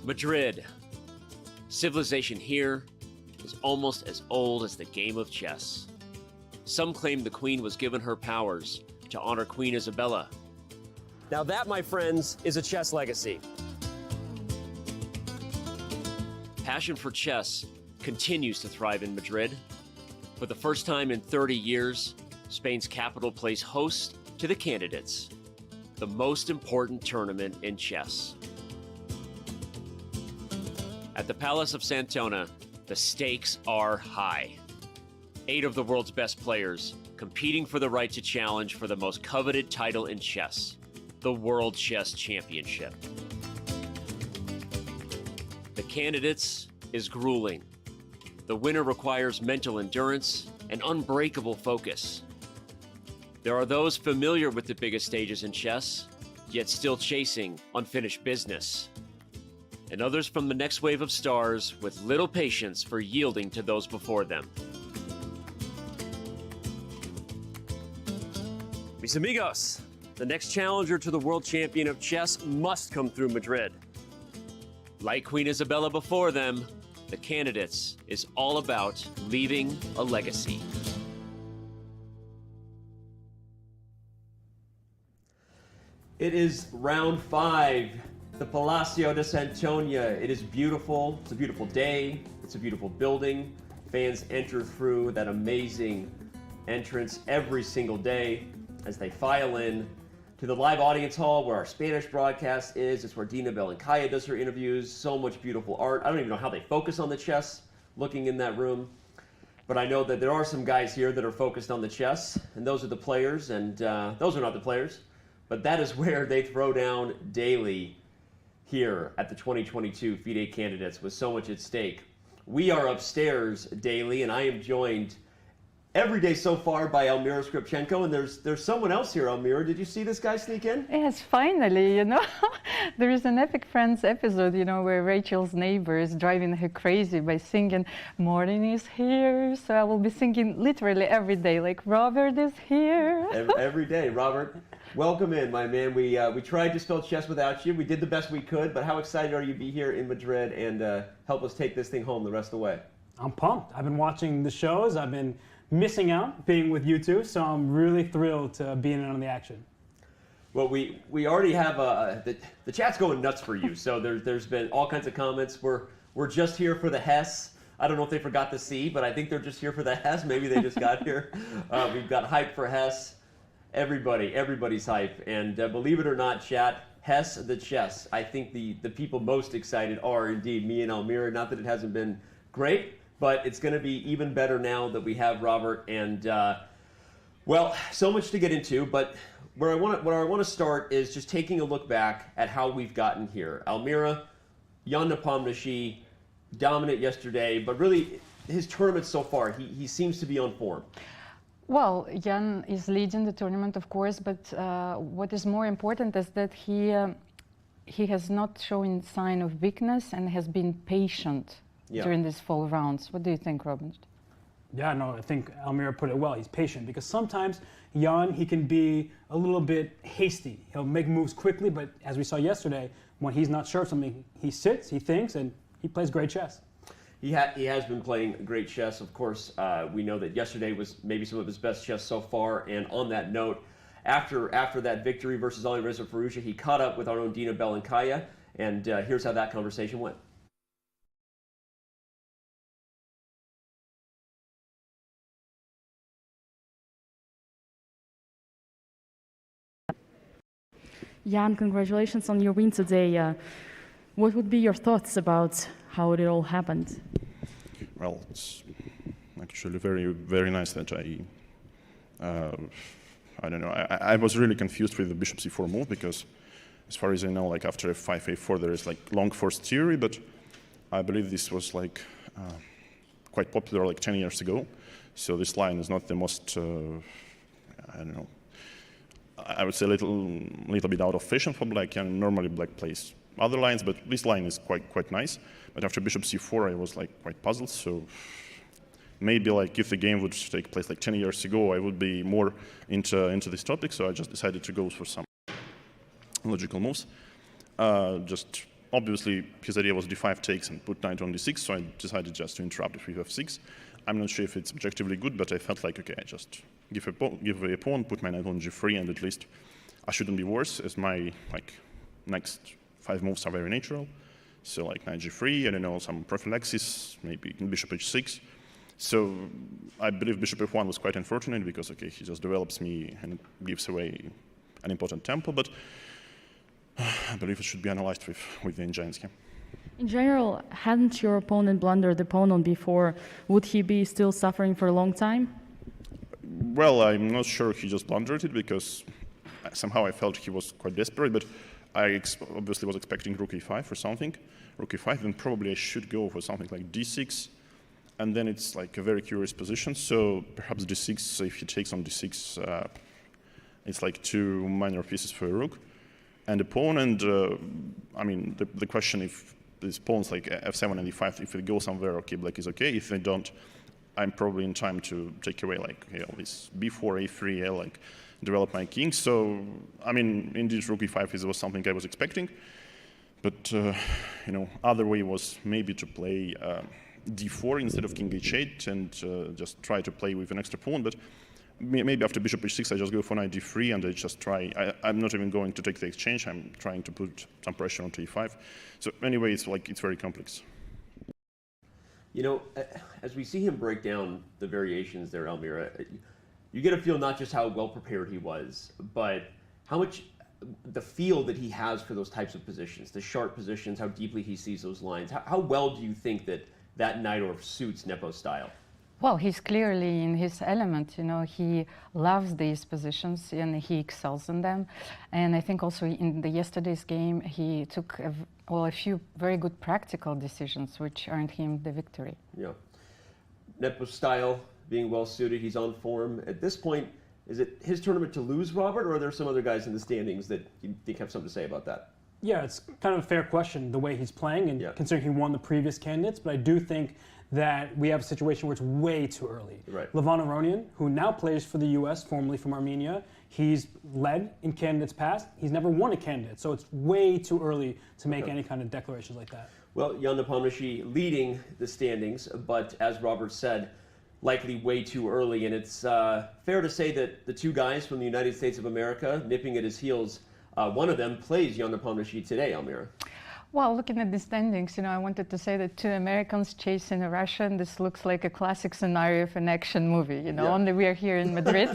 Madrid. Civilization here is almost as old as the game of chess. Some claim the queen was given her powers to honor Queen Isabella. Now that, my friends, is a chess legacy. Passion for chess continues to thrive in Madrid. For the first time in 30 years, Spain's capital plays host to the Candidates, the most important tournament in chess. At the Palace of Santona, the stakes are high. 8 of the world's best players competing for the right to challenge for the most coveted title in chess, the World Chess Championship. The Candidates is grueling. The winner requires mental endurance and unbreakable focus. There are those familiar with the biggest stages in chess, yet still chasing unfinished business. And others from the next wave of stars with little patience for yielding to those before them. Mis amigos, the next challenger to the world champion of chess must come through Madrid. Like Queen Isabella before them, the Candidates is all about leaving a legacy. It is round 5, the Palacio de Santoña. It is beautiful. It's a beautiful day. It's a beautiful building. Fans enter through that amazing entrance every single day as they file in to the live audience hall where our Spanish broadcast is. It's where Dina Belenkaya does her interviews. So much beautiful art. I don't even know how they focus on the chess looking in that room. But I know that there are some guys here that are focused on the chess, and those are the players, and those are not the players. But that is where they throw down daily here at the 2022 FIDE Candidates with so much at stake. We are upstairs daily, and I am joined every day so far by Elmira Skripchenko, and there's someone else here, Elmira. Did you see this guy sneak in? Yes, finally, you know. There is an Epic Friends episode, you know, where Rachel's neighbor is driving her crazy by singing, "Morning is here." So I will be singing literally every day, like, "Robert is here." Every day. Robert, welcome in, my man. We tried to spell chess without you. We did the best we could, but how excited are you to be here in Madrid and help us take this thing home the rest of the way? I'm pumped. I've been watching the shows. I've been missing out being with you two, so I'm really thrilled to be in on the action. Well, we already have the chat's going nuts for you. So there's been all kinds of comments. We're just here for the Hess. I don't know if they forgot the C, but I think they're just here for the Hess. Maybe they just got here. We've got hype for Hess. Everybody's hype. And believe it or not, chat, Hess the chess. I think the people most excited are indeed me and Elmira. Not that it hasn't been great, but it's going to be even better now that we have Robert. And well, so much to get into. But where I want to start is just taking a look back at how we've gotten here. Elmira, Jan Nepomniachtchi, dominant yesterday, but really his tournament so far, he seems to be on form. Well, Jan is leading the tournament, of course, but what is more important is that he has not shown sign of weakness and has been patient during these 4 rounds. What do you think, Robin? Yeah, no, I think Elmira put it well. He's patient because sometimes Jan, he can be a little bit hasty. He'll make moves quickly, but as we saw yesterday, when he's not sure of something, he sits, he thinks, and he plays great chess. He has been playing great chess. Of course, we know that yesterday was maybe some of his best chess so far. And on that note, after that victory versus Alireza Firouzja, he caught up with our own Dina Belenkaya, and here's how that conversation went. Jan, congratulations on your win today. What would be your thoughts about how it all happened? Well, it's actually very, very nice that I don't know, I was really confused with the bishop c4 move because as far as I know, like after f5, a4, there is like long force theory, but I believe this was like quite popular like 10 years ago. So this line is not the most, I don't know, I would say a little bit out of fashion for black, and normally black plays other lines, but this line is quite nice. But after bishop c4, I was like quite puzzled. So maybe like if the game would take place like 10 years ago, I would be more into this topic. So I just decided to go for some logical moves. Just obviously his idea was d5 takes and put knight on d6, so I decided just to interrupt if we have 6. I'm not sure if it's objectively good, but I felt like, okay, I just give away a pawn, put my knight on g3, and at least I shouldn't be worse, as my next 5 moves are very natural. So like knight g3, I don't know, some prophylaxis, maybe bishop h6. So I believe bishop f1 was quite unfortunate because, okay, he just develops me and gives away an important tempo, but I believe it should be analyzed with the engines here. In general, hadn't your opponent blundered the pawn on b4, would he be still suffering for a long time? Well, I'm not sure he just blundered it because somehow I felt he was quite desperate, but I obviously was expecting rook e5 or something. Rook e5, then probably I should go for something like d6, and then it's like a very curious position, so perhaps d6, if he takes on d6, it's like 2 minor pieces for a rook. And the pawn, and I mean, the question if these pawns like f7 and e5, if they go somewhere, okay, black is okay. If they don't, I'm probably in time to take away like, you know, this b4, a3, like develop my king. So, I mean, indeed, rook e5 was something I was expecting. But, you know, other way was maybe to play d4 instead of king h8 and just try to play with an extra pawn. But maybe after bishop h6, I just go for knight d3 and I just try. I'm not even going to take the exchange. I'm trying to put some pressure onto e5. So anyway, it's like it's very complex. You know, as we see him break down the variations there, Elmira, you get a feel not just how well prepared he was, but how much the feel that he has for those types of positions, the sharp positions, how deeply he sees those lines. How well do you think that Najdorf suits Nepo's style? Well, he's clearly in his element, you know, he loves these positions and he excels in them. And I think also in yesterday's game, he took a few very good practical decisions which earned him the victory. Yeah. Nepo's style being well suited, he's on form. At this point, is it his tournament to lose, Robert, or are there some other guys in the standings that you think have something to say about that? Yeah, it's kind of a fair question, the way he's playing, and considering he won the previous candidates, but I do think that we have a situation where it's way too early. Right. Levon Aronian, who now plays for the US, formerly from Armenia, he's led in candidates past. He's never won a candidate, so it's way too early to make any kind of declarations like that. Well, Jan Nepomniachtchi leading the standings, but as Robert said, likely way too early. And it's fair to say that the two guys from the United States of America nipping at his heels, one of them plays Jan Nepomniachtchi today, Elmira. Well, looking at the standings, you know, I wanted to say that 2 Americans chasing a Russian, this looks like a classic scenario of an action movie, you know, only we are here in Madrid.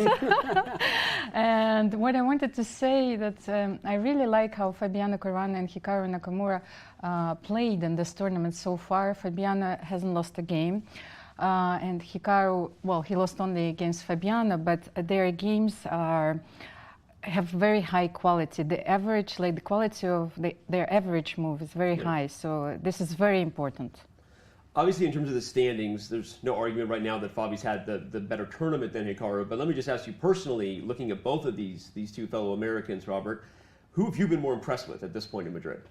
And what I wanted to say that I really like how Fabiano Caruana and Hikaru Nakamura played in this tournament so far. Fabiano hasn't lost a game. And Hikaru, well, he lost only against Fabiano, but their games have very high quality. The average, like the quality of their average move is very high. So this is very important. Obviously, in terms of the standings, there's no argument right now that Fabi's had the better tournament than Hikaru. But let me just ask you personally, looking at both of these two fellow Americans, Robert, who have you been more impressed with at this point in Madrid?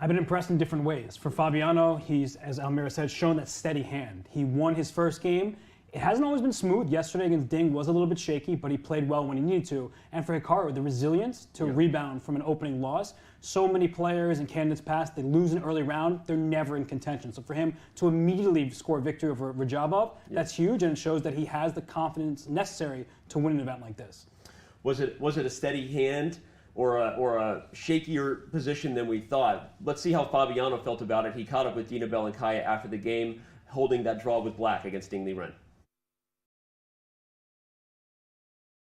I've been impressed in different ways. For Fabiano, he's, as Elmira said, shown that steady hand. He won his first game. It hasn't always been smooth. Yesterday against Ding was a little bit shaky, but he played well when he needed to. And for Hikaru, the resilience to rebound from an opening loss. So many players and candidates past, they lose an early round, they're never in contention. So for him to immediately score a victory over Rajabov, that's huge, and it shows that he has the confidence necessary to win an event like this. Was it a steady hand or a shakier position than we thought? Let's see how Fabiano felt about it. He caught up with Dina Belankaya after the game, holding that draw with black against Ding Liren.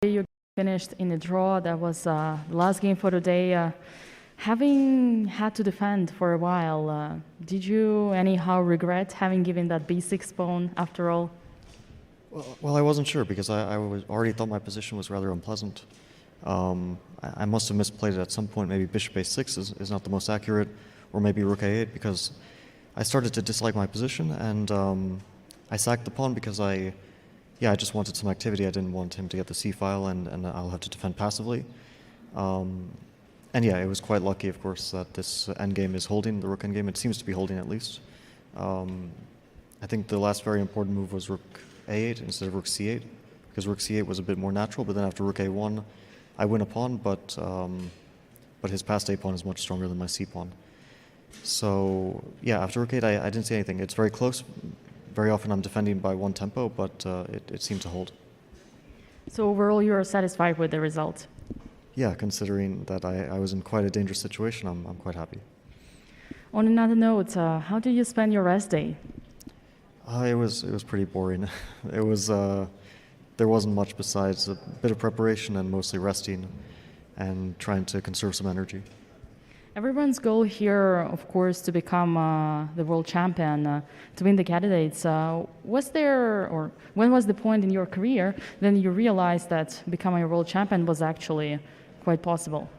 You finished in a draw. That was the last game for today. Having had to defend for a while, did you anyhow regret having given that b6 pawn after all? Well, I wasn't sure because I already thought my position was rather unpleasant. I must have misplayed it at some point. Maybe bishop a6 is not the most accurate, or maybe rook a8, because I started to dislike my position, and I sacked the pawn because I just wanted some activity. I didn't want him to get the c-file, and I'll have to defend passively. And yeah, it was quite lucky, of course, that this endgame is holding, the rook endgame. It seems to be holding at least. I think the last very important move was rook a8 instead of rook c8, because rook c8 was a bit more natural, but then after rook a1, I win a pawn, but his passed a pawn is much stronger than my c pawn. So yeah, after rook 8, I didn't see anything. It's very close. Very often I'm defending by one tempo, but it seemed to hold. So overall, you're satisfied with the result? Yeah, considering that I was in quite a dangerous situation, I'm quite happy. On another note, how did you spend your rest day? It was pretty boring. It was there wasn't much besides a bit of preparation and mostly resting and trying to conserve some energy. Everyone's goal here, of course, to become the world champion, to win the candidates. Was there, or when was the point in your career then you realized that becoming a world champion was actually quite possible?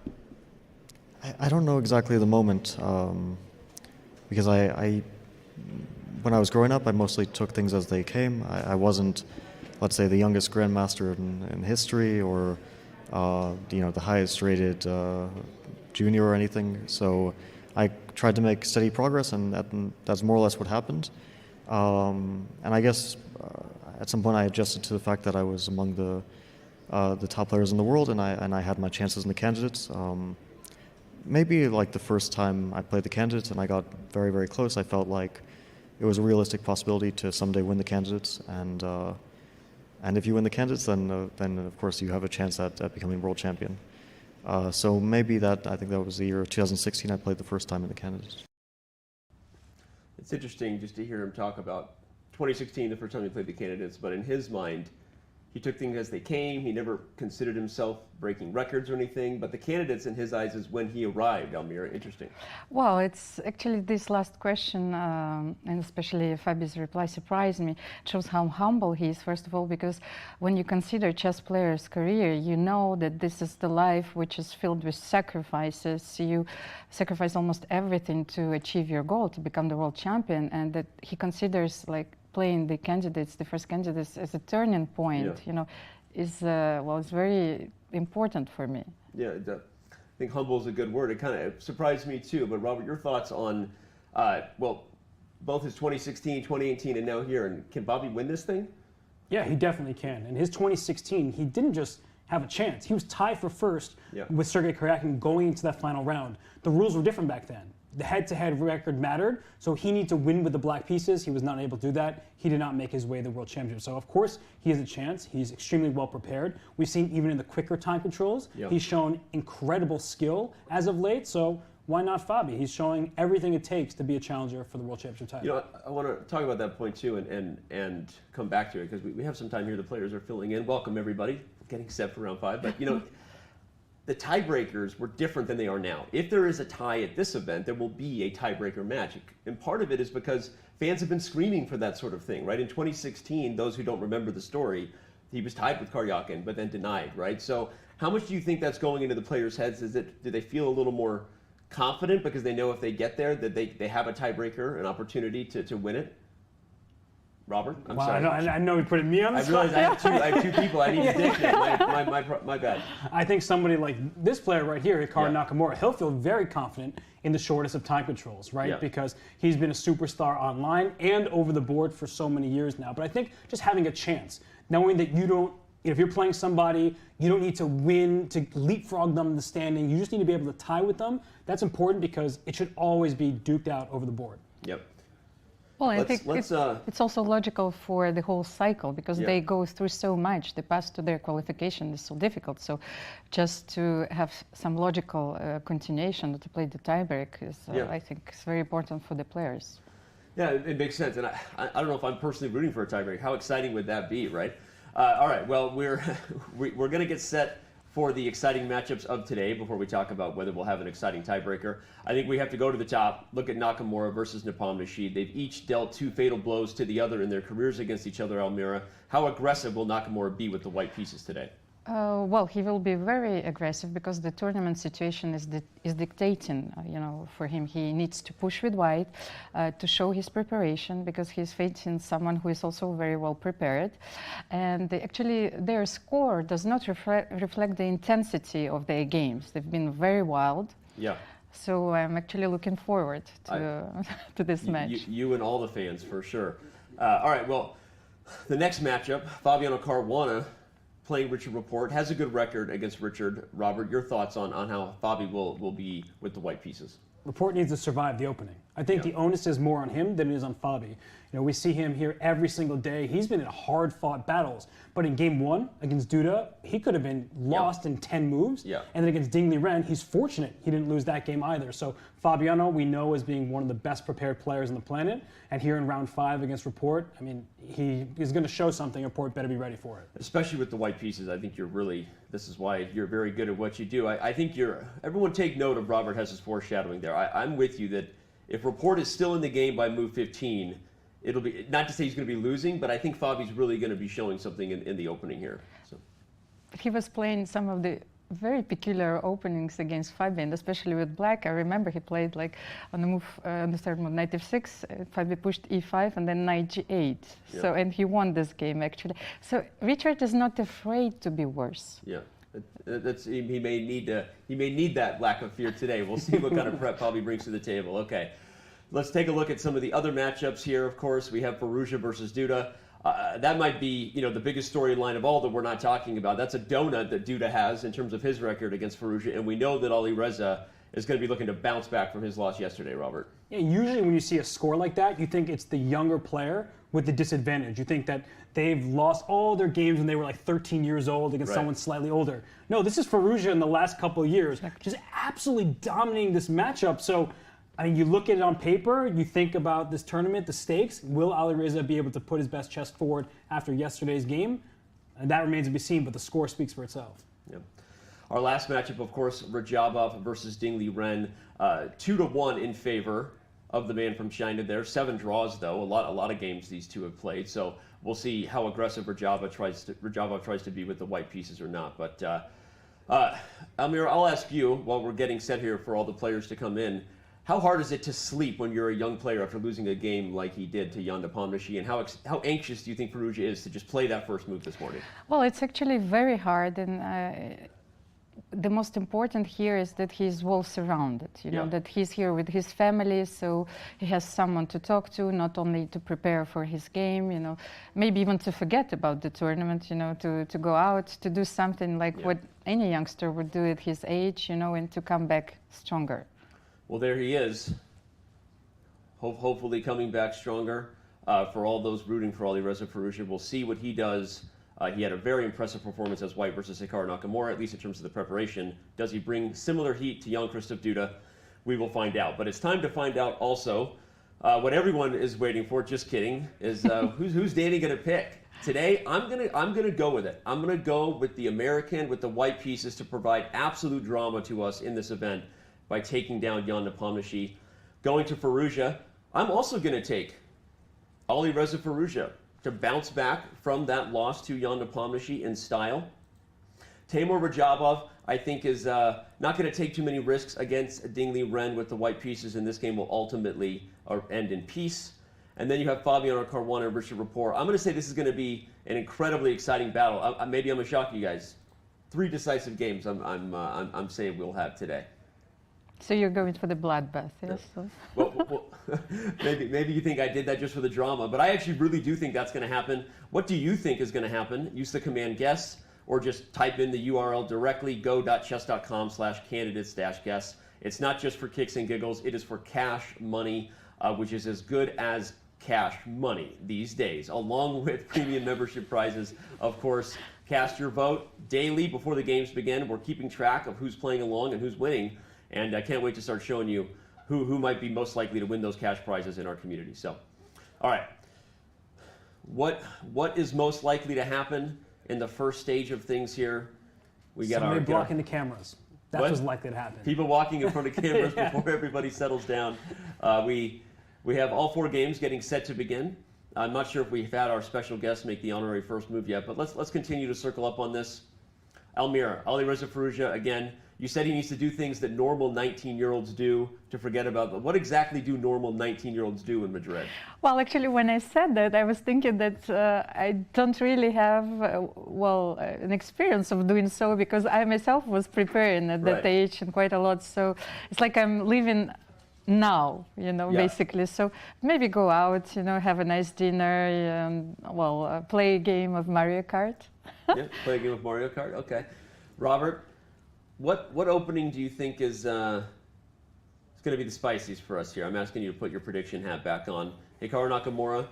I don't know exactly the moment, because when I was growing up, I mostly took things as they came. I wasn't, let's say, the youngest grandmaster in history or the highest rated junior or anything. So I tried to make steady progress, and that's more or less what happened. And I guess at some point I adjusted to the fact that I was among the top players in the world, and I had my chances in the candidates. Maybe like the first time I played the candidates and I got very, very close, I felt like it was a realistic possibility to someday win the candidates. And if you win the candidates, then of course you have a chance at becoming world champion. So maybe I think that was the year 2016 I played the first time in the candidates. It's interesting just to hear him talk about 2016, the first time he played the candidates, but in his mind, he took things as they came. He never considered himself breaking records or anything, but the candidates in his eyes is when he arrived, Almira. Interesting. Well, it's actually this last question, and especially Fabi's reply, surprised me. It shows how humble he is, first of all, because when you consider chess players' career, you know that this is the life which is filled with sacrifices. You sacrifice almost everything to achieve your goal, to become the world champion, and that he considers like playing the candidates, the first candidates, as a turning point, is it's very important for me. Yeah, I think humble is a good word. It kind of surprised me too. But Robert, your thoughts on, both his 2016, 2018, and now here, and can Bobby win this thing? Yeah, he definitely can. In his 2016, he didn't just have a chance. He was tied for first with Sergei Karyakin going into that final round. The rules were different back then. The head-to-head record mattered, so he needed to win with the black pieces. He was not able to do that. He did not make his way to the world championship. So of course, he has a chance. He's extremely well prepared. We've seen even in the quicker time controls, he's shown incredible skill as of late. So why not Fabi? He's showing everything it takes to be a challenger for the world championship title. I want to talk about that point too, and come back to it, because we have some time here. The players are filling in. Welcome everybody, getting set for round 5. But the tiebreakers were different than they are now. If there is a tie at this event, there will be a tiebreaker match. And part of it is because fans have been screaming for that sort of thing, right? In 2016, those who don't remember the story, he was tied with Karyakin, but then denied, right? So how much do you think that's going into the players' heads? Do they feel a little more confident because they know if they get there that they have a tiebreaker, an opportunity to win it? Robert, I'm sorry. I know we put me on the spot. I realize I have two people. I need a dictionary. My bad. I think somebody like this player right here, Hikaru Nakamura, he'll feel very confident in the shortest of time controls, right? Yeah. Because he's been a superstar online and over the board for so many years now. But I think just having a chance, knowing that if you're playing somebody, you don't need to win to leapfrog them in the standing. You just need to be able to tie with them. That's important because it should always be duked out over the board. Yep. Well, I think it's also logical for the whole cycle, because they go through so much. The path to their qualification is so difficult. So just to have some logical continuation to play the tiebreak is, I think, is very important for the players. Yeah, it makes sense. And I don't know if I'm personally rooting for a tiebreak. How exciting would that be, right? All right, well, we're going to get set for the exciting matchups of today before we talk about whether we'll have an exciting tiebreaker. I think we have to go to the top, look at Nakamura versus Nepal Nasheed. They've each dealt 2 fatal blows to the other in their careers against each other, Almira. How aggressive will Nakamura be with the white pieces today? Well, he will be very aggressive because the tournament situation is dictating, for him. He needs to push with white to show his preparation, because he's facing someone who is also very well prepared. And actually, their score does not reflect the intensity of their games. They've been very wild. Yeah. So I'm actually looking forward to this match. You and all the fans, for sure. All right, well, the next matchup, Fabiano Caruana playing Richard Rapport, has a good record against Richard. Robert, your thoughts on how Fabi will be with the white pieces? Laporte needs to survive the opening. I think the onus is more on him than it is on Fabi. You know, we see him here every single day. He's been in hard-fought battles. But in game one against Duda, he could have been lost in 10 moves. And then against Liren, he's fortunate he didn't lose that game either. So Fabiano, we know as being one of the best prepared players on the planet. And here in round 5 against Laporte, I mean, he is going to show something. Laporte better be ready for it. Especially with the white pieces, I think you're really, this is why you're very good at what you do. I think everyone take note of Robert Hess's foreshadowing there. I'm with you that if Laporte is still in the game by move 15, it'll be, not to say he's going to be losing, but I think Fabi's really going to be showing something in the opening here. So. He was playing some of the very peculiar openings against Fabian, especially with black. I remember he played like on the move, on the start move, knight f6, Fabi pushed e5, and then knight g8. So, and he won this game actually. So Richard is not afraid to be worse. He may need that lack of fear today. We'll see what kind of prep Fabi brings to the table. Okay. Let's take a look at some of the other matchups here. Of course, we have Ferrugia versus Duda. That might be, the biggest storyline of all that we're not talking about. That's a donut that Duda has in terms of his record against Ferrugia, and we know that Alireza is going to be looking to bounce back from his loss yesterday, Robert. Yeah, usually when you see a score like that, you think it's the younger player with the disadvantage. You think that they've lost all their games when they were like 13 years old against someone slightly older. No, this is Ferrugia in the last couple of years, just absolutely dominating this matchup. So, I mean, you look at it on paper, you think about this tournament, the stakes. Will Alireza be able to put his best chess forward after yesterday's game? And that remains to be seen, but the score speaks for itself. Our last matchup, of course, Rajabov versus Liren, 2-1 in favor of the man from China there. 7 draws, though. A lot of games these two have played. So we'll see how aggressive Rajabov tries to be with the white pieces or not. But Almir, I'll ask you while we're getting set here for all the players to come in. How hard is it to sleep when you're a young player after losing a game like he did to Jan Nepomniachtchi, and how anxious do you think Ferrugia is to just play that first move this morning? Well, it's actually very hard, and the most important here is that he's well surrounded, that he's here with his family, so he has someone to talk to, not only to prepare for his game, maybe even to forget about the tournament, to go out, to do something like what any youngster would do at his age, and to come back stronger. Well, there he is, hopefully coming back stronger. For all those rooting for Alireza Firouzja, we'll see what he does. He had a very impressive performance as white versus Hikaru Nakamura, at least in terms of the preparation. Does he bring similar heat to Jan-Krzysztof Duda? We will find out. But it's time to find out also what everyone is waiting for. Just kidding. Is who's Danny going to pick today? I'm gonna go with it. I'm gonna go with the American with the white pieces to provide absolute drama to us in this event by taking down Jan Nepomniachtchi. Going to Ferrugia, I'm also going to take Alireza Firouzja to bounce back from that loss to Jan Nepomniachtchi in style. Timur Rajabov, I think, is not going to take too many risks against Liren with the white pieces, and this game will ultimately end in peace. And then you have Fabiano Caruana and Richard Rapport. I'm going to say this is going to be an incredibly exciting battle. Maybe I'm going to shock you guys. 3 decisive games I'm saying we'll have today. So you're going for the bloodbath, yes? Well, maybe you think I did that just for the drama, but I actually really do think that's going to happen. What do you think is going to happen? Use the command guess, or just type in the URL directly, go.chess.com/candidates-guess. It's not just for kicks and giggles, it is for cash money, which is as good as cash money these days, along with premium membership prizes. Of course, cast your vote daily before the games begin. We're keeping track of who's playing along and who's winning. And I can't wait to start showing you who might be most likely to win those cash prizes in our community. So, all right. What is most likely to happen in the first stage of things here? We got somebody blocking the cameras. That's what's likely to happen. People walking in front of cameras before everybody settles down. We have all 4 games getting set to begin. I'm not sure if we've had our special guest make the honorary first move yet, but let's continue to circle up on this. Almira, Alireza Firouzja, again. You said he needs to do things that normal 19-year-olds do to forget about them. What exactly do normal 19-year-olds do in Madrid? Well, actually, when I said that, I was thinking that I don't really have, an experience of doing so, because I myself was preparing at that age and quite a lot. So it's like I'm living now, basically. So maybe go out, have a nice dinner, play a game of Mario Kart. Play a game of Mario Kart? Okay. Robert? What opening do you think is going going to be the spiciest for us here. I'm asking you to put your prediction hat back on. Hikaru Nakamura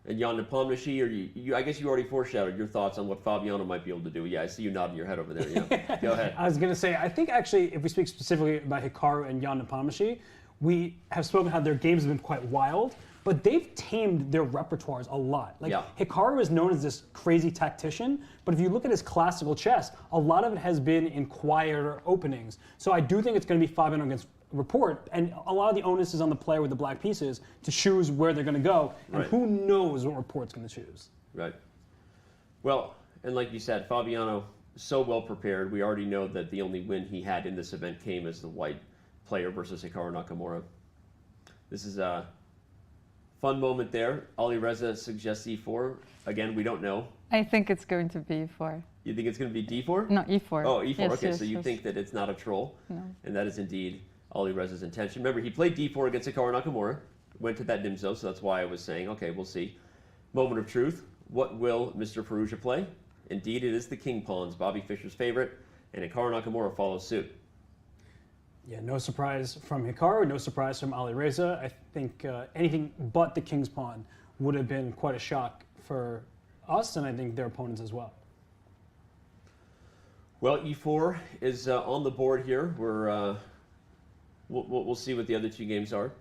and Jan Nepomniachtchi, or I guess you already foreshadowed your thoughts on what Fabiano might be able to do. Yeah, I see you nodding your head over there. Yeah. Go ahead. I was going to say, I think actually, if we speak specifically about Hikaru and Jan Nepomniachtchi, we have spoken how their games have been quite wild, but they've tamed their repertoires a lot. Like, Hikaru is known as this crazy tactician, but if you look at his classical chess, a lot of it has been in quieter openings. So I do think it's going to be Fabiano against Report, and a lot of the onus is on the player with the black pieces to choose where they're going to go, and who knows what Report's going to choose. Right. Well, and like you said, Fabiano, so well prepared. We already know that the only win he had in this event came as the white player versus Hikaru Nakamura. This is a fun moment there. Alireza suggests e4. Again, we don't know. I think it's going to be e4. You think it's going to be d4? No, e4. Oh, e4. Yes, okay, yes, so you yes. think that it's not a troll. No. And that is indeed Alireza's intention. Remember, he played d4 against Hikaru Nakamura, went to that Nimzo, so that's why I was saying, okay, we'll see. Moment of truth. What will Mr. Ferrugia play? Indeed, it is the king pawns, Bobby Fischer's favorite, and Hikaru Nakamura follows suit. Yeah, no surprise from Hikaru, no surprise from Alireza. I think anything but the king's pawn would have been quite a shock for us, and I think their opponents as well. Well, e4 is on the board here. We'll see what the other two games are.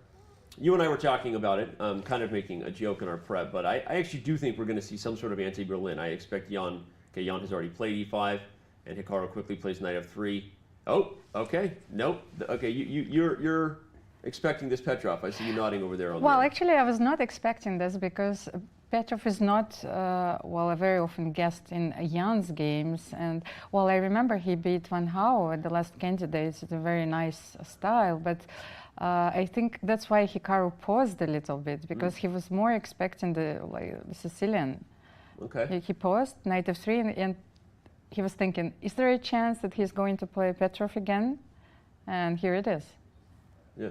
You and I were talking about it, kind of making a joke in our prep, but I actually do think we're going to see some sort of anti-Berlin. I expect Jan has already played e5, and Hikaru quickly plays knight f3. Oh, okay, nope. Okay, you're expecting this Petrov. I see you nodding over there. Well, actually, I was not expecting this because Petrov is not, a very often guest in Jan's games. And, I remember he beat Van Hau at the last Candidates. It's a very nice style. But I think that's why Hikaru paused a little bit, because he was more expecting the Sicilian. Okay. He paused, knight f3, and he was thinking, is there a chance that he's going to play Petrov again? And here it is. Yeah.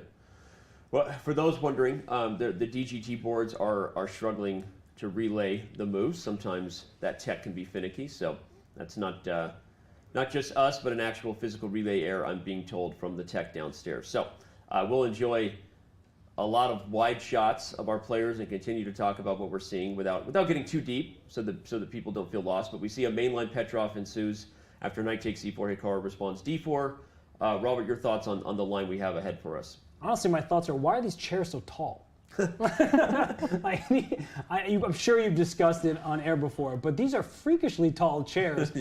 Well, for those wondering, the DGT boards are struggling to relay the moves. Sometimes that tech can be finicky, so that's not just us, but an actual physical relay error, I'm being told, from the tech downstairs. So we'll enjoy a lot of wide shots of our players and continue to talk about what we're seeing without getting too deep, so that people don't feel lost. But we see a mainline Petrov ensues after knight takes e4. Hikaru responds d4. Robert, your thoughts on the line we have ahead for us? Honestly, my thoughts are, why are these chairs so tall? I'm sure you've discussed it on air before, but these are freakishly tall chairs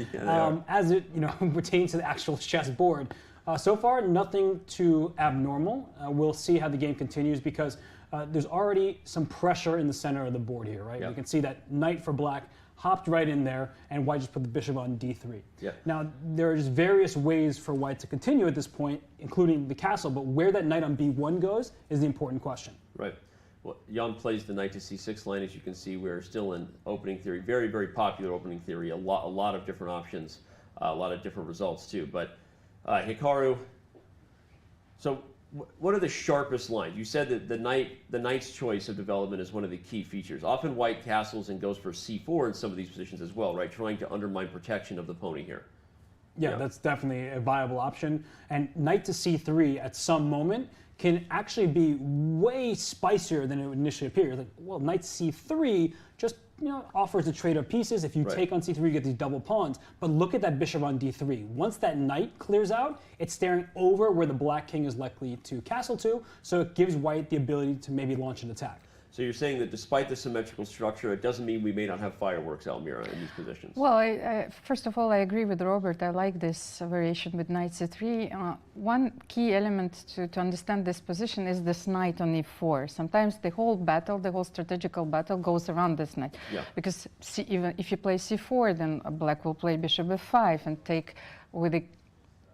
as it pertains to the actual chess board. So far, nothing too abnormal. We'll see how the game continues, because there's already some pressure in the center of the board here, right? Yep. You can see that knight for black hopped right in there, and white just put the bishop on d3. Yep. Now, there's various ways for white to continue at this point, including the castle, but where that knight on b1 goes is the important question. Right. Well, Jan plays the knight to c6 line. As you can see, we're still in opening theory, very, very popular opening theory, a lot of different options, a lot of different results too. But Hikaru, so what are the sharpest lines? You said that the knight's choice of development is one of the key features. Often white castles and goes for c4 in some of these positions as well, right? Trying to undermine protection of the pony here. Yeah, that's definitely a viable option. And knight to c3 at some moment can actually be way spicier than it would initially appear. Like, well, knight c3 just offers a trade of pieces. If you take on c3, you get these double pawns. But look at that bishop on d3. Once that knight clears out, it's staring over where the black king is likely to castle to, so it gives white the ability to maybe launch an attack. So you're saying that despite the symmetrical structure, it doesn't mean we may not have fireworks, Almira, in these positions? Well, first of all, I agree with Robert. I like this variation with knight c3. One key element to understand this position is this knight on e4. Sometimes the whole strategical battle goes around this knight. Yeah. Because even if you play c4, then black will play bishop f5 and take with the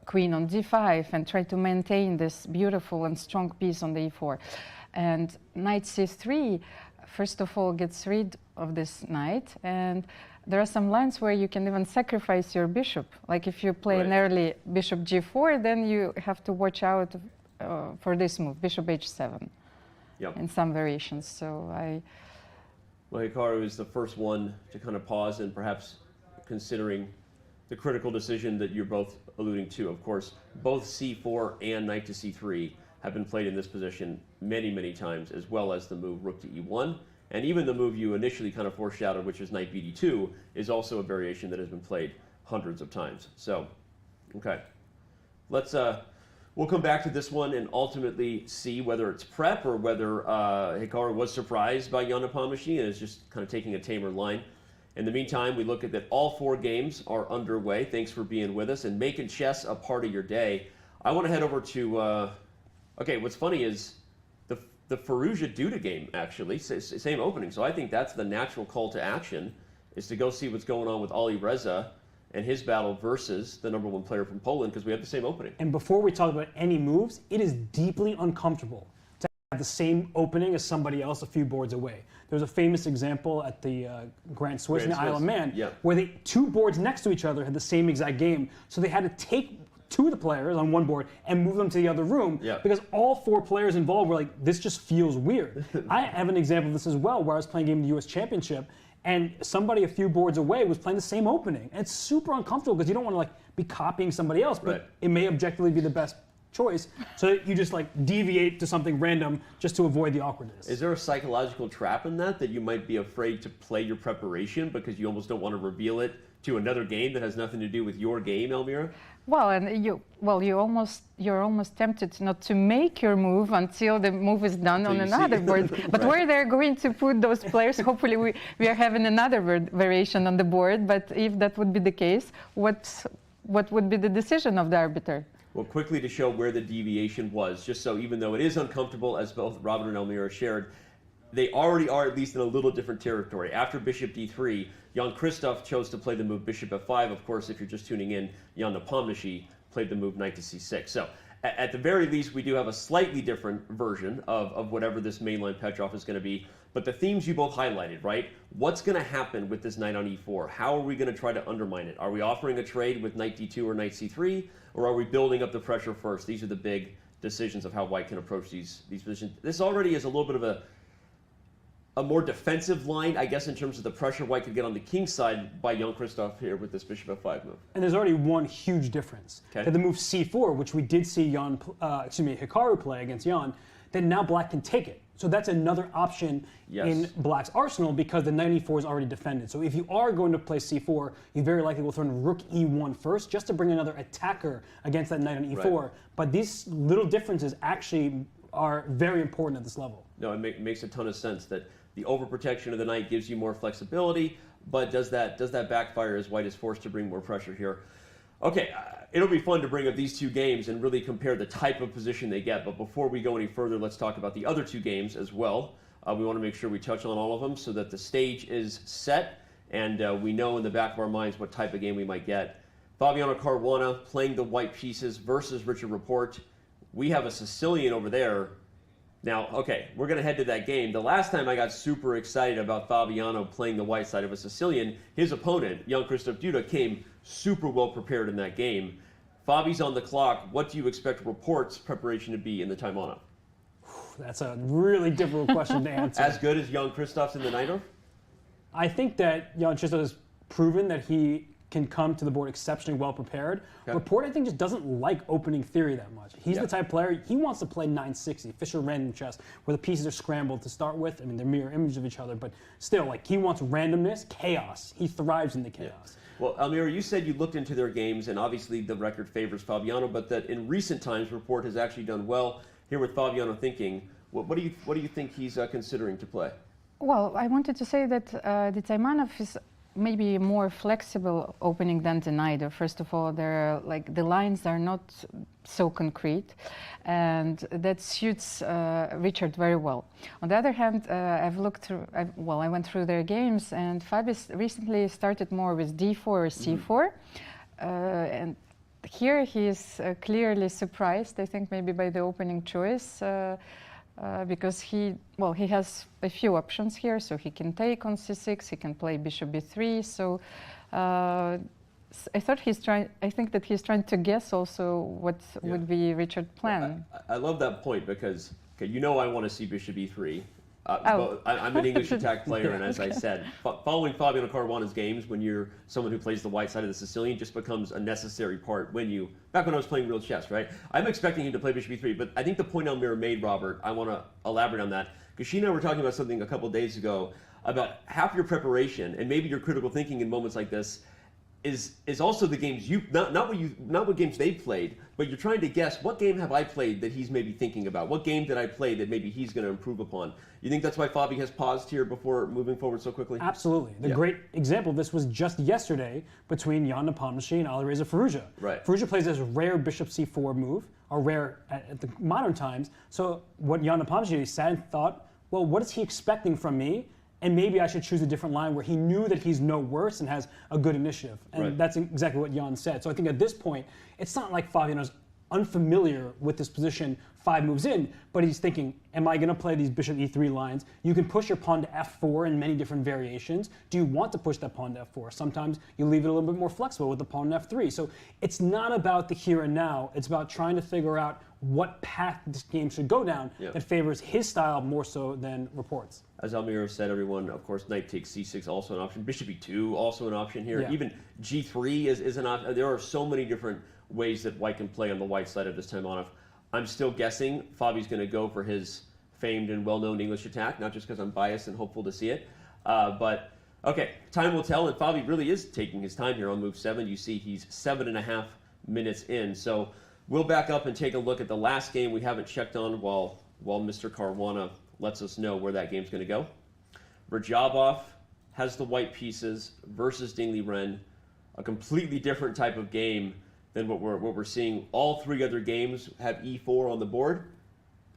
queen on d5 and try to maintain this beautiful and strong piece on the e4. And knight c3, first of all, gets rid of this knight. And there are some lines where you can even sacrifice your bishop. Like if you play an early bishop g4, then you have to watch out for this move, bishop h7, in some variations. So Well, Hikaru is the first one to kind of pause and perhaps considering the critical decision that you're both alluding to. Of course, both c4 and knight to c3 have been played in this position many, many times, as well as the move rook to e1. And even the move you initially kind of foreshadowed, which is knight bd2, is also a variation that has been played hundreds of times. So, okay. Let's, we'll come back to this one and ultimately see whether it's prep or whether Hikaru was surprised by Jan Nepomniachtchi and is just kind of taking a tamer line. In the meantime, we look at that all 4 games are underway. Thanks for being with us and making chess a part of your day. I want to head over to, okay, what's funny is the Ferrugia Duda game, actually, same opening. So I think that's the natural call to action, is to go see what's going on with Alireza and his battle versus the #1 player from Poland, because we have the same opening. And before we talk about any moves, it is deeply uncomfortable to have the same opening as somebody else a few boards away. There's a famous example at the Grand Swiss in the Isle of Man, where the 2 boards next to each other had the same exact game. So they had to take 2 of the players on one board and move them to the other room because all 4 players involved were like, this just feels weird. I have an example of this as well, where I was playing a game in the US Championship and somebody a few boards away was playing the same opening. And it's super uncomfortable because you don't want to like be copying somebody else, but it may objectively be the best choice. So you just like deviate to something random just to avoid the awkwardness. Is there a psychological trap in that you might be afraid to play your preparation because you almost don't want to reveal it to another game that has nothing to do with your game, Elmira? Well, and you're almost tempted not to make your move until the move is done on another board. But where they're going to put those players, hopefully we are having another variation on the board. But if that would be the case, what would be the decision of the arbiter? Well, quickly to show where the deviation was, just so even though it is uncomfortable, as both Robert and Elmira shared, they already are at least in a little different territory. After bishop d3, Jan-Krzysztof chose to play the move bishop f5. Of course, if you're just tuning in, Jan Nepomniachtchi played the move knight to c6. So at the very least, we do have a slightly different version of whatever this mainline Petrov is going to be. But the themes you both highlighted, right? What's going to happen with this knight on e4? How are we going to try to undermine it? Are we offering a trade with knight d2 or knight c3? Or are we building up the pressure first? These are the big decisions of how white can approach these positions. This already is a little bit of a more defensive line, I guess, in terms of the pressure white could get on the king side by Jan-Krzysztof here with this bishop f5 move. And there's already one huge difference. Okay. That the move c4, which we did see Hikaru play against Jan, then now black can take it. So that's another option in black's arsenal because the knight on e4 is already defended. So if you are going to play c4, you very likely will throw in rook e1 first, just to bring another attacker against that knight on e4. But these little differences actually are very important at this level. No, it makes a ton of sense that the overprotection of the knight gives you more flexibility, but does that backfire as white is forced to bring more pressure here? Okay, it'll be fun to bring up these 2 games and really compare the type of position they get. But before we go any further, let's talk about the other 2 games as well. We want to make sure we touch on all of them so that the stage is set and we know in the back of our minds what type of game we might get. Fabiano Caruana playing the white pieces versus Richard Rapport. We have a Sicilian over there. Now, okay, we're going to head to that game. The last time I got super excited about Fabiano playing the white side of a Sicilian, his opponent, Jan-Krzysztof Duda, came super well prepared in that game. Fabi's on the clock. What do you expect Rapport's preparation to be in the time on? That's a really difficult question to answer. As good as Jan-Krzysztof's in the Najdorf? I think that Jan-Krzysztof has proven that he can come to the board exceptionally well prepared. Okay. Rapport, I think, just doesn't like opening theory that much. He's the type of player, he wants to play 960, Fischer random chess, where the pieces are scrambled to start with. I mean, they're mirror images of each other, but still, like, he wants randomness, chaos. He thrives in the chaos. Well, Elmira, you said you looked into their games, and obviously the record favors Fabiano, but that in recent times, Rapport has actually done well. Here with Fabiano thinking, what do you think he's considering to play? Well, I wanted to say that the Taimanov is maybe more flexible opening than the Najdorf. First of all, the lines are not so concrete, and that suits Richard very well. On the other hand, I went through their games, and Fabi recently started more with d4 or c4, and here he is clearly surprised, I think, maybe by the opening choice. Because he has a few options here, so he can take on c6, he can play bishop b3. So I think that he's trying to guess also what would be Richard's plan. I love that point because, okay, you know I want to see bishop e3. I'm an English attack player, and as I said, following Fabiano Caruana's games when you're someone who plays the white side of the Sicilian just becomes a necessary part back when I was playing real chess, right? I'm expecting him to play bishop e3, but I think the point Almira made, Robert, I want to elaborate on that, because she and I were talking about something a couple of days ago about half your preparation and maybe your critical thinking in moments like this is also the games not what games they've played, but you're trying to guess what game have I played that he's maybe thinking about? What game did I play that maybe he's going to improve upon? You think that's why Fabi has paused here before moving forward so quickly? Absolutely. The great example of this was just yesterday between Jan Nepomniachtchi and Alireza Firouzja. Right. Firouzja plays this rare bishop c4 move, or rare at the modern times. So what Jan Nepomniachtchi sat and thought, well, what is he expecting from me? And maybe I should choose a different line where he knew that he's no worse and has a good initiative. And that's exactly what Jan said. So I think at this point, it's not like Fabiano's unfamiliar with this position 5 moves in, but he's thinking, am I going to play these bishop e3 lines? You can push your pawn to f4 in many different variations. Do you want to push that pawn to f4? Sometimes you leave it a little bit more flexible with the pawn to f3. So it's not about the here and now. It's about trying to figure out what path this game should go down that favors his style more so than reports. As Almira said, everyone, of course, knight takes c6, also an option. Bishop e2, also an option here. Even g3 is an option. There are so many different ways that white can play on the white side of this Taimanov. I'm still guessing Fabi's going to go for his famed and well-known English attack, not just because I'm biased and hopeful to see it. But, okay, time will tell, and Fabi really is taking his time here on move 7. You see he's 7.5 minutes in. So we'll back up and take a look at the last game we haven't checked on while Mr. Caruana lets us know where that game's going to go. Rajabov has the white pieces versus Liren, a completely different type of game than what we're seeing. All 3 other games have e4 on the board.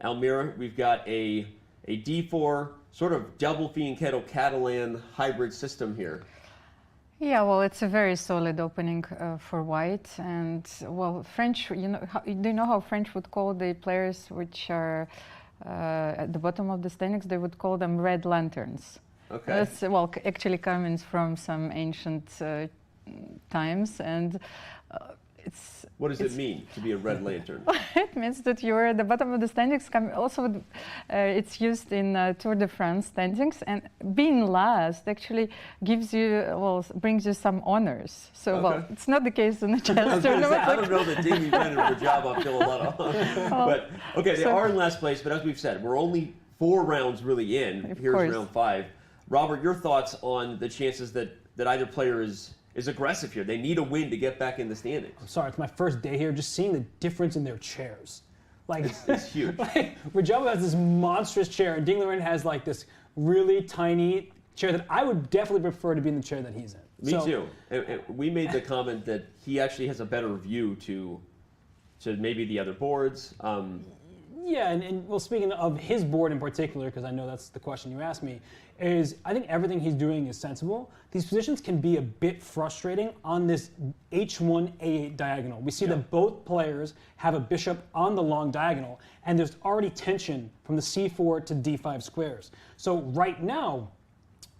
Almira, we've got a d4 sort of double fianchetto Catalan hybrid system here. Yeah, well, it's a very solid opening for white, and well, French. Do you know how French would call the players which are at the bottom of the standings? They would call them red lanterns. Okay. That's actually coming from some ancient times, and it's. What does it mean to be a red lantern? It means that you're at the bottom of the standings. Also, it's used in Tour de France standings, and being last actually gives you, brings you some honors. So, well, it's not the case in the chess tournament. I don't know that Liren and Rajabov feel a lot of honors. But, okay, they are in last place, but as we've said, we're only 4 rounds really in. Here's round 5. Robert, your thoughts on the chances that either player is aggressive here? They need a win to get back in the standings. I'm sorry, it's my first day here. Just seeing the difference in their chairs. Like it's huge. Rajabov has this monstrous chair, and Liren has like this really tiny chair that I would definitely prefer to be in the chair that he's in. Me too. And we made the comment that he actually has a better view to maybe the other boards. Yeah, and well, speaking of his board in particular, because I know that's the question you asked me, is I think everything he's doing is sensible. These positions can be a bit frustrating on this h1, a8 diagonal. We see that both players have a bishop on the long diagonal, and there's already tension from the c4 to d5 squares. So right now,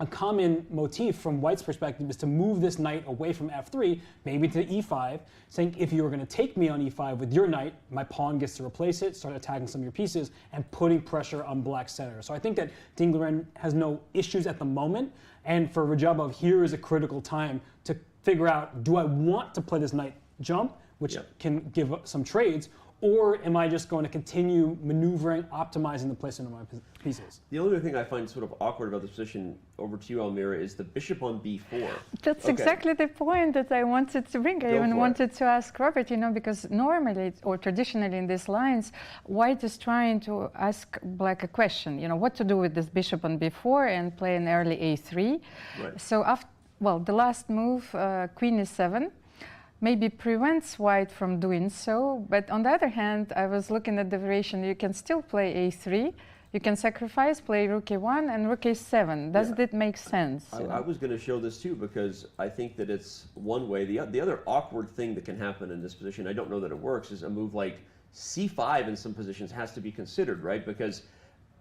a common motif from white's perspective is to move this knight away from f3, maybe to e5, saying if you were going to take me on e5 with your knight, my pawn gets to replace it, start attacking some of your pieces, and putting pressure on black center. So I think that Liren has no issues at the moment, and for Rajabov, here is a critical time to figure out, do I want to play this knight jump, which can give some trades, or am I just going to continue maneuvering, optimizing the placement of my pieces? The only thing I find sort of awkward about this position, over to you, Almira, is the bishop on b4. That's exactly the point that I wanted to bring. I even wanted to ask Robert, because normally or traditionally in these lines, white is trying to ask black a question, what to do with this bishop on b4 and play an early a3. Right. So the last move, queen e7, maybe prevents white from doing so, but on the other hand, I was looking at the variation. You can still play a3. You can sacrifice, play rook a1 and rook a7. Does it make sense? I was going to show this too, because I think that it's one way. The other awkward thing that can happen in this position, I don't know that it works, is a move like c5 in some positions has to be considered, right? Because,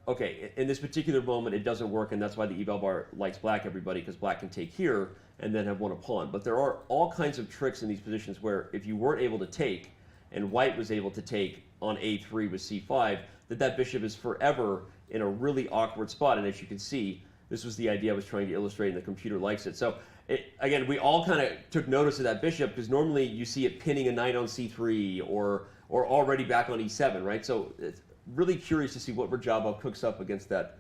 okay, in this particular moment, it doesn't work, and that's why the eval bar likes black, everybody, because black can take here and then have won a pawn. But there are all kinds of tricks in these positions where if you weren't able to take, and white was able to take on a3 with c5, that bishop is forever in a really awkward spot. And as you can see, this was the idea I was trying to illustrate, and the computer likes it. So again, we all kind of took notice of that bishop, because normally you see it pinning a knight on c3 or already back on e7, right? So it's really curious to see what Rajabov cooks up against that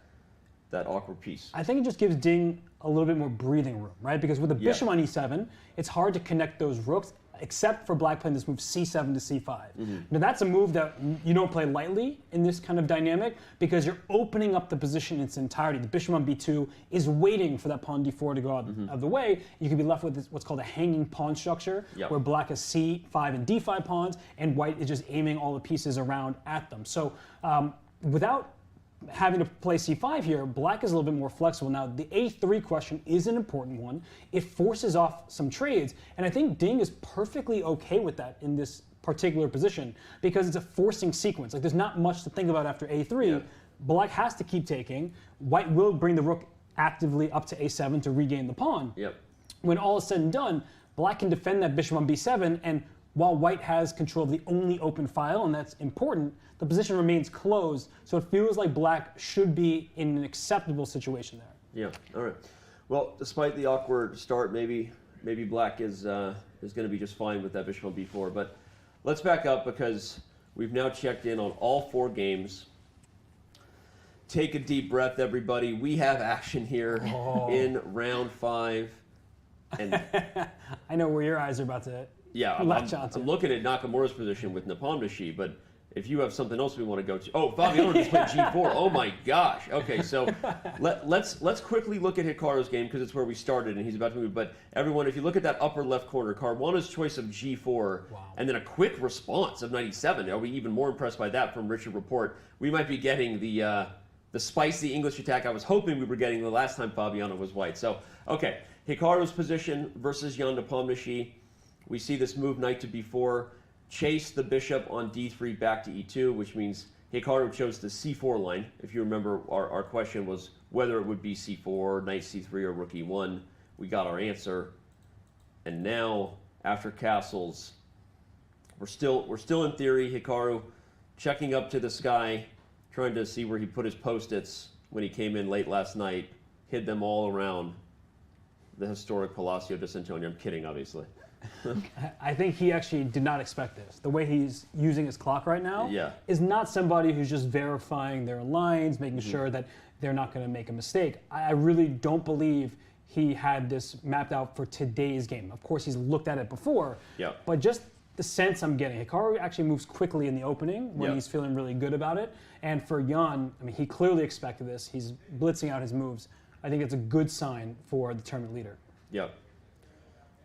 awkward piece. I think it just gives Ding a little bit more breathing room, right? Because with the bishop on e7, it's hard to connect those rooks, except for black playing this move c7 to c5. Now that's a move that you don't play lightly in this kind of dynamic, because you're opening up the position in its entirety. The bishop on b2 is waiting for that pawn d4 to go out of the way. You can be left with what's called a hanging pawn structure, where black has c5 and d5 pawns, and white is just aiming all the pieces around at them. So without having to play c5 here, black is a little bit more flexible. Now, the a3 question is an important one. It forces off some trades, and I think Ding is perfectly okay with that in this particular position, because it's a forcing sequence. Like, there's not much to think about after a3. Black has to keep taking. White will bring the rook actively up to a7 to regain the pawn. When all is said and done, black can defend that bishop on b7, and while white has control of the only open file, and that's important, the position remains closed, so it feels like black should be in an acceptable situation there. All right. Well, despite the awkward start, maybe black is going to be just fine with that bishop on b4. But let's back up, because we've now checked in on all 4 games. Take a deep breath, everybody. We have action here in round 5. And I know where your eyes are about to I'm looking at Nakamura's position with Nepomniachtchi, but if you have something else we want to go to. Oh, Fabiano just played g4. Oh my gosh. Okay, so let's quickly look at Hikaru's game, because it's where we started and he's about to move. But everyone, if you look at that upper left corner, Caruana's choice of g4, and then a quick response of knight e7. Are we even more impressed by that from Richard Report? We might be getting the spicy English attack I was hoping we were getting the last time Fabiano was white. So, okay, Hikaru's position versus Jan Nepomniachtchi. We see this move knight to b4, chase the bishop on d3 back to e2, which means Hikaru chose the c4 line. If you remember, our question was whether it would be c4, knight c3, or rook e1. We got our answer. And now, after castles, we're still in theory. Hikaru checking up to the sky, trying to see where he put his post-its when he came in late last night, hid them all around the historic Palacio de Santonia. I'm kidding, obviously. I think he actually did not expect this. The way he's using his clock right now is not somebody who's just verifying their lines, making sure that they're not going to make a mistake. I really don't believe he had this mapped out for today's game. Of course, he's looked at it before, but just the sense I'm getting, Hikaru actually moves quickly in the opening when he's feeling really good about it. And for Jan, I mean, he clearly expected this. He's blitzing out his moves. I think it's a good sign for the tournament leader.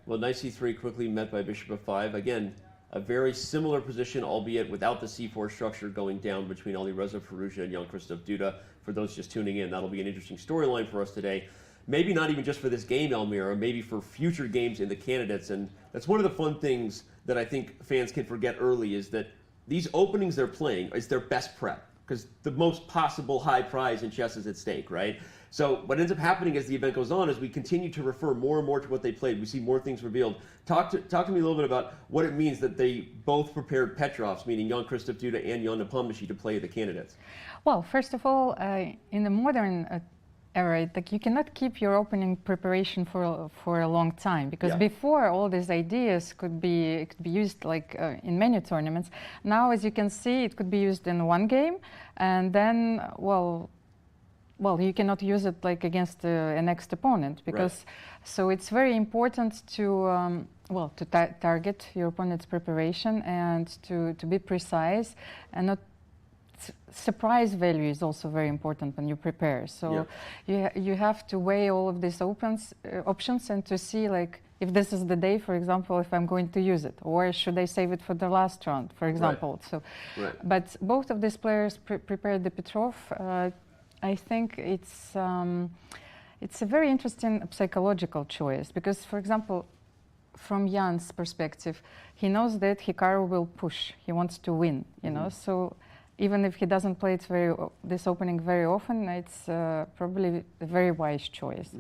Well, knight c3 quickly met by bishop f5. Again, a very similar position, albeit without the c4 structure going down between Alireza Firouzja and Jan-Krzysztof Duda. For those just tuning in, that'll be an interesting storyline for us today. Maybe not even just for this game, Elmira, maybe for future games in the candidates. And that's one of the fun things that I think fans can forget early, is that these openings they're playing is their best prep, because the most possible high prize in chess is at stake, right? So what ends up happening as the event goes on is we continue to refer more and more to what they played. We see more things revealed. Talk to me a little bit about what it means that they both prepared Petrovs, meaning Jan-Krzysztof Duda and Jan Nepomniachtchi, to play the candidates. Well, first of all, in the modern era, like, you cannot keep your opening preparation for a long time, because before all these ideas could be used like in many tournaments. Now, as you can see, it could be used in one game, and then well, you cannot use it like against a next opponent, because so it's very important to target your opponent's preparation and to be precise, and not surprise value is also very important when you prepare. So you have to weigh all of these options and to see, like, if this is the day, for example, if I'm going to use it, or should I save it for the last round, for example. So, but both of these players prepared the Petrov. I think it's a very interesting psychological choice, because, for example, from Jan's perspective, he knows that Hikaru will push. He wants to win, you know. So even if he doesn't play this opening very often, it's probably a very wise choice.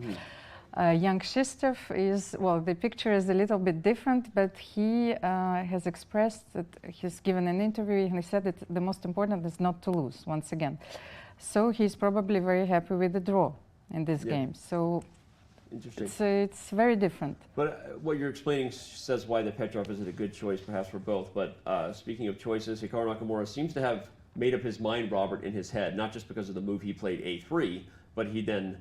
Jan-Krzysztof is, well, the picture is a little bit different, but he has expressed that he's given an interview and he said that the most important is not to lose once again. So he's probably very happy with the draw in this game. So interesting. It's very different. But what you're explaining says why the Petrov isn't a good choice, perhaps for both. But speaking of choices, Hikaru Nakamura seems to have made up his mind, Robert, in his head, not just because of the move he played A3, but he then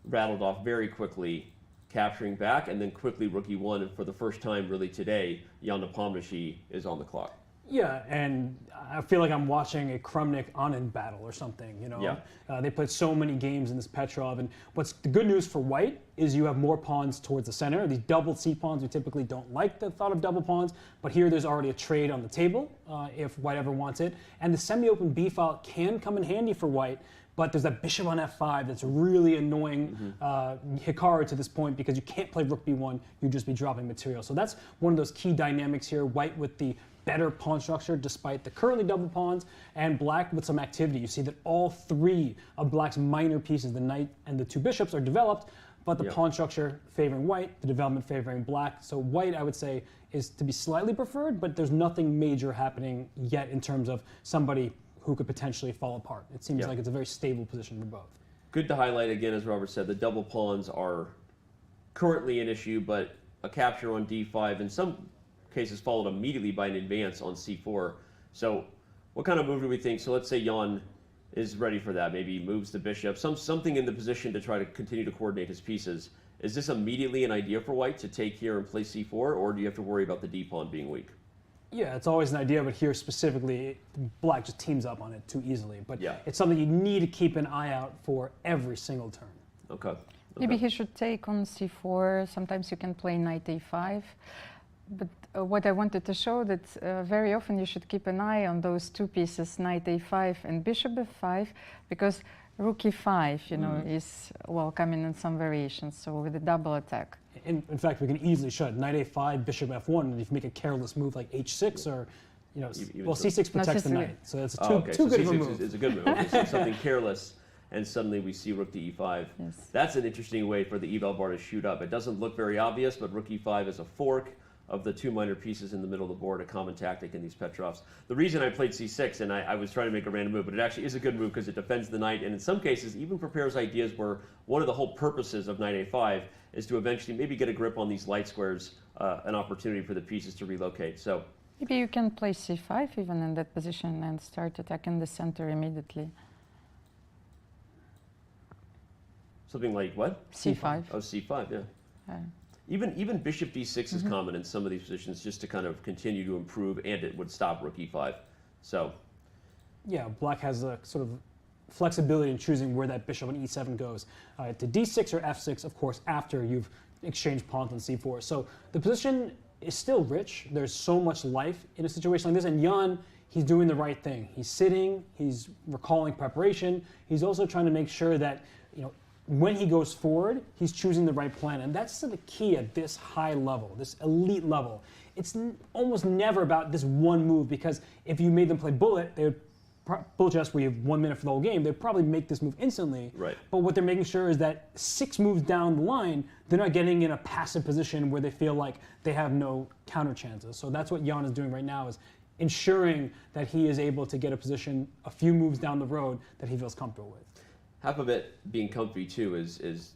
rattled off very quickly, capturing back, and then quickly rook E1. And for the first time, really today, Jan Nepomniachtchi is on the clock. Yeah, and I feel like I'm watching a Krumnik-Anand battle or something, you know? Yeah. They put so many games in this Petrov, and what's the good news for white is you have more pawns towards the center. These double c-pawns, we typically don't like the thought of double pawns, but here there's already a trade on the table if white ever wants it. And the semi-open b file can come in handy for white, but there's that bishop on f5 that's really annoying Hikaru to this point because you can't play rook b1, you'd just be dropping material. So that's one of those key dynamics here, white with the better pawn structure despite the currently double pawns, and black with some activity. You see that all three of black's minor pieces, the knight and the two bishops, are developed, but the pawn structure favoring white, the development favoring black. So white, I would say, is to be slightly preferred, but there's nothing major happening yet in terms of somebody who could potentially fall apart. It seems like it's a very stable position for both. Good to highlight again, as Robert said, the double pawns are currently an issue, but a capture on d5 in some cases followed immediately by an advance on c4. So what kind of move do we think? So let's say Jan is ready for that. Maybe he moves the bishop, something in the position to try to continue to coordinate his pieces. Is this immediately an idea for white to take here and play c4, or do you have to worry about the d-pawn being weak? Yeah, it's always an idea, but here specifically, black just teams up on it too easily. But it's something you need to keep an eye out for every single turn. Okay. Maybe he should take on c4. Sometimes you can play knight a5. But what I wanted to show that very often you should keep an eye on those two pieces, knight a5 and bishop f5, because rook e5, you know, is, well, coming in some variations, so with a double attack. In fact, we can easily show it. Knight a5, bishop f1, and if you make a careless move like h6 or, you know, well, c6 protects the knight, so it's too good of a move. It's a good move. It's something careless, and suddenly we see rook to e5. Yes. That's an interesting way for the eval bar to shoot up. It doesn't look very obvious, but rook e5 is a fork of the two minor pieces in the middle of the board, a common tactic in these Petrovs. The reason I played c6, and I was trying to make a random move, but it actually is a good move because it defends the knight, and in some cases even prepares ideas where one of the whole purposes of knight a5 is to eventually maybe get a grip on these light squares, an opportunity for the pieces to relocate. So maybe you can play c5 even in that position and start attacking the center immediately. something like what? c5. Oh, c5, yeah. Even bishop d6 is common in some of these positions, just to kind of continue to improve, and it would stop rook e5. So, yeah, black has a sort of flexibility in choosing where that bishop on e7 goes. To d6 or f6, of course, after you've exchanged pawns on c4. So the position is still rich. There's so much life in a situation like this, and Jan, he's doing the right thing. He's sitting, he's recalling preparation. He's also trying to make sure that, you know, when he goes forward, he's choosing the right plan. And that's the key at this high level, this elite level. It's almost never about this one move, because if you made them play bullet, they would bullet chess where you have 1 minute for the whole game, they'd probably make this move instantly. Right. But what they're making sure is that 6 moves down the line, they're not getting in a passive position where they feel like they have no counter chances. So that's what Jan is doing right now, is ensuring that he is able to get a position a few moves down the road that he feels comfortable with. half of it being comfy too is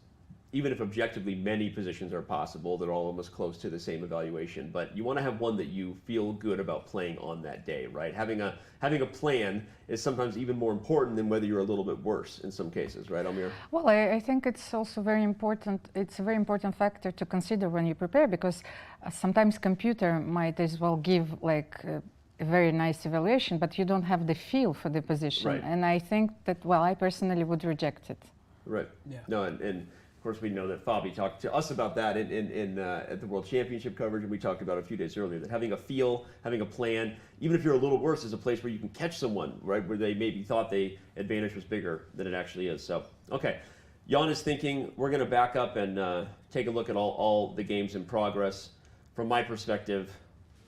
even if objectively many positions are possible, they're all almost close to the same evaluation. But you want to have one that you feel good about playing on that day, right? Having a plan is sometimes even more important than whether you're a little bit worse in some cases, right, Almir? Well, I think it's also very important. It's a very important factor to consider when you prepare, because sometimes computer might as well give like a very nice evaluation, but you don't have the feel for the position. Right. And I think that, well, I personally would reject it. Right. Yeah. No, and of course, we know that Fabi talked to us about that at the World Championship coverage, and we talked about a few days earlier that having a feel, having a plan, even if you're a little worse, is a place where you can catch someone, right, where they maybe thought the advantage was bigger than it actually is. So, okay, Jan is thinking. We're going to back up and take a look at all the games in progress. From my perspective,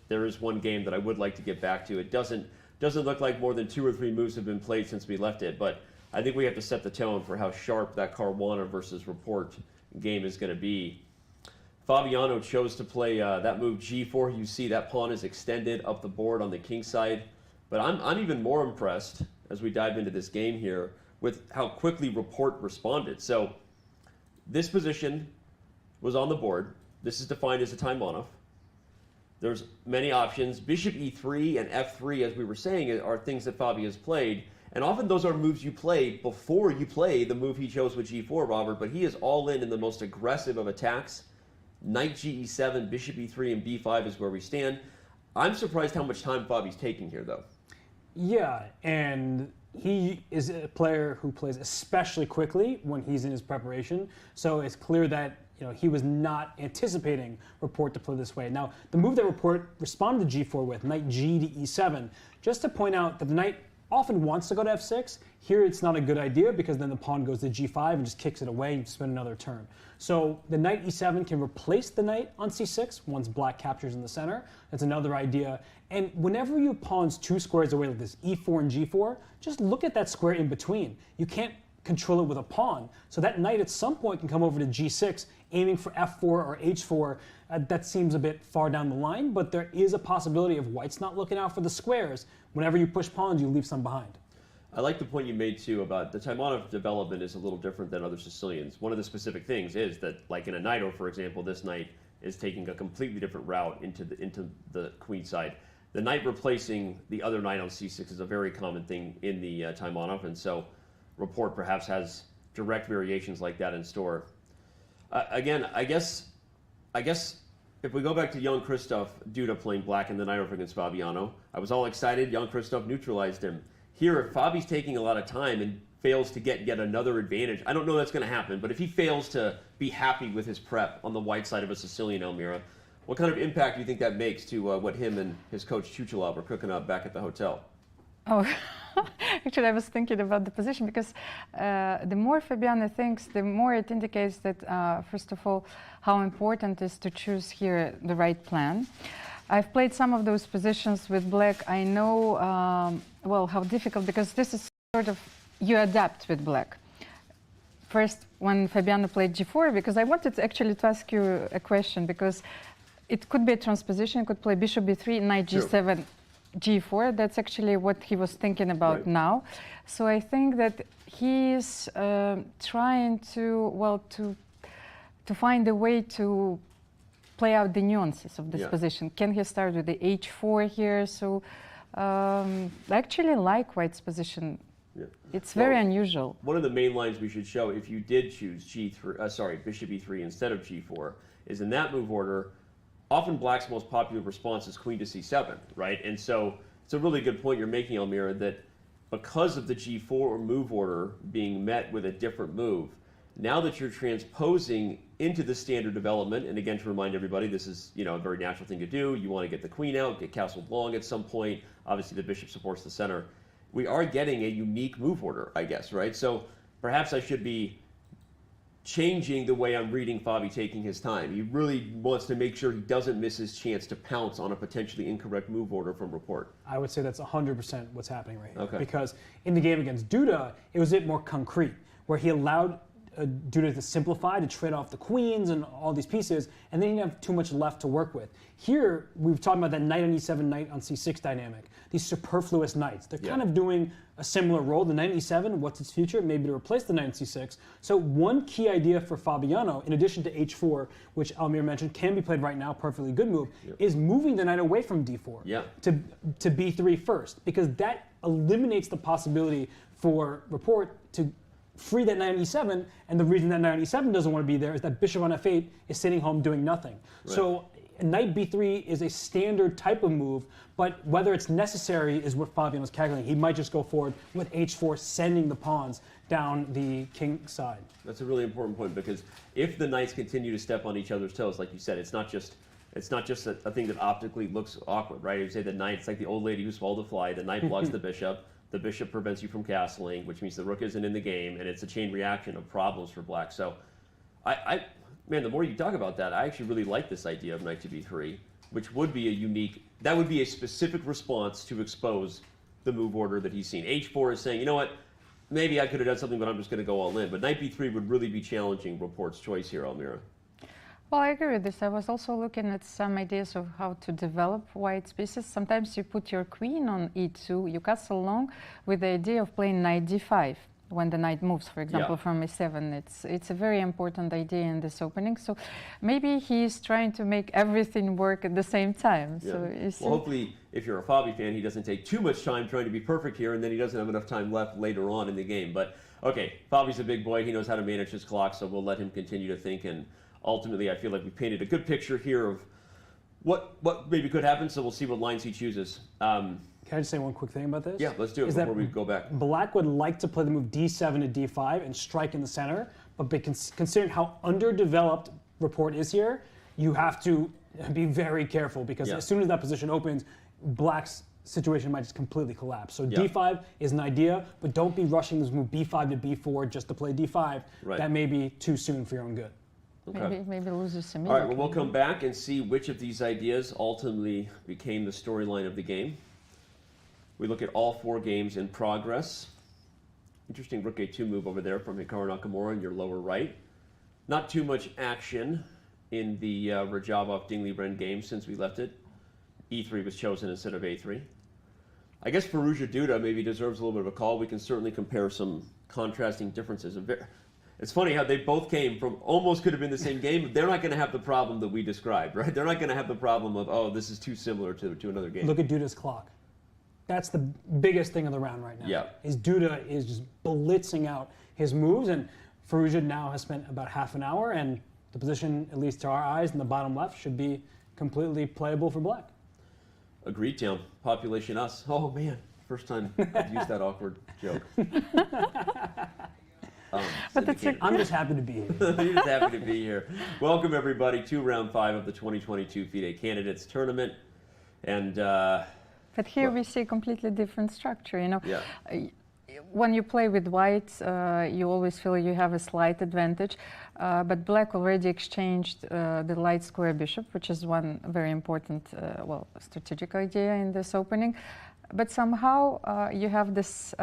there is one game that I would like to get back to. It doesn't look like more than 2 or 3 moves have been played since we left it, but I think we have to set the tone for how sharp that Caruana versus Report game is going to be. Fabiano chose to play that move g4. You see that pawn is extended up the board on the king side. But I'm even more impressed as we dive into this game here with how quickly Report responded. So this position was on the board. This is defined as a time on-off. There's many options. Bishop e3 and f3, as we were saying, are things that Fabi has played. And often those are moves you play before you play the move he chose with g4, Robert. But he is all in the most aggressive of attacks. Knight ge7, bishop e3, and b5 is where we stand. I'm surprised how much time Fabi's taking here, though. Yeah, and he is a player who plays especially quickly when he's in his preparation. So it's clear that he was not anticipating Report to play this way. Now, the move that Report responded to g4 with, knight g to e7, just to point out that the knight often wants to go to f6. Here it's not a good idea because then the pawn goes to g5 and just kicks it away and you spend another turn. So the knight e7 can replace the knight on c6 once black captures in the center. That's another idea. And whenever you pawns two squares away like this, e4 and g4, just look at that square in between. You can't control it with a pawn. So that knight at some point can come over to g6, aiming for f4 or h4. That seems a bit far down the line, but there is a possibility of white's not looking out for the squares. Whenever you push pawns, you leave some behind. I like the point you made, too, about the Taimanov development is a little different than other Sicilians. One of the specific things is that, like in a Knight, for example, this knight is taking a completely different route into the queen side. The knight replacing the other knight on c6 is a very common thing in the Taimanov, and so Report perhaps has direct variations like that in store. Again, I guess if we go back to Jan-Krzysztof, Duda playing black in the Knight against Fabiano, I was all excited. Jan-Krzysztof neutralized him. Here, if Fabi's taking a lot of time and fails to get yet another advantage, I don't know that's going to happen, but if he fails to be happy with his prep on the white side of a Sicilian Elmira, what kind of impact do you think that makes to what him and his coach Chuchalov are cooking up back at the hotel? Oh, actually, I was thinking about the position because the more Fabiano thinks, the more it indicates that, first of all, how important it is to choose here the right plan. I've played some of those positions with black. I know, well, how difficult, because this is sort of, you adapt with black. First, when Fabiano played g4, because I wanted actually to ask you a question, because it could be a transposition, it could play bishop b3, knight g7, g4. That's actually what he was thinking about now. So I think that he's trying to, well, to find a way to play out the nuances of this position. Can he start with the h4 here? So I actually like white's position. It's very unusual. One of the main lines we should show, if you did choose bishop e3 instead of g4, is in that move order, often black's most popular response is queen to c7, right? And so it's a really good point you're making, Elmira, that because of the g4 move order being met with a different move, now that you're transposing into the standard development, and again, to remind everybody, this is a very natural thing to do. You want to get the queen out, get castled long at some point. Obviously, the bishop supports the center. We are getting a unique move order, I guess, right? So perhaps I should be changing the way I'm reading Fabi taking his time. He really wants to make sure he doesn't miss his chance to pounce on a potentially incorrect move order from Report. I would say that's 100% what's happening right here. Okay. Because in the game against Duda, it was a bit more concrete, where he allowed Duda to simplify, to trade off the queens and all these pieces, and then he didn't have too much left to work with. Here, we've talked about that knight on e7, knight on c6 dynamic. These superfluous knights. They're kind of doing a similar role. The knight on e7, what's its future? Maybe to replace the knight on c6. So one key idea for Fabiano, in addition to h4, which Almir mentioned can be played right now, perfectly good move, is moving the knight away from d4 to b3 first, because that eliminates the possibility for Report to free that knight on e7, and the reason that knight on e7 doesn't want to be there is that bishop on f8 is sitting home doing nothing. Right. So knight b3 is a standard type of move, but whether it's necessary is what Fabiano's calculating. He might just go forward with h4, sending the pawns down the king side. That's a really important point, because if the knights continue to step on each other's toes, like you said, it's not just a thing that optically looks awkward, right? You say the knight, it's like the old lady who swallowed the fly. The knight blocks the bishop. The bishop prevents you from castling, which means the rook isn't in the game, and it's a chain reaction of problems for black. So, man, the more you talk about that, I actually really like this idea of knight to b3, which would be that would be a specific response to expose the move order that he's seen. h4 is saying, you know what, maybe I could have done something, but I'm just going to go all in. But knight b3 would really be challenging Report's choice here, Almira. Well, I agree with this. I was also looking at some ideas of how to develop white's pieces. Sometimes you put your queen on e2, you castle long with the idea of playing knight d5 when the knight moves, for example, from e7. It's a very important idea in this opening. So maybe he's trying to make everything work at the same time. Yeah. So you see, well, hopefully, if you're a Fabi fan, he doesn't take too much time trying to be perfect here, and then he doesn't have enough time left later on in the game. But okay, Fabi's a big boy. He knows how to manage his clock, so we'll let him continue to think. And ultimately, I feel like we painted a good picture here of what maybe could happen, so we'll see what lines he chooses. Can I just say one quick thing about this? Yeah, let's do it before we go back. Black would like to play the move d7 to d5 and strike in the center, but considering how underdeveloped Report is here, you have to be very careful because as soon as that position opens, Black's situation might just completely collapse. So d5 is an idea, but don't be rushing this move b5 to b4 just to play d5. Right. That may be too soon for your own good. Okay. maybe loses some. All right, well, we'll come back and see which of these ideas ultimately became the storyline of the game. We look at all 4 games in progress. Interesting rook a2 move over there from Hikaru Nakamura in your lower right. Not too much action in the Rajabov-Liren game since we left it. e3 was chosen instead of a3. I guess Ferrugia Duda maybe deserves a little bit of a call. We can certainly compare some contrasting differences. It's funny how they both came from almost could have been the same game, but they're not going to have the problem that we described, right? They're not going to have the problem of, oh, this is too similar to another game. Look at Duda's clock. That's the biggest thing of the round right now. Yeah. Is Duda is just blitzing out his moves, and Ferrugia now has spent about half an hour, and the position, at least to our eyes, in the bottom left, should be completely playable for Black. Agreed, Town. Population us. Oh, man. First time I've used that awkward joke. I'm just happy to be here. You're just happy to be here. Welcome, everybody, to round 5 of the 2022 FIDE Candidates Tournament. And but here we see a completely different structure. You know, yeah. When you play with white, you always feel you have a slight advantage. But Black already exchanged the light square bishop, which is one very important, strategic idea in this opening. But somehow you have this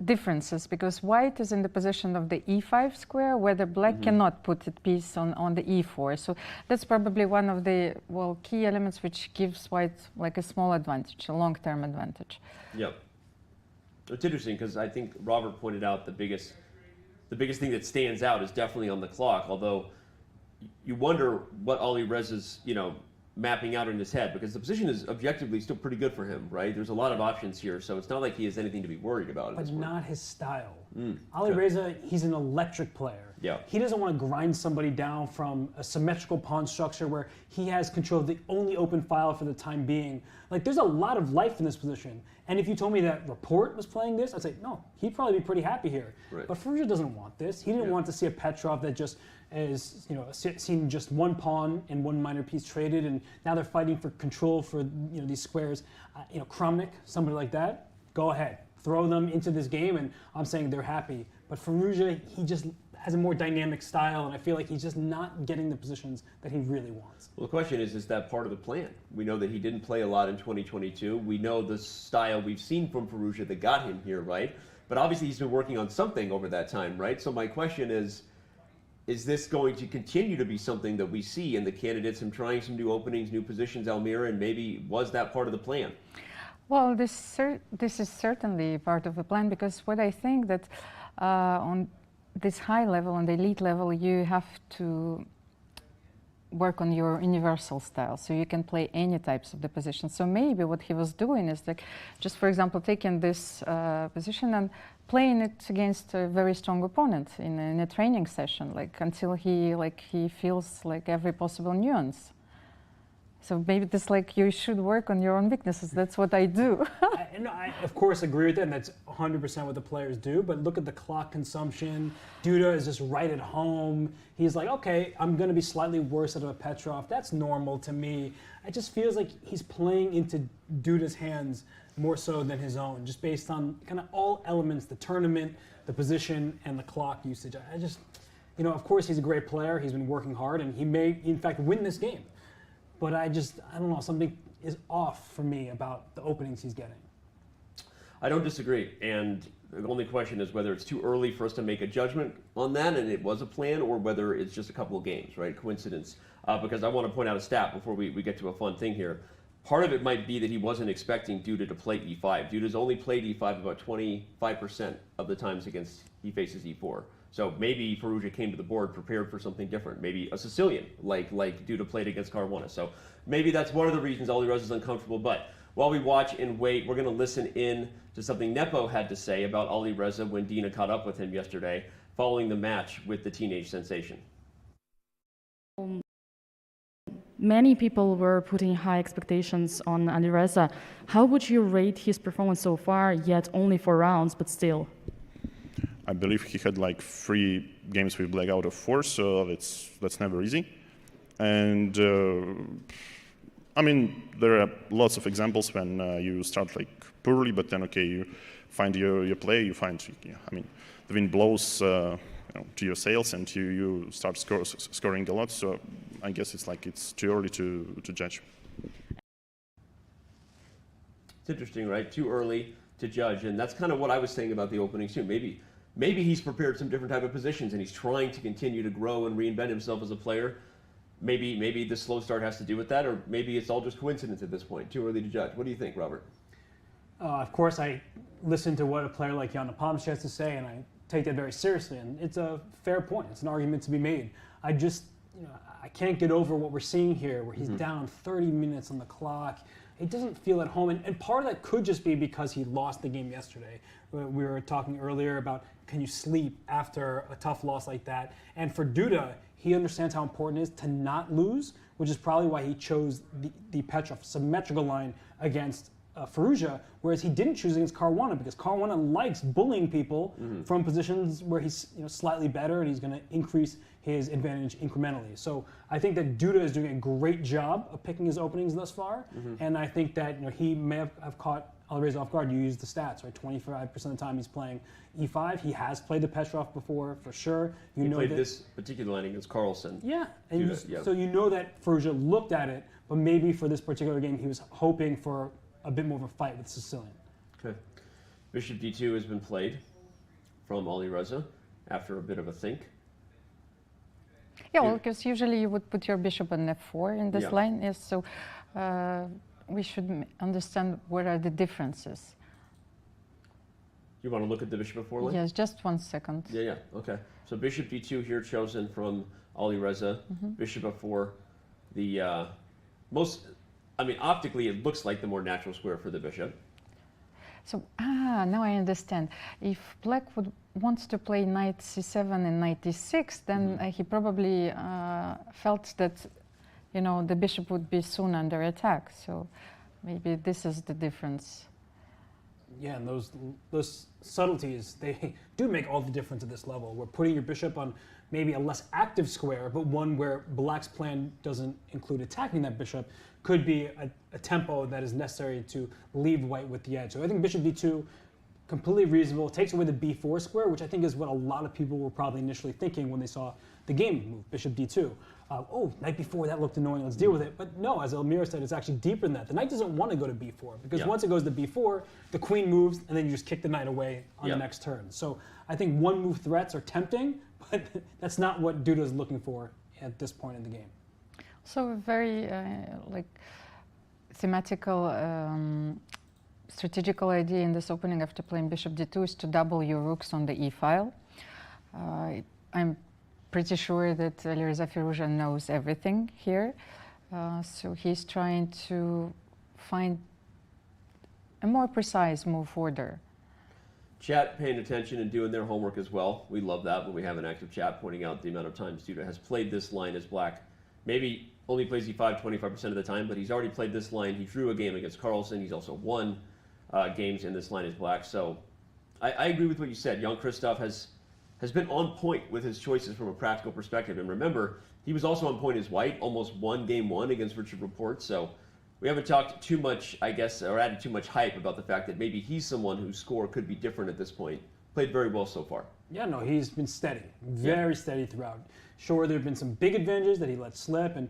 differences because white is in the position of the e5 square, where the Black cannot put a piece on the e4. So that's probably one of the key elements which gives white like a small advantage, a long-term advantage. Yep. It's interesting because I think Robert pointed out the biggest thing that stands out is definitely on the clock. Although you wonder what Alireza's mapping out in his head, because the position is objectively still pretty good for him, right? There's a lot of options here, so it's not like he has anything to be worried about. But not his style. Alireza, he's an electric player. Yeah. He doesn't want to grind somebody down from a symmetrical pawn structure where he has control of the only open file for the time being. Like, there's a lot of life in this position. And if you told me that Report was playing this, I'd say, no, he'd probably be pretty happy here. Right. But Ferrugia doesn't want this. He didn't want to see a Petrov that just is, seen just one pawn and one minor piece traded, and now they're fighting for control for, these squares. Kramnik, somebody like that, go ahead. Throw them into this game, and I'm saying they're happy. But Ferrugia, he just has a more dynamic style, and I feel like he's just not getting the positions that he really wants. Well, the question is that part of the plan? We know that he didn't play a lot in 2022. We know the style we've seen from Ferrugia that got him here, right? But obviously he's been working on something over that time, right? So my question is this going to continue to be something that we see in the candidates, him trying some new openings, new positions, Almira, and maybe was that part of the plan? Well, this is certainly part of the plan, because what I think that on this high level, on the elite level, you have to work on your universal style, so you can play any types of the positions. So maybe what he was doing is like, just for example, taking this position and playing it against a very strong opponent in a training session, like until he feels like every possible nuance. So maybe this, like, you should work on your own weaknesses. That's what I do. I of course agree with that, and that's 100% what the players do. But look at the clock consumption. Duda is just right at home. He's like, okay, I'm going to be slightly worse out of a Petrov. That's normal to me. It just feels like he's playing into Duda's hands more so than his own, just based on kind of all elements, the tournament, the position, and the clock usage. I just, of course he's a great player. He's been working hard, and he may, in fact, win this game. But I don't know, something is off for me about the openings he's getting. I don't disagree. And The only question is whether it's too early for us to make a judgment on that, and it was a plan, or whether it's just a couple of games, right? Coincidence. Because I want to point out a stat before we get to a fun thing here. Part of it might be that he wasn't expecting Duda to play e5. Duda's only played e5 about 25% of the times against he faces e4. So maybe Ferrugia came to the board prepared for something different. Maybe a Sicilian, like Duda played against Caruana. So maybe that's one of the reasons Alireza is uncomfortable. But while we watch and wait, we're going to listen in to something Nepo had to say about Alireza when Dina caught up with him yesterday following the match with the teenage sensation. Many people were putting high expectations on Alireza. How would you rate his performance so far, yet only 4 rounds, but still? I believe he had like 3 games with black out of 4, so that's never easy. And I mean, there are lots of examples when you start like poorly, but then okay, you find your play, you find, I mean, the wind blows to your sails, and you start scoring a lot. So I guess it's too early to judge. It's interesting, right? Too early to judge, and that's kind of what I was saying about the openings too. Maybe he's prepared some different type of positions, and he's trying to continue to grow and reinvent himself as a player. Maybe the slow start has to do with that, or maybe it's all just coincidence at this point. Too early to judge. What do you think, Robert? Of course, I listen to what a player like Nepomniachtchi has to say, and I take that very seriously. And it's a fair point. It's an argument to be made. I just, I can't get over what we're seeing here, where he's down 30 minutes on the clock. It doesn't feel at home, and part of that could just be because he lost the game yesterday. We were talking earlier about, can you sleep after a tough loss like that? And for Duda, he understands how important it is to not lose, which is probably why he chose the Petrov symmetrical line against Ferrugia, whereas he didn't choose against Caruana, because Caruana likes bullying people from positions where he's slightly better, and he's going to increase his advantage incrementally. So I think that Duda is doing a great job of picking his openings thus far, and I think that he may have caught Alireza off guard. You used the stats, right? 25% of the time he's playing e5. He has played the Petrov before, for sure. He played this particular line against Carlsen. Yeah, and so you know that Ferrugia looked at it, but maybe for this particular game he was hoping for a bit more of a fight with Sicilian. Okay. Bishop d2 has been played from Alireza after a bit of a think. Yeah, well, because usually you would put your bishop on f4 in this line. Yes, so we should understand what are the differences. You want to look at the bishop f4 line? Yes, just 1 second. Yeah, okay. So bishop d2 here chosen from Alireza. Bishop f4, the most, I mean, optically it looks like the more natural square for the bishop. So, now I understand. If black wants to play knight c7 and knight d6, then he probably felt that, the bishop would be soon under attack. So maybe this is the difference. Yeah, and those subtleties, they do make all the difference at this level. We're putting your bishop on maybe a less active square, but one where black's plan doesn't include attacking that bishop, could be a tempo that is necessary to leave white with the edge. So I think bishop d2, completely reasonable, takes away the b4 square, which I think is what a lot of people were probably initially thinking when they saw the game move, bishop d2. Oh, knight b4, that looked annoying, let's deal with it. But no, as Elmira said, it's actually deeper than that. The knight doesn't want to go to b4, because once it goes to b4, the queen moves, and then you just kick the knight away on the next turn. So I think one-move threats are tempting, but that's not what Duda is looking for at this point in the game. So a very thematical, strategical idea in this opening after playing bishop d2 is to double your rooks on the e file. I'm pretty sure that Alireza Firouzja knows everything here, so he's trying to find a more precise move order. Chat paying attention and doing their homework as well. We love that when we have an active chat pointing out the amount of times Duda has played this line as black. Maybe only plays e5 25% of the time, but he's already played this line. He drew a game against Carlsen. He's also won games in this line as black. So I agree with what you said. Jan-Krzysztof has been on point with his choices from a practical perspective. And remember, he was also on point as white, almost won game 1 against Richard Laporte. So we haven't talked too much, I guess, or added too much hype about the fact that maybe he's someone whose score could be different at this point, played very well so far. Yeah, no, he's been steady, very steady throughout. Sure, there have been some big advantages that he let slip, and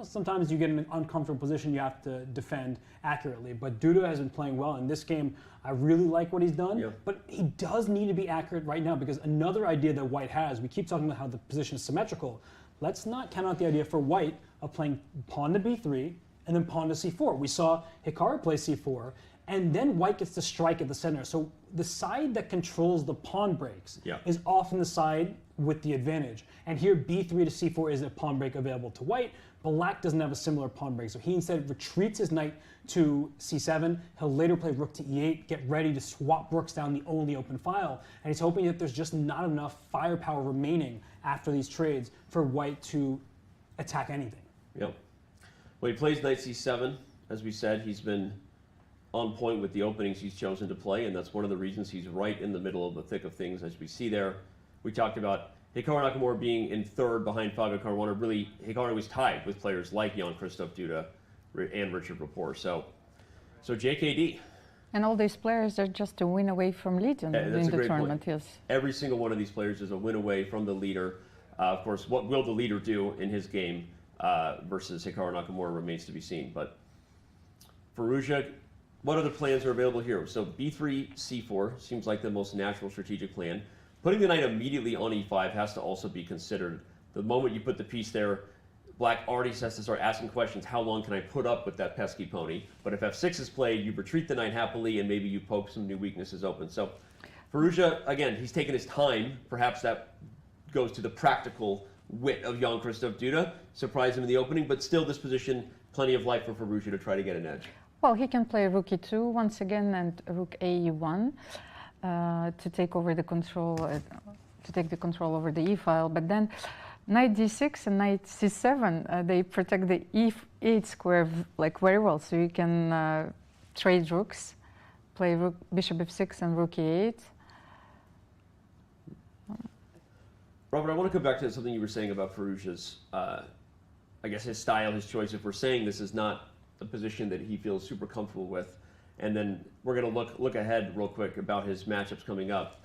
sometimes you get in an uncomfortable position you have to defend accurately. But Duda has been playing well in this game. I really like what he's done, but he does need to be accurate right now, because another idea that White has, we keep talking about how the position is symmetrical. Let's not count out the idea for White of playing pawn to b3 and then pawn to c4. We saw Hikaru play c4, and then White gets to strike at the center. So the side that controls the pawn breaks is often the side with the advantage. And here b3 to c4 is a pawn break available to White. Black doesn't have a similar pawn break, so he instead retreats his knight to c7. He'll later play rook to e8, get ready to swap rooks down the only open file. And he's hoping that there's just not enough firepower remaining after these trades for White to attack anything. Yep. Well, he plays knight c7. As we said, he's been on point with the openings he's chosen to play, and that's one of the reasons he's right in the middle of the thick of things, as we see there. We talked about Hikaru Nakamura being in third behind Fabiano Caruana. Really, Hikaru was tied with players like Jan-Krzysztof, Duda, and Richard Rapport. So JKD. And all these players are just a win away from leading in the tournament, yes. Every single one of these players is a win away from the leader. Of course, what will the leader do in his game versus Hikaru Nakamura remains to be seen. But Ferrugia, what other plans are available here? So b3, c4 seems like the most natural strategic plan. Putting the knight immediately on e5 has to also be considered. The moment you put the piece there, Black already has to start asking questions. How long can I put up with that pesky pony? But if f6 is played, you retreat the knight happily, and maybe you poke some new weaknesses open. So Ferrugia, again, he's taken his time. Perhaps that goes to the practical wit of Jan-Krzysztof Duda. Surprise him in the opening, but still this position, plenty of life for Ferrugia to try to get an edge. Well, he can play rook e2 once again and rook a1 to take over the control, to take the control over the e file. But then knight d6 and knight c7, they protect the e8 square like very well. So you can trade rooks, play rook, bishop f6 and rook e8. Robert, I want to come back to something you were saying about Ferrugia's, I guess his style, his choice. If we're saying this is not a position that he feels super comfortable with, and then we're going to look ahead real quick about his matchups coming up.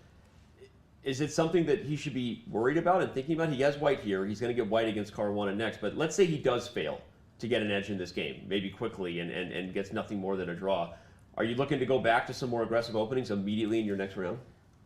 Is it something that he should be worried about and thinking about? He has White here. He's going to get White against Caruana next. But let's say he does fail to get an edge in this game, maybe quickly, and gets nothing more than a draw. Are you looking to go back to some more aggressive openings immediately in your next round?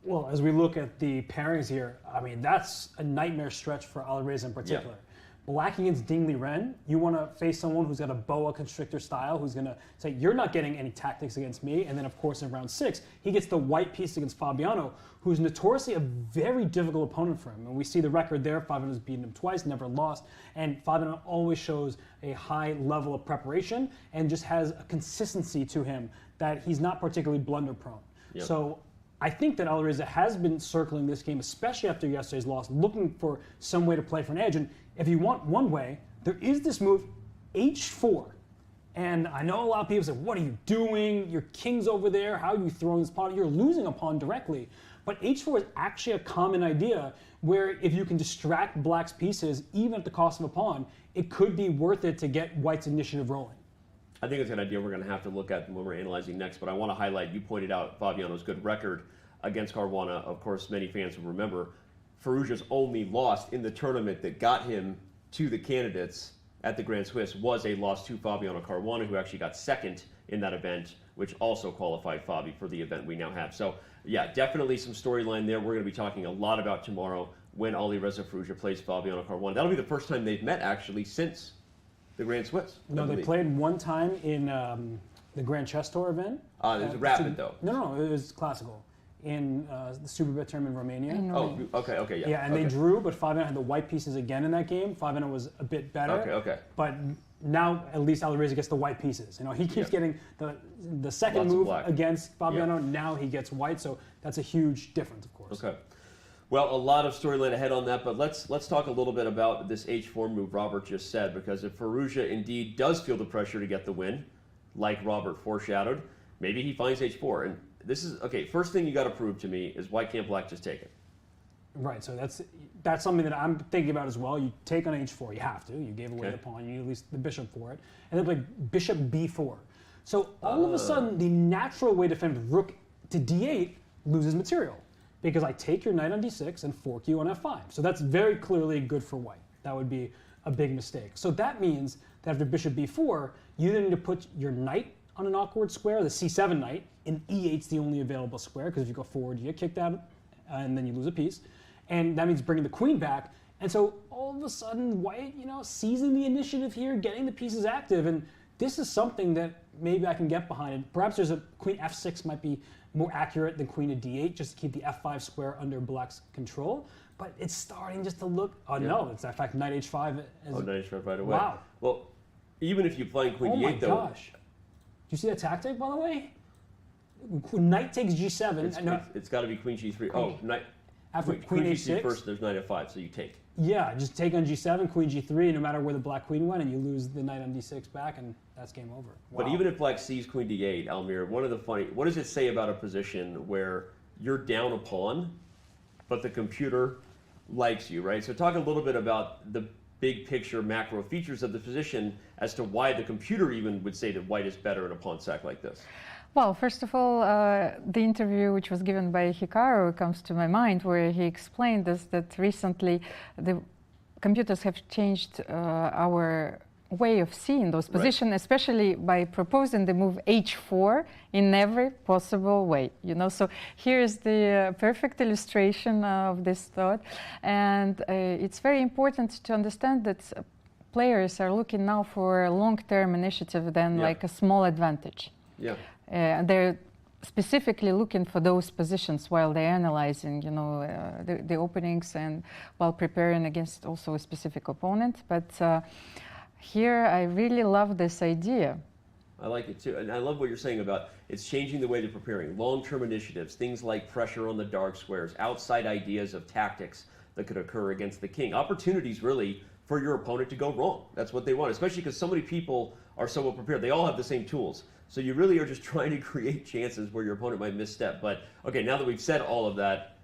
Well, as we look at the pairings here, I mean, that's a nightmare stretch for Alireza in particular. Yeah. Black against Ding Liren, you want to face someone who's got a boa constrictor style, who's going to say, you're not getting any tactics against me. And then, of course, in round 6, he gets the white piece against Fabiano, who's notoriously a very difficult opponent for him. And we see the record there. Fabiano's beaten him twice, never lost. And Fabiano always shows a high level of preparation and just has a consistency to him that he's not particularly blunder prone. Yep. So I think that Alireza has been circling this game, especially after yesterday's loss, looking for some way to play for an edge. And if you want one way, there is this move, h4. And I know a lot of people say, what are you doing? Your king's over there. How are you throwing this pawn? You're losing a pawn directly. But h4 is actually a common idea where if you can distract Black's pieces, even at the cost of a pawn, it could be worth it to get White's initiative rolling. I think it's an idea we're going to have to look at when we're analyzing next, but I want to highlight, you pointed out Fabiano's good record against Caruana. Of course, many fans will remember Ferrugia's only loss in the tournament that got him to the candidates at the Grand Swiss was a loss to Fabiano Caruana, who actually got second in that event, which also qualified Fabi for the event we now have. So, yeah, definitely some storyline there. We're going to be talking a lot about tomorrow when Alireza Firouzja plays Fabiano Caruana. That'll be the first time they've met, actually, since the Grand Swiss. No, they played one time in the Grand Chess Tour event. It was rapid, though. No, it was classical. In the Superbet tournament in Romania. Oh, okay, yeah. Yeah, and they drew, but Fabiano had the white pieces again in that game. Fabiano was a bit better. Okay. But now at least Alireza gets the white pieces. You know, he keeps getting the second move against Fabiano. Now he gets white, so that's a huge difference, of course. Okay. Well, a lot of storyline ahead on that, but let's talk a little bit about this h4 move Robert just said, because if Ferrugia indeed does feel the pressure to get the win, like Robert foreshadowed, maybe he finds h4. And this is, okay, first thing you got to prove to me is why can't Black just take it? Right, so that's something that I'm thinking about as well. You take on h4, you have to. You gave away the pawn, you need at least the bishop for it. And then play bishop b4. So all of a sudden, the natural way to defend rook to d8 loses material. because I take your knight on d6 and fork you on f5. So that's very clearly good for white. That would be a big mistake. So that means that after bishop b4, you then need to put your knight on an awkward square, the c7 knight, and e8's the only available square, because if you go forward, you get kicked out, and then you lose a piece. And that means bringing the queen back. And so all of a sudden, white, seizing the initiative here, getting the pieces active, and this is something that maybe I can get behind. And perhaps there's a queen f6 might be more accurate than queen to d8, just to keep the f5 square under black's control. But it's starting just to look, no, it's in fact knight h5. Knight h5 right away. Wow. Well, even if you play queen d8, though. Oh my gosh. Do you see that tactic, by the way? Knight takes g7. It's got to be queen g3. Queen. Knight. After queen g3 h6. first, there's knight f5, so you take. Yeah, just take on g7, queen g3, no matter where the black queen went, and you lose the knight on d6 back, and that's game over. Wow. But even if black sees queen d8, Almir, what does it say about a position where you're down a pawn, but the computer likes you, right? So talk a little bit about the big picture macro features of the position as to why the computer even would say that white is better in a pawn sack like this. Well, first of all, the interview which was given by Hikaru comes to my mind, where he explained this, that recently the computers have changed our way of seeing those positions, right, especially by proposing the move h4 in every possible way. So here's the perfect illustration of this thought, and it's very important to understand that players are looking now for a long-term initiative than like a small advantage. Yeah. They're specifically looking for those positions while they're analyzing, the openings, and while preparing against also a specific opponent. But here, I really love this idea. I like it too, and I love what you're saying about it's changing the way they're preparing. Long-term initiatives, things like pressure on the dark squares, outside ideas of tactics that could occur against the king. Opportunities, really, for your opponent to go wrong. That's what they want, especially because so many people are so well prepared. They all have the same tools. So you really are just trying to create chances where your opponent might misstep. But okay, now that we've said all of that.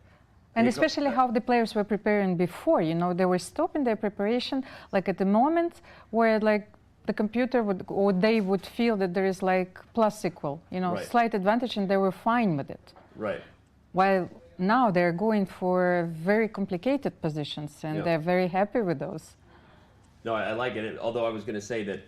And especially how the players were preparing before, they were stopping their preparation, like at the moment where like the computer would, or they would feel that there is like plus equal, right, slight advantage, and they were fine with it. Right. While now they're going for very complicated positions, and they're very happy with those. No, I like it. Although I was going to say that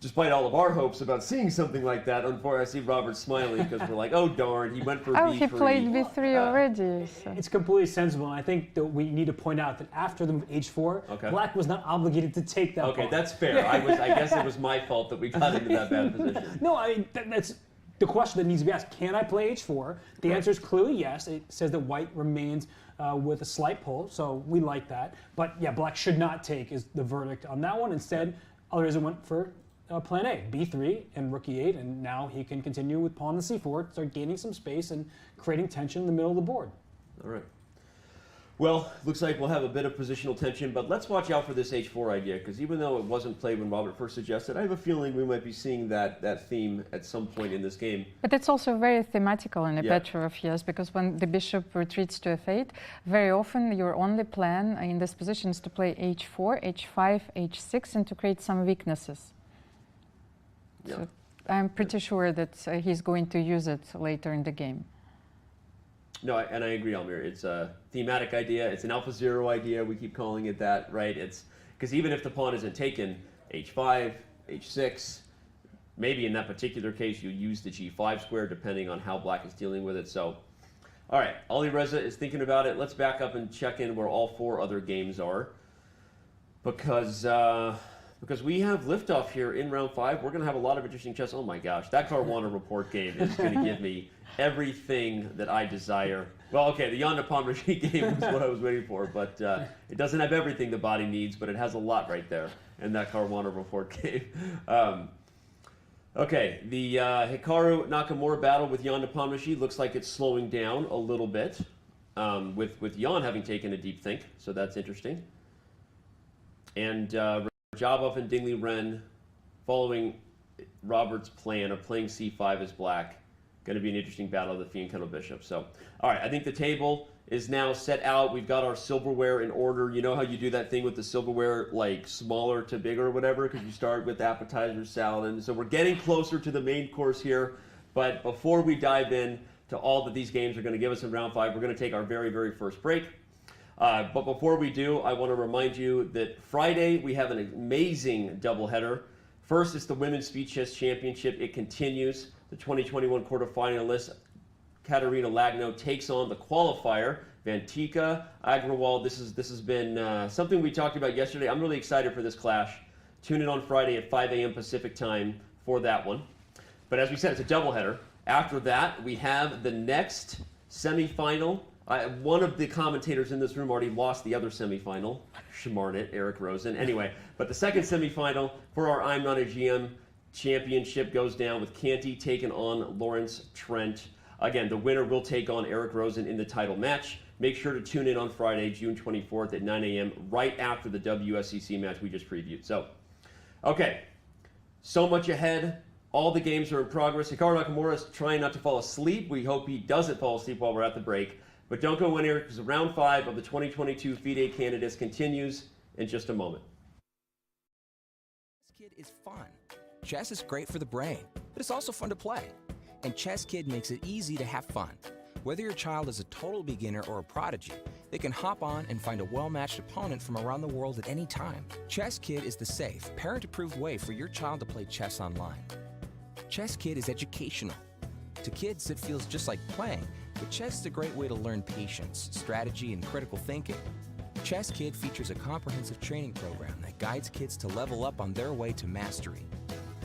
despite all of our hopes about seeing something like that, unfortunately, I see Robert smiling because we're like, oh, darn, he went for b3. He played b3 already. So. It's completely sensible, and I think that we need to point out that after the move h4, black was not obligated to take that pawn. That's fair. I guess it was my fault that we got into that bad position. No, I mean, that's the question that needs to be asked. Can I play h4? The answer is clearly yes. It says that white remains with a slight pull, so we like that. But yeah, black should not take is the verdict on that one. Instead, Alireza went for plan A, b3 and rook e8, and now he can continue with pawn to c4, start gaining some space and creating tension in the middle of the board. All right. Well, looks like we'll have a bit of positional tension, but let's watch out for this h4 idea, because even though it wasn't played when Robert first suggested, I have a feeling we might be seeing that theme at some point in this game. But it's also very thematical in a picture of yours, because when the bishop retreats to f8, very often your only plan in this position is to play h4, h5, h6, and to create some weaknesses. Yeah. So I'm pretty sure that he's going to use it later in the game. No, and I agree, Almir. It's a thematic idea. It's an alpha zero idea. We keep calling it that, right? It's because even if the pawn isn't taken, h5, h6, maybe in that particular case you use the g5 square depending on how black is dealing with it. So, all right, Alireza is thinking about it. Let's back up and check in where all four other games are, because we have liftoff here in round 5. We're going to have a lot of interesting chess. Oh my gosh, that Caruana report game is going to give me everything that I desire. Well, okay, the Nepomniachtchi game was what I was waiting for, but it doesn't have everything the body needs, but it has a lot right there in that Caruana report game. Okay, the Hikaru Nakamura battle with Jan Nepomniachtchi looks like it's slowing down a little bit, with Jan having taken a deep think, so that's interesting. And Jabov and Ding Liren, following Robert's plan of playing c5 as black, going to be an interesting battle of the Fiend Kettle Bishop. So, all right, I think the table is now set out. We've got our silverware in order. You know how you do that thing with the silverware, like smaller to bigger or whatever, because you start with appetizer, salad. And so we're getting closer to the main course here. But before we dive in, to all that these games are going to give us in round 5. We're going to take our very, very first break. But before we do, I want to remind you that Friday we have an amazing doubleheader. First, it's the Women's Speed Chess Championship. It continues. The 2021 quarterfinalist Katerina Lagno takes on the qualifier, Vantika Agrawal. This has been something we talked about yesterday. I'm really excited for this clash. Tune in on Friday at 5 a.m. Pacific time for that one. But as we said, it's a doubleheader. After that, we have the next semifinal. One of the commentators in this room already lost the other semifinal. Shamarnit, Eric Rosen. Anyway, but the second semifinal for our I'm Not a GM championship goes down with Canty taking on Lawrence Trent. Again, the winner will take on Eric Rosen in the title match. Make sure to tune in on Friday, June 24th at 9 a.m., right after the WSCC match we just previewed. So, okay, so much ahead. All the games are in progress. Hikaru Nakamura is trying not to fall asleep. We hope he doesn't fall asleep while we're at the break. But don't go anywhere because round 5 of the 2022 FIDE Candidates continues in just a moment. Chess Kid is fun. Chess is great for the brain, but it's also fun to play. And Chess Kid makes it easy to have fun. Whether your child is a total beginner or a prodigy, they can hop on and find a well-matched opponent from around the world at any time. Chess Kid is the safe, parent-approved way for your child to play chess online. Chess Kid is educational. To kids, it feels just like playing, but chess is a great way to learn patience, strategy, and critical thinking. Chess Kid features a comprehensive training program that guides kids to level up on their way to mastery.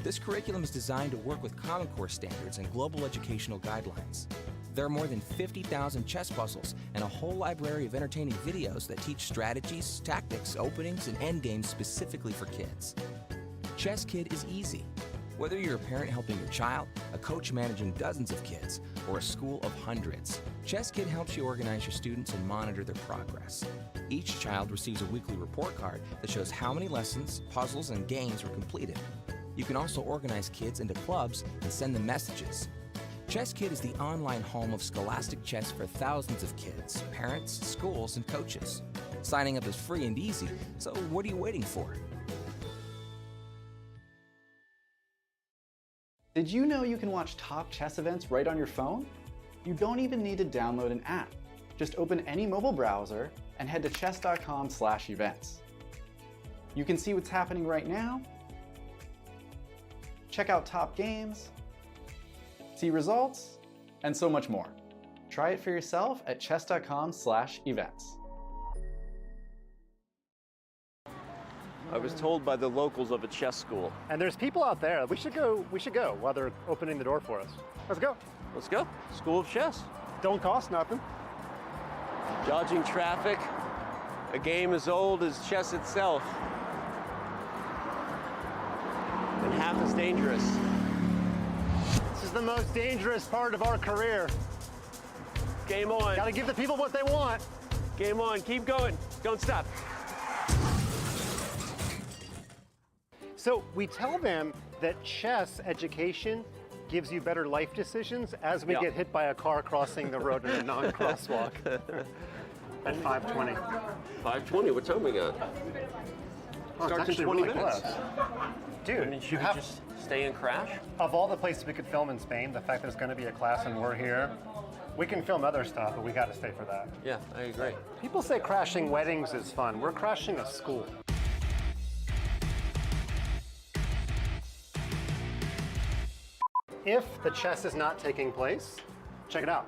This curriculum is designed to work with Common Core standards and global educational guidelines. There are more than 50,000 chess puzzles and a whole library of entertaining videos that teach strategies, tactics, openings, and endgames specifically for kids. Chess Kid is easy. Whether you're a parent helping your child, a coach managing dozens of kids, or a school of hundreds, Chess Kid helps you organize your students and monitor their progress. Each child receives a weekly report card that shows how many lessons, puzzles, and games were completed. You can also organize kids into clubs and send them messages. Chess Kid is the online home of scholastic chess for thousands of kids, parents, schools, and coaches. Signing up is free and easy, so what are you waiting for? Did you know you can watch top chess events right on your phone? You don't even need to download an app. Just open any mobile browser and head to chess.com/events. You can see what's happening right now, check out top games, see results, and so much more. Try it for yourself at chess.com/events. I was told by the locals of a chess school. And there's people out there. We should go while they're opening the door for us. Let's go. Let's go. School of Chess. Don't cost nothing. Dodging traffic. A game as old as chess itself. And half as dangerous. This is the most dangerous part of our career. Game on. Gotta give the people what they want. Game on. Keep going. Don't stop. So we tell them that chess education gives you better life decisions as we get hit by a car crossing the road in a non-crosswalk. At 5:20. 5:20. What time we got? Oh, Starts in actually 20 really minutes. close. Dude, Should we just stay and crash? Of all the places we could film in Spain, the fact that there's going to be a class and we're here, we can film other stuff, but we got to stay for that. Yeah, I agree. People say crashing weddings is fun. We're crashing a school. If the chess is not taking place, check it out.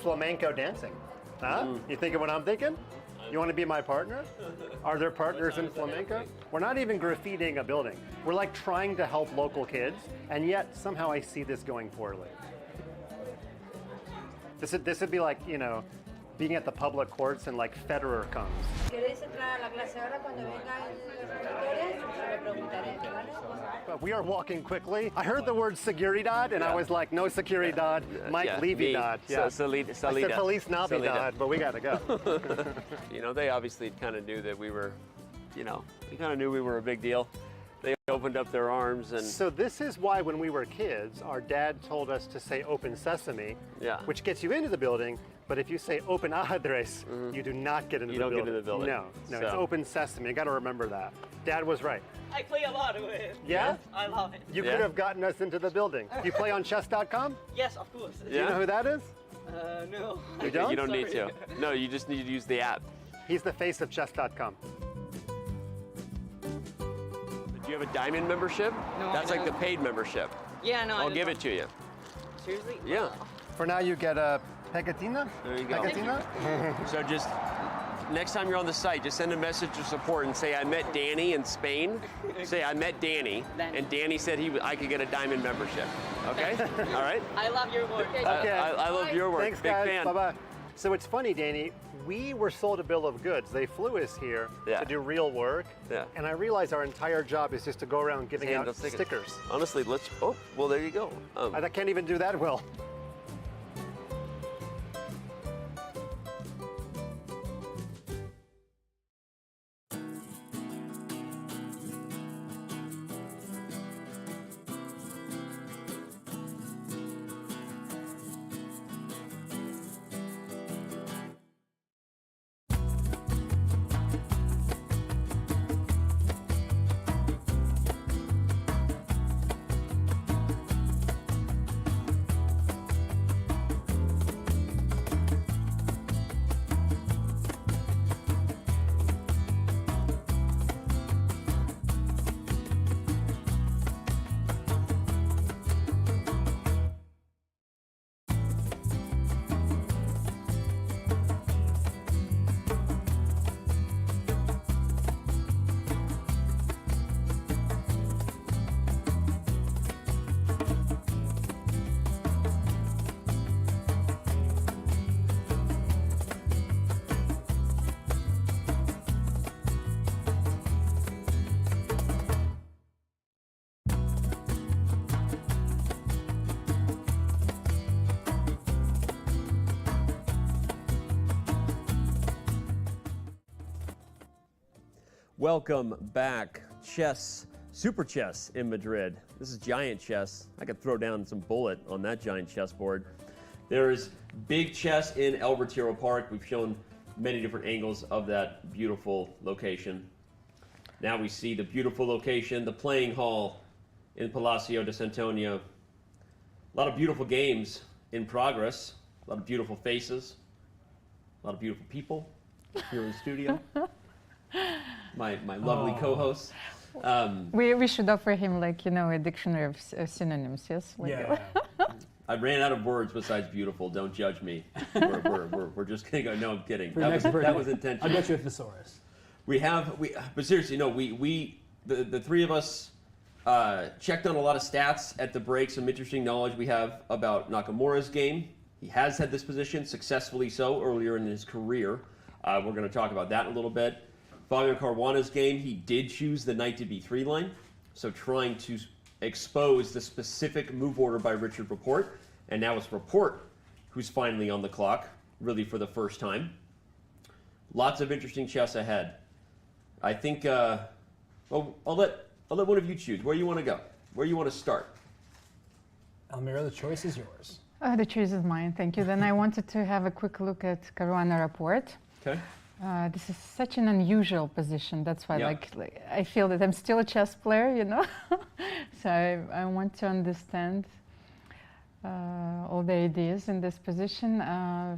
Flamenco dancing. Huh? You thinking what I'm thinking? You want to be my partner? Are there partners in flamenco? We're not even graffitiing a building. We're like trying to help local kids, and yet somehow I see this going poorly. This would be like, you know, being at the public courts and like Federer comes. But we are walking quickly. I heard the word seguridad, and I was like, no seguridad, Mike Levidad. Yeah. I said Feliz Navidad, but we got to go. You know, they obviously kind of knew that we were, you know, we kind of knew we were a big deal. They opened up their arms and... So this is why when we were kids, our dad told us to say open sesame, Yeah. which gets you into the building, but if you say open adres, you do not get into the building. You don't get into the building. No, So- it's open sesame. You got to remember that. Dad was right. I play a lot with it. Yeah? I love it. You Yeah? could have gotten us into the building. You play on Chess.com? Yes, of course. Do you know who that is? No. You don't? You don't need to. Sorry. No, you just need to use the app. He's the face of Chess.com. Do you have a diamond membership? No, That's I like the don't. paid membership. Yeah, no. I'll give it to you. Seriously? Yeah. For now, you get a pegatina. There you go. Pegatina? So just next time you're on the site, just send a message of support and say, I met Danny in Spain. Say, I met Danny, and Danny said I could get a diamond membership. Okay? All right? I love your work. Okay. I love your work. Thanks, Big guys. fan. Bye-bye. So it's funny, Danny. We were sold a bill of goods. They flew us here Yeah. to do real work. Yeah. And I realized our entire job is just to go around giving Hand out those stickers. Honestly, oh, well, there you go. I can't even do that well. Welcome back. Chess, Super Chess in Madrid. This is giant chess. I could throw down some bullet on that giant chessboard. There is big chess in El Retiro Park. We've shown many different angles of that beautiful location. Now we see the beautiful location, the playing hall in Palacio de Santoña. A lot of beautiful games in progress. A lot of beautiful faces. A lot of beautiful people here in the studio. My lovely co-hosts. We should offer him, like, you know, a dictionary of synonyms, yes? Like, Yeah. I ran out of words besides beautiful. Don't judge me. We're just gonna go. No, I'm kidding. For your next birthday, That was intentional. I'll get you a thesaurus. But seriously, no. The three of us checked on a lot of stats at the break. Some interesting knowledge we have about Nakamura's game. He has had this position successfully so earlier in his career. We're going to talk about that in a little bit. Fabiano Caruana's game, he did choose the knight to b3 line, so trying to expose the specific move order by Richard Rapport, and now it's Rapport who's finally on the clock, really for the first time. Lots of interesting chess ahead. I think, well, I'll let one of you choose. Where you want to go? Where you want to start? Almira, the choice is yours. the choice is mine, thank you. Then I wanted to have a quick look at Caruana Rapport. Okay. This is such an unusual position. That's why, Yeah. like, I feel that I'm still a chess player, you know. So I want to understand all the ideas in this position.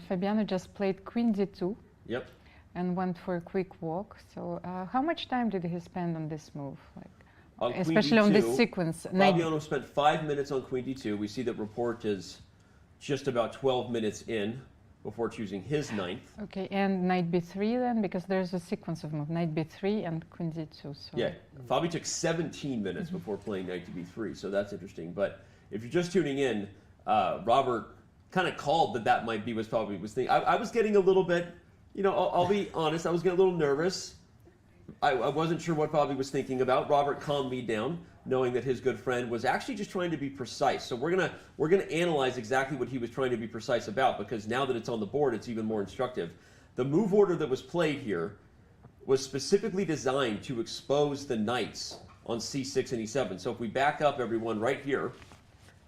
Fabiano just played Queen d2. Yep. And went for a quick walk. So how much time did he spend on this move? Like, On Queen especially on this D2, sequence. Fabiano spent 5 minutes on Queen d2. We see that Rapport is just about 12 minutes in before choosing his ninth. Okay, and knight b3 then, because there's a sequence of moves, knight b3 and queen d2. So Yeah, Fabi took 17 minutes before playing knight to b3, so that's interesting. But if you're just tuning in, Robert kind of called that might be what Fabi was thinking. I was getting a little bit, you know, I'll be honest, I was getting a little nervous. I wasn't sure what Fabi was thinking about. Robert calmed me down, knowing that his good friend was actually just trying to be precise. So we're gonna analyze exactly what he was trying to be precise about, because now that it's on the board, it's even more instructive. The move order that was played here was specifically designed to expose the knights on c6 and e7. So if we back up everyone right here,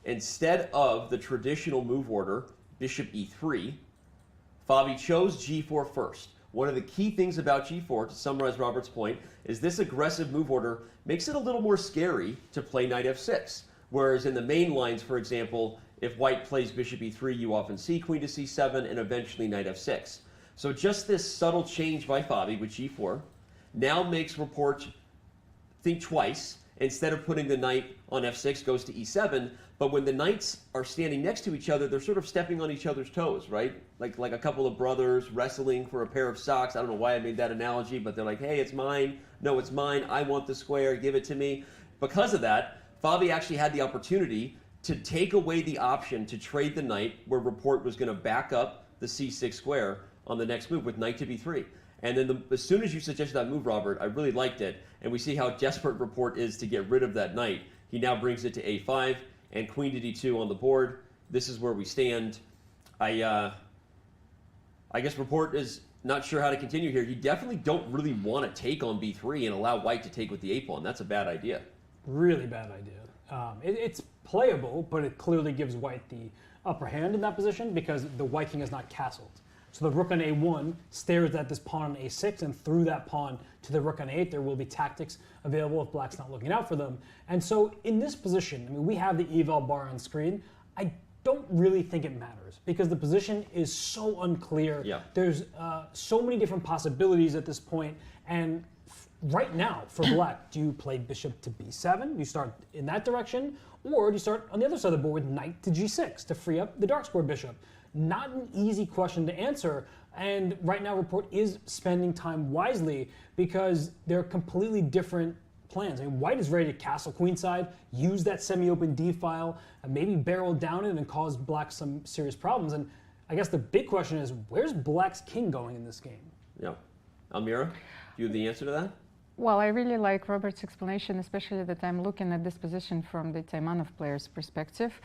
instead of the traditional move order, bishop e3, Fabi chose g4 first. One of the key things about g4, to summarize Robert's point, is this aggressive move order makes it a little more scary to play knight f6. Whereas in the main lines, for example, if white plays bishop e3, you often see queen to c7 and eventually knight f6. So just this subtle change by Fabi with g4 now makes Rapport think twice. Instead of putting the knight on f6, goes to e7. But when the knights are standing next to each other, they're sort of stepping on each other's toes, right? Like a couple of brothers wrestling for a pair of socks. I don't know why I made that analogy, but they're like, hey, it's mine. No, it's mine. I want the square. Give it to me. Because of that, Fabi actually had the opportunity to take away the option to trade the knight, where Rapport was going to back up the c6 square on the next move with knight to b3. And then as soon as you suggested that move, Robert, I really liked it. And we see how desperate Rapport is to get rid of that knight. He now brings it to a5 and queen to d2 on the board. This is where we stand. I guess Rapport is not sure how to continue here. You definitely don't really want to take on b3 and allow white to take with the a-pawn. That's a bad idea. Really bad idea. It's playable, but it clearly gives white the upper hand in that position because the white king is not castled. So the rook on a1 stares at this pawn on a6, and through that pawn to the rook on a8, there will be tactics available if black's not looking out for them. And so in this position, I mean, we have the eval bar on screen. I don't really think it matters because the position is so unclear. Yeah. There's so many different possibilities at this point, and right now for black, do you play bishop to b7? Do you start in that direction, or do you start on the other side of the board with knight to g6 to free up the dark square bishop? Not an easy question to answer, and right now Rapport is spending time wisely because they're completely different plans. I mean, white is ready to castle queenside, use that semi-open d file, and maybe barrel down it and cause black some serious problems. And I guess the big question is, where's black's king going in this game? Yeah. Almira, do you have the answer to that? Well, I really like Robert's explanation, especially that I'm looking at this position from the Taimanov player's perspective.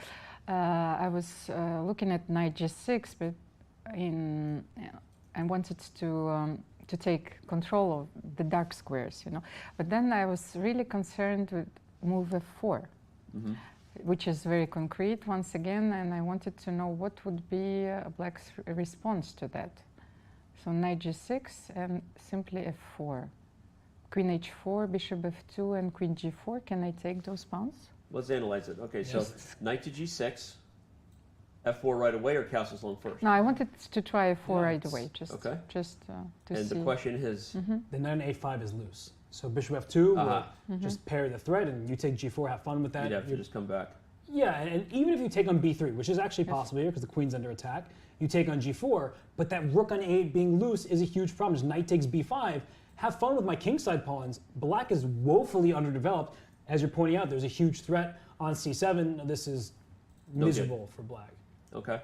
I was looking at knight g6, but I wanted to take control of the dark squares, you know. But then I was really concerned with move f4, which is very concrete once again, and I wanted to know what would be black's response to that. So knight g6 and simply f4. Queen h4, bishop f2, and queen g4. Can I take those pawns? Let's analyze it. Okay, so knight to g6, f4 right away, or castles long first? No, I wanted to try f4 right away, just okay. To and see. The question is? The knight on a5 is loose. So bishop f2 will just parry the threat, and you take g4, have fun with that. You'd have to just come back. Yeah, and even if you take on b3, which is actually possible here because the queen's under attack, you take on g4, but that rook on a8 being loose is a huge problem. Just knight takes b5. Have fun with my kingside pawns. Black is woefully underdeveloped. As you're pointing out, there's a huge threat on c7. This is miserable for black. Okay.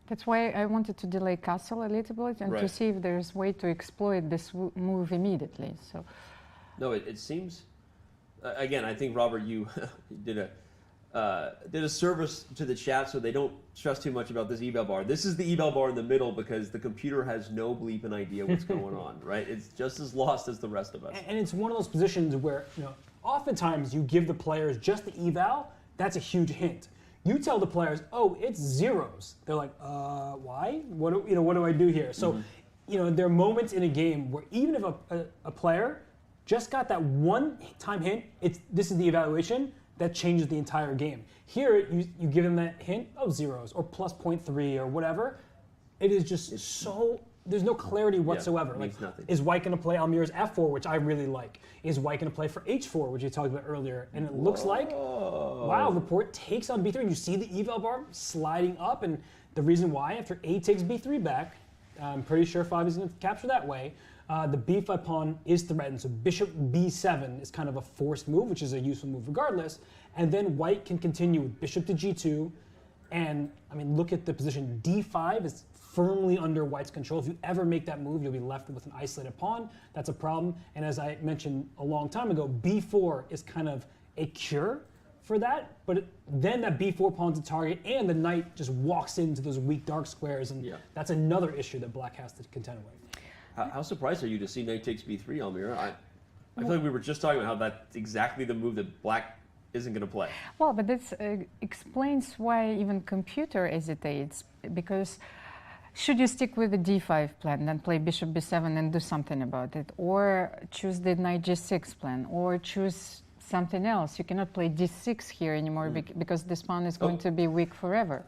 That's why I wanted to delay castle a little bit and to see if there's a way to exploit this move immediately. So, no, it seems. Again, I think Robert, you did a service to the chat, so they don't stress too much about this eval bar. This is the eval bar in the middle because the computer has no bleeping idea what's going on, right? It's just as lost as the rest of us. And it's one of those positions where, you know, oftentimes you give the players just the eval. That's a huge hint. You tell the players, oh, it's zeros. They're like, why? What do I do here? So, you know, there are moments in a game where even if a player just got that one time hint, this is the evaluation, that changes the entire game. Here, you give them that hint, oh, zeros, or plus 0.3, or whatever. It is just so, there's no clarity whatsoever. Yeah, it means nothing. Is white going to play Almira's f4, which I really like? Is white going to play for h4, which you talked about earlier? And it looks like, wow, Rapport takes on b3, and you see the eval bar sliding up, and the reason why, after a takes b3 back, I'm pretty sure Fabi's going to capture that way. The b5 pawn is threatened, so bishop b7 is kind of a forced move, which is a useful move regardless. And then white can continue with bishop to g2. And, I mean, look at the position. d5 is firmly under white's control. If you ever make that move, you'll be left with an isolated pawn. That's a problem. And as I mentioned a long time ago, b4 is kind of a cure for that. But then that b4 pawn's a target, and the knight just walks into those weak dark squares. And that's another issue that black has to contend with. How surprised are you to see knight takes b3, Almira? I feel like we were just talking about how that's exactly the move that Black isn't going to play. Well, but this explains why even computer hesitates, because should you stick with the d5 plan, then play bishop b7 and do something about it, or choose the knight g6 plan, or choose something else? You cannot play d6 here anymore because this pawn is going to be weak forever.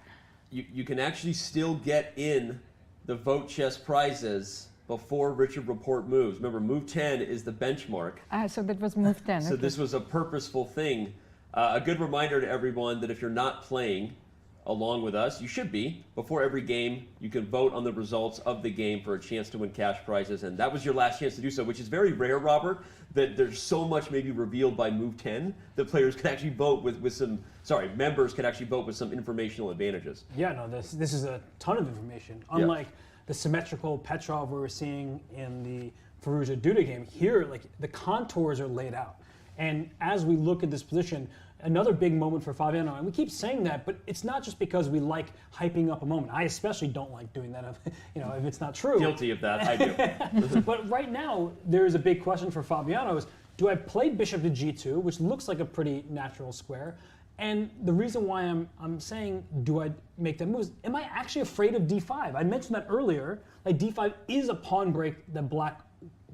You can actually still get in the Vote Chess prizes before Richard Report moves. Remember, move 10 is the benchmark. So that was move 10. So this was a purposeful thing. A good reminder to everyone that if you're not playing along with us, you should be. Before every game, you can vote on the results of the game for a chance to win cash prizes, and that was your last chance to do so, which is very rare, Robert, that there's so much maybe revealed by move 10 that players can actually vote with some, members can actually vote with some informational advantages. Yeah, no, this is a ton of information. Unlike the symmetrical Petrov we were seeing in the Ferrugia Duda game, here, like, the contours are laid out. And as we look at this position, another big moment for Fabiano, and we keep saying that, but it's not just because we like hyping up a moment. I especially don't like doing that if it's not true. Guilty of that, I do. But right now, there's a big question for Fabiano is, do I play bishop to g2, which looks like a pretty natural square? And the reason why I'm saying, do I make that move, is, am I actually afraid of d5? I mentioned that earlier, like d5 is a pawn break that Black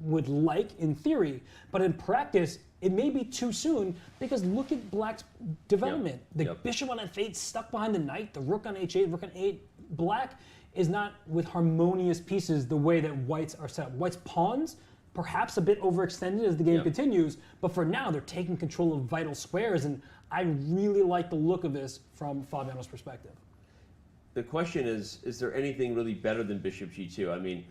would like in theory, but in practice, it may be too soon, because look at Black's development. The bishop on f8 stuck behind the knight, the rook on h8, rook on 8. Black is not with harmonious pieces the way that White's are set up. White's pawns, perhaps a bit overextended as the game continues, but for now they're taking control of vital squares, and I really like the look of this from Fabiano's perspective. The question is there anything really better than bishop g2? I mean,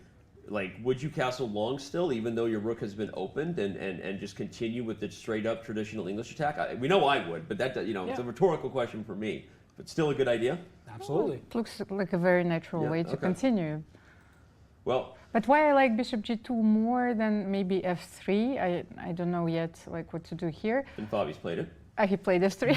like, would you castle long still, even though your rook has been opened, and just continue with the straight up traditional English attack? We know I would, but that it's a rhetorical question for me. But still a good idea? Absolutely. It looks like a very natural way to continue. Well, but why I like bishop g2 more than maybe f3, I don't know yet what to do here. And Fabi's played it. He played f3.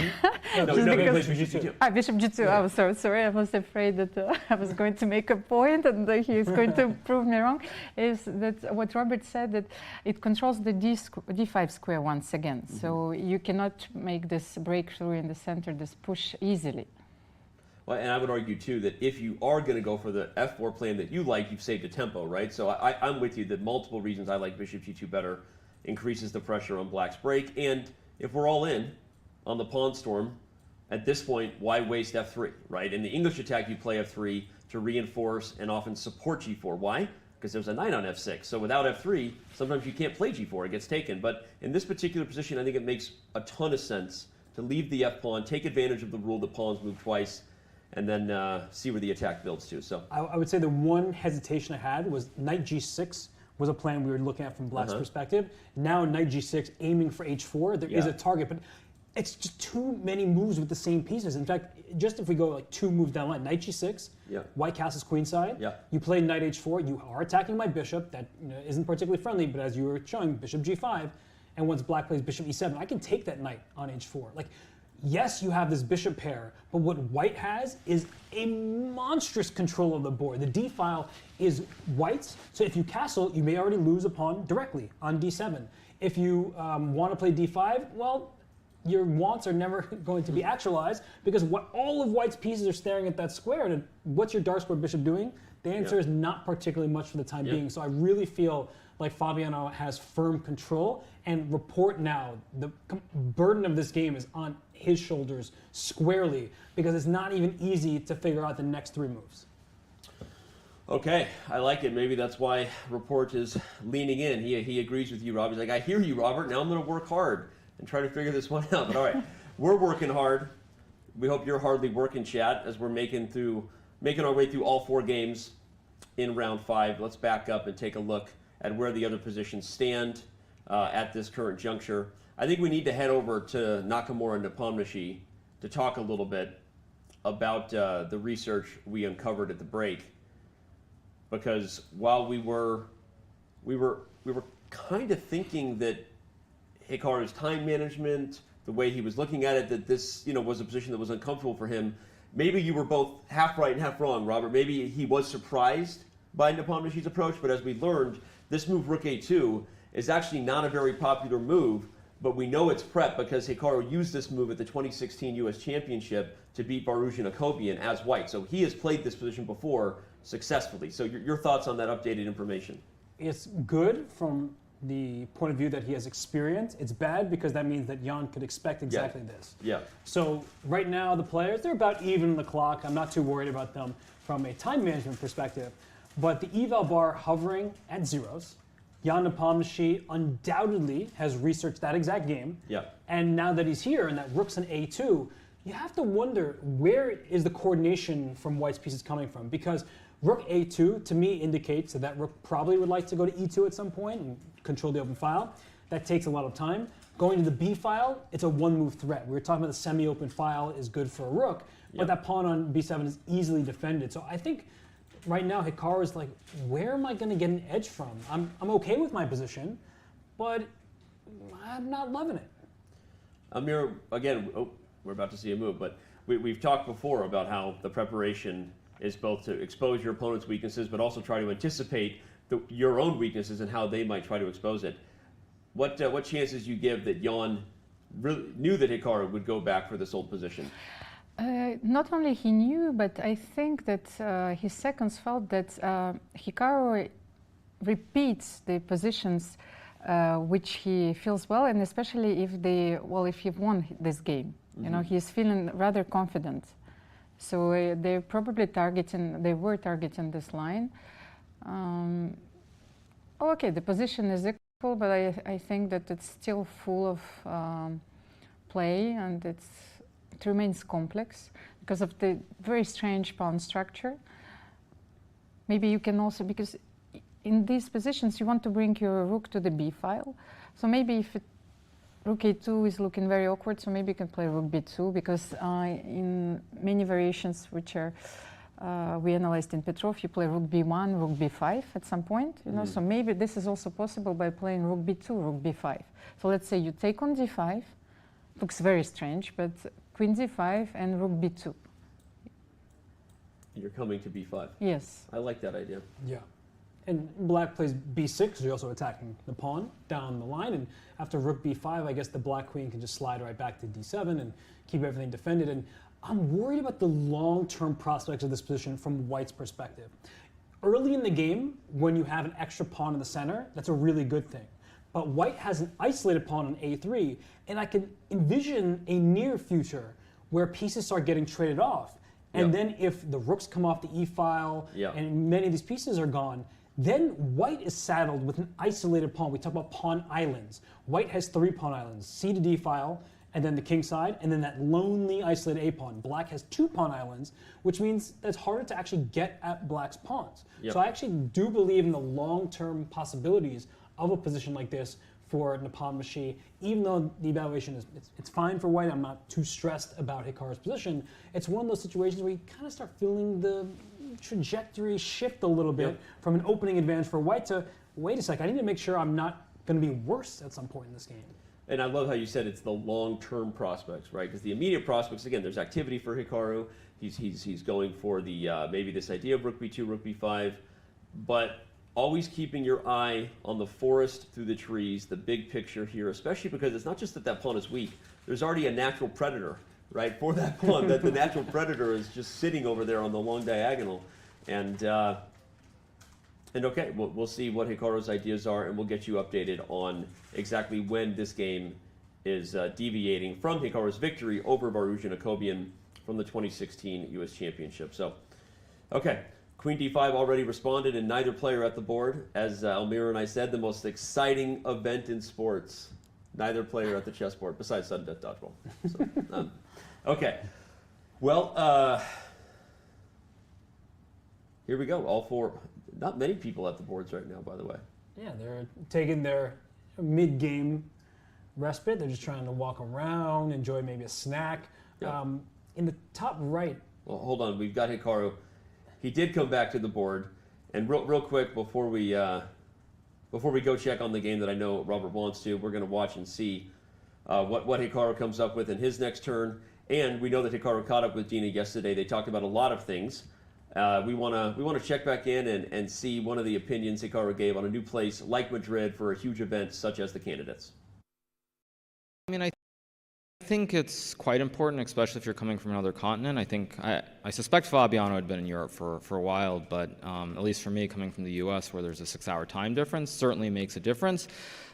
No, he plays bishop g2. Bishop g2. Yeah. I was so sorry. I was afraid that I was going to make a point and he is going to prove me wrong. Is that what Robert said, that it controls the d5 square once again. So you cannot make this breakthrough in the center, this push easily. Well, and I would argue too that if you are going to go for the f4 plan that you like, you've saved a tempo, right? So I'm with you that multiple reasons I like bishop g2 better increases the pressure on Black's break, and if we're all in on the pawn storm, at this point, why waste f3, right? In the English attack, you play f3 to reinforce and often support g4. Why? Because there's a knight on f6. So without f3, sometimes you can't play g4. It gets taken. But in this particular position, I think it makes a ton of sense to leave the f-pawn, take advantage of the rule that pawns move twice, and then see where the attack builds to. So I would say the one hesitation I had was knight g6 was a plan we were looking at from Black's perspective. Now knight g6, aiming for h4, there is a target, but it's just too many moves with the same pieces. In fact, just if we go like 2 moves down the line, knight g6, White castles queenside, you play knight h4, you are attacking my bishop, that isn't particularly friendly, but as you were showing, bishop g5, and once Black plays bishop e7, I can take that knight on h4. Like, yes, you have this bishop pair, but what White has is a monstrous control of the board. The d file is White's, so if you castle, you may already lose a pawn directly on d7. If you want to play d5, well, your wants are never going to be actualized, because all of White's pieces are staring at that square, and what's your dark square bishop doing? The answer is not particularly much for the time being, so I really feel like Fabiano has firm control, and Report now, the burden of this game is on his shoulders squarely, because it's not even easy to figure out the next 3 moves. Okay, I like it. Maybe that's why Report is leaning in. He agrees with you, Rob. He's like, I hear you, Robert. Now I'm going to work hard and try to figure this one out. But all right, we're working hard. We hope you're hardly working, chat, as we're making our way through all 4 games in round 5. Let's back up and take a look at where the other positions stand at this current juncture. I think we need to head over to Nakamura and Nepomniachtchi to talk a little bit about the research we uncovered at the break, because while we were kind of thinking that Hikaru's time management, the way he was looking at it, that this was a position that was uncomfortable for him. Maybe you were both half right and half wrong, Robert. Maybe he was surprised by Nepomniachtchi's approach, but as we learned, this move rook a2 is actually not a very popular move, but we know it's prep because Hikaru used this move at the 2016 US Championship to beat Ferrugia Nakobian as white. So he has played this position before successfully. So your thoughts on that updated information? It's good from the point of view that he has experience. It's bad because that means that Jan could expect exactly this. Yeah. So right now the players, they're about even on the clock. I'm not too worried about them from a time management perspective. But the eval bar hovering at zeros, Jan Nepomniachtchi undoubtedly has researched that exact game. Yeah. And now that he's here and that rook's an A2, you have to wonder where is the coordination from white's pieces coming from? Because rook A2 to me indicates that that rook probably would like to go to E2 at some point and control the open file. That takes a lot of time. Going to the B file, it's a one-move threat. We were talking about the semi-open file is good for a rook, but that pawn on B7 is easily defended. So I think right now Hikaru is like, where am I going to get an edge from? I'm okay with my position, but I'm not loving it. Amir, again, we're about to see a move, but we've talked before about how the preparation is both to expose your opponent's weaknesses, but also try to anticipate your own weaknesses and how they might try to expose it. What chances you give that Jan really knew that Hikaru would go back for this old position? Not only he knew, but I think that his seconds felt that Hikaru repeats the positions which he feels well, and especially if he won this game. You know, he's feeling rather confident. So they were targeting this line. Okay, the position is equal, but I think that it's still full of play, and it remains complex because of the very strange pawn structure. Maybe you can also, because in these positions you want to bring your rook to the B file. So maybe if rook A2 is looking very awkward, so maybe you can play rook B2, because in many variations which are we analyzed in Petrov, you play rook B1, rook B5 at some point, you know. So maybe this is also possible by playing rook B2, rook B5. So let's say you take on D5, looks very strange, but queen D5 and rook B2. You're coming to B5. Yes. I like that idea. Yeah. And black plays B6, so you're also attacking the pawn down the line. And after rook B5, I guess the black queen can just slide right back to D7 and keep everything defended. And I'm worried about the long-term prospects of this position from white's perspective. Early in the game, when you have an extra pawn in the center, that's a really good thing. But white has an isolated pawn on A3, and I can envision a near future where pieces start getting traded off. And then if the rooks come off the E file and many of these pieces are gone, then white is saddled with an isolated pawn. We talk about pawn islands. White has 3 pawn islands, C to D file, and then the king side, and then that lonely isolated A pawn. Black has 2 pawn islands, which means that it's harder to actually get at black's pawns. So I actually do believe in the long-term possibilities of a position like this for Nepomniachtchi. Even though the evaluation is it's fine for white, I'm not too stressed about Hikaru's position. It's one of those situations where you kind of start feeling the trajectory shift a little bit from an opening advantage for white to, wait a sec, I need to make sure I'm not going to be worse at some point in this game. And I love how you said it's the long-term prospects, right? Because the immediate prospects, again, there's activity for Hikaru. He's going for the maybe this idea of rook b2, rook b5, but always keeping your eye on the forest through the trees, the big picture here, especially because it's not just that that pawn is weak. There's already a natural predator, right, for that pawn. That the natural predator is just sitting over there on the long diagonal. And okay, we'll see what Hikaru's ideas are, and we'll get you updated on exactly when this game is deviating from Hikaru's victory over Ferrugia Nakobian from the 2016 U.S. Championship. So, okay, Queen D5 already responded, and neither player at the board. As Elmira and I said, the most exciting event in sports. Neither player at the chessboard, besides sudden death dodgeball. So, okay, well, here we go. All 4. Not many people at the boards right now, by the way. Yeah, they're taking their mid-game respite. They're just trying to walk around, enjoy maybe a snack. In the top right. Well, hold on. We've got Hikaru. He did come back to the board. And real quick, before we go check on the game that I know Robert wants to, we're going to watch and see what Hikaru comes up with in his next turn. And we know that Hikaru caught up with Dina yesterday. They talked about a lot of things. We want to check back in and see one of the opinions Hikaru gave on a new place like Madrid for a huge event such as the Candidates. I mean, I think it's quite important, especially if you're coming from another continent. I suspect Fabiano had been in Europe for a while, but at least for me, coming from the US, where there's a 6-hour time difference, certainly makes a difference.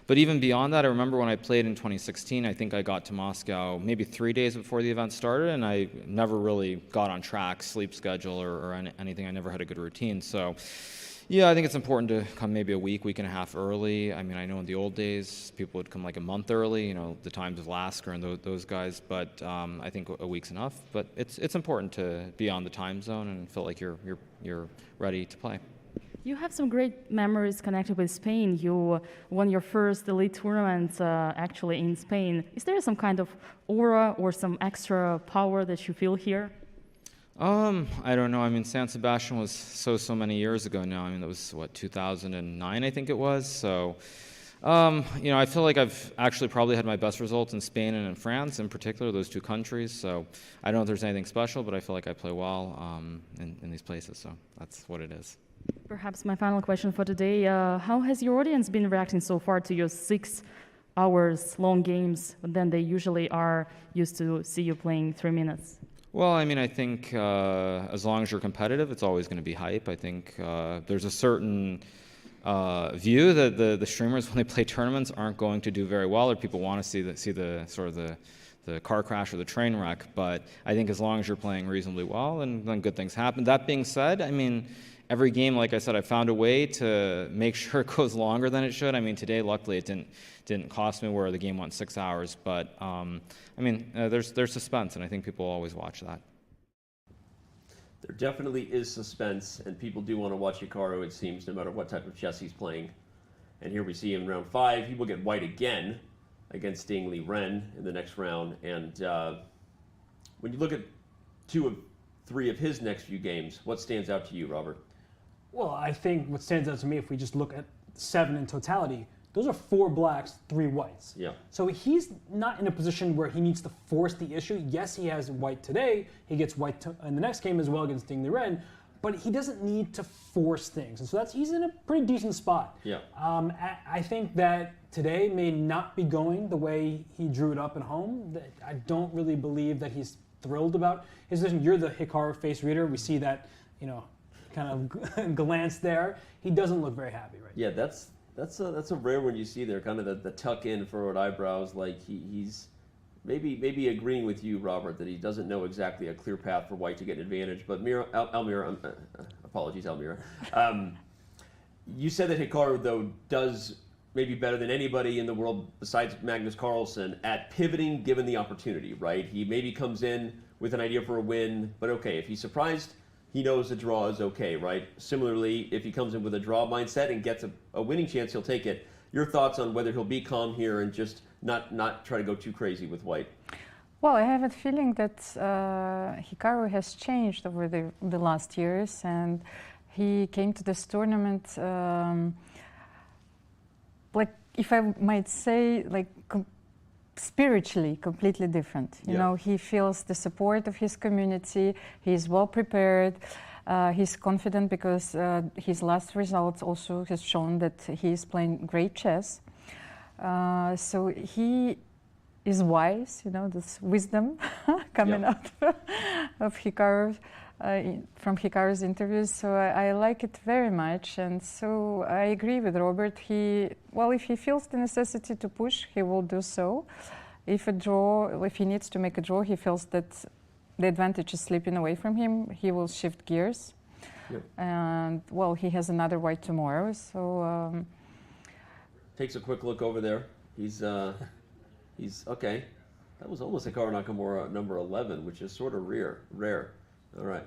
But even beyond that, I remember when I played in 2016, I think I got to Moscow maybe 3 days before the event started, and I never really got on track, sleep schedule, or anything. I never had a good routine. So, yeah, I think it's important to come maybe a week and a half early. I mean, I know in the old days, people would come like a month early, you know, the times of Lasker and those guys, but I think a week's enough. But it's important to be on the time zone and feel like you're ready to play. You have some great memories connected with Spain. You won your first elite tournament actually in Spain. Is there some kind of aura or some extra power that you feel here? I don't know. I mean, San Sebastian was so many years ago now. I mean, that was, what, 2009, I think it was. So, you know, I feel like I've actually probably had my best results in Spain and in France, in particular, those two countries. So I don't know if there's anything special, but I feel like I play well in these places. So that's what it is. Perhaps my final question for today, how has your audience been reacting so far to your 6 hours long games than they usually are used to see you playing 3 minutes? Well, I mean, I think as long as you're competitive, it's always going to be hype. I think there's a certain view that the streamers, when they play tournaments, aren't going to do very well, or people want to see the sort of the car crash or the train wreck. But I think as long as you're playing reasonably well, then good things happen. That being said, I mean, every game, like I said, I found a way to make sure it goes longer than it should. I mean, today, luckily, it didn't cost me where the game went 6 hours. But I mean, there's suspense, and I think people always watch that. There definitely is suspense, and people do want to watch Hikaru, it seems, no matter what type of chess he's playing. And here we see in round 5, he will get white again against Liren in the next round. And when you look at 2 of 3 of his next few games, what stands out to you, Robert? Well, I think what stands out to me, if we just look at 7 in totality, those are 4 blacks, 3 whites. Yeah. So he's not in a position where he needs to force the issue. Yes, he has white today. He gets white in the next game as well against Liren, but he doesn't need to force things. And so he's in a pretty decent spot. Yeah. I think that today may not be going the way he drew it up at home. I don't really believe that he's thrilled about his position. You're the Hikaru face reader. We see that, you know, kind of glance there. He doesn't look very happy right now. Yeah, that's a rare one you see there, kind of the tuck in furrowed eyebrows, like he's maybe agreeing with you, Robert, that he doesn't know exactly a clear path for white to get an advantage. But Almira, apologies, Almira. You said that Hikaru, though, does maybe better than anybody in the world besides Magnus Carlsen at pivoting given the opportunity, right? He maybe comes in with an idea for a win, but okay, if he's surprised, he knows a draw is okay, right? Similarly, if he comes in with a draw mindset and gets a winning chance, he'll take it. Your thoughts on whether he'll be calm here and just not try to go too crazy with white? Well, I have a feeling that Hikaru has changed over the last years, and he came to this tournament, like, if I might say, like, spiritually completely different. You know, he feels the support of his community. He's well prepared. He's confident because his last results also has shown that he is playing great chess. So he is wise. You know, this wisdom coming out of Hikaru. From Hikaru's interviews, so I like it very much, and so I agree with Robert. If he feels the necessity to push, he will do so. If he needs to make a draw, he feels that the advantage is slipping away from him, he will shift gears. And well, he has another white tomorrow, so takes a quick look over there. He's okay. That was almost Hikaru Nakamura number 11, which is sort of rare. All right.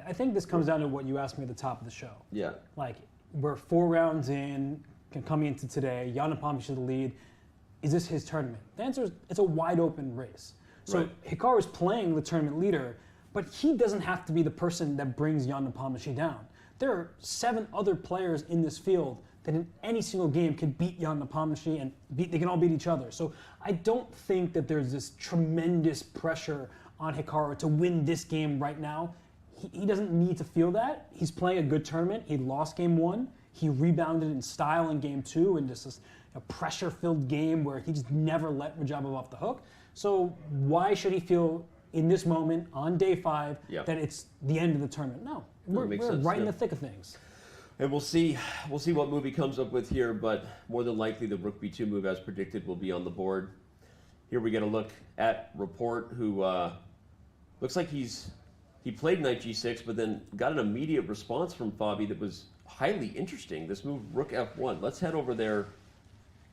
I think this comes down to what you asked me at the top of the show. Yeah. Like, we're 4 rounds in, coming into today, Jan Nepomniachtchi to the lead. Is this his tournament? The answer is it's a wide open race. So Hikaru is playing the tournament leader, but he doesn't have to be the person that brings Jan Nepomniachtchi down. There are 7 other players in this field that in any single game could beat Jan Nepomniachtchi, and they can all beat each other. So I don't think that there's this tremendous pressure on Hikaru to win this game right now. he doesn't need to feel that. He's playing a good tournament. He lost game 1. He rebounded in style in game 2 and just a pressure-filled game where he just never let Radjabov off the hook. So why should he feel in this moment on day 5 that it's the end of the tournament? No, we're right in the thick of things. And we'll see what move he comes up with here, but more than likely the rook b2 move as predicted will be on the board. Here we get a look at Report, who looks like he played knight g6, but then got an immediate response from Fabi that was highly interesting. This move, rook f1. Let's head over there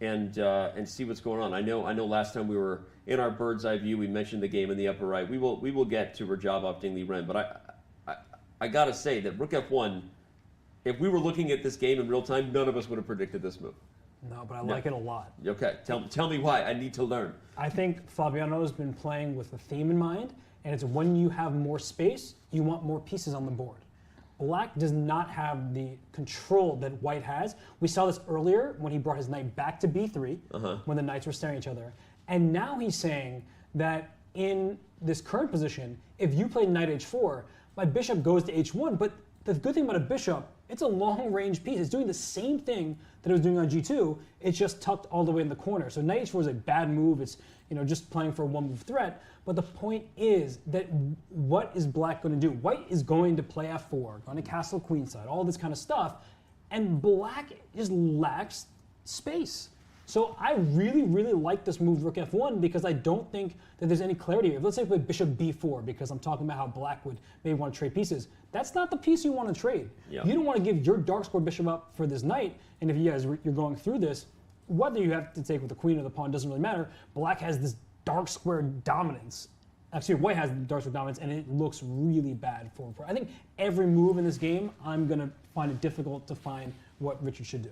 and see what's going on. I know last time we were in our bird's eye view, we mentioned the game in the upper right. We will get to Radjabov Ding Liren, but I gotta say that rook f1. If we were looking at this game in real time, none of us would have predicted this move. No, but I like it a lot. Okay, tell me why. I need to learn. I think Fabiano has been playing with a theme in mind, and it's when you have more space, you want more pieces on the board. Black does not have the control that white has. We saw this earlier when he brought his knight back to b3, when the knights were staring at each other. And now he's saying that in this current position, if you play knight h4, my bishop goes to h1, but the good thing about a bishop, it's a long-range piece. It's doing the same thing that it was doing on g2. It's just tucked all the way in the corner. So knight h4 is a bad move. It's just playing for a one-move threat. But the point is that what is black going to do? White is going to play f4, going to castle queenside, all this kind of stuff, and black just lacks space. So I really, really like this move rook f1 because I don't think that there's any clarity here. Let's say we play bishop b4 because I'm talking about how black would maybe want to trade pieces. That's not the piece you want to trade. You don't want to give your dark square bishop up for this knight, and if you're going through this, whether you have to take with the queen or the pawn doesn't really matter. Black has this dark square dominance. Actually, white has dark square dominance, and it looks really bad for him. I think every move in this game, I'm going to find it difficult to find what Richard should do.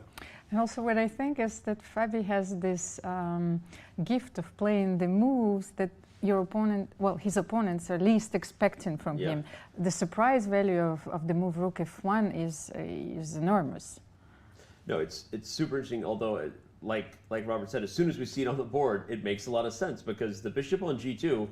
And also what I think is that Fabi has this gift of playing the moves that your opponent, well, his opponents are least expecting from him. The surprise value of the move rook f1 is enormous. No, it's super interesting, although like Robert said, as soon as we see it on the board, it makes a lot of sense because the bishop on g2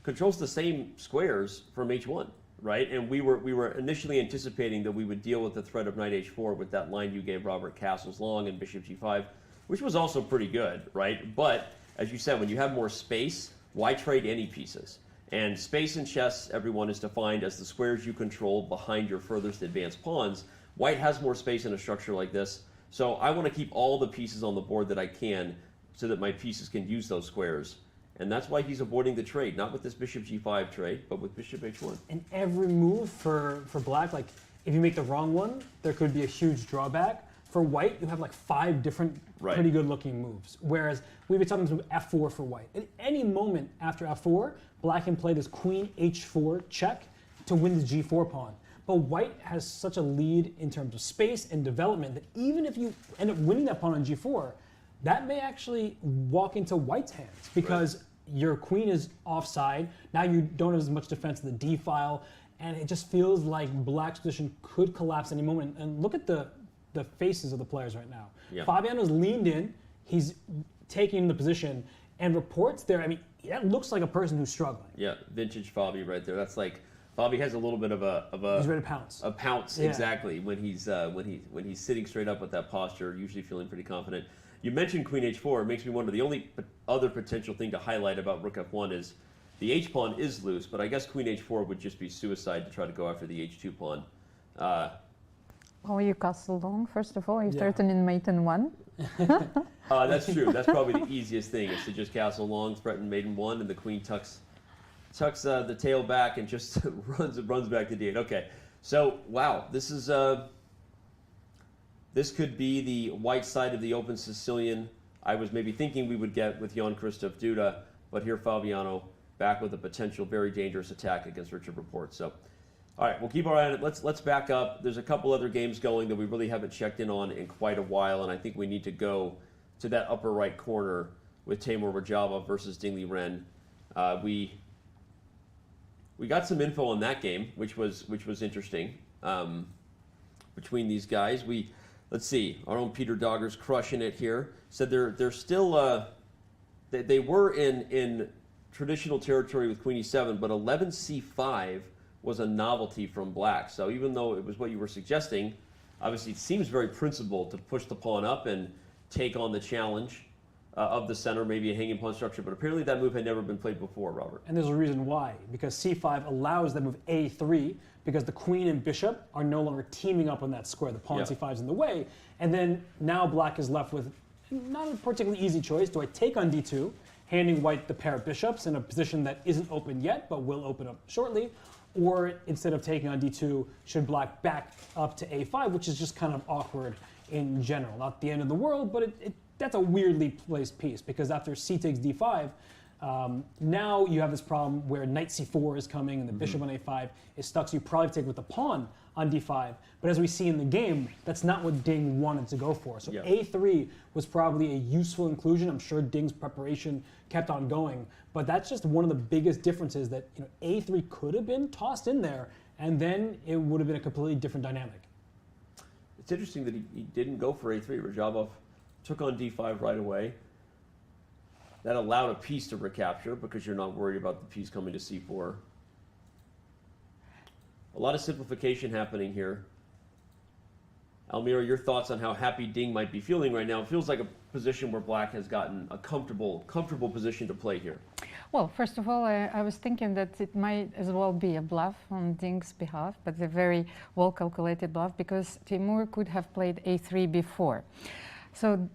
controls the same squares from h1. Right, and we were initially anticipating that we would deal with the threat of knight h4 with that line you gave Robert, castles long and bishop g5, which was also pretty good, right? But as you said, when you have more space, why trade any pieces? And space in chess, everyone, is defined as the squares you control behind your furthest advanced pawns. White has more space in a structure like this, so I want to keep all the pieces on the board that I can so that my pieces can use those squares. And that's why he's avoiding the trade, not with this bishop g5 trade, but with bishop h1. And every move for black, like if you make the wrong one, there could be a huge drawback. For white, you have like 5 different pretty good looking moves. Whereas we've been talking about f4 for white. At any moment after f4, black can play this queen h4 check to win the g4 pawn. But white has such a lead in terms of space and development that even if you end up winning that pawn on g4, that may actually walk into white's hands because your queen is offside. Now you don't have as much defense in the d file, and it just feels like black's position could collapse any moment. And look at the faces of the players right now. Fabiano's leaned in, he's taking the position, and reports there, I mean, that looks like a person who's struggling. Yeah, vintage Fabi right there. That's like, Fabi has a little bit of a he's ready to pounce. A pounce, exactly, when he's sitting straight up with that posture, usually feeling pretty confident. You mentioned queen h4. It makes me wonder, the only other potential thing to highlight about rook f1 is the h-pawn is loose, but I guess queen h4 would just be suicide to try to go after the h2 pawn. Oh, you castle long, first of all. You threaten in mate in 1. That's true. That's probably the easiest thing, is to just castle long, threaten mate in 1, and the queen tucks the tail back and just runs back to d8. Okay, so, wow, this is... This could be the white side of the open Sicilian I was maybe thinking we would get with Jan-Krzysztof Duda, but here Fabiano back with a potential very dangerous attack against Richard Report. So, all right, we'll keep our eye on it. Let's back up. There's a couple other games going that we really haven't checked in on in quite a while, and I think we need to go to that upper right corner with Timur Radjabov versus Ding Liren. We got some info on that game, which was interesting between these guys. Let's see, our own Peter Dogger's crushing it here. Said they're still, they were in traditional territory with Queen E7, but 11 C5 was a novelty from black. So even though it was what you were suggesting, obviously it seems very principled to push the pawn up and take on the challenge of the center, maybe a hanging pawn structure, but apparently that move had never been played before, Robert. And there's a reason why, because c5 allows that move a3, because the queen and bishop are no longer teaming up on that square. The pawn c5 is in the way, and then now black is left with not a particularly easy choice. Do I take on d2, handing white the pair of bishops in a position that isn't open yet, but will open up shortly, or instead of taking on d2, should black back up to a5, which is just kind of awkward in general. Not the end of the world, but that's a weirdly placed piece, because after c takes d5, now you have this problem where knight c4 is coming and the bishop on a5 is stuck, so you probably take with the pawn on d5. But as we see in the game, that's not what Ding wanted to go for. So a3 was probably a useful inclusion. I'm sure Ding's preparation kept on going, but that's just one of the biggest differences, that a3 could have been tossed in there, and then it would have been a completely different dynamic. It's interesting that he didn't go for a3. Rajabov took on d5 right away. That allowed a piece to recapture because you're not worried about the piece coming to c4. A lot of simplification happening here. Almira, your thoughts on how happy Ding might be feeling right now? It feels like a position where black has gotten a comfortable position to play here. Well, first of all, I was thinking that it might as well be a bluff on Ding's behalf, but a very well-calculated bluff, because Timur could have played a3 before. So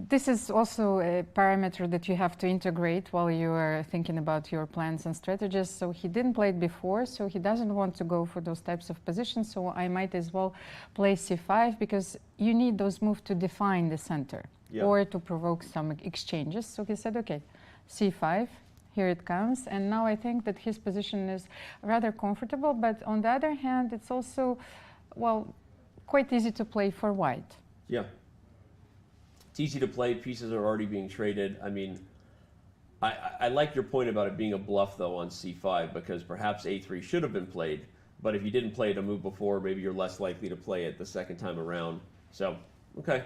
this is also a parameter that you have to integrate while you are thinking about your plans and strategies. So he didn't play it before, so he doesn't want to go for those types of positions. So I might as well play c5, because you need those moves to define the center or to provoke some exchanges. So he said, okay, c5, here it comes. And now I think that his position is rather comfortable. But on the other hand, it's also, well, quite easy to play for white. Yeah. It's easy to play. Pieces are already being traded. I mean, I like your point about it being a bluff, though, on c5, because perhaps a3 should have been played. But if you didn't play it a move before, maybe you're less likely to play it the second time around. So, okay.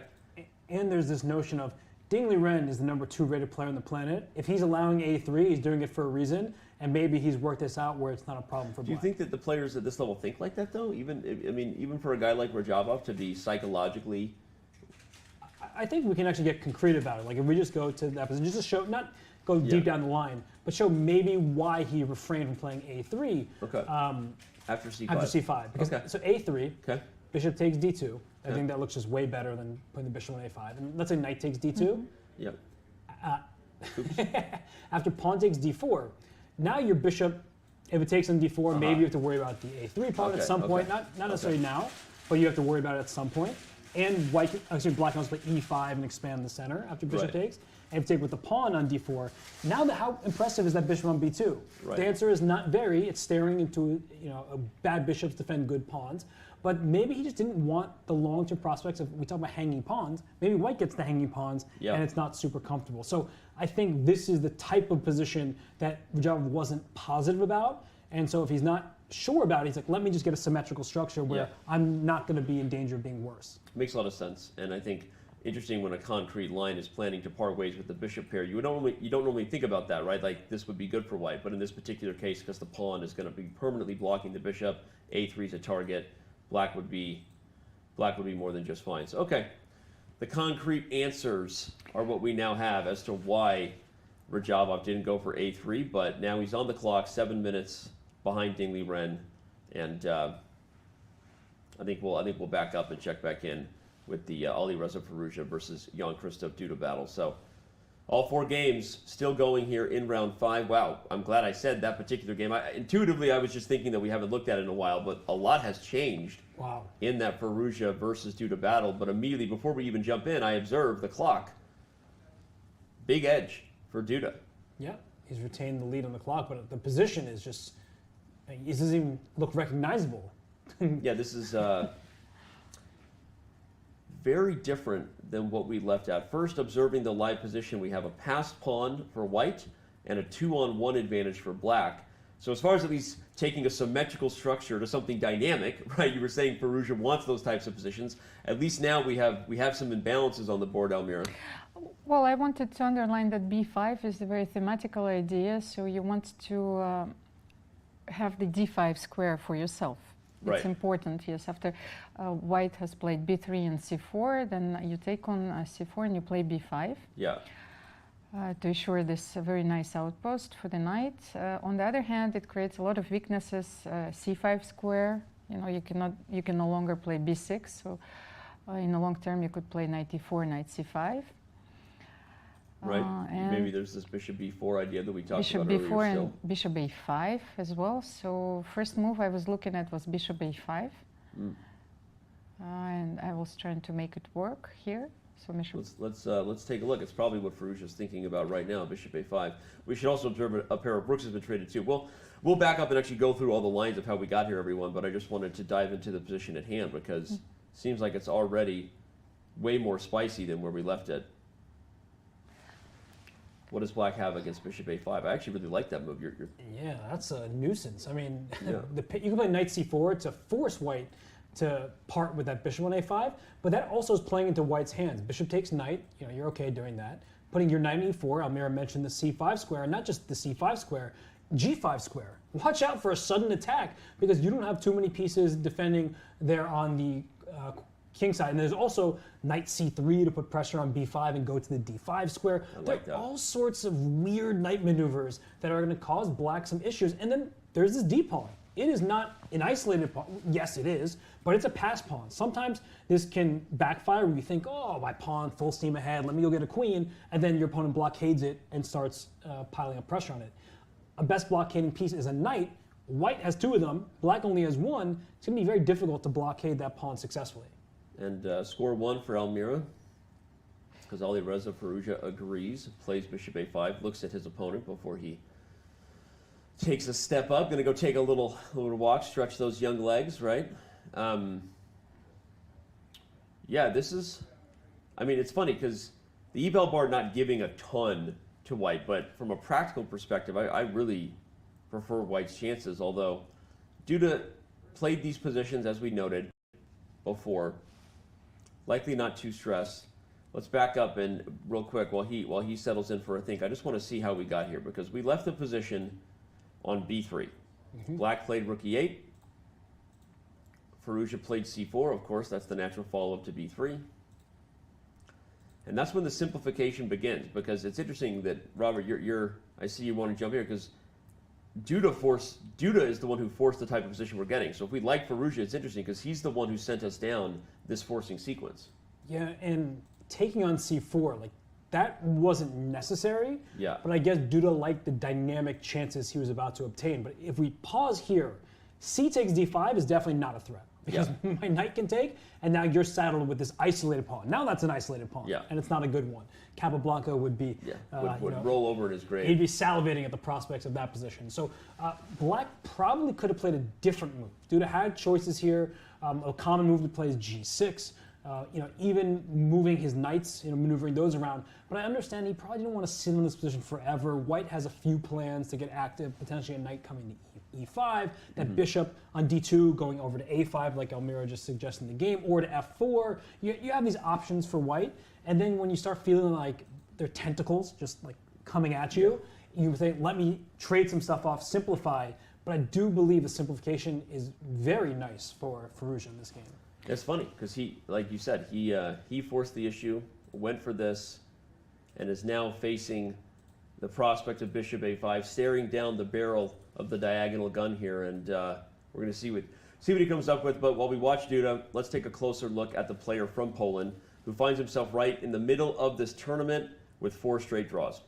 And there's this notion of Ding Liren is the #2 rated player on the planet. If he's allowing a3, he's doing it for a reason, and maybe he's worked this out where it's not a problem for black. Do you think that the players at this level think like that, though? Even for a guy like Rajabov to be psychologically... I think we can actually get concrete about it. Like if we just go to that position, just to show, not go deep down the line, but show maybe why he refrained from playing a3. Okay. After c5. After c5. Because, so a3, bishop takes d2. I think that looks just way better than putting the bishop on a5. And let's say knight takes d2. Yep. After pawn takes d4, now your bishop, if it takes on d4, maybe you have to worry about the a3 pawn at some point. Not necessarily now, but you have to worry about it at some point. And white, actually black can also play e5 and expand the center after bishop takes. And if you take with the pawn on d4, now how impressive is that bishop on b2? The answer is not very. It's staring into a bad bishops defend good pawns. But maybe he just didn't want the long-term prospects of, we talk about hanging pawns, maybe white gets the hanging pawns and it's not super comfortable. So I think this is the type of position that Rajabov wasn't positive about. And so if he's not sure about it, he's like, let me just get a symmetrical structure where I'm not going to be in danger of being worse. Makes a lot of sense. And I think interesting when a concrete line is planning to part ways with the bishop pair. You don't normally think about that, right? Like this would be good for white. But in this particular case, because the pawn is going to be permanently blocking the bishop, a3 is a target. Black would be more than just fine. So, okay, the concrete answers are what we now have as to why Rajabov didn't go for a3, but now he's on the clock, 7 minutes behind Ding Liren, and I think we'll back up and check back in with the Alireza Firouzja versus Jan-Krzysztof Duda battle. So, all 4 games still going here in round 5. Wow, I'm glad I said that particular game. Intuitively, I was just thinking that we haven't looked at it in a while, but a lot has changed in that Ferrugia versus Duda battle. But immediately, before we even jump in, I observe the clock. Big edge for Duda. Yeah, he's retained the lead on the clock, but the position is just, it doesn't even look recognizable. Yeah, this is very different than what we left at. First, observing the live position, we have a passed pawn for white and a 2-on-1 advantage for black. So as far as at least taking a symmetrical structure to something dynamic, right? You were saying Ferrugia wants those types of positions. At least now we have some imbalances on the board, Almira. Well, I wanted to underline that b5 is a very thematical idea. So you want to have the d5 square for yourself. Right. It's important, yes. After white has played b3 and c4, then you take on c4 and you play b5. Yeah. To ensure this very nice outpost for the knight. On the other hand, it creates a lot of weaknesses. c5 square, you know, you can no longer play b6. So in the long term, you could play knight e4, knight c5. Right. And Maybe there's this bishop b4 idea that we talked bishop about b4 earlier and still. bishop a5 as well. So first move I was looking at was bishop a5. And I was trying to make it work here. So Let's take a look. It's probably what Ferrugia is thinking about right now, bishop a5. We should also observe a pair of rooks has been traded too. We'll back up and actually go through all the lines of how we got here, everyone, but I just wanted to dive into the position at hand because it seems like it's already way more spicy than where we left it. What does black have against bishop a5? I actually really like that move. Yeah, that's a nuisance. I mean, Yeah. you can play knight c4 to force white to part with that bishop on a5, but that also is playing into white's hands. Bishop takes knight, you know, you're okay doing that. Putting your knight in e4, Almira mentioned the c5 square, and not just the c5 square, g5 square. Watch out for a sudden attack because you don't have too many pieces defending there on the king side. And there's also knight c3 to put pressure on b5 and go to the d5 square. There are all sorts of weird knight maneuvers that are going to cause black some issues. And then there's this d pawn. It is not an isolated pawn. Yes, it is, but it's a pass pawn. Sometimes this can backfire where you think, oh, my pawn, full steam ahead, let me go get a queen, and then your opponent blockades it and starts piling up pressure on it. A best blockading piece is a knight. White has two of them. Black only has one. It's going to be very difficult to blockade that pawn successfully. And score one for Almira, because Alireza Firouzja agrees, plays bishop a5, looks at his opponent before he takes a step up. Going to go take a little walk, stretch those young legs, right? Yeah, this is, I mean, it's funny because the eval bar not giving a ton to white, but from a practical perspective, I really prefer white's chances, although Duda played these positions, as we noted before, likely not too stressed. Let's back up and real quick while he settles in for a think. I just want to see how we got here because we left the position on b3. Black played rook e8. Firouzja played c4. Of course, that's the natural follow-up to b3. And that's when the simplification begins because it's interesting that Robert, I see you want to jump here because Duda is the one who forced the type of position we're getting. So if we like Ferrugia, it's interesting because he's the one who sent us down this forcing sequence. Yeah, and taking on c4, like that wasn't necessary. Yeah. But I guess Duda liked the dynamic chances he was about to obtain. But if we pause here, c takes d5 is definitely not a threat because my knight can take, and now you're saddled with this isolated pawn. Now that's an isolated pawn, and it's not a good one. Capablanca would be would roll over in his grave. He'd be salivating at the prospects of that position. So black probably could have played a different move. Duda had choices here. A common move to play is g6. Even moving his knights, maneuvering those around. But I understand he probably didn't want to sit in this position forever. White has a few plans to get active, potentially a knight coming to e5, that bishop on d2 going over to a5 like Almira just suggested in the game, or to f4. You have these options for white, and then when you start feeling like they're tentacles just like coming at you, you think, let me trade some stuff off, simplify. But I do believe the simplification is very nice for Ferrugia in this game. It's funny because he, like you said, he forced the issue, went for this, and is now facing the prospect of bishop a5, staring down the barrel of the diagonal gun here, and we're going to see what he comes up with. But while we watch Duda, let's take a closer look at the player from Poland who finds himself right in the middle of this tournament with 4 straight draws.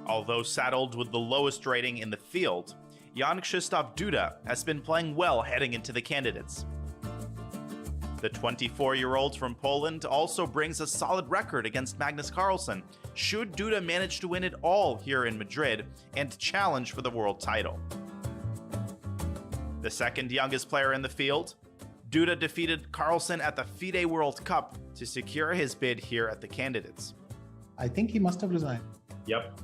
Although saddled with the lowest rating in the field, Jan-Krzysztof Duda has been playing well heading into the candidates. The 24-year-old from Poland also brings a solid record against Magnus Carlsen, should Duda manage to win it all here in Madrid and challenge for the world title. The second youngest player in the field, Duda defeated Carlsen at the FIDE World Cup to secure his bid here at the candidates. I think he must have resigned. Yep,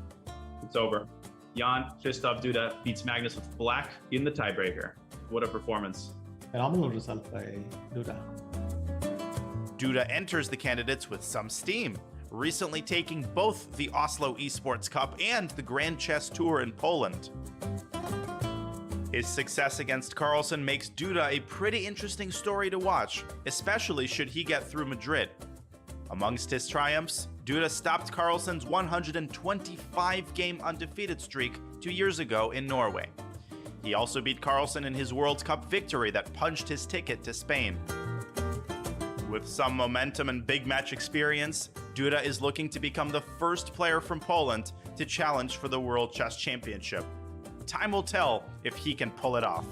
it's over. Jan-Krzysztof Duda beats Magnus with black in the tiebreaker. What a performance. Phenomenal result by Duda. Duda enters the candidates with some steam, recently taking both the Oslo Esports Cup and the Grand Chess Tour in Poland. His success against Carlsen makes Duda a pretty interesting story to watch, especially should he get through Madrid. Amongst his triumphs, Duda stopped Carlsen's 125-game undefeated streak 2 years ago in Norway. He also beat Carlsen in his World Cup victory that punched his ticket to Spain. With some momentum and big match experience, Duda is looking to become the first player from Poland to challenge for the World Chess Championship. Time will tell if he can pull it off.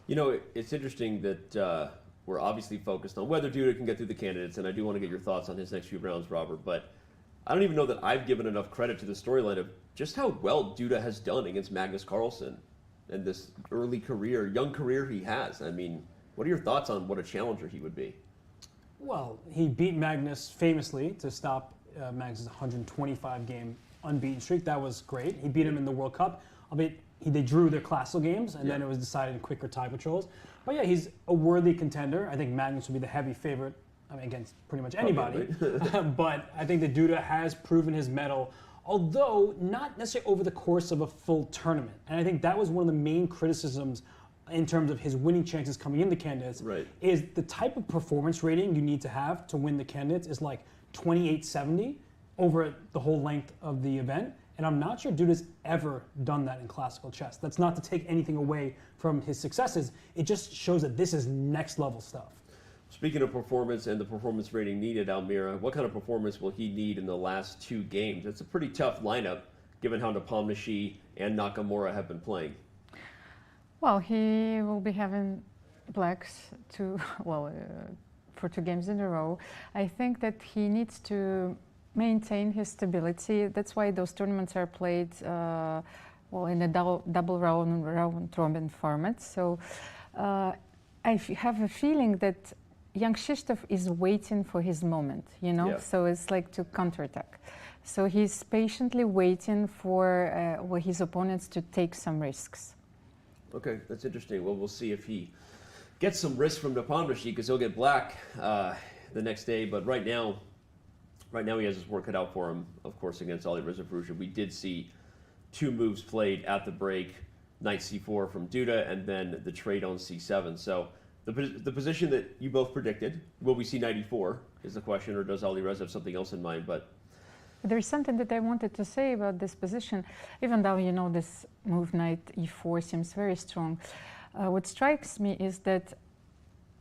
You know, it's interesting that we're obviously focused on whether Duda can get through the candidates, and I do want to get your thoughts on his next few rounds, Robert, but I don't even know that I've given enough credit to the storyline of just how well Duda has done against Magnus Carlsen and this early career, young career he has. I mean, what are your thoughts on what a challenger he would be? Well, he beat Magnus famously to stop Magnus' 125-game unbeaten streak. That was great. He beat him in the World Cup. Albeit they drew their classical games, and then it was decided in quicker tie patrols. But yeah, he's a worthy contender. I think Magnus would be the heavy favorite against pretty much anybody. But I think that Duda has proven his mettle, although not necessarily over the course of a full tournament. And I think that was one of the main criticisms in terms of his winning chances coming into candidates, is the type of performance rating you need to have to win the candidates is like 2870 over the whole length of the event. And I'm not sure Duda's ever done that in classical chess. That's not to take anything away from his successes. It just shows that this is next level stuff. Speaking of performance and the performance rating needed, Almira, what kind of performance will he need in the last 2 games? It's a pretty tough lineup, given how Nepomniachtchi and Nakamura have been playing. Well, he will be having blacks for 2 games in a row. I think that he needs to maintain his stability. That's why those tournaments are played in a double round robin format. So I have a feeling that Jan-Krzysztof is waiting for his moment, you know? Yeah. So it's like to counterattack. So he's patiently waiting for his opponents to take some risks. Okay, that's interesting. Well, we'll see if he gets some risk from Nepomniachtchi, because he'll get black the next day. But right now he has his work cut out for him, of course, against Alireza Firouzja. We did see 2 moves played at the break, knight c4 from Duda, and then the trade on c7. So the position that you both predicted, will we see knight e4 is the question, or does Alireza have something else in mind? But there's something that I wanted to say about this position, even though, you know, this move knight e4 seems very strong. What strikes me is that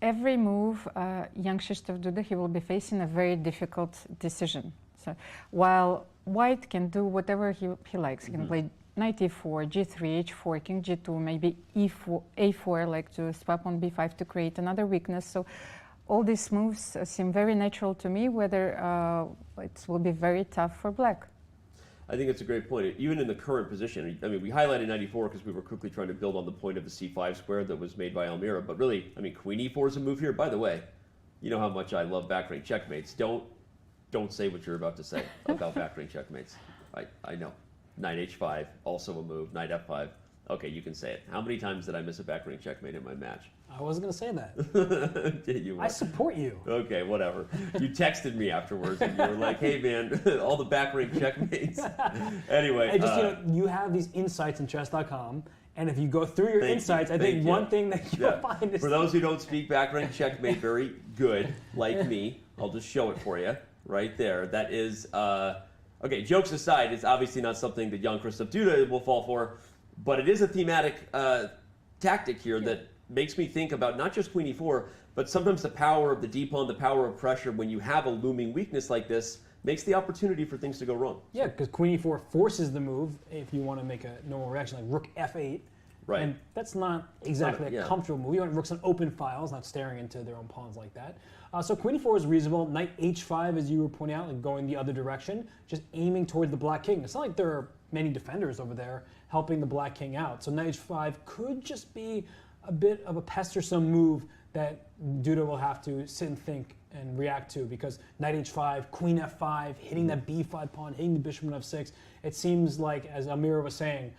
every move Jan-Krzysztof Duda, he will be facing a very difficult decision. So while white can do whatever he likes, he can play knight e4, g3, h4, king g2, maybe e4, a4, like to swap on b5 to create another weakness. So all these moves seem very natural to me, whether it will be very tough for black. I think it's a great point. Even in the current position, I mean, we highlighted knight e4 because we were quickly trying to build on the point of the c5 square that was made by Almira. But really, I mean, queen e4 is a move here. By the way, you know how much I love back rank checkmates. Don't say what you're about to say about back rank checkmates. I know. Knight h5, also a move. Knight f5. Okay, you can say it. How many times did I miss a back rank checkmate in my match? I wasn't going to say that. I support you. Okay, whatever. You texted me afterwards and you were like, hey man, all the back rank checkmates. Anyway. You have these insights in Chess.com, and if you go through your insights, I think one thing that you'll find is... For those who don't speak back rank checkmate very good, like me, I'll just show it for you right there. That is, okay, jokes aside, it's obviously not something that Jan-Krzysztof Duda will fall for, but it is a thematic tactic here that makes me think about not just queen e4, but sometimes the power of the d-pawn, the power of pressure when you have a looming weakness like this makes the opportunity for things to go wrong. Yeah, because queen e4 forces the move if you want to make a normal reaction, like rook f8. Right. And that's not exactly a comfortable move. You want rooks on open files, not staring into their own pawns like that. So queen e4 is reasonable. Knight h5, as you were pointing out, like going the other direction, just aiming toward the black king. It's not like there are many defenders over there helping the black king out. So knight h5 could just be a bit of a pestersome move that Duda will have to sit and think and react to, because knight h5, queen f5, hitting that b5 pawn, hitting the bishop on f6. It seems like, as Almira was saying,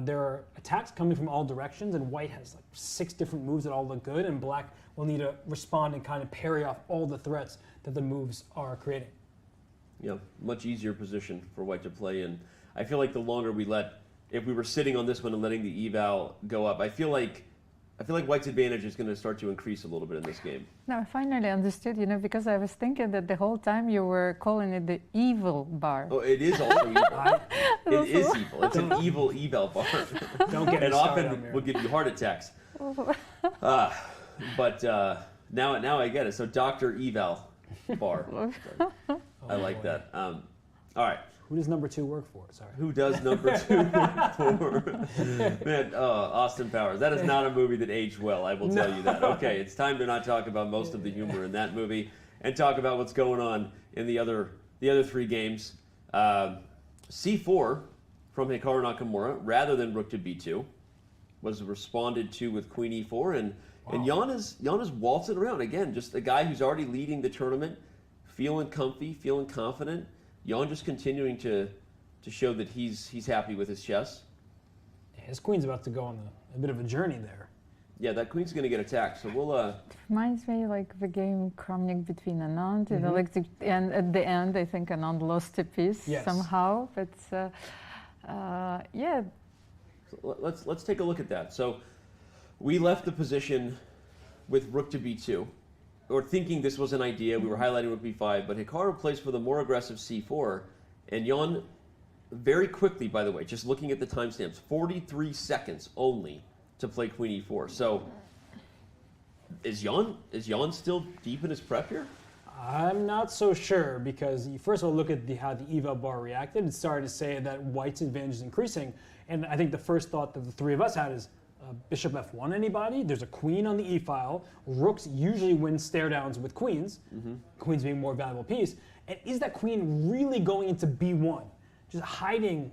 there are attacks coming from all directions, and white has like 6 different moves that all look good, and black will need to respond and kind of parry off all the threats that the moves are creating. Yeah, much easier position for white to play in. I feel like the longer we if we were sitting on this one and letting the eval go up, I feel like white's advantage is going to start to increase a little bit in this game. No, I finally understood, because I was thinking that the whole time you were calling it the evil bar. Oh, it is also evil. It is evil. It's an evil eval bar. Don't get me and started, often will give you heart attacks. But now I get it. So Dr. Eval bar. I like that. All right. Who does number 2 work for? Sorry. Who does number 2 work for? Man, Austin Powers. That is not a movie that aged well, I will tell you that. Okay, it's time to not talk about most of the humor in that movie and talk about what's going on in the other 3 games. C4 from Hikaru Nakamura, rather than rook to b2, was responded to with queen e4, and Jan is waltzing around. Again, just a guy who's already leading the tournament, feeling comfy, feeling confident. Jan just continuing to show that he's happy with his chess. His queen's about to go on a bit of a journey there. Yeah, that queen's going to get attacked. So we'll. It reminds me like the game Kramnik between Anand, and at the end I think Anand lost a piece somehow. But yeah. So let's take a look at that. So we left the position with rook to b2. Or thinking this was an idea, we were highlighting rook b5, but Hikaru plays for the more aggressive c4, and Jan very quickly, by the way, just looking at the timestamps, 43 seconds only to play queen e4. So is Jan still deep in his prep here? I'm not so sure, because you first of all look at how the eval bar reacted. It started to say that white's advantage is increasing, and I think the first thought that the 3 of us had is, bishop f1 anybody? There's a queen on the e-file. Rooks usually win stare downs with queens, queens being a more valuable piece. And is that queen really going into b1? Just hiding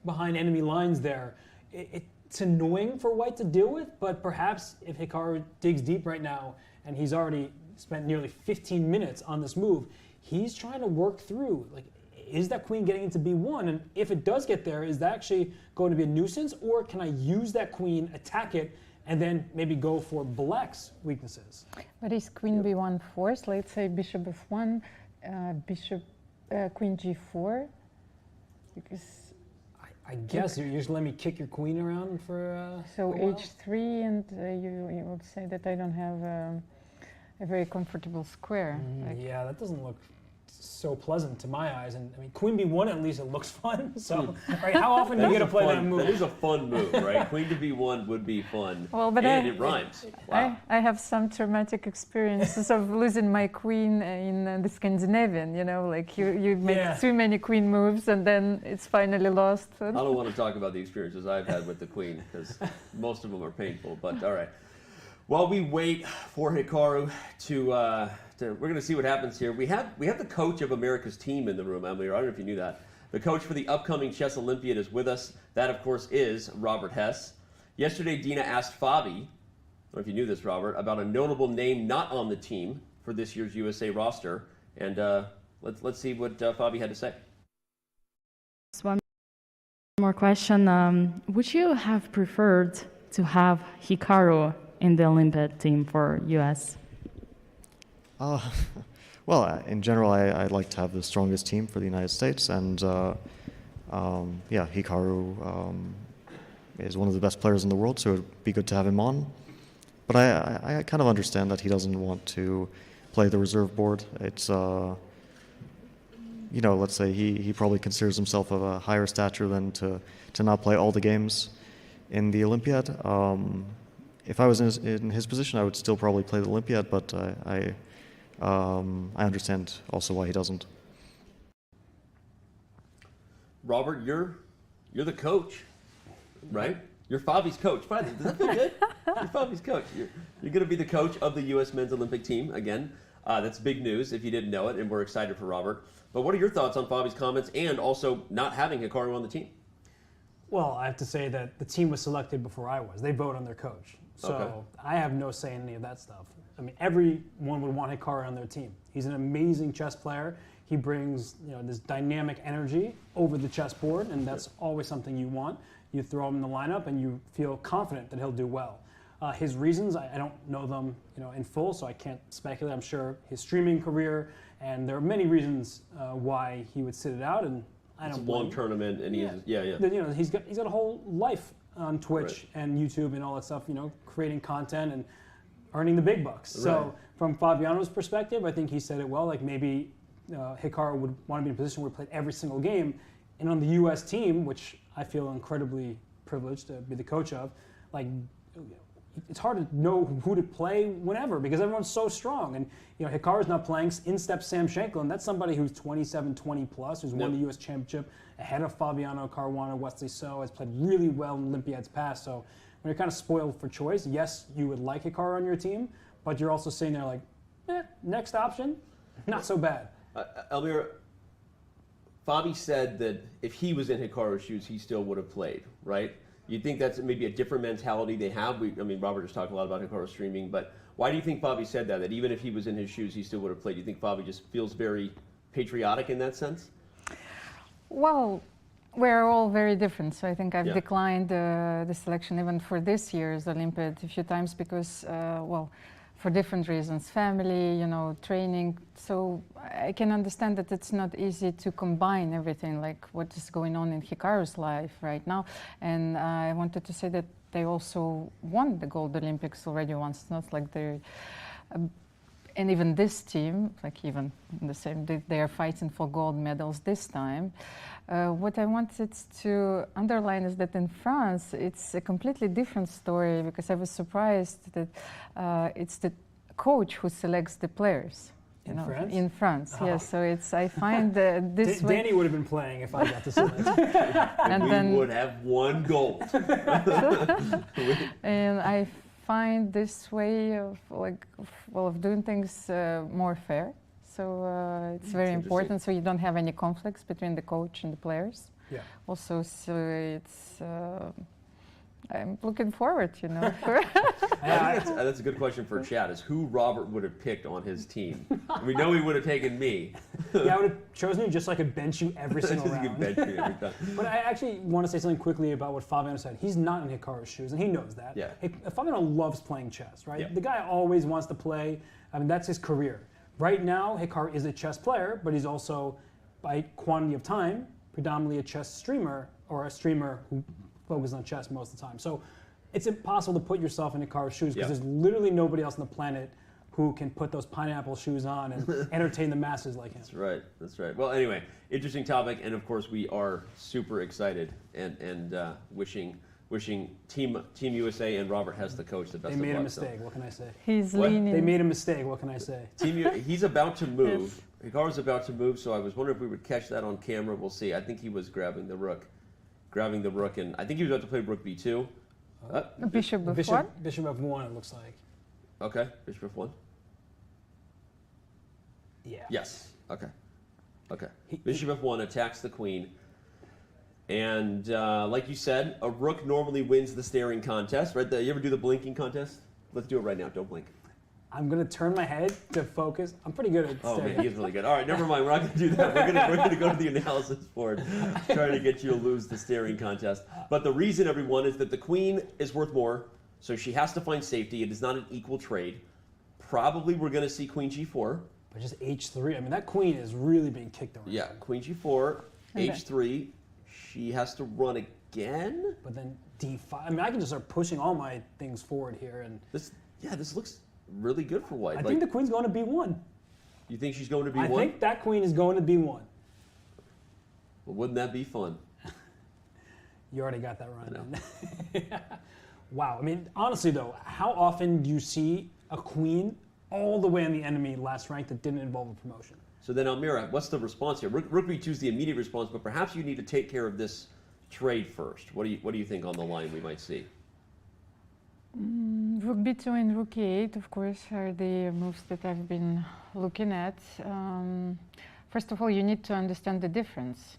behind enemy lines there. It's annoying for white to deal with, but perhaps if Hikaru digs deep right now, and he's already spent nearly 15 minutes on this move, he's trying to work through, like, is that queen getting into b1? And if it does get there, is that actually going to be a nuisance? Or can I use that queen, attack it, and then maybe go for black's weaknesses? But is queen b1 forced? Let's say bishop f1, queen g4? Because I guess you just let me kick your queen around for so a while? h3, and you would say that I don't have a very comfortable square. Yeah, that doesn't look so pleasant to my eyes. And I mean, queen b1, at least it looks fun. So, right, how often do you get to play that move? That is a fun move, right? Queen to b1 would be fun. Well, but and it rhymes. Wow. I have some traumatic experiences of losing my queen in the Scandinavian. Like you make too many queen moves and then it's finally lost. I don't want to talk about the experiences I've had with the queen because most of them are painful. But all right. While we wait for Hikaru we're going to see what happens here. We have the coach of America's team in the room, Emily. I don't know if you knew that. The coach for the upcoming Chess Olympiad is with us. That, of course, is Robert Hess. Yesterday, Dina asked Fabi, I don't know if you knew this, Robert, about a notable name not on the team for this year's USA roster. And let's see what Fabi had to say. One more question. Would you have preferred to have Hikaru in the Olympiad team for US? Well, in general, I'd like to have the strongest team for the United States, and yeah, Hikaru is one of the best players in the world, so it'd be good to have him on. But I kind of understand that he doesn't want to play the reserve board. It's, you know, let's say he probably considers himself of a higher stature than to not play all the games in the Olympiad. If I was in his position, I would still probably play the Olympiad, but I understand also why he doesn't. Robert, you're the coach, right? You're Fabi's coach. Does that feel good? You're Fabi's coach. You're going to be the coach of the U.S. men's Olympic team again. That's big news if you didn't know it, and we're excited for Robert. But what are your thoughts on Fabi's comments and also not having Hikaru on the team? Well, I have to say that the team was selected before I was. They vote on their coach. So Okay. I have no say in any of that stuff. I mean, everyone would want Hikaru on their team. He's an amazing chess player. He brings this dynamic energy over the chessboard, and that's always something you want. You throw him in the lineup, and you feel confident that he'll do well. His reasons, I don't know them in full, so I can't speculate. I'm sure his streaming career, and there are many reasons why he would sit it out, and I It's don't a long blame him. tournament, and yeah. He's got a whole life on Twitch and YouTube and all that stuff, creating content and earning the big bucks. So from Fabiano's perspective, I think he said it well, like maybe Hikaru would want to be in a position where he played every single game. And on the US team, which I feel incredibly privileged to be the coach of, like it's hard to know who to play whenever because everyone's so strong. And Hikaru's not playing. In steps Sam Schenkel, and that's somebody who's 27-20 plus, who's won the U.S. Championship ahead of Fabiano Caruana, Wesley So, has played really well in Olympiads past. So when you're kind of spoiled for choice, yes, you would like Hikaru on your team, but you're also sitting there like, next option, not so bad. Almir, Fabi said that if he was in Hikaru's shoes, he still would have played, right? You think that's maybe a different mentality they have? Robert just talked a lot about Hikaru streaming, but why do you think Fabi said that even if he was in his shoes, he still would have played? Do you think Fabi just feels very patriotic in that sense? Well, we're all very different, so I think I've declined the selection even for this year's Olympiad a few times because, for different reasons, family, training. So I can understand that it's not easy to combine everything, like what is going on in Hikaru's life right now. And I wanted to say that they also won the Gold Olympics already once. It's not like they're, and even this team, like even the same, they are fighting for gold medals this time. What I wanted to underline is that in France, it's a completely different story because I was surprised that it's the coach who selects the players. France? In France, yes. So I find this way. Danny would have been playing if I got to select. And we would have won gold. And I find this way of doing things more fair. So it's very important. So you don't have any conflicts between the coach and the players. Yeah. Also, so it's. I'm looking forward, I think that's a good question for chat. Is who Robert would have picked on his team? We know he would have taken me. Yeah, I would have chosen you just so I could bench you every single round. You could bench me every time. But I actually want to say something quickly about what Fabiano said. He's not in Hikaru's shoes, and he knows that. Yeah. Fabiano loves playing chess, right? Yeah. The guy always wants to play. That's his career. Right now, Hikaru is a chess player, but he's also, by quantity of time, predominantly a chess streamer or a streamer who focuses on chess most of the time. So it's impossible to put yourself in Hikaru's shoes because there's literally nobody else on the planet who can put those pineapple shoes on and entertain the masses like him. That's right. Well, anyway, interesting topic, and of course we are super excited and wishing Team USA and Robert Hess, the coach, the best of luck. They made a mistake. What can I say? He's leaning. They made a mistake. What can I say? He's about to move. Hikaru's about to move, so I was wondering if we would catch that on camera. We'll see. I think he was grabbing the rook, and I think he was about to play rook b2. Bishop f1? Bishop f1, it looks like. Okay, bishop f1. Yeah. Yes. Okay. Bishop f1 attacks the queen. And like you said, a rook normally wins the staring contest, right? You ever do the blinking contest? Let's do it right now. Don't blink. I'm going to turn my head to focus. I'm pretty good at staring. Oh, man, he is really good. All right, never mind. We're not going to do that. We're going to go to the analysis board, trying to get you to lose the staring contest. But the reason, everyone, is that the queen is worth more, so she has to find safety. It is not an equal trade. Probably we're going to see queen g4. But just h3. I mean, that queen is really being kicked around. Yeah, queen g4, h3. She has to run again. But then d5. I mean, I can just start pushing all my things forward here. And this looks really good for white. I think the queen's going to b1. You think she's going to b1? I think that queen is going to b1. Well, wouldn't that be fun? You already got that right. Wow. I mean, honestly, though, how often do you see a queen all the way on the enemy last rank that didn't involve a promotion? So then, Almira, what's the response here? Rook b2 is the immediate response, but perhaps you need to take care of this trade first. What do you think on the line we might see? Rook b2 and rook e8, of course, are the moves that I've been looking at. First of all, you need to understand the difference.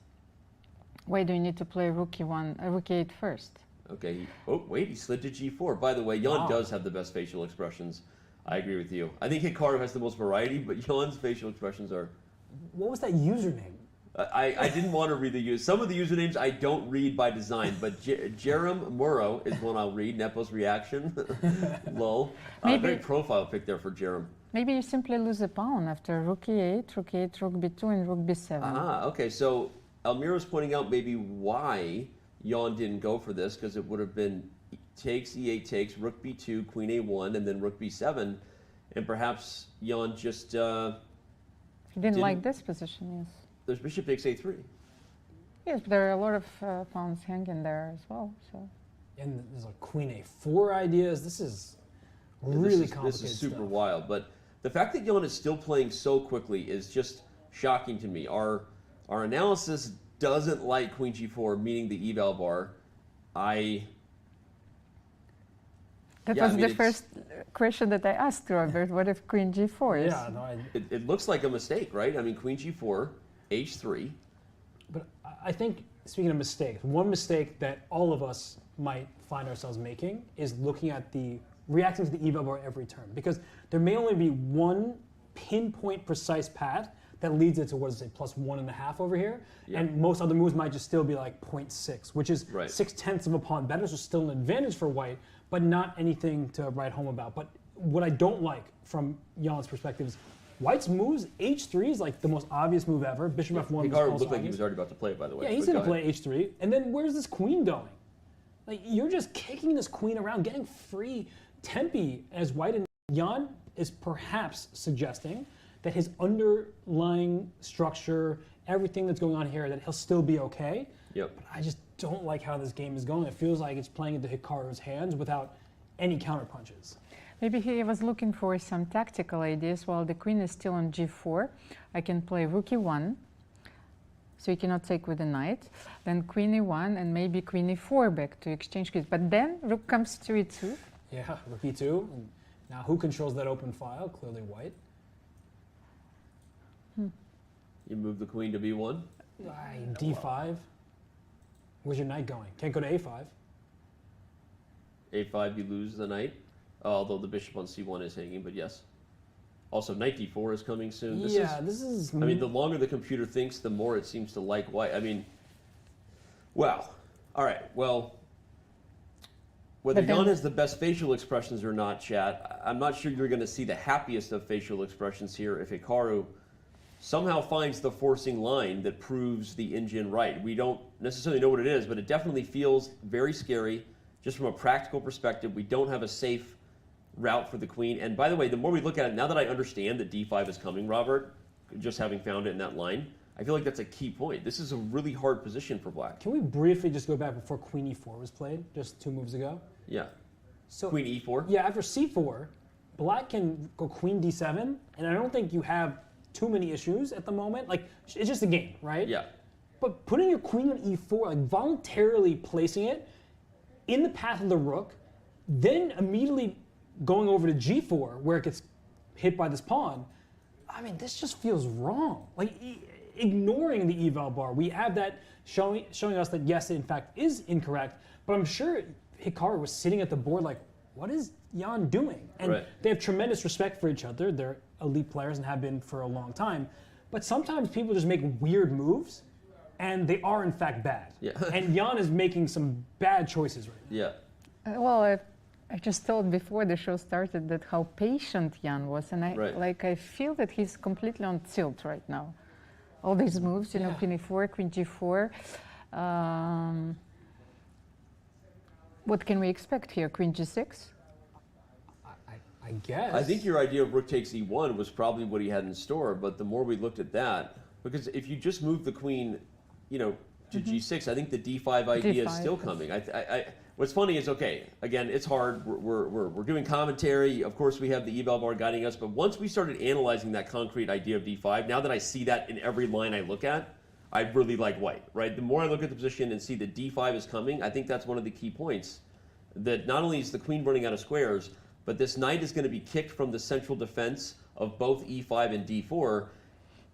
Why do you need to play rook e1, rook e8 first? Okay. Oh, wait, he slid to g4. By the way, Jan does have the best facial expressions. I agree with you. I think Hikaru has the most variety, but Jan's facial expressions are... What was that username? I didn't want to read the use. Some of the usernames I don't read by design, but Jerem Muro is one I'll read. Nepo's reaction. Lol. Great profile pic there for Jerem. Maybe you simply lose a pawn after rook e8, rook e8, rook b2, and rook b7. Ah, okay. So Almira's pointing out maybe why Jan didn't go for this, because it would have been takes, e8 takes, rook b2, queen a1, and then rook b7, and perhaps Jan just he didn't like this position, yes. There's bishop takes a3. Yes, but there are a lot of pawns hanging there as well. So. And there's a queen a4 ideas. This is really complicated. This is super stuff. wild. But the fact that Jan is still playing so quickly is just shocking to me. Our analysis doesn't like queen g4, meaning the eval bar. That was the first question that I asked Robert. What if queen g4 is? Yeah, no, it looks like a mistake, right? I mean, queen g4, h3. But I think, speaking of mistakes, one mistake that all of us might find ourselves making is looking at reacting to the eval bar every turn. Because there may only be one pinpoint precise path that leads it to, what is it, +1.5 over here. Yeah. And most other moves might just still be like 0.6, which is 0.6 of a pawn better, so still an advantage for white, but not anything to write home about. But what I don't like from Jan's perspective is white's moves, h3 is like the most obvious move ever. Bishop f1 Hikaru looked like he was already about to play it, by the way. Yeah, he's going to play h3. And then where's this queen going? Like, you're just kicking this queen around, getting free tempi as white. And Jan is perhaps suggesting that his underlying structure, everything that's going on here, that he'll still be okay. Yep. But I just don't like how this game is going. It feels like it's playing into Hikaru's hands without any counter punches. Maybe he was looking for some tactical ideas while the queen is still on g4. I can play rook e1, so you cannot take with the knight. Then queen e1 and maybe queen e4 back to exchange queens. But then rook comes to e2. Yeah, rook e2. And now who controls that open file? Clearly white. You move the queen to b1? d5. Where's your knight going? Can't go to a5. a5, you lose the knight. Although the bishop on c1 is hanging, but yes. Also, knight d4 is coming soon. This is... I mean, the longer the computer thinks, the more it seems to like white. I mean, wow. All right, well, whether Jan has the best facial expressions or not, chat, I'm not sure you're going to see the happiest of facial expressions here if Hikaru somehow finds the forcing line that proves the engine right. We don't necessarily know what it is, but it definitely feels very scary. Just from a practical perspective, we don't have a safe route for the queen. And by the way, the more we look at it, now that I understand that d5 is coming, Robert, just having found it in that line, I feel like that's a key point. This is a really hard position for black. Can we briefly just go back before queen e4 was played, just 2 moves ago? Yeah. So queen e4? Yeah, after c4, black can go queen d7, and I don't think you have too many issues at the moment. Like, it's just a game, right? Yeah. But putting your queen on e4, like voluntarily placing it in the path of the rook, then immediately going over to g4, where it gets hit by this pawn, I mean, this just feels wrong. Like, ignoring the eval bar, we have that showing us that, yes, it in fact is incorrect, but I'm sure Hikaru was sitting at the board like, what is Jan doing? And they have tremendous respect for each other. They're elite players and have been for a long time. But sometimes people just make weird moves, and they are in fact bad. Yeah. And Jan is making some bad choices right now. Yeah. Well, I just thought before the show started that how patient Jan was, and I feel that he's completely on tilt right now. All these moves, you know, queen e4, queen g4. What can we expect here? Queen g6? I guess. I think your idea of rook takes e1 was probably what he had in store, but the more we looked at that, because if you just move the queen, you know, to g6, I think the d5 idea is still coming. What's funny is, okay, again, it's hard. We're doing commentary. Of course, we have the eval bar guiding us, but once we started analyzing that concrete idea of d5, now that I see that in every line I look at, I really like white, right? The more I look at the position and see that d5 is coming, I think that's one of the key points. That not only is the queen running out of squares, but this knight is going to be kicked from the central defense of both e5 and d4.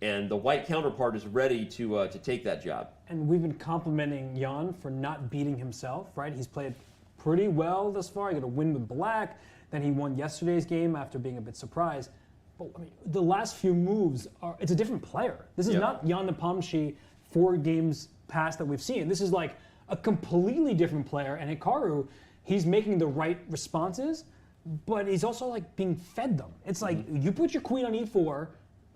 and the white counterpart is ready to take that job. And we've been complimenting Jan for not beating himself, right? He's played pretty well thus far. He got a win with black. Then he won yesterday's game after being a bit surprised. But I mean, the last few moves it's a different player. This is not Jan Nepomniachtchi 4 games past that we've seen. This is like a completely different player. And Hikaru, he's making the right responses, but he's also like being fed them. It's like, you put your queen on e4,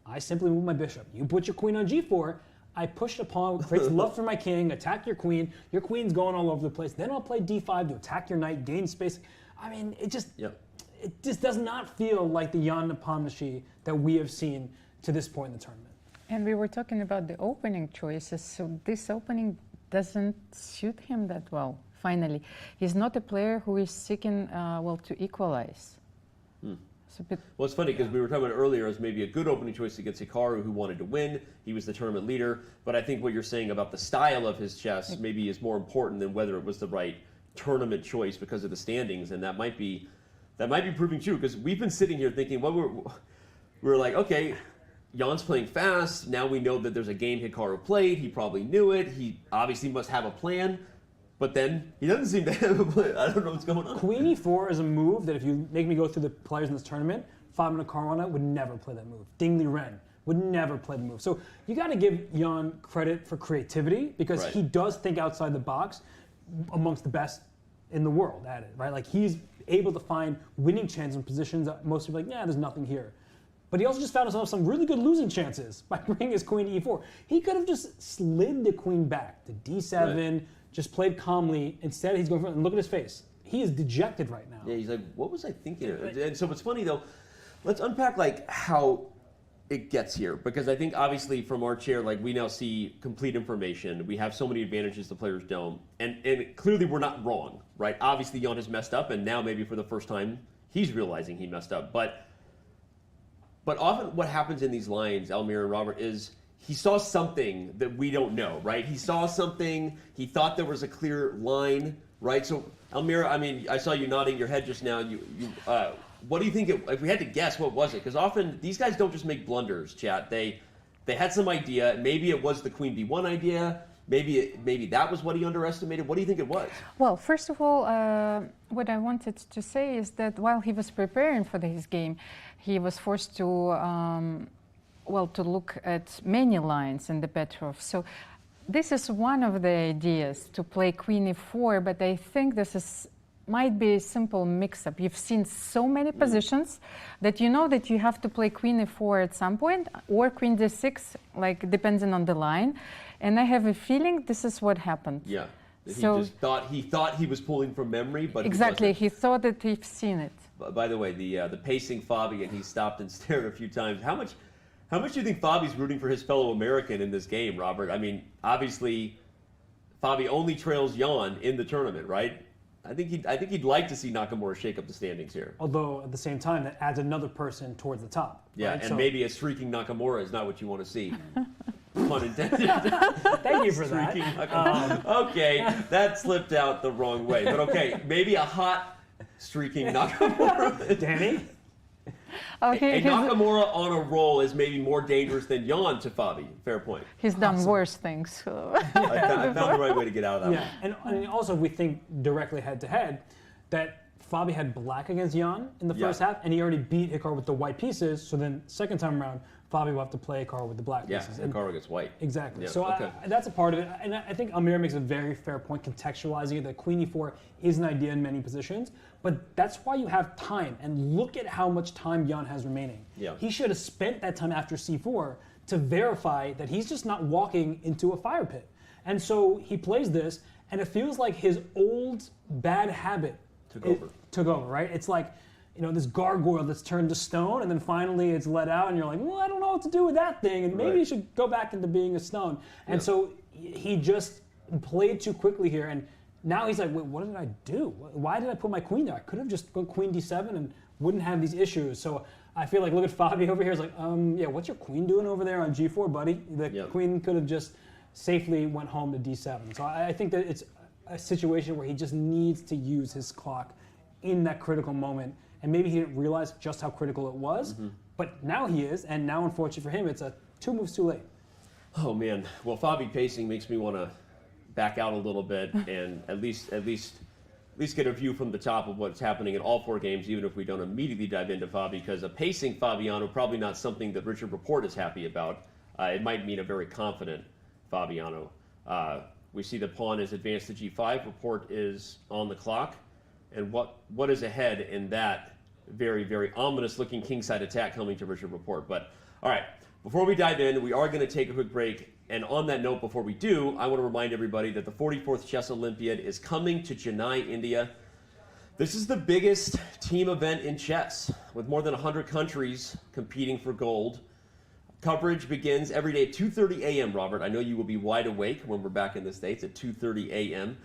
I simply move my bishop. You put your queen on g4, I push the pawn, creates love for my king, attack your queen's going all over the place. Then I'll play d5 to attack your knight, gain space. I mean, it just does not feel like the Jan Nepomniachtchi that we have seen to this point in the tournament. And we were talking about the opening choices, so this opening doesn't suit him that well, finally. He's not a player who is seeking, to equalize. Well, it's funny because we were talking about earlier as maybe a good opening choice against Hikaru, who wanted to win. He was the tournament leader. But I think what you're saying about the style of his chess maybe is more important than whether it was the right tournament choice because of the standings. And that might be proving true, because we've been sitting here thinking, we're like, okay, Jan's playing fast. Now we know that there's a game Hikaru played. He probably knew it. He obviously must have a plan. But then he doesn't seem to have a plan. I don't know what's going on. Queen e4 is a move that if you make me go through the players in this tournament, Fabiano Caruana would never play that move. Liren would never play the move. So you got to give Jan credit for creativity, because he does think outside the box, amongst the best in the world at it, right? Like, he's able to find winning chances in positions that most people are like, yeah, there's nothing here. But he also just found himself some really good losing chances by bringing his queen to e4. He could have just slid the queen back to d7, just played calmly. Instead, he's going for it, and look at his face. He is dejected right now. Yeah, he's like, what was I thinking? And so what's funny, though, let's unpack like how it gets here, because I think obviously from our chair, like, we now see complete information. We have so many advantages the players don't, and clearly we're not wrong, right? Obviously Jan has messed up, and now maybe for the first time he's realizing he messed up. But often what happens in these lines, Almir and Robert, is he saw something that we don't know, right? He saw something, he thought there was a clear line, right? So Almira, I mean, I saw you nodding your head just now. What do you think, if we had to guess, what was it? Because often these guys don't just make blunders, chat. They had some idea. Maybe it was the queen b1 idea. Maybe that was what he underestimated. What do you think it was? Well, first of all, what I wanted to say is that while he was preparing for his game, he was forced to to look at many lines in the Petrov. So this is one of the ideas, to play queen e4, but I think this might be a simple mix-up. You've seen so many positions that you know that you have to play queen e4 at some point, or queen d6, like, depending on the line. And I have a feeling this is what happened. Yeah. So he thought he was pulling from memory, but exactly, he thought that he'd seen it. By the way, the pacing Fabian, he stopped and stared a few times. How much do you think Fabi's rooting for his fellow American in this game, Robert? I mean, obviously, Fabi only trails Jan in the tournament, right? I think he'd like to see Nakamura shake up the standings here. Although at the same time, that adds another person towards the top. Yeah, right? and maybe a streaking Nakamura is not what you want to see. Pun intended. Thank you for that. Okay, that slipped out the wrong way. But okay, maybe a hot streaking Nakamura. Danny? Okay, a Nakamura on a roll is maybe more dangerous than Jan to Fabi. Fair point. He's done worse things. So. I found the right way to get out of that one. And also, if we think directly head-to-head, that Fabi had black against Jan in the first half, and he already beat Hikaru with the white pieces, so then second time around, Fabi will have to play Hikaru with the black pieces. Yeah, Hikaru gets white. Exactly. Yeah, so that's a part of it. And I think Almir makes a very fair point contextualizing it, that queen e4 is an idea in many positions, but that's why you have time. And look at how much time Jan has remaining. Yeah. He should have spent that time after c4 to verify that he's just not walking into a fire pit. And so he plays this, and it feels like his old bad habit took over, right? It's like, you know, this gargoyle that's turned to stone, and then finally it's let out, and you're like, well, I don't know what to do with that thing, and maybe you should go back into being a stone. And so he just played too quickly here, and now he's like, wait, what did I do? Why did I put my queen there? I could have just gone queen d7 and wouldn't have these issues. So I feel like, look at Fabi over here. He's like, yeah, what's your queen doing over there on g4, buddy? The queen could have just safely went home to d7. So I think that it's a situation where he just needs to use his clock in that critical moment. And maybe he didn't realize just how critical it was, but now he is, and now, unfortunately for him, it's a 2 moves too late. Oh man, well, Fabi pacing makes me want to back out a little bit and at least get a view from the top of what's happening in all 4 games, even if we don't immediately dive into Fabi, because a pacing Fabiano probably not something that Richard Rapport is happy about. It might mean a very confident Fabiano. We see the pawn is advanced to g5. Rapport is on the clock, and what is ahead in that very, very ominous-looking kingside attack coming to Richard Rapport. But all right. Before we dive in, we are going to take a quick break. And on that note, before we do, I want to remind everybody that the 44th Chess Olympiad is coming to Chennai, India. This is the biggest team event in chess, with more than 100 countries competing for gold. Coverage begins every day at 2:30 a.m., Robert. I know you will be wide awake when we're back in the States at 2:30 a.m.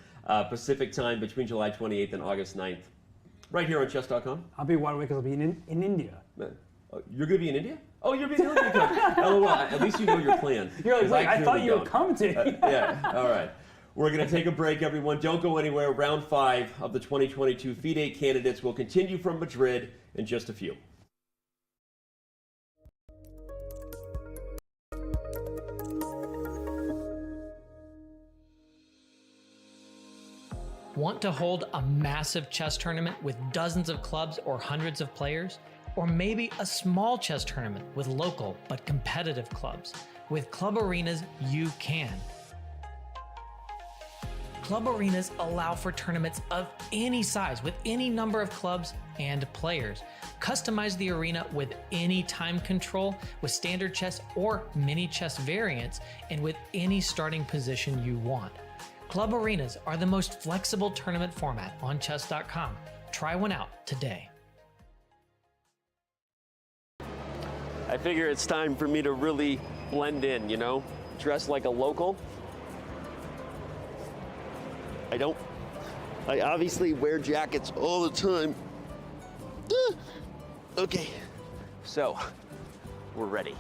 Pacific time between July 28th and August 9th. Right here on Chess.com. I'll be wide awake because I'll be in India. You're going to be in India? Oh, you're being Olympic coach. LOL. At least you know your plan. You're like, wait, I thought you were commentating. Yeah, all right. We're going to take a break, everyone. Don't go anywhere. Round 5 of the 2022 FIDE Candidates will continue from Madrid in just a few. Want to hold a massive chess tournament with dozens of clubs or hundreds of players? Or maybe a small chess tournament with local but competitive clubs. With Club Arenas, you can. Club Arenas allow for tournaments of any size with any number of clubs and players. Customize the arena with any time control, with standard chess or mini chess variants, and with any starting position you want. Club Arenas are the most flexible tournament format on Chess.com. Try one out today. I figure it's time for me to really blend in, you know? Dress like a local. I obviously wear jackets all the time. Okay, so we're ready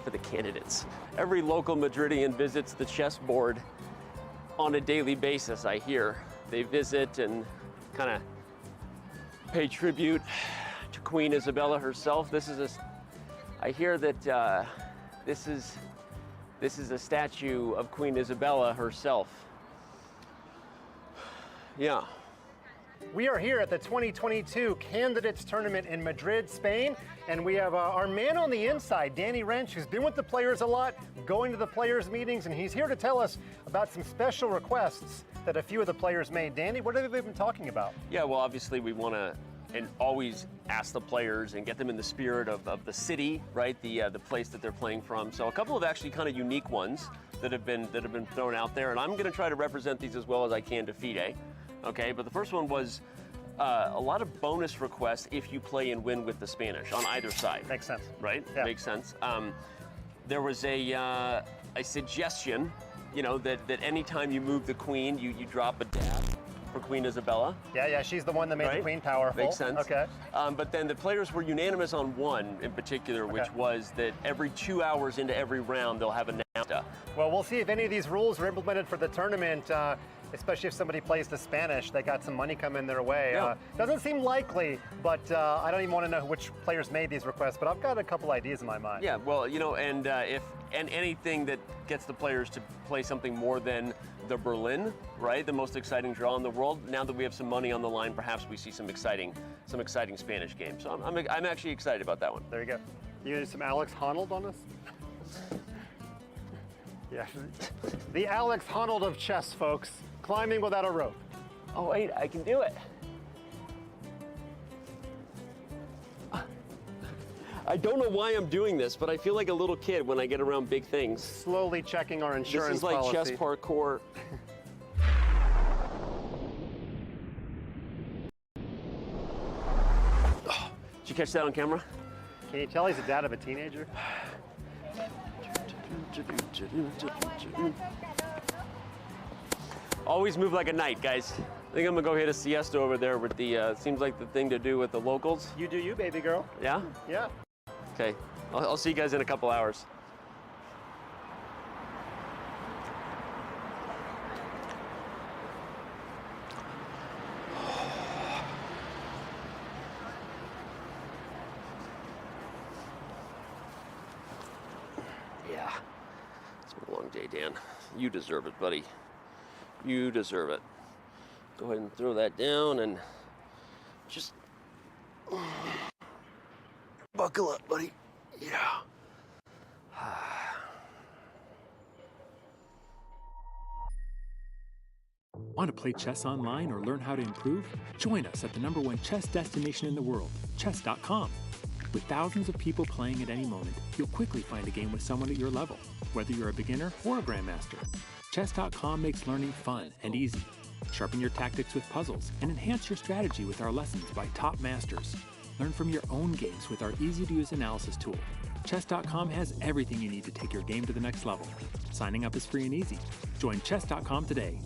for the candidates. Every local Madridian visits the chessboard on a daily basis, I hear. They visit and kind of pay tribute to Queen Isabella herself. I hear that this is a statue of Queen Isabella herself. Yeah. We are here at the 2022 Candidates Tournament in Madrid, Spain, and we have our man on the inside, Danny Wrench, who's been with the players a lot, going to the players' meetings, and he's here to tell us about some special requests that a few of the players made. Danny, what have they been talking about? Yeah, well, obviously we want to and always ask the players and get them in the spirit of the city, right? The place that they're playing from. So a couple of actually kind of unique ones that have been thrown out there, and I'm going to try to represent these as well as I can to FIDE. Okay, but the first one was a lot of bonus requests if you play and win with the Spanish on either side. Makes sense. Right? Yeah. Makes sense. There was a suggestion, you know, that anytime you move the queen, you drop a dab for Queen Isabella. Yeah, she's the one that made the queen powerful. Makes sense. Okay. But then the players were unanimous on one in particular, which was that every 2 hours into every round, they'll have a nafta. Well, we'll see if any of these rules are implemented for the tournament, especially if somebody plays the Spanish. They got some money coming their way. Yeah. Doesn't seem likely, but I don't even want to know which players made these requests, but I've got a couple ideas in my mind. Yeah, well, you know, and anything that gets the players to play something more than the Berlin, right? The most exciting draw in the world. Now that we have some money on the line, perhaps we see some exciting Spanish games. So I'm actually excited about that one. There you go. You gonna do some Alex Honnold on us? Yeah, the Alex Honnold of chess, folks. Climbing without a rope. Oh wait, I can do it. I don't know why I'm doing this, but I feel like a little kid when I get around big things. Slowly checking our insurance This is like policy. chess parkour. Did you catch that on camera? Can you tell he's the dad of a teenager? Always move like a knight, guys. I think I'm gonna go hit a siesta over there with the, seems like the thing to do with the locals. You do you, baby girl. Yeah? Yeah. Okay, I'll see you guys in a couple hours. Yeah. long day, Dan. You deserve it, buddy. You deserve it. Go ahead and throw that down and just buckle up, buddy. Yeah. Want to play chess online or learn how to improve? Join us at the #1 chess destination in the world, Chess.com. With thousands of people playing at any moment, you'll quickly find a game with someone at your level, whether you're a beginner or a grandmaster. Chess.com makes learning fun and easy. Sharpen your tactics with puzzles and enhance your strategy with our lessons by top masters. Learn from your own games with our easy-to-use analysis tool. Chess.com has everything you need to take your game to the next level. Signing up is free and easy. Join Chess.com today.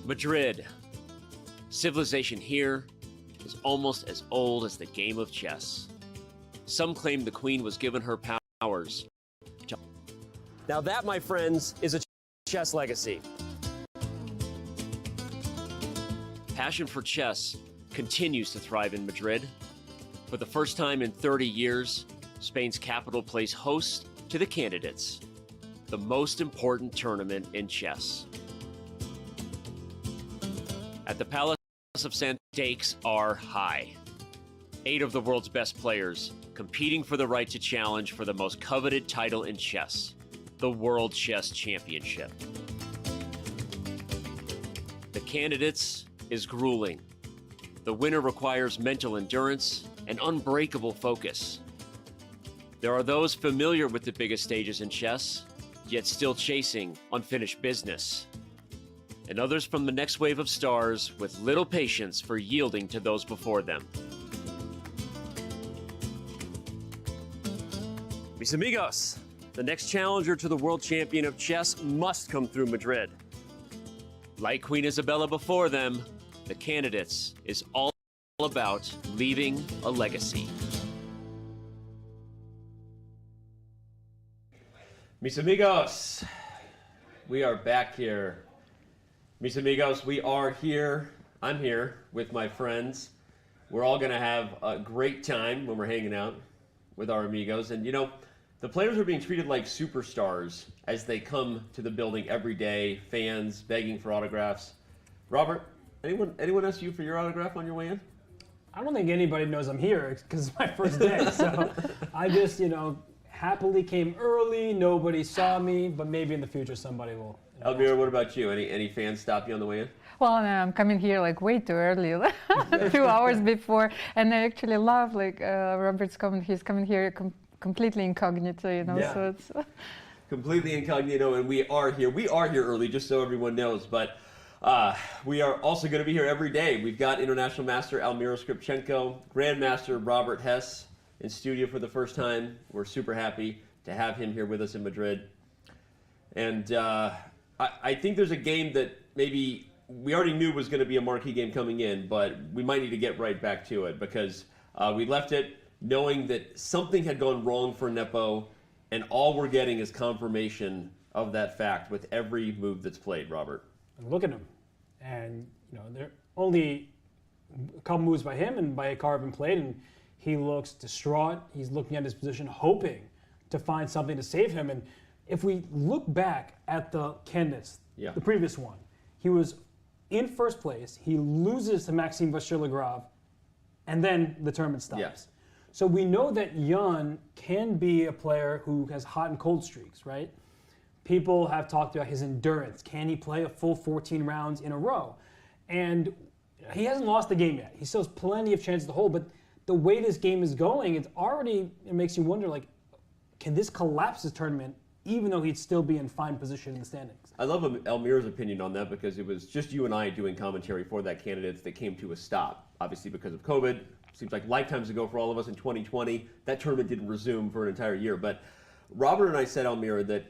Madrid. Civilization here is almost as old as the game of chess. Some claim the queen was given her powers. Now that, my friends, is a chess legacy. Passion for chess continues to thrive in Madrid. For the first time in 30 years, Spain's capital plays host to the Candidates, the most important tournament in chess. At the Palace of San, stakes are high. 8 of the world's best players competing for the right to challenge for the most coveted title in chess, the World Chess Championship. The Candidates is grueling. The winner requires mental endurance and unbreakable focus. There are those familiar with the biggest stages in chess, yet still chasing unfinished business. And others from the next wave of stars with little patience for yielding to those before them. Mis amigos, the next challenger to the world champion of chess must come through Madrid. Like Queen Isabella before them, the Candidates is all about leaving a legacy. Mis amigos, we are back here. Mis amigos, we are here. I'm here with my friends. We're all going to have a great time when we're hanging out with our amigos. And you know, the players are being treated like superstars as they come to the building every day, fans begging for autographs. Robert, anyone ask you for your autograph on your way in? I don't think anybody knows I'm here because it's my first day. So I just, happily came early. Nobody saw me, but maybe in the future somebody will. Elvira, what about you? Any fans stop you on the way in? Well, I'm coming here like way too early, 2 hours before, and I actually love Robert's coming. He's coming here completely incognito, Yeah. So it's completely incognito, and we are here. We are here early, just so everyone knows. But we are also going to be here every day. We've got International Master Almira Skripchenko, Grandmaster Robert Hess in studio for the first time. We're super happy to have him here with us in Madrid. And I think there's a game that maybe we already knew was going to be a marquee game coming in, but we might need to get right back to it because we left it knowing that something had gone wrong for Nepo, and all we're getting is confirmation of that fact with every move that's played, Robert. And look at him. And, there are only a couple moves by him and by Hikaru have been played, and he looks distraught. He's looking at his position, hoping to find something to save him. And if we look back at the candidates, the previous one, he was in first place. He loses to Maxime Vachier-Lagrave, and then the tournament stops. Yes. So we know that Jan can be a player who has hot and cold streaks, right? People have talked about his endurance. Can he play a full 14 rounds in a row? And he hasn't lost the game yet. He still has plenty of chances to hold, but the way this game is going, it makes you wonder, like, can this collapse this tournament even though he'd still be in fine position in the standings? I love Elmir's opinion on that because it was just you and I doing commentary for that candidates that came to a stop, obviously because of COVID. Seems like lifetimes ago for all of us in 2020. That tournament didn't resume for an entire year. But Robert and I said, Elmira, that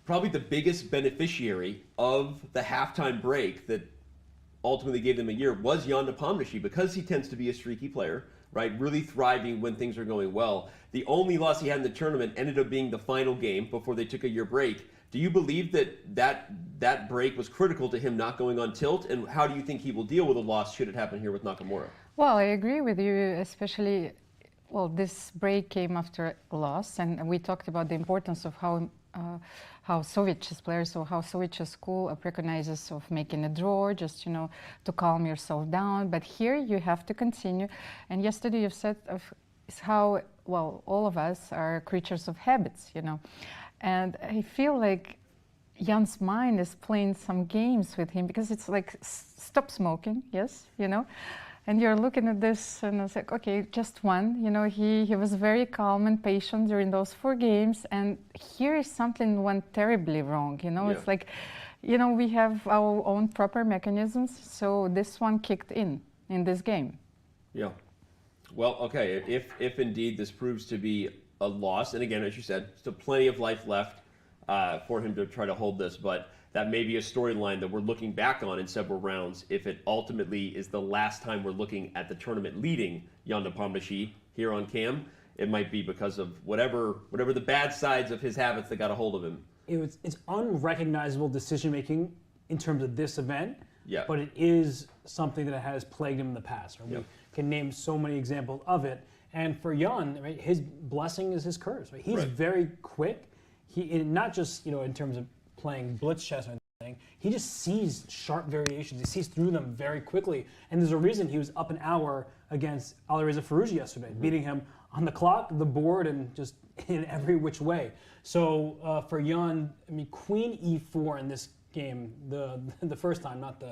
probably the biggest beneficiary of the halftime break that ultimately gave them a year was Jan Nepomniachtchi, because he tends to be a streaky player, right? Really thriving when things are going well. The only loss he had in the tournament ended up being the final game before they took a year break. Do you believe that break was critical to him not going on tilt? And how do you think he will deal with a loss should it happen here with Nakamura? Well, I agree with you, especially, this break came after a loss, and we talked about the importance of how Soviet chess players, or how Soviet chess school recognizes of making a draw, just, to calm yourself down. But here you have to continue. And yesterday you've said of how, all of us are creatures of habits, And I feel like Jan's mind is playing some games with him, because it's like, stop smoking, yes, And you're looking at this, and it's like, okay, just one. He was very calm and patient during those 4 games, and here is something went terribly wrong. It's like, we have our own proper mechanisms, so this one kicked in this game. Yeah. Well, okay, if indeed this proves to be a loss, and again, as you said, still plenty of life left for him to try to hold this, but that may be a storyline that we're looking back on in several rounds if it ultimately is the last time we're looking at the tournament leading Jan Nepomniachtchi here on cam. It might be because of whatever the bad sides of his habits that got a hold of him. It's unrecognizable decision-making in terms of this event, yeah. But it is something that has plagued him in the past. Right? We can name so many examples of it. And for Jan, right, his blessing is his curse. Right? He's very quick. Not just in terms of playing blitz chess or anything, he just sees sharp variations. He sees through them very quickly. And there's a reason he was up an hour against Alireza Firouzja yesterday, beating him on the clock, the board, and just in every which way. So for Jan, Queen e4 in this game, the first time, not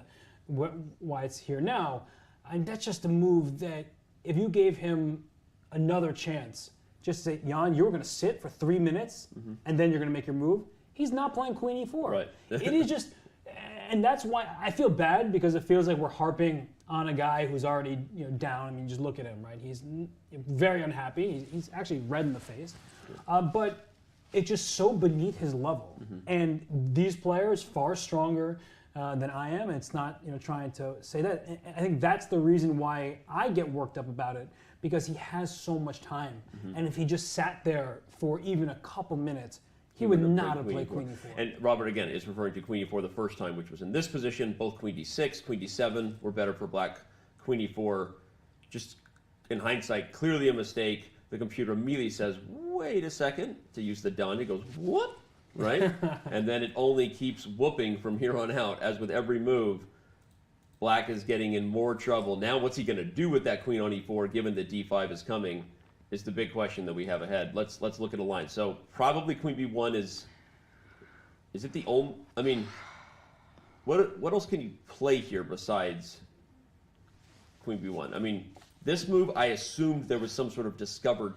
why it's here now, and that's just a move that if you gave him another chance, just say, Jan, you were going to sit for 3 minutes, and then you're going to make your move. He's not playing Queen e4. Right. It is just, and that's why I feel bad, because it feels like we're harping on a guy who's already down. Just look at him, right? He's very unhappy. He's actually red in the face, but it's just so beneath his level. And these players far stronger than I am. And it's not trying to say that. And I think that's the reason why I get worked up about it, because he has so much time. And if he just sat there for even a couple minutes, he would not have played Queen e4. And Robert, again, is referring to Queen e4 the first time, which was in this position. Both Queen d6, Queen d7 were better for black. Queen e4, just in hindsight, clearly a mistake. The computer immediately says, wait a second, to use the done. It goes, whoop, right? And then it only keeps whooping from here on out. As with every move, black is getting in more trouble. Now what's he going to do with that queen on e4, given that d5 is coming, is the big question that we have ahead. Let's look at a line. So probably queen b1 is it the only, what else can you play here besides queen b1? This move, I assumed there was some sort of discovery,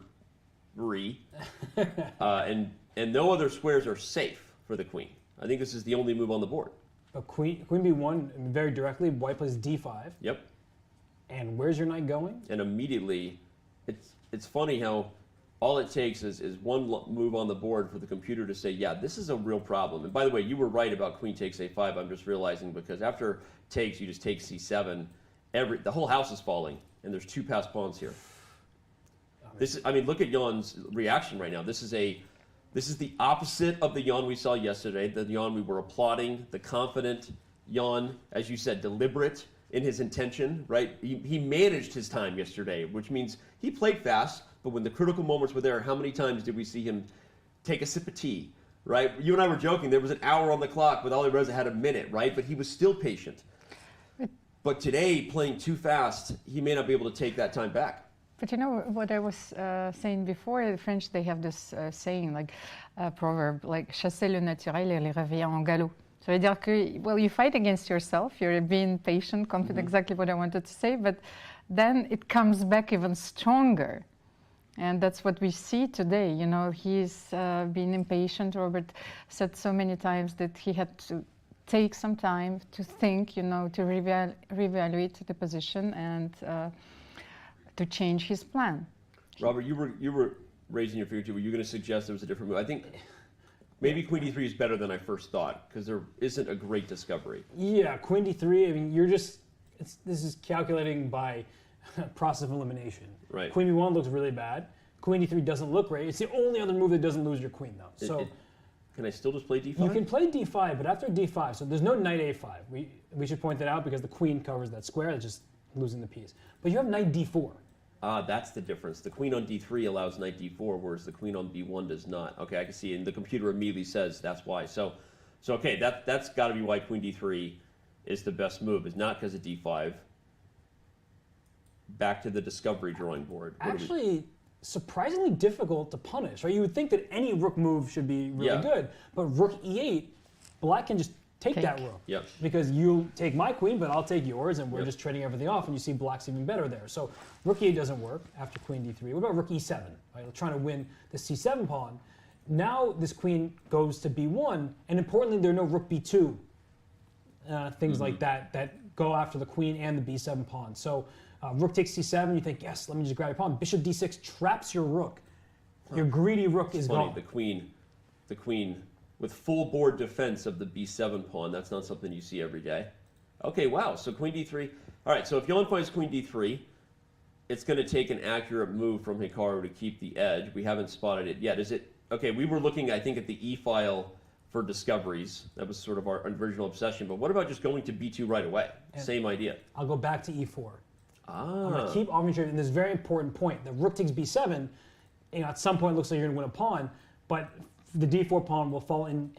and no other squares are safe for the queen. I think this is the only move on the board. But queen b1, very directly, white plays d5. Yep. And where's your knight going? And immediately, it's funny how all it takes is one move on the board for the computer to say, yeah, this is a real problem. And by the way, you were right about queen takes a5. I'm just realizing, because after takes, you just take c7. The whole house is falling, and there's 2 passed pawns here. This is, look at Jan's reaction right now. This is a This is the opposite of the Jan we saw yesterday, the Jan we were applauding, the confident Jan, as you said, deliberate in his intention, right? He managed his time yesterday, which means he played fast, but when the critical moments were there, how many times did we see him take a sip of tea, right? You and I were joking, there was an hour on the clock, with Alireza had a minute, right? But he was still patient. But today, playing too fast, he may not be able to take that time back. But you know what I was saying before, the French, they have this saying, like a proverb, like « chasser le naturel et le revient en galop ». So I dire que, well, you fight against yourself, you're being patient, confident, exactly what I wanted to say, but then it comes back even stronger. And that's what we see today. You know, he's been impatient. Robert said so many times that he had to take some time to think, you know, to reevaluate the position and to change his plan. Robert, you were raising your finger too. Were you going to suggest there was a different move? I think maybe Queen D3 is better than I first thought because there isn't a great discovery. Yeah, Queen D3. I mean, you're just this is calculating by process of elimination. Right. Queen B1 looks really bad. Queen D3 doesn't look great. It's the only other move that doesn't lose your queen, though. So can I still just play D5? you can play D5, but after D5, so there's no knight A5. We should point that out because the queen covers that square. It's just losing the piece. But you have knight D4. Ah, that's the difference. The queen on D3 allows knight D4, whereas the queen on B1 does not. Okay, I can see, and the computer immediately says that's why. So okay, that's got to be why Queen D3 is the best move. It's not because of D5. Back to the discovery drawing board. Actually, surprisingly difficult to punish, right? You would think that any rook move should be really good, but rook E8, black can just take that rook. Yep. Because you take my queen, but I'll take yours, and we're just trading everything off, and you see black's even better there. So rook E8 doesn't work after queen D3. What about rook E7? Right? We're trying to win the C7 pawn. Now this queen goes to B1, and importantly, there are no rook B2, things like that go after the queen and the B7 pawn. So rook takes C7, you think, yes, let me just grab your pawn. Bishop D6 traps your rook. Your greedy rook is funny, gone. The queen with full board defense of the B7 pawn, that's not something you see every day. Okay, wow, so queen D3. All right, so if Jan finds queen D3, it's going to take an accurate move from Hikaru to keep the edge. We haven't spotted it yet. Is it, okay, we were looking, I think, at the E file for discoveries. That was sort of our original obsession, but what about just going to B2 right away? And same idea. I'll go back to E4. Ah. I'm going to keep arbitrating this very important point. The rook takes B7, you know, at some point it looks like you're going to win a pawn, but the D4 pawn will fall in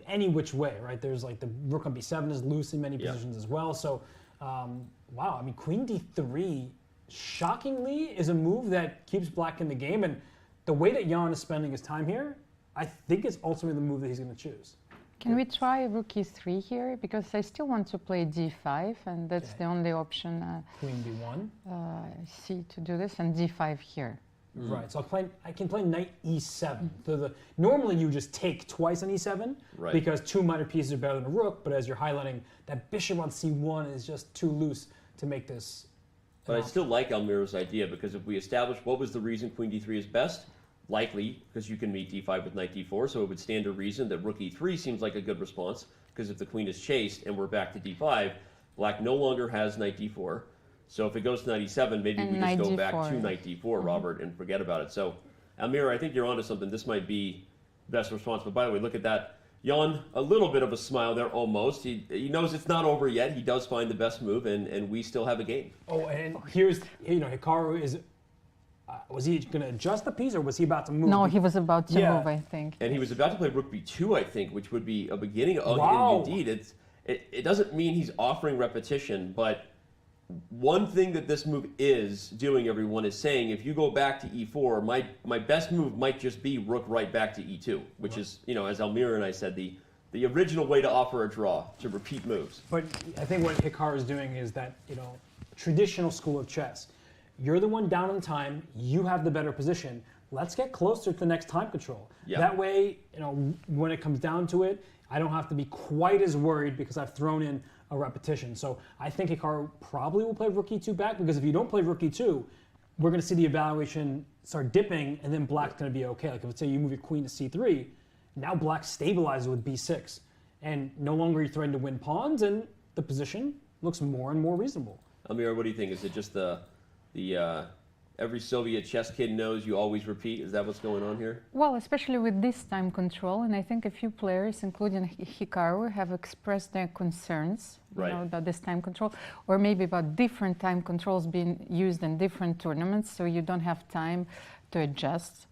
any which way, right? There's like the rook on B7 is loose in many positions as well. So, wow, I mean, queen D3, shockingly, is a move that keeps black in the game. And the way that Jan is spending his time here, I think is ultimately the move that he's going to choose. Can we try rook E3 here? Because I still want to play D5, and that's the only option. Queen B1. I see to do this, and D5 here. Right, so I can play knight E7. So normally you just take twice on E7 because two minor pieces are better than a rook, but as you're highlighting, that bishop on C1 is just too loose to make this. But I still like Almira's idea because if we establish what was the reason queen D3 is best, likely because you can meet D5 with knight D4, so it would stand to reason that rook E3 seems like a good response because if the queen is chased and we're back to D5, black no longer has knight D4. So if it goes to knight E7, maybe we just go back to knight D4, Robert, and forget about it. So, Almira, I think you're onto something. This might be best response. But by the way, look at that. Jan, a little bit of a smile there almost. He knows it's not over yet. He does find the best move, and we still have a game. Oh, and here's, you know, Hikaru is, was he going to adjust the piece or was he about to move? No, he was about to move, I think. And he was about to play rook B2, I think, which would be a beginning of, wow. Indeed, it doesn't mean he's offering repetition, but one thing that this move is doing, everyone, is saying if you go back to E4, my best move might just be rook right back to E2, which is, you know, as Almira and I said, the original way to offer a draw, to repeat moves. But I think what Hikaru is doing is that, you know, traditional school of chess, you're the one down in time, you have the better position, let's get closer to the next time control. Yeah. That way, you know, when it comes down to it, I don't have to be quite as worried because I've thrown in a repetition. So I think Hikaru probably will play rook E2 back because if you don't play rook E2, we're going to see the evaluation start dipping and then black's going to be okay. Like if let's say you move your queen to C3, now black stabilizes with B6 and no longer you're threatened to win pawns and the position looks more and more reasonable. Almira, what do you think? Is it just the every Soviet chess kid knows you always repeat. Is that what's going on here? Well, especially with this time control, and I think a few players, including Hikaru, have expressed their concerns about this time control, or maybe about different time controls being used in different tournaments, so you don't have time to adjust.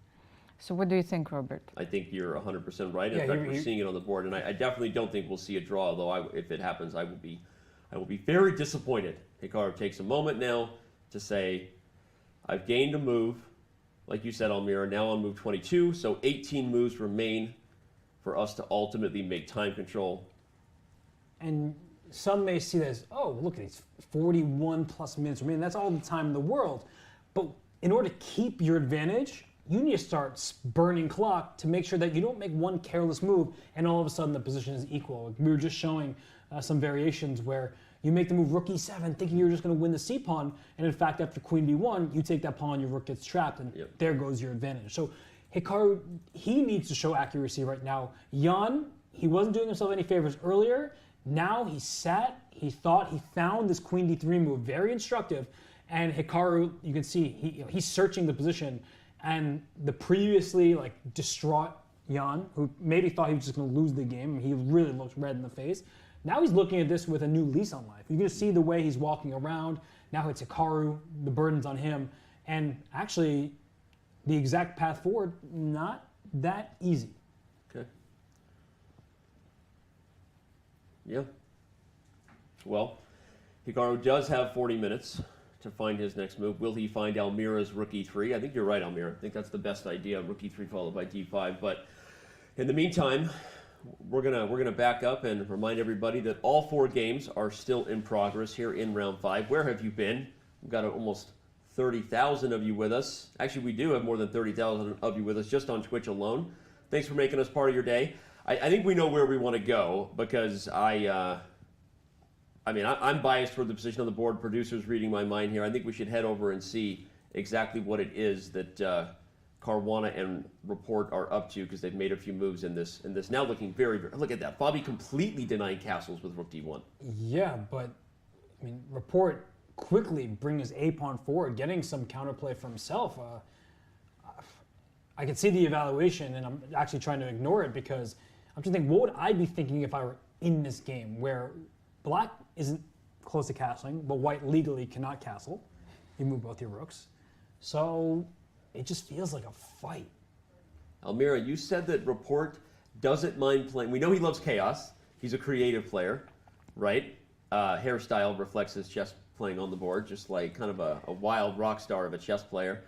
So what do you think, Robert? I think you're 100% right. In fact, we're seeing it on the board, and I definitely don't think we'll see a draw, although if it happens, I will be very disappointed. Hikaru takes a moment now to say, I've gained a move, like you said, Almira, now on move 22, so 18 moves remain for us to ultimately make time control. And some may see that as, oh, look at these 41 plus minutes remaining. That's all the time in the world. But in order to keep your advantage, you need to start burning clock to make sure that you don't make one careless move and all of a sudden the position is equal. We were just showing some variations where you make the move rook e7 thinking you're just going to win the c-pawn, and in fact after queen b1 you take that pawn, your rook gets trapped, and there goes your advantage. So Hikaru, he needs to show accuracy right now. Jan, he wasn't doing himself any favors earlier. Now he sat, he thought, he found this queen d3 move very instructive, and Hikaru, you can see he's searching the position, and the previously distraught Jan, who maybe thought he was just going to lose the game, he really looked red in the face. Now he's looking at this with a new lease on life. You're going to see the way he's walking around. Now it's Hikaru, the burden's on him, and actually the exact path forward, not that easy. Okay. Yeah. Well, Hikaru does have 40 minutes to find his next move. Will he find Almira's rook e3? I think you're right, Almira. I think that's the best idea, rook e3 followed by d5. But in the meantime, we're gonna back up and remind everybody that all 4 games are still in progress here in round 5. Where have you been? We've got almost 30,000 of you with us. Actually, we do have more than 30,000 of you with us just on Twitch alone. Thanks for making us part of your day. I think we know where we want to go because I'm biased toward the position on the board. Producers reading my mind here. I think we should head over and see exactly what it is that Caruana and Report are up to, because they've made a few moves in this. Now looking very, very, look at that. Fabi completely denying castles with rook d1. Yeah, but I mean, Report quickly bring his a-pawn forward, getting some counterplay for himself. I can see the evaluation, and I'm actually trying to ignore it because I'm just thinking, what would I be thinking if I were in this game where Black isn't close to castling, but White legally cannot castle. You move both your rooks. So it just feels like a fight. Almira, you said that Report doesn't mind playing. We know he loves chaos. He's a creative player, right? Hairstyle reflects his chess playing on the board, just like kind of a wild rock star of a chess player.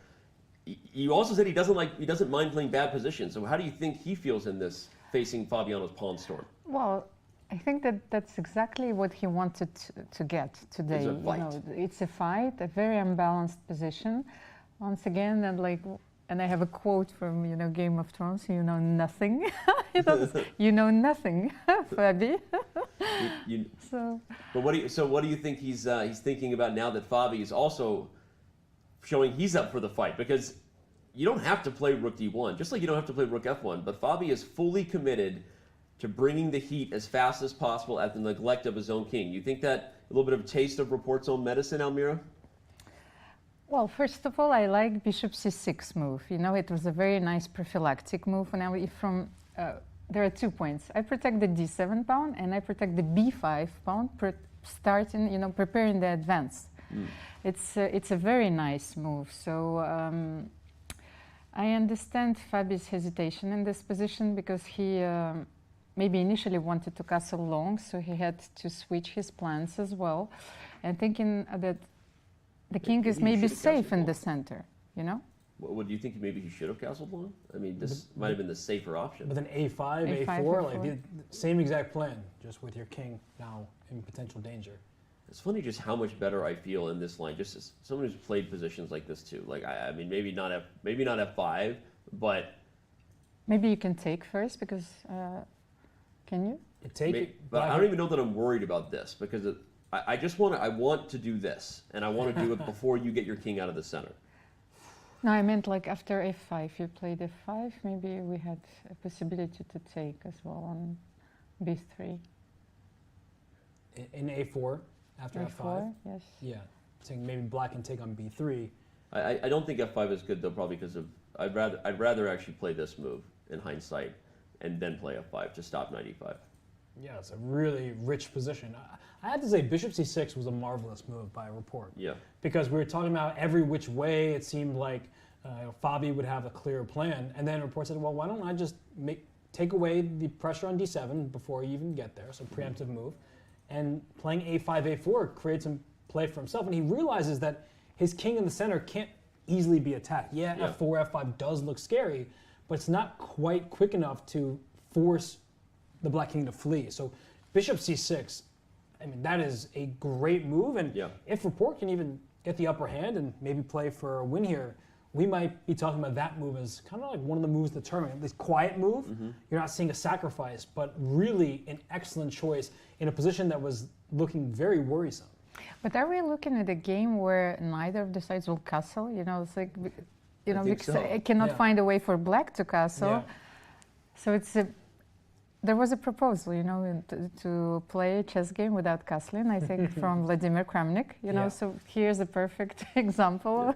You also said he doesn't mind playing bad positions. So how do you think he feels in this, facing Fabiano's pawn storm? Well, I think that's exactly what he wanted to get today. It's a fight. It's a fight, a very unbalanced position. Once again, and I have a quote from Game of Thrones. You know nothing. You know nothing, Fabi. But what do you think he's thinking about now that Fabi is also showing he's up for the fight? Because you don't have to play rook d1, just like you don't have to play rook f1. But Fabi is fully committed to bringing the heat as fast as possible at the neglect of his own king. You think that a little bit of a taste of Report's own medicine, Almira? Well, first of all, I like bishop c6 move. It was a very nice prophylactic move. Now, there are 2 points. I protect the d7 pawn, and I protect the b5 pawn, preparing the advance. It's a very nice move. So I understand Fabi's hesitation in this position because he maybe initially wanted to castle long, so he had to switch his plans as well, and thinking that the king is maybe safe in the center, What do you think? Maybe he should have castled long? I mean, this might have been the safer option. But then a5, a4, like the same exact plan, just with your king now in potential danger. It's funny just how much better I feel in this line, just as someone who's played positions like this too. Like I mean, maybe not f5, but maybe you can take first because can you? But I don't even know that I'm worried about this because I want to do this, and I want to do it before you get your king out of the center. No, I meant like after f5, you played f5, maybe we had a possibility to take as well on b3. In a4, after a4, f5? yes. Yeah, saying maybe Black can take on b3, I don't think f5 is good though, probably because of I'd rather actually play this move in hindsight, and then play f5 to stop knight e5. Yeah, it's a really rich position. I have to say, bishop c6 was a marvelous move by report. Yeah. Because we were talking about every which way. It seemed like Fabi would have a clear plan, and then report said, well, why don't I just take away the pressure on d7 before you even get there, so preemptive move, and playing a5, a4 creates a play for himself, and he realizes that his king in the center can't easily be attacked. Yeah, f4, f5 does look scary, but it's not quite quick enough to force the black king to flee. So bishop c6, I mean, that is a great move, and if report can even get the upper hand and maybe play for a win here, we might be talking about that move as kind of like one of the moves determining. This quiet move, you're not seeing a sacrifice, but really an excellent choice in a position that was looking very worrisome. But are we looking at a game where neither of the sides will castle? You know, it's like, you know, because it cannot find a way for black to castle. So it's there was a proposal, you know, to play a chess game without castling, I think, from Vladimir Kramnik. You know, so here's a perfect example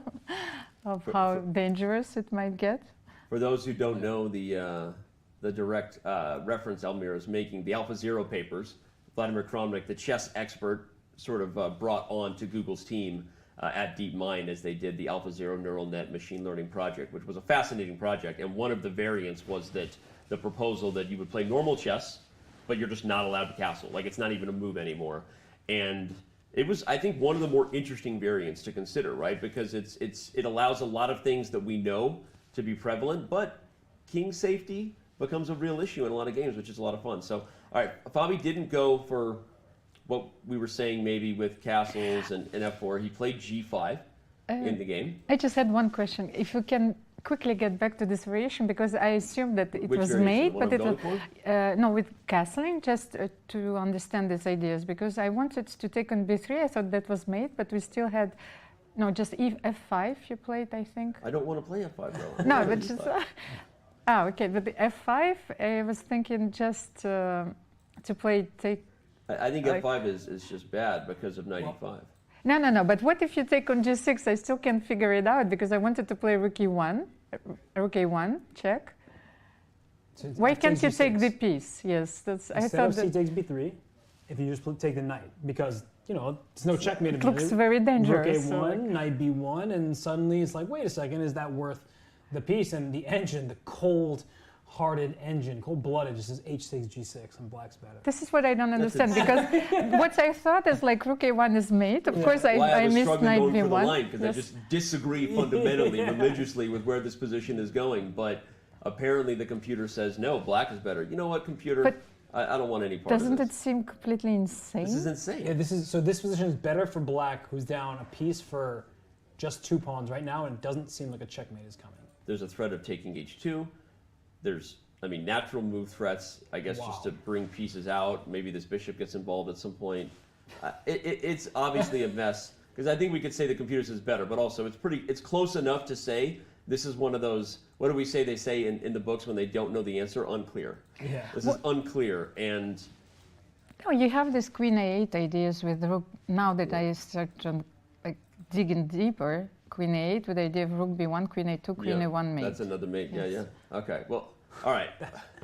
of how dangerous it might get. For those who don't know the direct reference Almira is making, the AlphaZero papers, Vladimir Kramnik, the chess expert, sort of brought on to Google's team at DeepMind as they did the AlphaZero neural net machine learning project, which was a fascinating project. And one of the variants was that the proposal that you would play normal chess, but you're just not allowed to castle. Like, it's not even a move anymore. And it was, I think, one of the more interesting variants to consider, right? Because it allows a lot of things that we know to be prevalent, but king safety becomes a real issue in a lot of games, which is a lot of fun. So, all right, Fabi didn't go for what we were saying maybe with castles and f4. He played g5 in the game. I just had one question. If you can quickly get back to this variation, because I assumed that it was made, but it was no, with castling, just to understand these ideas, because I wanted to take on b3. I thought that was made, but we still had just f5 you played, I think. I don't want to play f5 though. No, but just okay, but the f5, I was thinking just to play take. I think f5 is just bad because of knight e5. No, but what if you take on g6? I still can't figure it out because I wanted to play rook e1, rook a1, check. So why can't you take the piece? Yes, that's. I thought that c takes b3, if you just take the knight, because there's no checkmate. It looks very dangerous. Rook a1, knight b1, and suddenly it's like, wait a second, is that worth the piece? And the engine, the cold-hearted engine, cold-blooded, just says h6, g6, and black's better. This is what I don't understand, because what I thought is like rook a1 is mate. Of course, I missed knight b1. Because I just disagree fundamentally, religiously, with where this position is going. But apparently the computer says, no, black is better. You know what, computer? But I don't want any part of this. Doesn't it seem completely insane? This is insane. Yeah, this position is better for black, who's down a piece for just 2 pawns right now, and it doesn't seem like a checkmate is coming. There's a threat of taking h2. There's, natural move threats, I guess, just to bring pieces out. Maybe this bishop gets involved at some point. It's obviously a mess, because I think we could say the computer says better, but also it's close enough to say this is one of those, what do we say they say in the books when they don't know the answer? Unclear. Yeah. This is unclear, and... No, you have this queen a8 ideas with rook. Now that I start digging deeper, queen a8 with the idea of rook b1, queen a2, queen a1 mate. That's another mate, yeah. Okay, well, all right.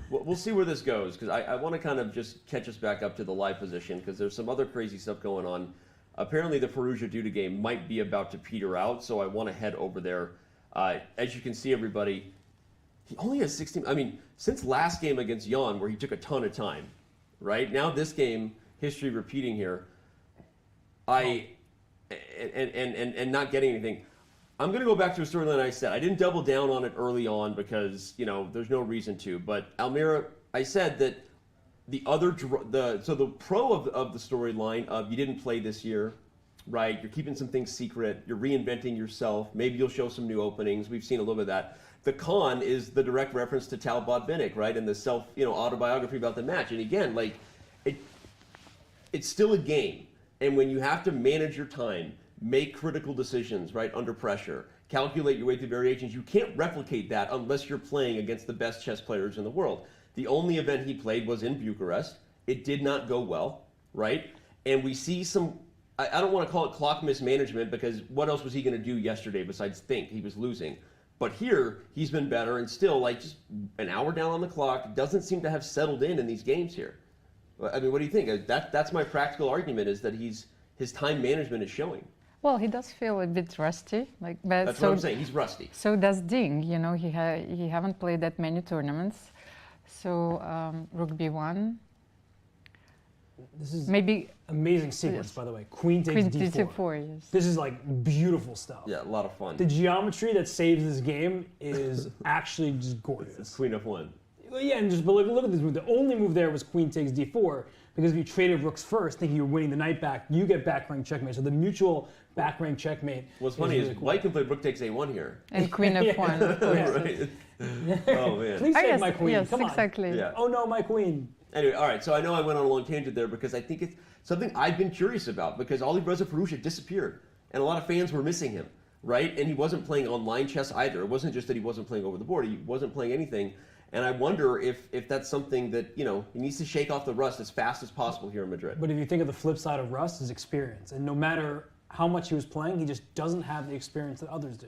We'll see where this goes, because I want to kind of just catch us back up to the live position, because there's some other crazy stuff going on. Apparently the Ferrugia Duda game might be about to peter out, so I want to head over there. As you can see, everybody, he only has 16, since last game against Jan, where he took a ton of time, right? Now this game, history repeating here, and not getting anything. I'm going to go back to a storyline I said. I didn't double down on it early on because, there's no reason to. But Almira, I said that the pro of the storyline of you didn't play this year, right? You're keeping some things secret. You're reinventing yourself. Maybe you'll show some new openings. We've seen a little bit of that. The con is the direct reference to Tal Botvinnik, right? And the autobiography about the match. And again, it's still a game. And when you have to manage your time, make critical decisions, right, under pressure, calculate your way through variations, you can't replicate that unless you're playing against the best chess players in the world. The only event he played was in Bucharest. It did not go well, right? And we see some I don't want to call it clock mismanagement because what else was he going to do yesterday besides think? He was losing. But here, he's been better and still, like, just an hour down on the clock, doesn't seem to have settled in these games here. I mean, what do you think? That's my practical argument, is that his time management is showing. Well, he does feel a bit rusty. But That's what I'm saying. He's rusty. So does Ding. You know, he haven't played that many tournaments. So Rook B1. This is maybe amazing sequence, by the way. Queen takes D4. Yes. This is like beautiful stuff. Yeah, a lot of fun. The geometry that saves this game is actually just gorgeous. It's Queen F1. Well, yeah, and just look at this move. The only move there was Queen takes D4 because if you traded rooks first, thinking you're winning the knight back, you get back rank checkmate. So the mutual back rank checkmate. What's funny is White can play Rook takes A1 here. And Queen F1. Right. Oh man. Please save my queen. Yes, Come on. exactly. Yeah. Oh no, my queen. Anyway, all right, so I know I went on a long tangent there because I think it's something I've been curious about because Alireza Firouzja disappeared and a lot of fans were missing him, right? And he wasn't playing online chess either. It wasn't just that he wasn't playing over the board, he wasn't playing anything. And I wonder if that's something that, you know, he needs to shake off the rust as fast as possible here in Madrid. But if you think of the flip side of rust, is experience. And no matter how much he was playing, he just doesn't have the experience that others do.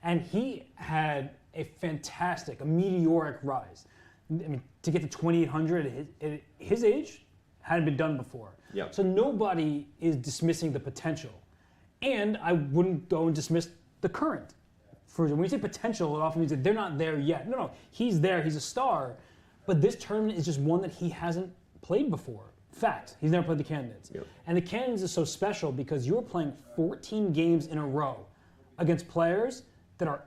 And he had a fantastic, a meteoric rise. I mean, to get to 2,800 at his age hadn't been done before. Yep. So nobody is dismissing the potential. And I wouldn't go and dismiss the current. When you say potential, it often means that they're not there yet. No, he's there, he's a star. But this tournament is just one that he hasn't played before. Fact, he's never played the Candidates. Yep. And the Candidates is so special because you're playing 14 games in a row against players that are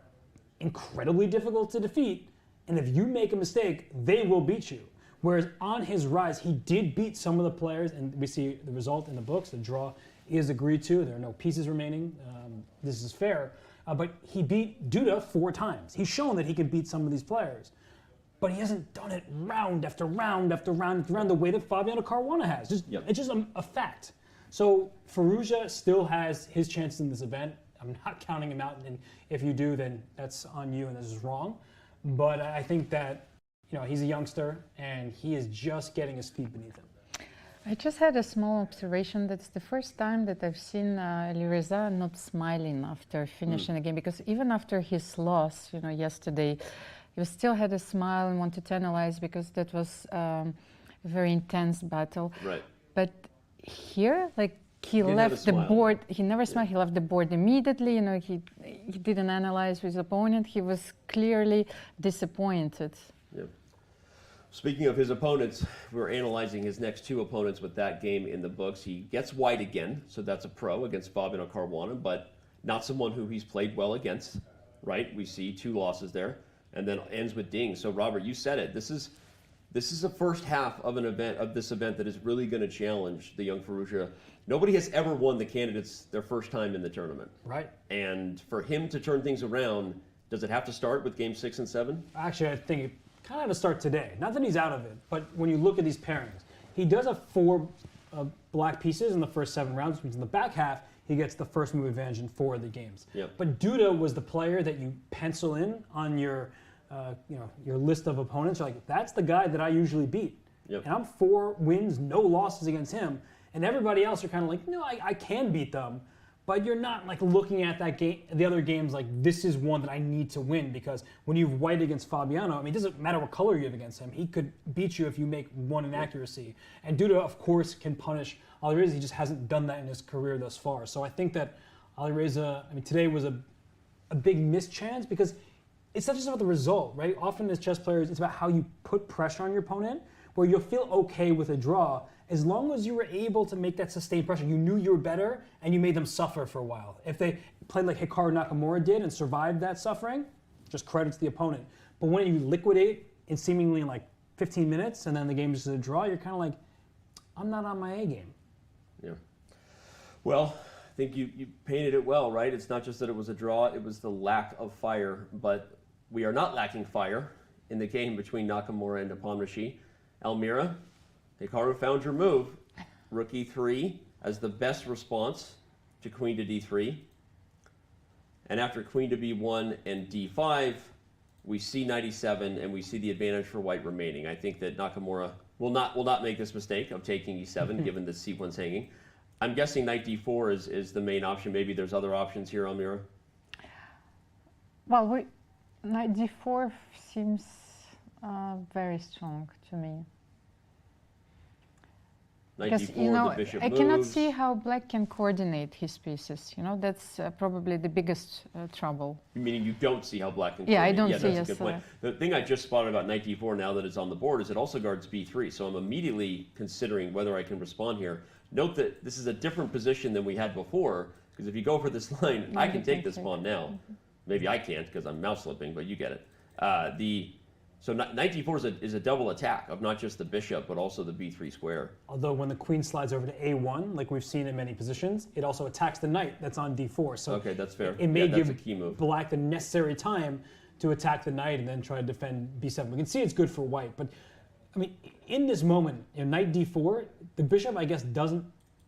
incredibly difficult to defeat. And if you make a mistake, they will beat you. Whereas on his rise, he did beat some of the players, and we see the result in the books. The draw is agreed to. There are no pieces remaining. This is fair. But he beat Duda 4 times. He's shown that he can beat some of these players. But he hasn't done it round after round after round after round the way that Fabiano Caruana has. It's just a fact. So Ferrugia still has his chances in this event. I'm not counting him out, and if you do, then that's on you, and this is wrong. But I think that, you know, he's a youngster and he is just getting his feet beneath him. I just had a small observation. That's the first time that I've seen Alireza not smiling after finishing the game, because even after his loss, you know, yesterday, he still had a smile and wanted to analyze because that was a very intense battle. Right. But here, like, he left the board. He never smiled. He left the board immediately. You know, he didn't analyze his opponent. He was clearly disappointed. Yeah. Speaking of his opponents, we're analyzing his next 2 opponents with that game in the books. He gets White again, so that's a pro against Fabiano Caruana, but not someone who he's played well against, right? We see 2 losses there, and then ends with Ding. So Robert, you said it. This is the first half of this event that is really going to challenge the young Ferrugia. Nobody has ever won the Candidates their first time in the tournament. Right. And for him to turn things around, does it have to start with game 6 and 7? Actually, I think it kind of had to start today. Not that he's out of it, but when you look at these pairings, he does have 4 black pieces in the first 7 rounds, which means in the back half, he gets the first move advantage in 4 of the games. Yep. But Duda was the player that you pencil in on your your list of opponents. You're like, that's the guy that I usually beat. Yep. And I'm 4 wins, no losses against him. And everybody else, you're kind of like, no, I can beat them. But you're not like looking at that game, the other games like, this is one that I need to win, because when you've White against Fabiano, I mean, it doesn't matter what color you have against him. He could beat you if you make 1 inaccuracy. And Duda, of course, can punish Alireza. He just hasn't done that in his career thus far. So I think that Alireza, I mean, today was a big mischance, because it's not just about the result, right? Often as chess players, it's about how you put pressure on your opponent, where you'll feel okay with a draw as long as you were able to make that sustained pressure. You knew you were better and you made them suffer for a while. If they played like Hikaru Nakamura did and survived that suffering, just credit to the opponent. But when you liquidate in seemingly like 15 minutes and then the game is a draw, you're kind of like, I'm not on my A game. Yeah. Well, I think you painted it well, right? It's not just that it was a draw, it was the lack of fire. But we are not lacking fire in the game between Nakamura and Nepomniachtchi. Almira, Hikaru found your move. Rook E3 as the best response to Queen to D3. And after Queen to B1 and D5, we see Knight E7 and we see the advantage for White remaining. I think that Nakamura will not make this mistake of taking E7 given that C1's hanging. I'm guessing knight d4 is the main option. Maybe there's other options here, Almira? Well, knight d4 seems very strong to me. Knight Because, d4, you know, the bishop I moves. cannot see how black can coordinate his pieces. You know, that's probably the biggest trouble. Meaning you don't see how black can Yeah, I coordinate. don't see, that's a yes, good point. The thing I just spotted about knight d4 now that it's on the board is it also guards b3, so I'm immediately considering whether I can respond here. Note that this is a different position than we had before, because if you go for this line, I can take this pawn now. Maybe I can't because I'm mouse slipping, but you get it. So knight d4 is a double attack of not just the bishop, but also the b3 square. Although when the queen slides over to a1, like we've seen in many positions, it also attacks the knight that's on d4. So okay, that's fair. It may that's give a key move. black the necessary time to attack the knight and then try to defend b7. We can see it's good for white, but I mean, in this moment, knight d4, the bishop, I guess, doesn't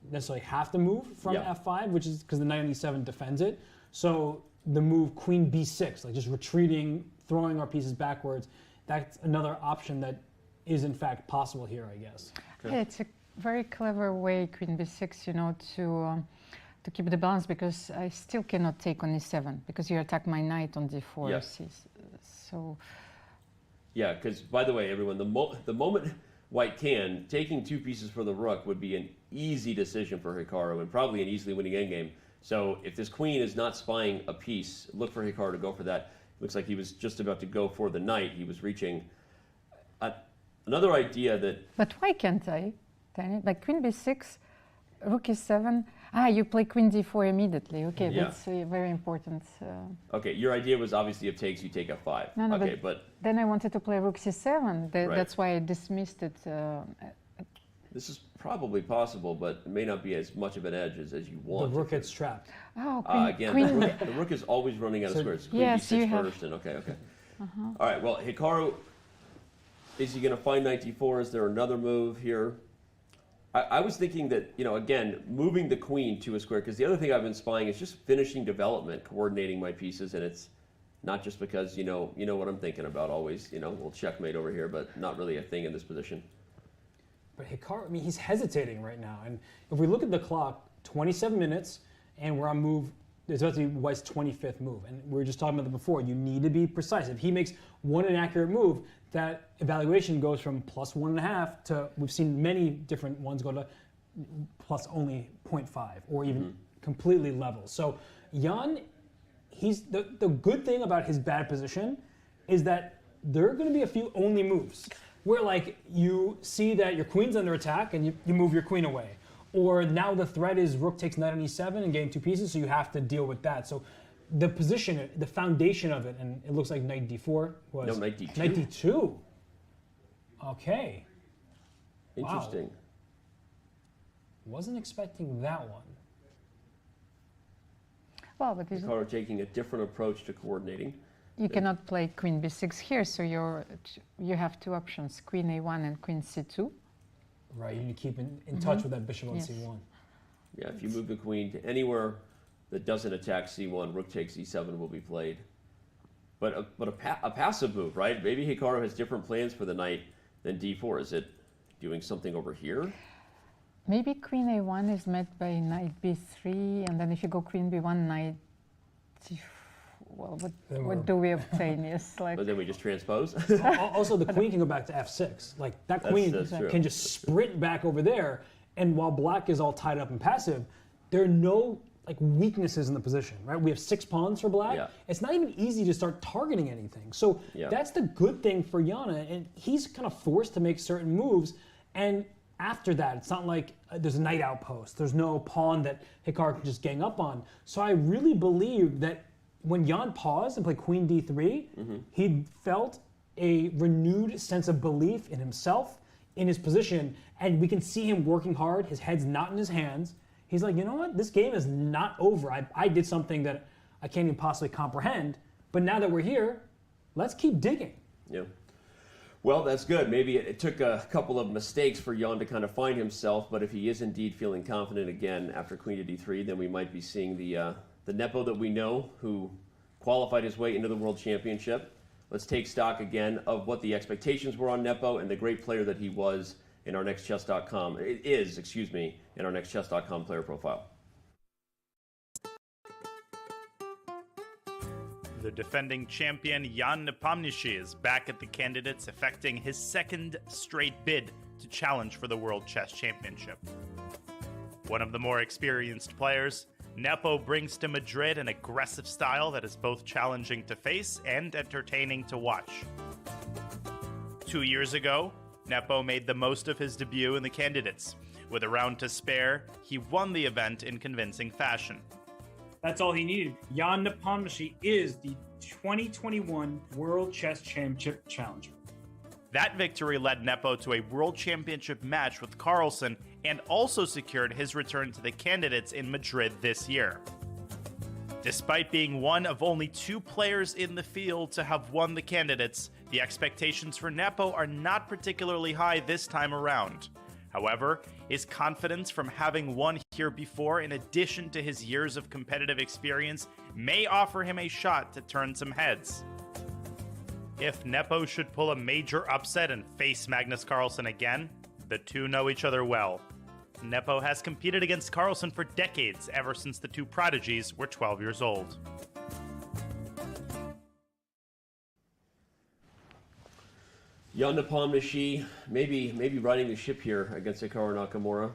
necessarily have to move from f5, which is because the knight on e7 defends it. So the move queen b6, like just retreating, throwing our pieces backwards, that's another option that is in fact possible here, I guess. Yeah, it's a very clever way, queen b6, you know, to keep the balance, because I still cannot take on e7 because you attack my knight on d4. Yes. So. Yeah, because by the way, everyone, the moment white can, taking two pieces for the rook would be an easy decision for Hikaru and probably an easily winning endgame. So if this queen is not spying a piece, look for Hikaru to go for that. Looks like he was just about to go for the knight. He was reaching. Another idea that... But why can't I? Like queen b6, rook e7. You play queen d4 immediately. Okay, Yeah. that's very important. Okay, your idea was obviously if takes, you take f5. No, okay, but then I wanted to play rook c7. Right. That's why I dismissed it. this is probably possible, but it may not be as much of an edge as you want. The rook gets trapped. Oh, again, the rook is always running out of squares. Queen yes, b6 you have... first, and okay. All right, well, Hikaru, is he going to find knight d4? Is there another move here? I was thinking that, you know, again, moving the queen to a square, because the other thing I've been spying is just finishing development, coordinating my pieces, and it's not just because, you know what I'm thinking about always, you know, we'll checkmate over here, but not really a thing in this position. But Hikaru, I mean, he's hesitating right now. And if we look at the clock, 27 minutes, and we're on move, it's about to be White's 25th move. And we were just talking about that before. You need to be precise. If he makes one inaccurate move, that evaluation goes from plus 1.5 to, we've seen many different ones go to plus only 0.5 or even completely level. So Jan, the good thing about his bad position is that there are going to be a few only moves where, like, you see that your queen's under attack and you move your queen away. Or now the threat is rook takes knight on e7 and gain two pieces, so you have to deal with that. So the position, the foundation of it, and it looks like knight d4 was... No, knight d2. Knight d2. Okay. Interesting. Wow. Wasn't expecting that one. Well, but Hikaru taking a different approach to coordinating. You cannot play queen b6 here, so you have two options, queen a1 and queen c2. Right, you need to keep in touch with that bishop on c1. Yeah, if you move the queen to anywhere that doesn't attack c1, rook takes e7 will be played. But a passive move, right? Maybe Hikaru has different plans for the knight than d4. Is it doing something over here? Maybe queen a1 is met by knight b3, and then if you go queen b1, knight d4. Well, what do we obtain? Yes, like. But then we just transpose. Also, the queen can go back to f6. Like that queen can just sprint back over there, and while black is all tied up and passive, there are no like weaknesses in the position, right? We have 6 pawns for black. Yeah. It's not even easy to start targeting anything. So that's the good thing for Yana, and he's kind of forced to make certain moves. And after that, it's not like there's a knight outpost. There's no pawn that Hikaru can just gang up on. So I really believe that when Jan paused and played queen d3, he felt a renewed sense of belief in himself, in his position, and we can see him working hard. His head's not in his hands. He's like, you know what? This game is not over. I did something that I can't even possibly comprehend, but now that we're here, let's keep digging. Yeah. Well, that's good. Maybe it took a couple of mistakes for Jan to kind of find himself, but if he is indeed feeling confident again after queen to d3, then we might be seeing the Nepo that we know, who qualified his way into the World Championship. Let's take stock again of what the expectations were on Nepo and the great player that he was in our next Chess.com. It is, excuse me, in our next Chess.com player profile. The defending champion Jan Nepomniachtchi is back at the Candidates, effecting his second straight bid to challenge for the World Chess Championship. One of the more experienced players, Nepo brings to Madrid an aggressive style that is both challenging to face and entertaining to watch. 2 years ago, Nepo made the most of his debut in the Candidates. With a round to spare, he won the event in convincing fashion. That's all he needed. Jan Nepomniachtchi is the 2021 World Chess Championship challenger. That victory led Nepo to a World Championship match with Carlsen and also secured his return to the Candidates in Madrid this year. Despite being one of only 2 players in the field to have won the Candidates, the expectations for Nepo are not particularly high this time around. However, his confidence from having won here before, in addition to his years of competitive experience, may offer him a shot to turn some heads. If Nepo should pull a major upset and face Magnus Carlsen again, the two know each other well. Nepo has competed against Carlsen for decades, ever since the two prodigies were 12 years old. Jan Nepomniachtchi, maybe riding the ship here against Hikaru Nakamura.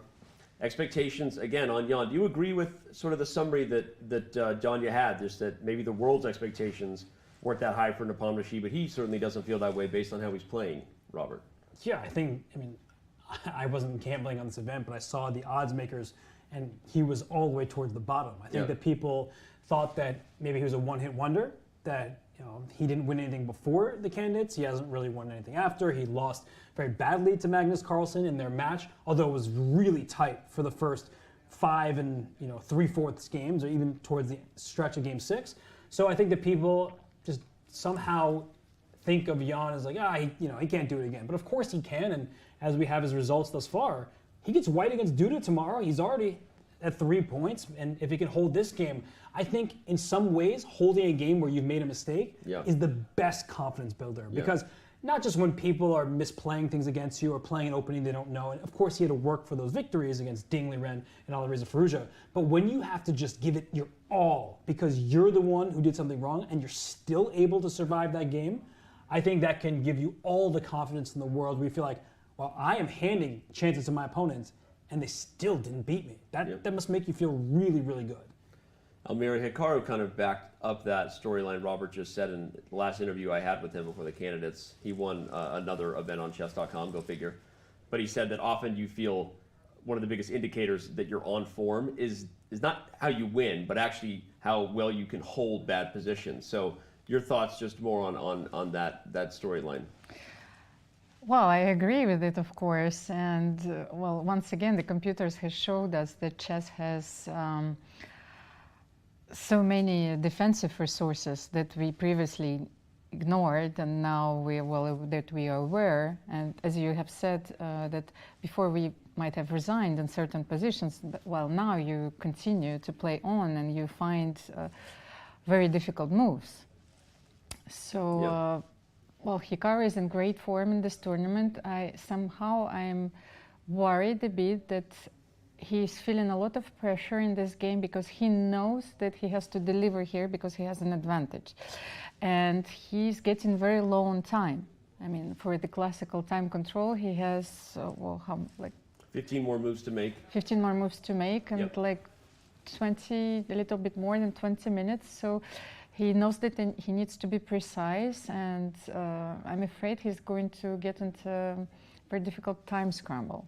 Expectations, again, on Jan. Do you agree with sort of the summary that John, you had, just that maybe the world's expectations weren't that high for Nepomniachtchi, but he certainly doesn't feel that way based on how he's playing, Robert? Yeah, I wasn't gambling on this event, but I saw the odds makers, and he was all the way towards the bottom. I think that people thought that maybe he was a one-hit wonder, that he didn't win anything before the Candidates. He hasn't really won anything after. He lost very badly to Magnus Carlsen in their match, although it was really tight for the first 5 and 3/4 games, or even towards the stretch of Game 6. So I think that people just somehow think of Jan as like, he can't do it again. But of course he can, and as we have his results thus far, he gets white against Duda tomorrow. He's already at 3 points, and if he can hold this game, I think in some ways holding a game where you've made a mistake is the best confidence builder, because not just when people are misplaying things against you or playing an opening they don't know, and of course he had to work for those victories against Liren and Alireza Firouzja, but when you have to just give it your all because you're the one who did something wrong and you're still able to survive that game, I think that can give you all the confidence in the world where you feel like, well, I am handing chances to my opponents and they still didn't beat me. That must make you feel really, really good. Almira, Hikaru kind of backed up that storyline Robert just said in the last interview I had with him before the Candidates. He won another event on Chess.com, go figure. But he said that often you feel one of the biggest indicators that you're on form is not how you win, but actually how well you can hold bad positions. So your thoughts just more on that storyline. Well, I agree with it, of course. And, well, once again, the computers have showed us that chess has so many defensive resources that we previously ignored, and now that we are aware. And as you have said, that before we might have resigned in certain positions, well, now you continue to play on and you find very difficult moves. So, well, Hikaru is in great form in this tournament. I'm worried a bit that he's feeling a lot of pressure in this game because he knows that he has to deliver here because he has an advantage. And he's getting very low on time. I mean, for the classical time control, he has, 15 more moves to make. 15 more moves to make, and a little bit more than 20 minutes. So he knows that he needs to be precise, and I'm afraid he's going to get into a very difficult time scramble.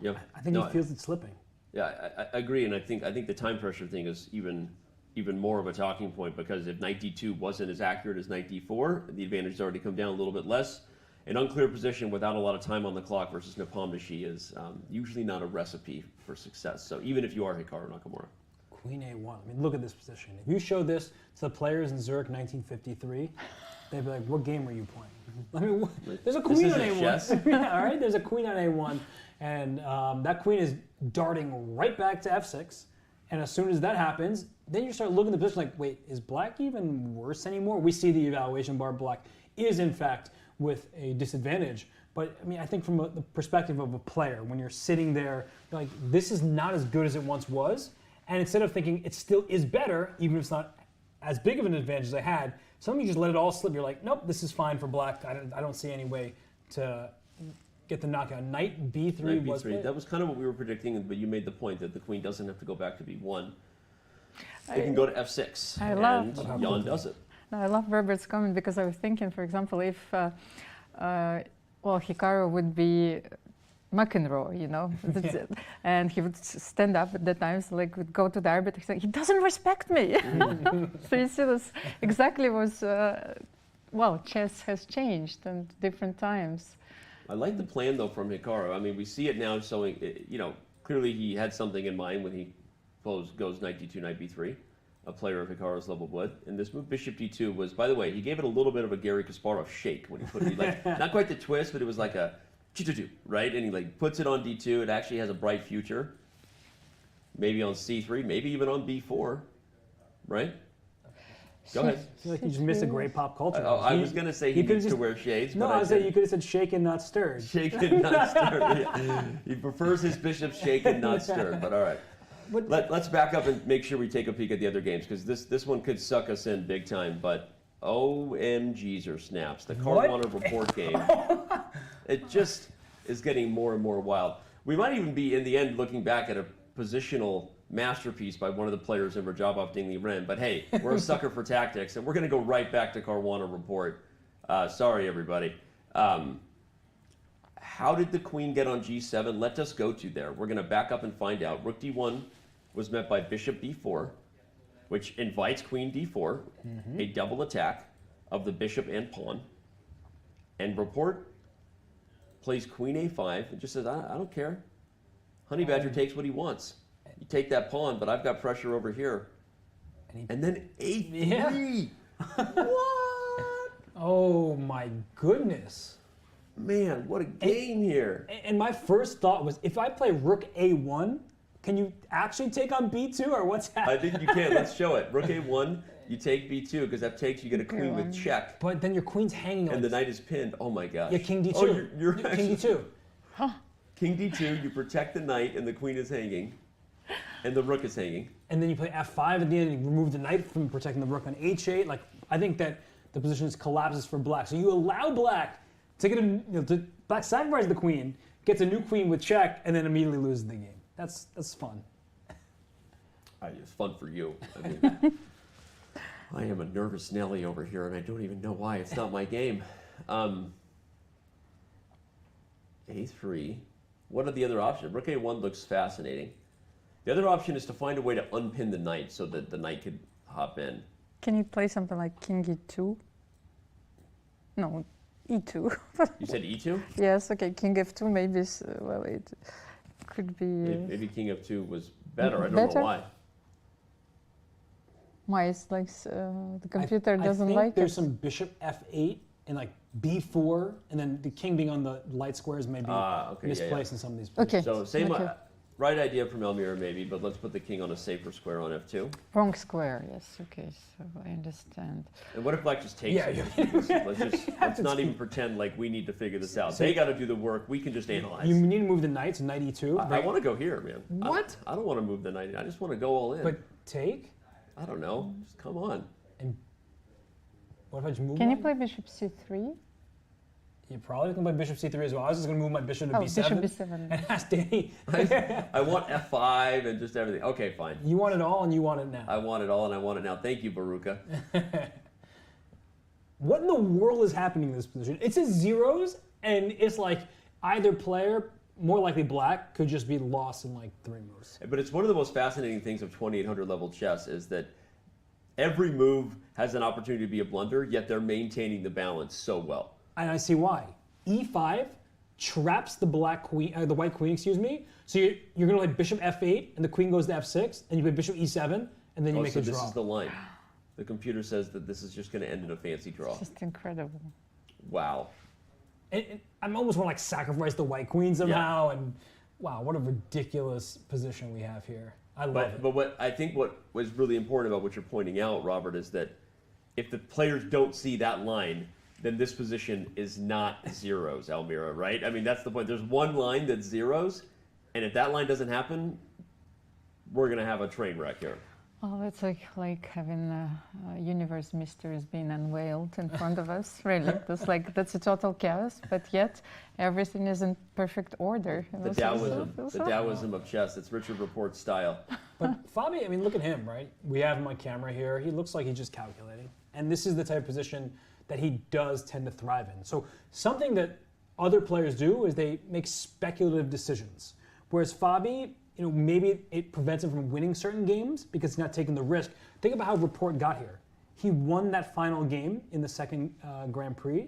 Yep. I think he feels it slipping. Yeah, I agree, and I think the time pressure thing is even more of a talking point, because if knight d2 wasn't as accurate as knight d4, the advantage has already come down a little bit less. An unclear position without a lot of time on the clock versus Nepomniachtchi is usually not a recipe for success. So even if you are Hikaru Nakamura. Queen a1. I mean, look at this position. If you show this to the players in Zurich 1953, they'd be like, what game are you playing? I mean, there's a queen on a1. All right, there's a queen on a1, and that queen is darting right back to f6. And as soon as that happens, then you start looking at the position like, wait, is black even worse anymore? We see the evaluation bar. Black is, in fact, with a disadvantage. But I mean, I think from the perspective of a player, when you're sitting there, you're like, this is not as good as it once was. And instead of thinking it still is better, even if it's not as big of an advantage as I had, some of you just let it all slip. You're like, nope, this is fine for black. I don't see any way to get the knockout. Knight B3 Knight was B3. That was kind of what we were predicting, but you made the point that the queen doesn't have to go back to B1. It can go to F6, and Jan does it. No, I love Robert's comment because I was thinking, for example, if Hikaru would be McEnroe, you know, and he would stand up at the times, like would go to the arbiter, say, he doesn't respect me. So you see, this exactly was, chess has changed and different times. I like the plan though from Hikaru. I mean, we see it now showing, you know, clearly he had something in mind when he goes knight d2, knight b3. A player of Hikaru's level would. And this move, bishop d2, was, by the way, he gave it a little bit of a Garry Kasparov shake when he put it, like, not quite the twist, but it was like a right? And he like puts it on d2. It actually has a bright future. Maybe on c3, maybe even on b4, right? Go ahead. I feel like you just missed a great pop culture. I was going to say he needs to wear shades. No, but I was saying you could have said shaken, not stirred. Shaken, not stirred. Yeah. He prefers his bishop shaken, not stirred, but all right. Let's back up and make sure we take a peek at the other cames, because this one could suck us in big time, but OMGs or snaps. The Caruana report game, it just is getting more and more wild. We might even be, in the end, looking back at a positional masterpiece by one of the players in Rajabov Ding Liren, but hey, we're a sucker for tactics, and we're going to go right back to Caruana report. Sorry, everybody. How did the queen get on g7? Let us go to there. We're going to back up and find out. Rook d1 was met by bishop b4, which invites queen d4, a double attack of the bishop and pawn. And report plays queen a5 and just says, I don't care. Honey Badger takes what he wants. You take that pawn, but I've got pressure over here. And then a3. What? Oh my goodness. Man, what a game here. And my first thought was, if I play rook a1, can you actually take on b2, or what's happening? I think you can. Let's show it. Rook a1, you take b2, because that takes, you get a queen with check. But then your queen's hanging on. And the knight is pinned. Oh my gosh. Yeah, king d2. Oh, you're king d2. King d2, you protect the knight, and the queen is hanging. And the rook is hanging. And then you play f5 at the end, and you remove the knight from protecting the rook on h8. Like, I think that the position collapses for black. So you allow black to get black sacrifices the queen, gets a new queen with check, and then immediately loses the game. That's fun. It's fun for you. I mean, I am a nervous Nelly over here, and I don't even know why. It's not my game. A3. What are the other options? Rook A1 looks fascinating. The other option is to find a way to unpin the knight so that the knight could hop in. Can you play something like king e2? No, e2. You said e2? Yes, okay, king f2 maybe, well, it could be... Maybe king f2 was better, I don't know why. Why? It's like the computer doesn't like it. I think there's some bishop f8 and like b4, and then the king being on the light squares may be misplaced in some of these positions. So same right idea from Elmira maybe, but let's put the king on a safer square on f2. Wrong square, yes, okay, so I understand. And what if black just takes it? Let's not even pretend like we need to figure this out. They got to do the work, we can just analyze. You need to move the knight to knight e2. I want to go here, man. What? I don't want to move the knight, I just want to go all in. But take? I don't know, just come on. And what if I just move Can you play bishop c3? You probably can play bishop c3 as well. I was just going to move my bishop to b7. Bishop b7. And ask Danny. I want f5 and just everything. Okay, fine. You want it all and you want it now. I want it all and I want it now. Thank you, Baruka. What in the world is happening in this position? It says zeros, and it's like either player, more likely black, could just be lost in like 3 moves. But it's one of the most fascinating things of 2800 level chess is that every move has an opportunity to be a blunder, yet they're maintaining the balance so well. And I see why. E5 traps the white queen, excuse me. So you're going to play bishop f8, and the queen goes to f6, and you play bishop e7, and then you make a draw. This is the line. The computer says that this is just going to end in a fancy draw. It's just incredible. Wow. I'm almost want to like sacrifice the white queen somehow, and wow, what a ridiculous position we have here. I love it. But I think what was really important about what you're pointing out, Robert, is that if the players don't see that line, then this position is not zeros, Almira, right? I mean, that's the point. There's one line that's zeros, and if that line doesn't happen, we're going to have a train wreck here. Well, it's like having universe mysteries being unveiled in front of us, really. That's a total chaos, but yet everything is in perfect order. The Taoism of chess. It's Richard Report's style. But Fabi, I mean, look at him, right? We have him on camera here. He looks like he's just calculating. And this is the type of position that he does tend to thrive in. So something that other players do is they make speculative decisions. Whereas Fabi, maybe it prevents him from winning certain games because he's not taking the risk. Think about how Report got here. He won that final game in the second Grand Prix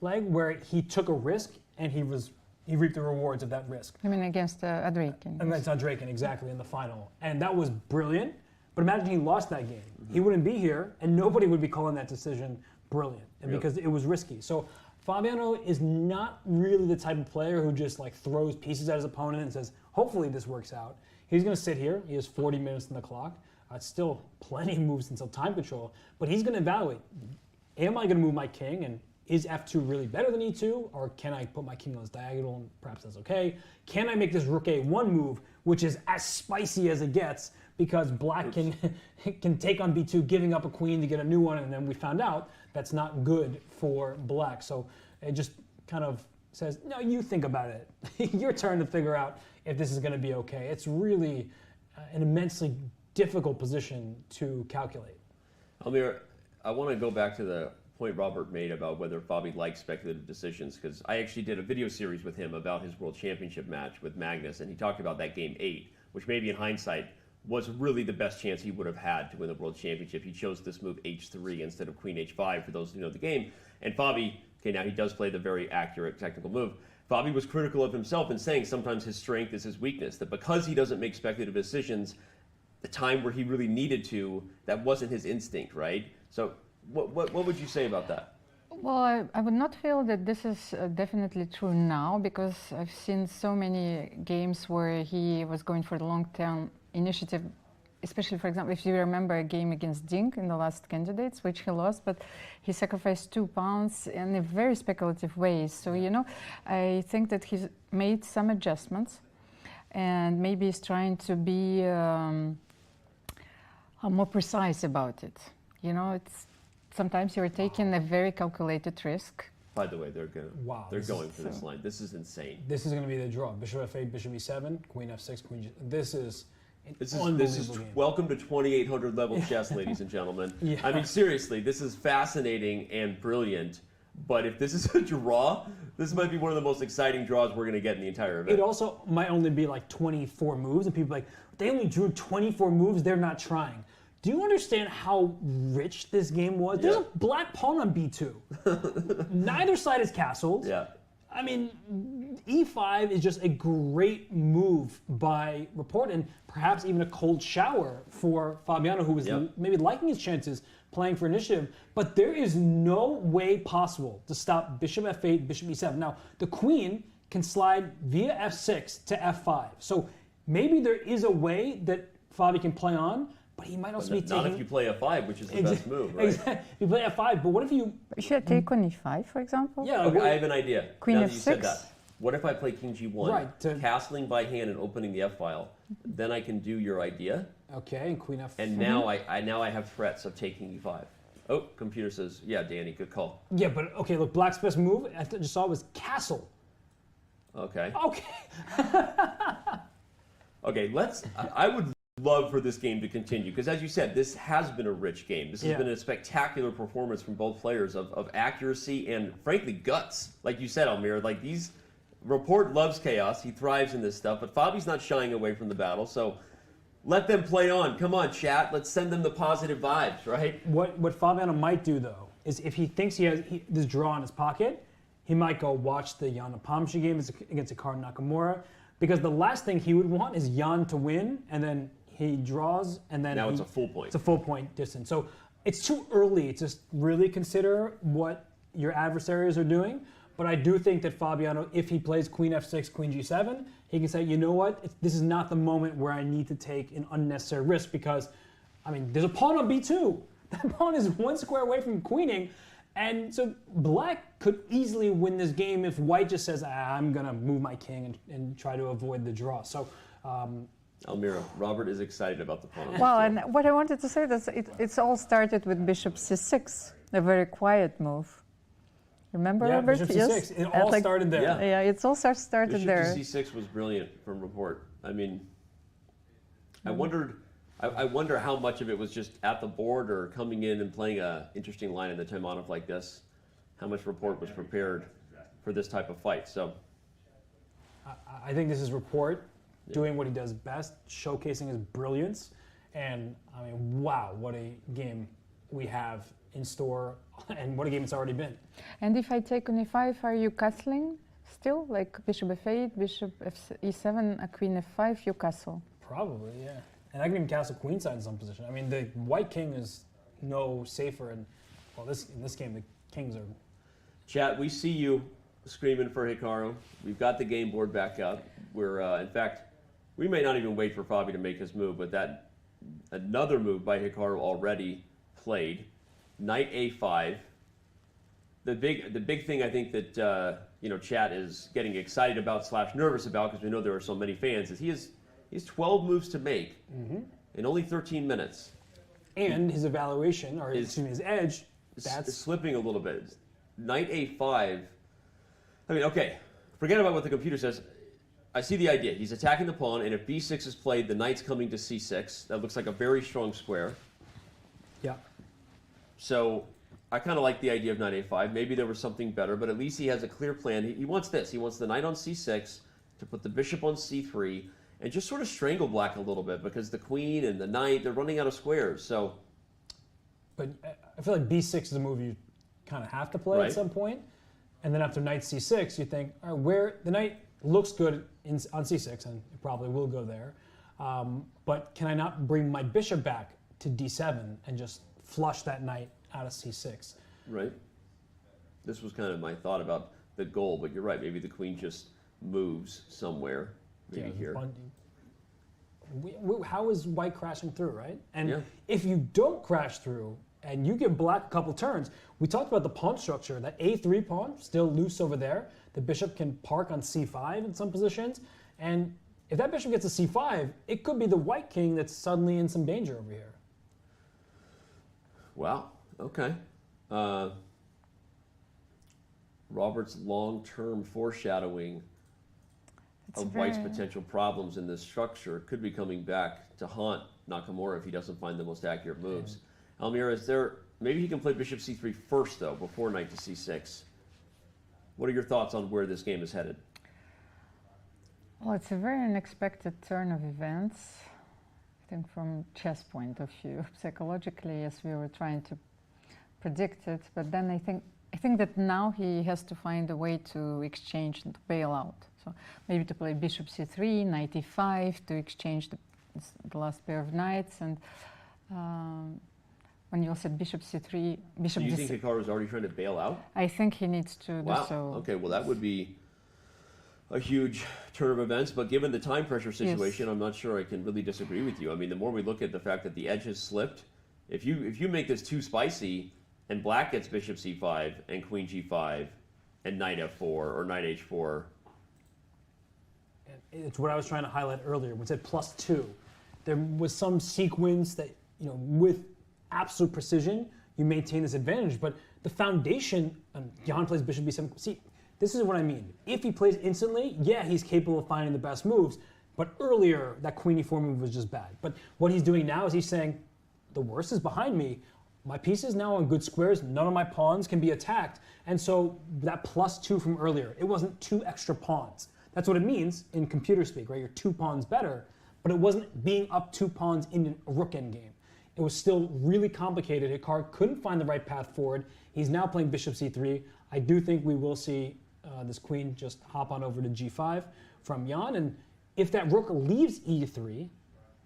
leg where he took a risk and he reaped the rewards of that risk. I mean, against Adraken. Against Adraken, exactly, in the final. And that was brilliant. But imagine he lost that game. He wouldn't be here, and nobody would be calling that decision brilliant, and because it was risky. So Fabiano is not really the type of player who just throws pieces at his opponent and says, hopefully this works out. He's going to sit here. He has 40 minutes on the clock. It's still plenty of moves until time control, but he's going to evaluate, am I going to move my king, and is F2 really better than E2, or can I put my king on his diagonal and perhaps that's okay? Can I make this rook A1 move, which is as spicy as it gets, because black can take on B2, giving up a queen to get a new one, and then we found out that's not good for black. So it just kind of says, no, you think about it. Your turn to figure out if this is going to be okay. It's really an immensely difficult position to calculate. Almir, I want to go back to the point Robert made about whether Fabi likes speculative decisions, because I actually did a video series with him about his World Championship match with Magnus, and he talked about that game 8, which maybe in hindsight was really the best chance he would have had to win the World Championship. He chose this move H3 instead of Queen H5 for those who know the game. And Fabi, okay, now he does play the very accurate technical move. Fabi was critical of himself in saying sometimes his strength is his weakness, that because he doesn't make speculative decisions, the time where he really needed to, that wasn't his instinct, right? So what would you say about that? Well, I would not feel that this is definitely true now, because I've seen so many games where he was going for the long-term initiative, especially, for example, if you remember a game against Dink in the last Candidates, which he lost, but he sacrificed 2 pawns in a very speculative way. So, I think that he's made some adjustments, and maybe he's trying to be more precise about it. It's sometimes you're taking a very calculated risk. By the way, they're going for this line. This is insane. This is going to be the draw. Bishop F8, Bishop E7, Queen F6, Queen G. This is welcome to 2800 level chess, ladies and gentlemen. Yeah. I mean, seriously, this is fascinating and brilliant. But if this is a draw, this might be one of the most exciting draws we're going to get in the entire event. It also might only be 24 moves, and people are like, they only drew 24 moves, they're not trying. Do you understand how rich this game was? There's a black pawn on B2. Neither side is castled. Yeah. I mean, E5 is just a great move by Report, and perhaps even a cold shower for Fabiano, who was maybe liking his chances playing for initiative. But there is no way possible to stop Bishop F8, Bishop E7. Now, the queen can slide via F6 to F5. So maybe there is a way that Fabi can play on, but he might also be taking... Not if you play F5, which is the best move, right? Exactly. You play F5, but what if you... Should I take on E5, for example? Yeah. Okay, I have an idea. Queen now F6. that you said that. What if I play King G1, right, castling by hand and opening the F file? Then I can do your idea. Okay, and Queen F. And now I have threats of taking E5. Oh, computer says, yeah, Danny, good call. Yeah, but okay, look, Black's best move I just saw was castle. Okay. Okay. Okay, I would love for this game to continue, because as you said, this has been a rich game. This has been a spectacular performance from both players of accuracy and, frankly, guts. Like you said, Almir, Report loves chaos. He thrives in this stuff, but Fabi's not shying away from the battle, so let them play on. Come on, chat. Let's send them the positive vibes, right? What Fabiano might do, though, is if he thinks he has this draw in his pocket, he might go watch the Jan-Nepomniachtchi game against Hikaru Nakamura, because the last thing he would want is Jan to win, and then he draws, and then now it's a full point. It's a full point distance. So it's too early to really consider what your adversaries are doing. But I do think that Fabiano, if he plays Queen F6, Queen G7, he can say, you know what, this is not the moment where I need to take an unnecessary risk, because, I mean, there's a pawn on B2. That pawn is 1 square away from queening, And so black could easily win this game if white just says, I'm going to move my king and try to avoid the draw. So, Almira, Robert is excited about the pawn. Well, and what I wanted to say is it's all started with bishop c6, a very quiet move. Remember, yeah, Robert? bishop c6. Yes. It all started there. Yeah, it's all started Bishop there. to c6 was brilliant from report. I mean, I wonder how much of it was just at the board or coming in and playing a interesting line in the Taimanov like this. How much report was prepared for this type of fight? So, I think this is report doing what he does best, showcasing his brilliance. And I mean, wow, what a game we have in store, and what a game it's already been. And if I take on e5, are you castling still? Like bishop f8, bishop e7, a queen f5, you castle? Probably, yeah. And I can even castle queenside in some position. I mean, the white king is no safer, and well, in this game, the kings are. Chat, we see you screaming for Hikaru. We've got the game board back up. We're, in fact, we may not even wait for Fabi to make his move, but that another move by Hikaru already played. Knight a5. The big thing I think that chat is getting excited about / nervous about, because we know there are so many fans, is he has 12 moves to make in only 13 minutes. And his evaluation, or his edge, that's slipping a little bit. Knight a5. I mean, okay, forget about what the computer says. I see the idea. He's attacking the pawn, and if b6 is played, the knight's coming to c6. That looks like a very strong square. Yeah. So I kind of like the idea of knight a5. Maybe there was something better, but at least he has a clear plan. He wants this. He wants the knight on c6 to put the bishop on c3 and just sort of strangle black a little bit, because the queen and the knight, they're running out of squares. So, but I feel like b6 is a move you kind of have to play at some point. And then after knight c6, you think, all right, where the knight looks good on c6, and it probably will go there. But can I not bring my bishop back to d7 and just flush that knight out of c6? Right. This was kind of my thought about the goal, but you're right. Maybe the queen just moves somewhere. Maybe here. How is white crashing through, right? And if you don't crash through and you give black a couple turns, we talked about the pawn structure. That a3 pawn, still loose over there. The bishop can park on c5 in some positions. And if that bishop gets to c5, it could be the white king that's suddenly in some danger over here. Wow. Okay. Robert's long-term foreshadowing of white's potential problems in this structure could be coming back to haunt Nakamura if he doesn't find the most accurate moves. Almira, is there, maybe he can play bishop c3 first, though, before knight to c6. What are your thoughts on where this game is headed? Well, it's a very unexpected turn of events. I think from chess point of view, psychologically, yes, we were trying to predict it, but then I think that now he has to find a way to exchange and to bail out. So maybe to play bishop c3, knight e5 to exchange the last pair of knights, and when you said bishop c3, bishop. Do you think Hikaru is already trying to bail out? I think he needs to do so. Okay, well that would be a huge turn of events, but given the time pressure situation, I'm not sure I can really disagree with you. I mean, the more we look at the fact that the edge has slipped, if you make this too spicy and black gets bishop c5 and queen g5 and knight f4 or knight h4. It's what I was trying to highlight earlier when it said +2. There was some sequence that, with absolute precision, you maintain this advantage, but the foundation, Jan plays bishop b7. See, this is what I mean. If he plays instantly, yeah, he's capable of finding the best moves, but earlier, that queen e4 move was just bad. But what he's doing now is he's saying, the worst is behind me. My piece is now on good squares. None of my pawns can be attacked. And so that +2 from earlier, it wasn't 2 extra pawns. That's what it means in computer speak, right? You're 2 pawns better, but it wasn't being up 2 pawns in a rook endgame. It was still really complicated. Hikaru couldn't find the right path forward. He's now playing bishop c3. I do think we will see this queen just hop on over to g5 from Jan. And if that rook leaves e3,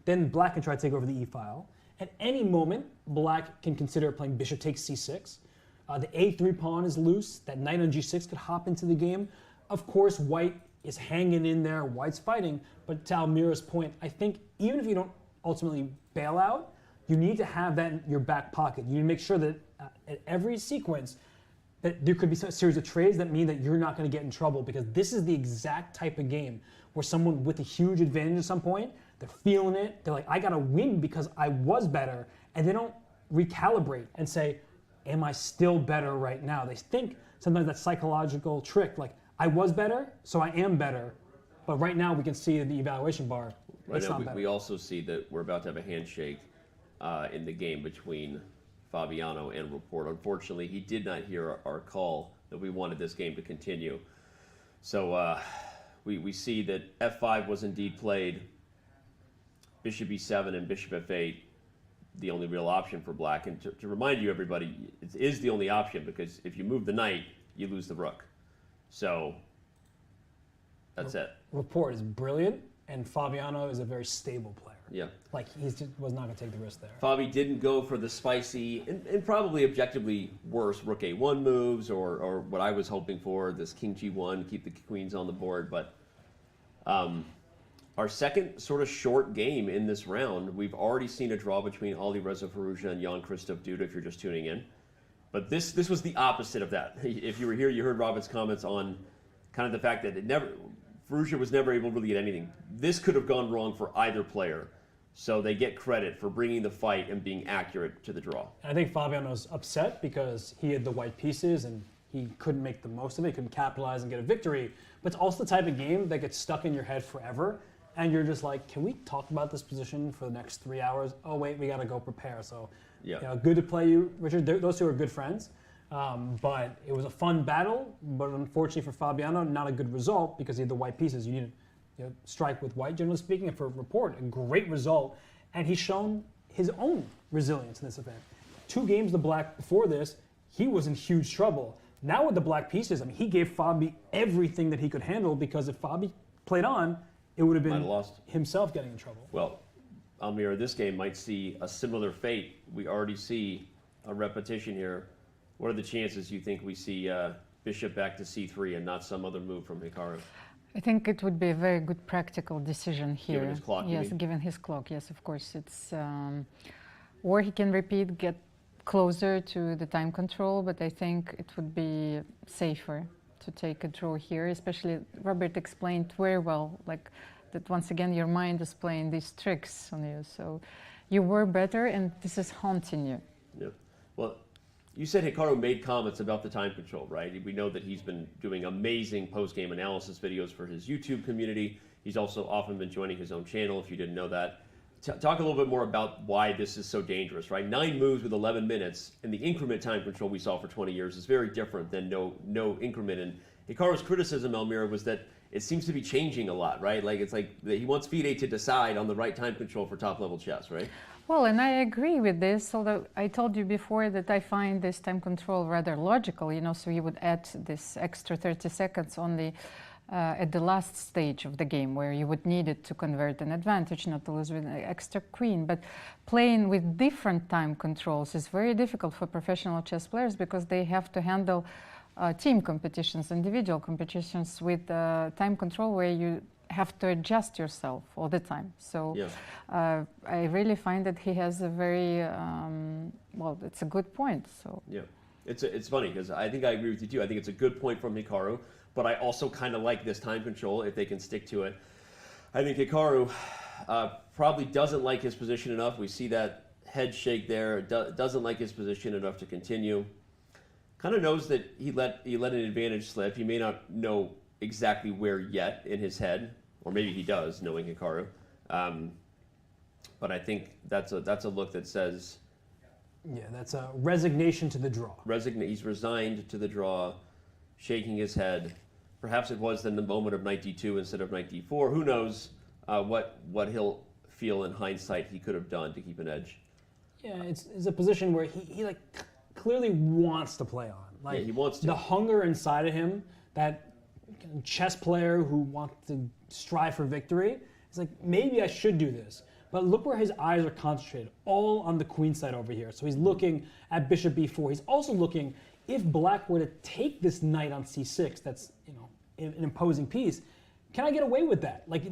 then black can try to take over the e file. At any moment, black can consider playing bishop takes c6. The a3 pawn is loose. That knight on g6 could hop into the game. Of course, white is hanging in there. White's fighting. But to Almira's point, I think even if you don't ultimately bail out, you need to have that in your back pocket. You need to make sure that at every sequence, that there could be a series of trades that mean that you're not going to get in trouble, because this is the exact type of game where someone with a huge advantage at some point, they're feeling it, they're like, I got to win because I was better, and they don't recalibrate and say, am I still better right now? They think sometimes that psychological trick, like, I was better, so I am better, but right now we can see the evaluation bar. Right now, we also see that we're about to have a handshake in the game between Fabiano and Report. Unfortunately, he did not hear our call that we wanted this game to continue. So we see that F5 was indeed played. Bishop E7 and Bishop F8, the only real option for black. And to remind you, everybody, it is the only option, because if you move the knight, you lose the rook. So that's it. Report is brilliant, and Fabiano is a very stable player. Yeah. Like, he was not going to take the risk there. Fabi didn't go for the spicy and probably objectively worse Rook A1 moves, or what I was hoping for, this King G1, keep the queens on the board. But our second sort of short game in this round, we've already seen a draw between Alireza Firouzja and Jan-Krzysztof Duda, if you're just tuning in. But this was the opposite of that. If you were here, you heard Robin's comments on kind of the fact that Ferrugia was never able to really get anything. This could have gone wrong for either player. So they get credit for bringing the fight and being accurate to the draw. I think Fabiano's upset because he had the white pieces and he couldn't make the most of it, he couldn't capitalize and get a victory. But it's also the type of game that gets stuck in your head forever. And you're just like, can we talk about this position for the next 3 hours? Oh, wait, we got to go prepare. So, yeah. Good to play you, Richard. Those two are good friends. But it was a fun battle. But unfortunately for Fabiano, not a good result because he had the white pieces. You need to strike with white, generally speaking. And for Report, a great result. And he's shown his own resilience in this event. 2 games the black before this, he was in huge trouble. Now with the black pieces, I mean, he gave Fabi everything that he could handle, because if Fabi played on, it would have been himself getting in trouble. Well, Almira, this game might see a similar fate. We already see a repetition here. What are the chances you think we see Bishop back to C3 and not some other move from Hikaru? I think it would be a very good practical decision here. Given his clock, yes, given his clock, yes, of course. It's or he can repeat, get closer to the time control, but I think it would be safer to take a draw here, especially Robert explained very well, like that once again your mind is playing these tricks on you. So you were better and this is haunting you. Yeah. Well, you said Hikaru made comments about the time control, right? We know that he's been doing amazing post-game analysis videos for his YouTube community. He's also often been joining his own channel, if you didn't know that. Talk a little bit more about why this is so dangerous, right? 9 moves with 11 minutes, and the increment time control we saw for 20 years is very different than no increment. And Hikaru's criticism, Elmira, was that it seems to be changing a lot, right? Like it's like he wants FIDE to decide on the right time control for top-level chess, right? Well, and I agree with this, although I told you before that I find this time control rather logical, so you would add this extra 30 seconds only at the last stage of the game, where you would need it to convert an advantage, not to lose with an extra queen. But playing with different time controls is very difficult for professional chess players, because they have to handle team competitions, individual competitions with time control where you have to adjust yourself all the time. So yeah. I really find that he has a very, well, it's a good point. So yeah, it's funny, because I think I agree with you too. I think it's a good point from Hikaru, but I also kind of like this time control if they can stick to it. I think Hikaru probably doesn't like his position enough. We see that head shake there. Doesn't like his position enough to continue. Kind of knows that he let an advantage slip. He may not know exactly where yet in his head, or maybe he does, knowing Hikaru. But I think that's a look that says, yeah, that's a resignation to the draw. He's resigned to the draw, shaking his head. Perhaps it was then the moment of knight d2 instead of knight d4. Who knows what he'll feel in hindsight he could have done to keep an edge. Yeah, it's a position where he like clearly wants to play on. Like, yeah, he wants to. The hunger inside of him, that chess player who wants to strive for victory, it's like, maybe I should do this. But look where his eyes are concentrated, all on the queen side over here. So he's looking at bishop b4. He's also looking, if black were to take this knight on c6, that's an imposing piece, can I get away with that? Like,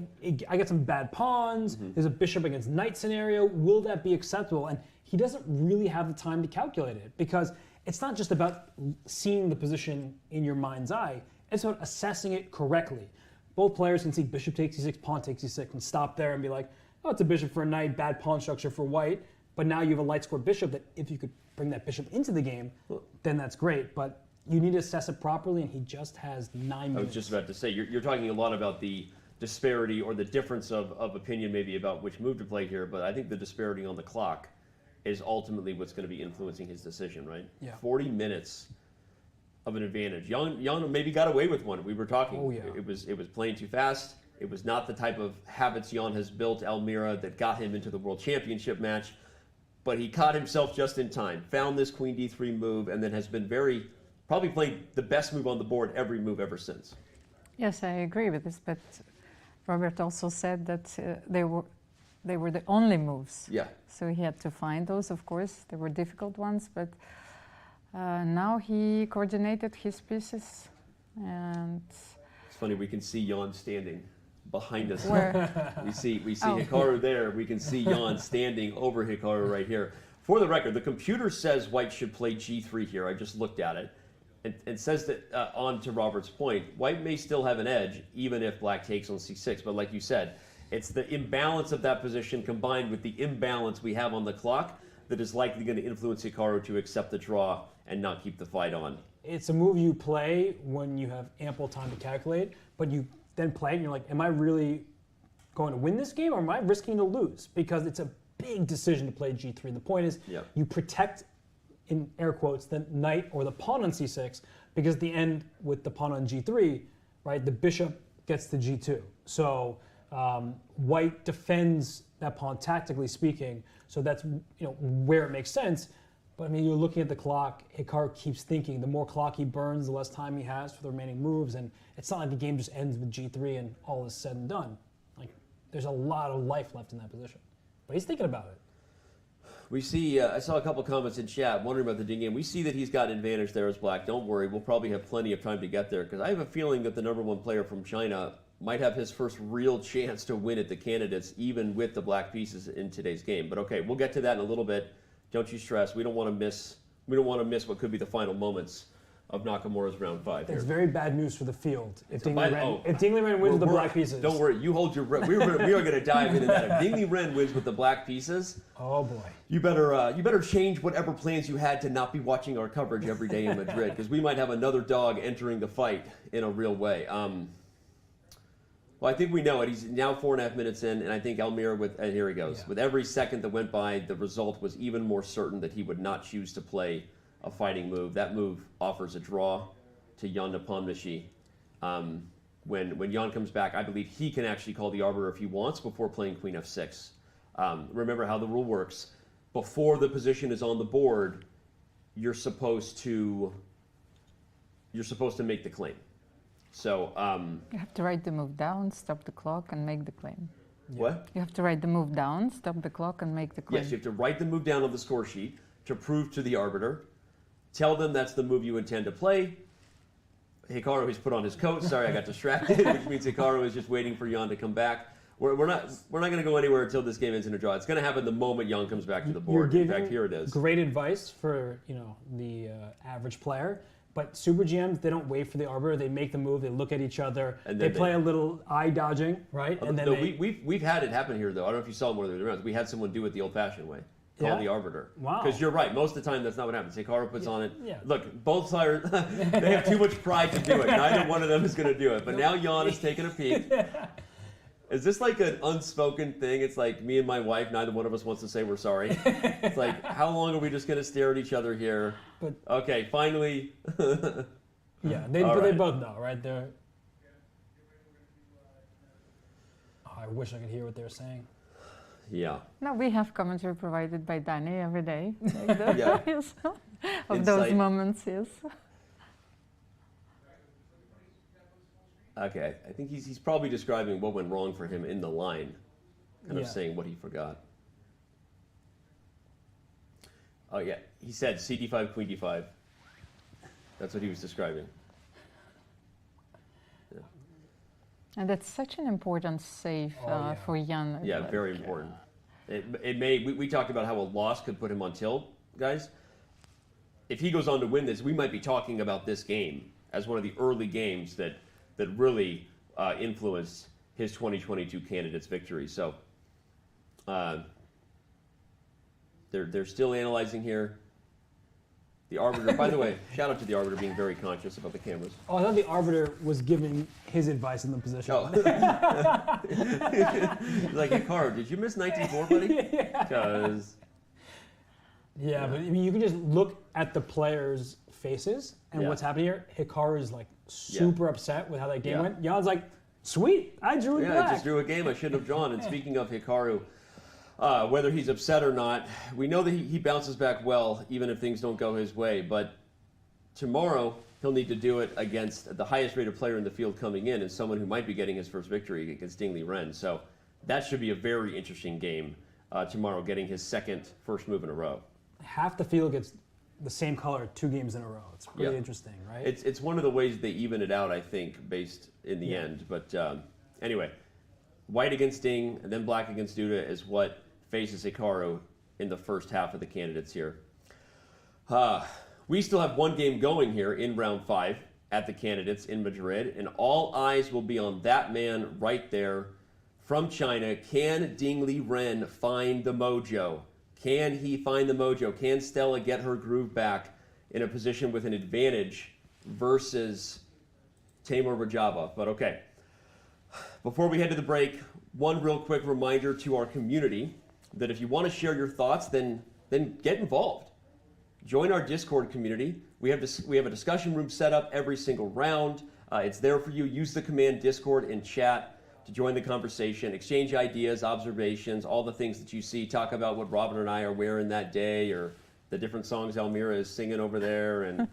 I get some bad pawns, there's a bishop against knight scenario, will that be acceptable? And he doesn't really have the time to calculate it, because it's not just about seeing the position in your mind's eye, it's about assessing it correctly. Both players can see bishop takes e6, pawn takes e6, and stop there and be like, oh, it's a bishop for a knight, bad pawn structure for white, but now you have a light scored bishop that if you could bring that bishop into the game, then that's great. But you need to assess it properly, and he just has 9 minutes. I was just about to say, you're talking a lot about the disparity or the difference of opinion maybe about which move to play here, but I think the disparity on the clock is ultimately what's going to be influencing his decision, right? Yeah. 40 minutes of an advantage. Jan maybe got away with one. We were talking. Oh, yeah. It was playing too fast. It was not the type of habits Jan has built, Elmira, that got him into the World Championship match. But he caught himself just in time, found this queen d3 move, and then has been probably playing the best move on the board every move ever since. Yes, I agree with this, but Robert also said that they were the only moves. Yeah. So he had to find those, of course. They were difficult ones, but now he coordinated his pieces, and It's funny, we can see Jan standing behind us. Where? We see Oh. Hikaru there. We can see Jan standing over Hikaru right here. For the record, the computer says white should play g3 here. I just looked at it. And says that, on to Robert's point, white may still have an edge, even if black takes on c6. But like you said, it's the imbalance of that position combined with the imbalance we have on the clock that is likely going to influence Hikaru to accept the draw and not keep the fight on. It's a move you play when you have ample time to calculate, but you then play it and you're like, am I really going to win this game, or am I risking to lose? Because it's a big decision to play g3. The point is, you protect, in air quotes, the knight or the pawn on c6, because at the end with the pawn on g3, right, the bishop gets to g2. So white defends that pawn tactically speaking, so that's where it makes sense. But I mean, you're looking at the clock, Hikaru keeps thinking, the more clock he burns, the less time he has for the remaining moves, and it's not like the game just ends with g3 and all is said and done. Like, there's a lot of life left in that position. But he's thinking about it. We see, I saw a couple comments in chat wondering about the ding game. We see that he's got an advantage there as black. Don't worry, we'll probably have plenty of time to get there, because I have a feeling that the #1 player from China might have his first real chance to win at the candidates, even with the black pieces in today's game. But okay, we'll get to that in a little bit. Don't you stress. We don't want to miss what could be the final moments of Nakamura's round 5 here. It's very bad news for the field if Dingley Ren wins with the black pieces. Don't worry, you hold your breath. We are going to dive into that. If Dingley Ren wins with the black pieces, oh boy, you better change whatever plans you had to not be watching our coverage every day in Madrid, because we might have another dog entering the fight in a real way. Well, I think we know it. He's now 4.5 minutes in, and I think Elmira, and here he goes. Yeah. With every second that went by, the result was even more certain that he would not choose to play a fighting move. That move offers a draw to Jan Nepomniachtchi. When Jan comes back, I believe he can actually call the arbiter if he wants before playing queen f6. Remember how the rule works. Before the position is on the board, you're supposed to make the claim. So you have to write the move down, stop the clock, and make the claim. What? You have to write the move down, stop the clock, and make the claim. Yes, you have to write the move down on the score sheet to prove to the arbiter. Tell them that's the move you intend to play. Hikaru has put on his coat. Sorry, I got distracted, which means Hikaru is just waiting for Jan to come back. We're not going to go anywhere until this game ends in a draw. It's going to happen the moment Jan comes back to the board. In fact, here it is. Great advice for the average player. But Super GMs, they don't wait for the arbiter. They make the move. They look at each other. And they play a little eye dodging, right? And then we've had it happen here, though. I don't know if you saw one of the rounds. We had someone do it the old-fashioned way. Call the arbiter. Wow. Because you're right. Most of the time, that's not what happens. Hikaru puts on it. Yeah. Look, both sides, they have too much pride to do it. Neither one of them is going to do it. But now Jan is taking a peek. Is this like an unspoken thing? It's like me and my wife, neither one of us wants to say we're sorry. It's like, how long are we just going to stare at each other here? Okay, finally. Yeah, they both know, right? I wish I could hear what they're saying. Yeah. No, we have commentary provided by Danny every day. Of Insight. Those moments, yes. Okay, I think he's probably describing what went wrong for him in the line, kind of saying what he forgot. Oh yeah, he said CD5, Queen D5. That's what he was describing. Yeah. And that's such an important save for Jan. Yeah, very important. We talked about how a loss could put him on tilt, guys. If he goes on to win this, we might be talking about this game as one of the early games that really influenced his 2022 candidates victory. So they're still analyzing here. The arbiter, by the way, shout out to the arbiter being very conscious about the cameras. Oh, I thought the arbiter was giving his advice in the position. Oh. Like, Hikaru, did you miss 19-4, buddy? Because... Yeah, but I mean, you can just look at the players' faces and what's happening here. Hikaru is like super upset with how that game went. Jan's like, sweet, I drew it black. I just drew a game I shouldn't have drawn. And speaking of Hikaru, whether he's upset or not, we know that he bounces back well, even if things don't go his way. But tomorrow, he'll need to do it against the highest-rated player in the field coming in and someone who might be getting his first victory against Liren. So that should be a very interesting game tomorrow, getting his first move in a row. Half the field gets the same color 2 games in a row. It's really interesting, right? It's one of the ways they even it out, I think, based in the end. But anyway, white against Ding and then black against Duda is what faces Hikaru in the first half of the candidates here. We still have one game going here in round 5 at the candidates in Madrid, and all eyes will be on that man right there from China. Can Ding Liren find the mojo? Can he find the mojo? Can Stella get her groove back in a position with an advantage versus Timur Rajabov? But okay, before we head to the break, one real quick reminder to our community that if you want to share your thoughts, then get involved. Join our Discord community. We have a discussion room set up every single round. It's there for you. Use the command Discord and chat to join the conversation, exchange ideas, observations, all the things that you see. Talk about what Robin and I are wearing that day, or the different songs Almira is singing over there. And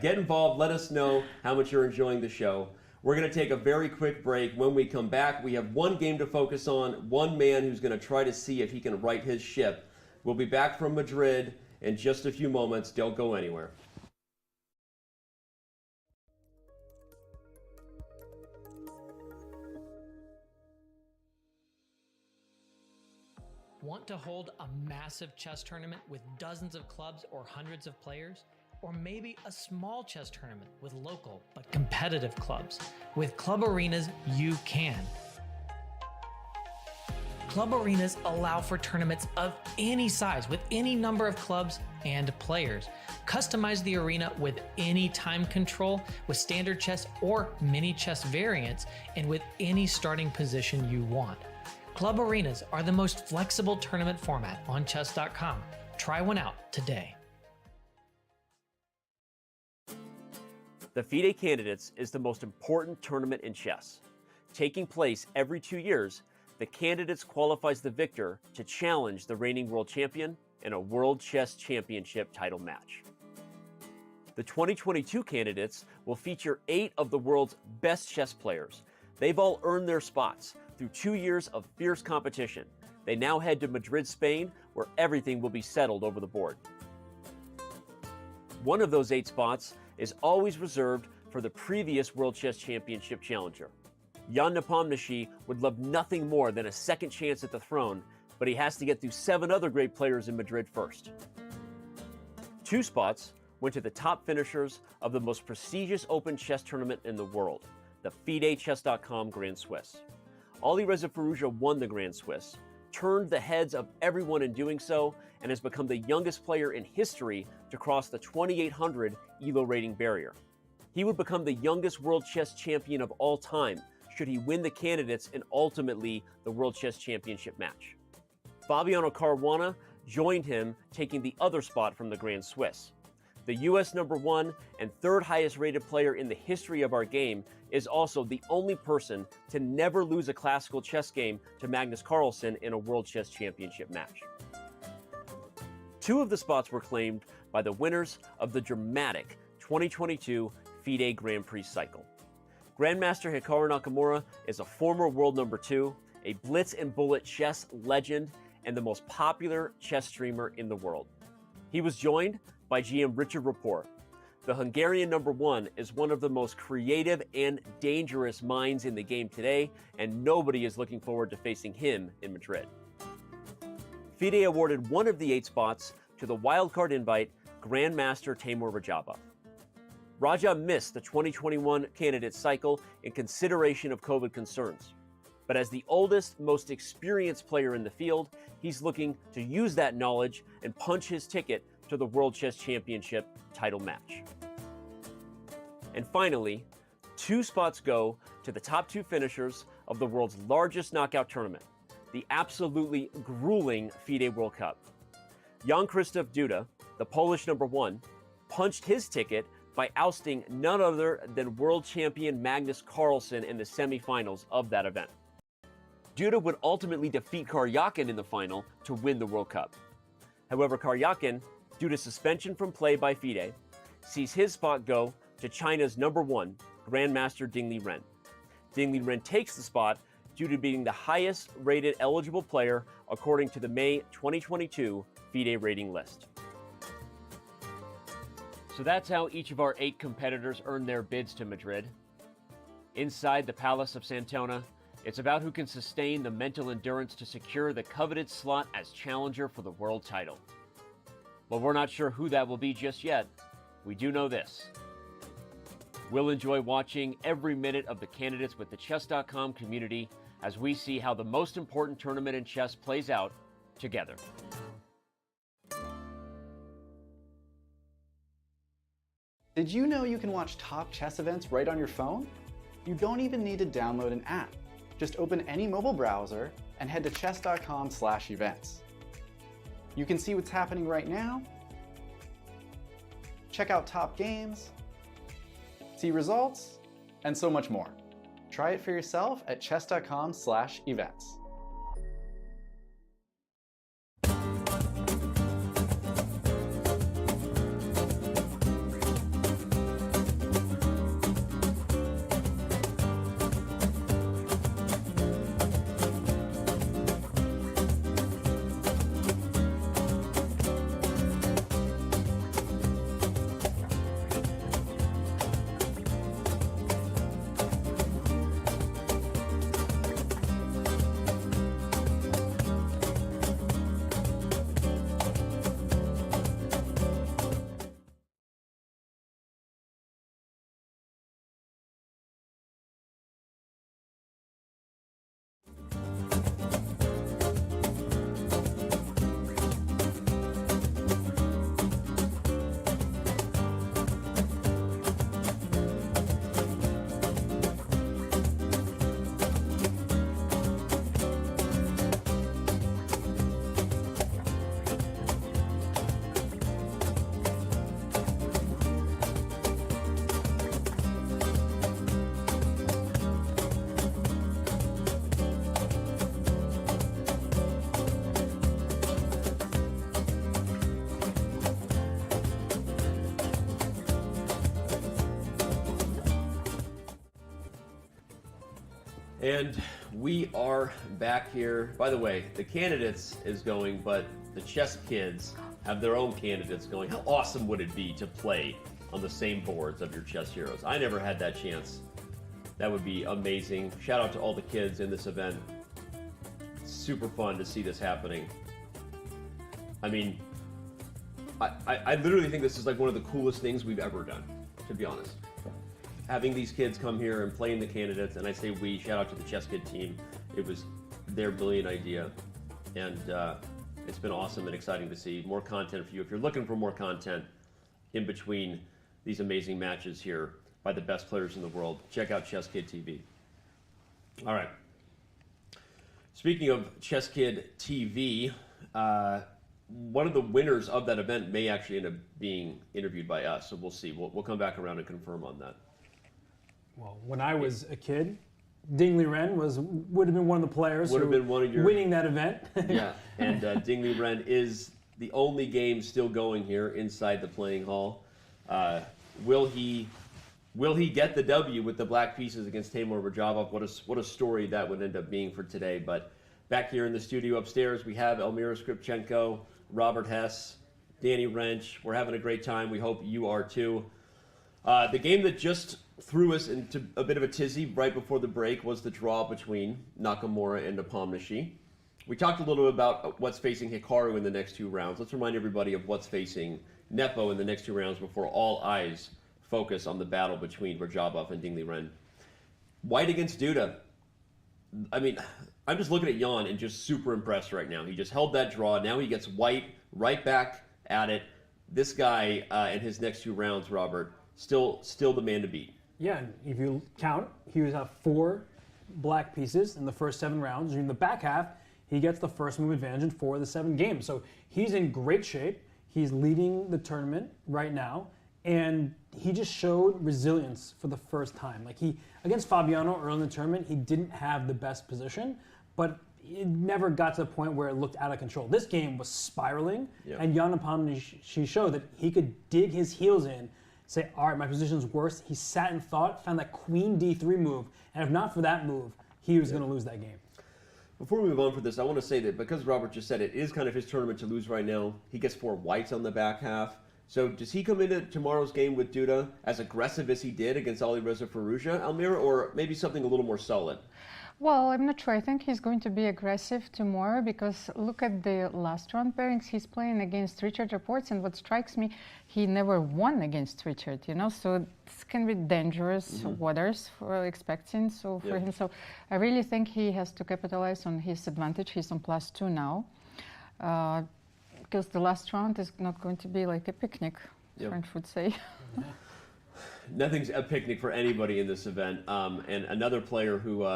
get involved. Let us know how much you're enjoying the show. We're going to take a very quick break. When we come back, we have one game to focus on, one man who's going to try to see if he can right his ship. We'll be back from Madrid in just a few moments. Don't go anywhere. Want to hold a massive chess tournament with dozens of clubs or hundreds of players? Or maybe a small chess tournament with local but competitive clubs? With Club Arenas, you can. Club Arenas allow for tournaments of any size with any number of clubs and players. Customize the arena with any time control, with standard chess or mini chess variants, and with any starting position you want. Club Arenas are the most flexible tournament format on Chess.com. Try one out today. The FIDE Candidates is the most important tournament in chess. Taking place every 2 years, the Candidates qualifies the victor to challenge the reigning world champion in a World Chess Championship title match. The 2022 Candidates will feature 8 of the world's best chess players. They've all earned their spots through 2 years of fierce competition. They now head to Madrid, Spain, where everything will be settled over the board. One of those 8 spots is always reserved for the previous World Chess Championship challenger. Jan Nepomniachtchi would love nothing more than a second chance at the throne, but he has to get through 7 other great players in Madrid first. 2 spots went to the top finishers of the most prestigious open chess tournament in the world, the FIDE Chess.com Grand Swiss. Alireza Firouzja won the Grand Swiss, turned the heads of everyone in doing so, and has become the youngest player in history to cross the 2,800 ELO rating barrier. He would become the youngest World Chess Champion of all time should he win the Candidates and ultimately the World Chess Championship match. Fabiano Caruana joined him, taking the other spot from the Grand Swiss. The US #1 and 3rd highest rated player in the history of our game is also the only person to never lose a classical chess game to Magnus Carlsen in a World Chess Championship match. 2 of the spots were claimed by the winners of the dramatic 2022 FIDE Grand Prix cycle. Grandmaster Hikaru Nakamura is a former world #2, a blitz and bullet chess legend, and the most popular chess streamer in the world. He was joined by GM Richard Rapport. The Hungarian #1 is one of the most creative and dangerous minds in the game today, and nobody is looking forward to facing him in Madrid. FIDE awarded one of the 8 spots to the wildcard invite Grandmaster Timur Rajabov. Raja missed the 2021 candidate cycle in consideration of COVID concerns. But as the oldest, most experienced player in the field, he's looking to use that knowledge and punch his ticket to the World Chess Championship title match. And finally, 2 spots go to the top 2 finishers of the world's largest knockout tournament, the absolutely grueling FIDE World Cup. Jan-Krzysztof Duda, the Polish #1, punched his ticket by ousting none other than world champion Magnus Carlsen in the semifinals of that event. Duda would ultimately defeat Karyakin in the final to win the World Cup. However, Karyakin, due to suspension from play by FIDE, sees his spot go to China's #1, Grandmaster Ding Liren. Ding Liren takes the spot due to being the highest rated eligible player according to the May 2022 FIDE rating list. So that's how each of our 8 competitors earned their bids to Madrid. Inside the Palace of Santona, it's about who can sustain the mental endurance to secure the coveted slot as challenger for the world title. But we're not sure who that will be just yet. We do know this. We'll enjoy watching every minute of the Candidates with the Chess.com community as we see how the most important tournament in chess plays out together. Did you know you can watch top chess events right on your phone? You don't even need to download an app. Just open any mobile browser and head to chess.com/events. You can see what's happening right now, check out top games, see results, and so much more. Try it for yourself at chess.com/events. And we are back here. By the way, the Candidates is going, but the Chess Kids have their own candidates going. How awesome would it be to play on the same boards of your chess heroes? I never had that chance. That would be amazing. Shout out to all the kids in this event. It's super fun to see this happening. I mean, I literally think this is like one of the coolest things we've ever done, to be honest. Having these kids come here and playing the Candidates, and I say we, shout out to the Chess Kid team. It was their brilliant idea, and it's been awesome and exciting to see more content for you. If you're looking for more content in between these amazing matches here by the best players in the world, check out Chess Kid TV. All right. Speaking of Chess Kid TV, one of the winners of that event may actually end up being interviewed by us, so we'll see. We'll come back around and confirm on that. Well, when I was a kid, Ding Liren would have been one of the players Would have been one of your winning that event. Yeah, and Ding Liren is the only game still going here inside the playing hall. Will he get the W with the black pieces against Timur Rajabov? What a story that would end up being for today. But back here in the studio upstairs, we have Elmira Skripchenko, Robert Hess, Danny Wrench. We're having a great time. We hope you are too. The game that just threw us into a bit of a tizzy right before the break was the draw between Nakamura and Nepomniachtchi. We talked a little bit about what's facing Hikaru in the next 2 rounds. Let's remind everybody of what's facing Nepo in the next 2 rounds before all eyes focus on the battle between Rajabov and Liren. White against Duda. I mean, I'm just looking at Jan and just super impressed right now. He just held that draw. Now he gets White right back at it. This guy in his next 2 rounds, Robert, still the man to beat. Yeah, and if you count, he was have 4 black pieces in the first 7 rounds. In the back half, he gets the first move advantage in 4 of the 7 games. So he's in great shape. He's leading the tournament right now, and he just showed resilience for the first time. Like against Fabiano early in the tournament, he didn't have the best position, but it never got to the point where it looked out of control. This game was spiraling, and Jan Nepomniachtchi showed that he could dig his heels in, say, all right, my position's worse. He sat and thought, found that queen d3 move, and if not for that move, he was going to lose that game. Before we move on for this, I want to say that because Robert just said it is kind of his tournament to lose right now, he gets 4 whites on the back half. So does he come into tomorrow's game with Duda as aggressive as he did against Alireza Firouzja, Almira, or maybe something a little more solid? Well, I'm not sure. I think he's going to be aggressive tomorrow because look at the last round pairings. He's playing against Richard Raports, and what strikes me, he never won against Richard, you know, so this can be dangerous waters for expecting for him. So I really think he has to capitalize on his advantage. He's on +2 now because the last round is not going to be like a picnic, French would say. Nothing's a picnic for anybody in this event. And another player who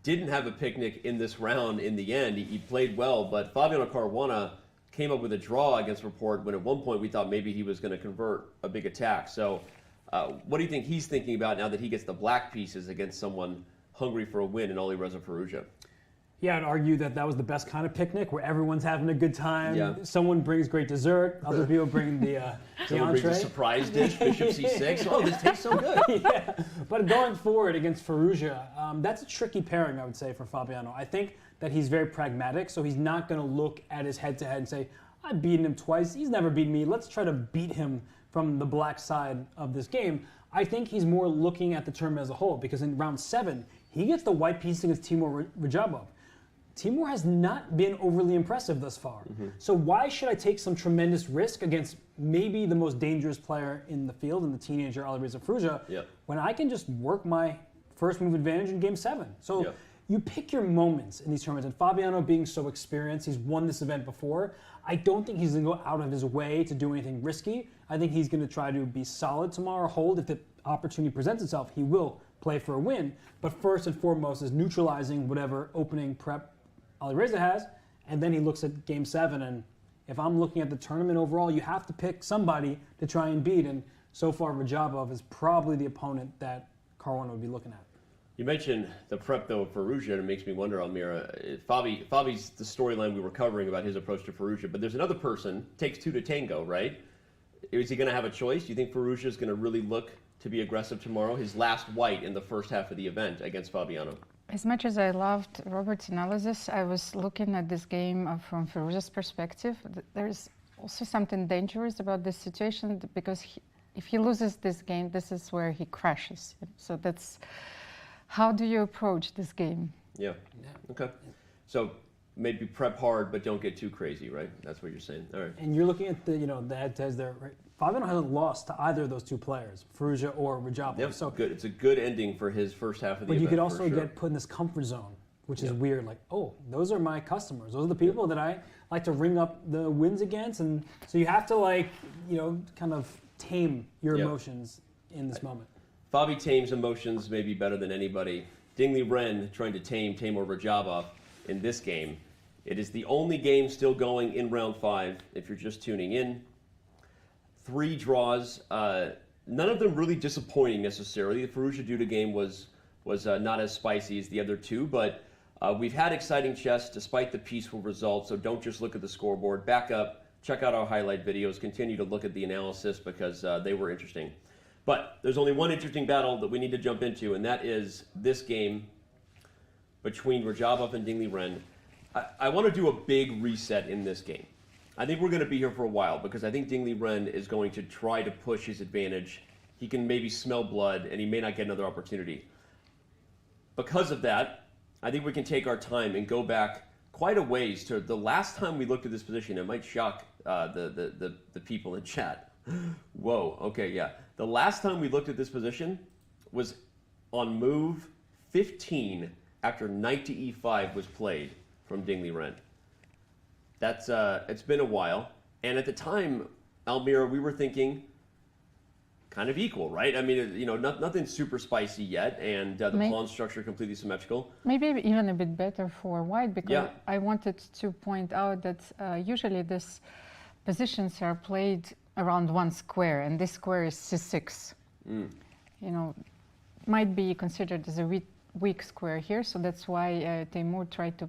didn't have a picnic in this round in the end. He played well, but Fabiano Caruana came up with a draw against Rapport when at one point we thought maybe he was going to convert a big attack. So what do you think he's thinking about now that he gets the black pieces against someone hungry for a win in Alireza Firouzja? Yeah, I'd argue that that was the best kind of picnic where everyone's having a good time. Someone brings great dessert. Other people bring the Someone entree. brings a surprise dish, Bishop C6. Oh, this tastes so good. Yeah, but going forward against Ferrugia, that's a tricky pairing, I would say, for Fabiano. I think that he's very pragmatic, so he's not going to look at his head-to-head and say, I've beaten him twice. He's never beaten me. Let's try to beat him from the black side of this game. I think he's more looking at the tournament as a whole because in round 7, he gets the white piece against Timur Rajabov. Timur has not been overly impressive thus far. So why should I take some tremendous risk against maybe the most dangerous player in the field, in the teenager Alireza Firouzja, when I can just work my first move advantage in game 7? So you pick your moments in these tournaments. And Fabiano being so experienced, he's won this event before. I don't think he's going to go out of his way to do anything risky. I think he's going to try to be solid tomorrow, hold. If the opportunity presents itself, he will play for a win. But first and foremost is neutralizing whatever opening prep Alireza has, and then he looks at game 7, and if I'm looking at the tournament overall, you have to pick somebody to try and beat, and so far Rajabov is probably the opponent that Caruana would be looking at. You mentioned the prep, though, of Ferrugia, and it makes me wonder, Almira, Fabi's the storyline we were covering about his approach to Ferrugia, but there's another person, takes 2 to tango, right? Is he going to have a choice? Do you think Ferrugia is going to really look to be aggressive tomorrow? His last white in the first half of the event against Fabiano. As much as I loved Robert's analysis, I was looking at this game from Ferrugia's perspective. There's also something dangerous about this situation because if he loses this game, this is where he crashes. So that's, how do you approach this game? Yeah. Okay. So maybe prep hard, but don't get too crazy, right? That's what you're saying. All right. And you're looking at the the head-to-heads there, right? Fabiano hasn't lost to either of those 2 players, Ferrugia or Rajabov. Yep, so good. It's a good ending for his first half of the event. But you could also get put in this comfort zone, which is weird. Like, oh, those are my customers. Those are the people that I like to ring up the wins against. And so you have to kind of tame your emotions in this moment. Fabi tames emotions maybe better than anybody. Liren trying to tame Timur Rajabov in this game. It is the only game still going in round 5 if you're just tuning in. 3 draws, none of them really disappointing necessarily. The Ferrugia Duda game was not as spicy as the other 2, but we've had exciting chess despite the peaceful results, so don't just look at the scoreboard. Back up, check out our highlight videos, continue to look at the analysis because they were interesting. But there's only one interesting battle that we need to jump into, and that is this game between Rajabov and Liren. I want to do a big reset in this game. I think we're going to be here for a while because I think Liren is going to try to push his advantage he can maybe smell blood and he may not get another opportunity. Because of that, I think we can take our time and go back quite a ways to the last time we looked at this position. It might shock the people in chat. Whoa, okay, yeah. The last time we looked at this position was on move 15 after knight to e5 was played from Ding Liren. That's it's been a while, and at the time, Almira, we were thinking kind of equal, right? I mean, you know, nothing super spicy yet, and the pawn structure completely symmetrical. Maybe even a bit better for white, because Yeah. I wanted to point out that usually these positions are played around one square, and this square is c6. You know, might be considered as a weak square here, so that's why Timur tried to,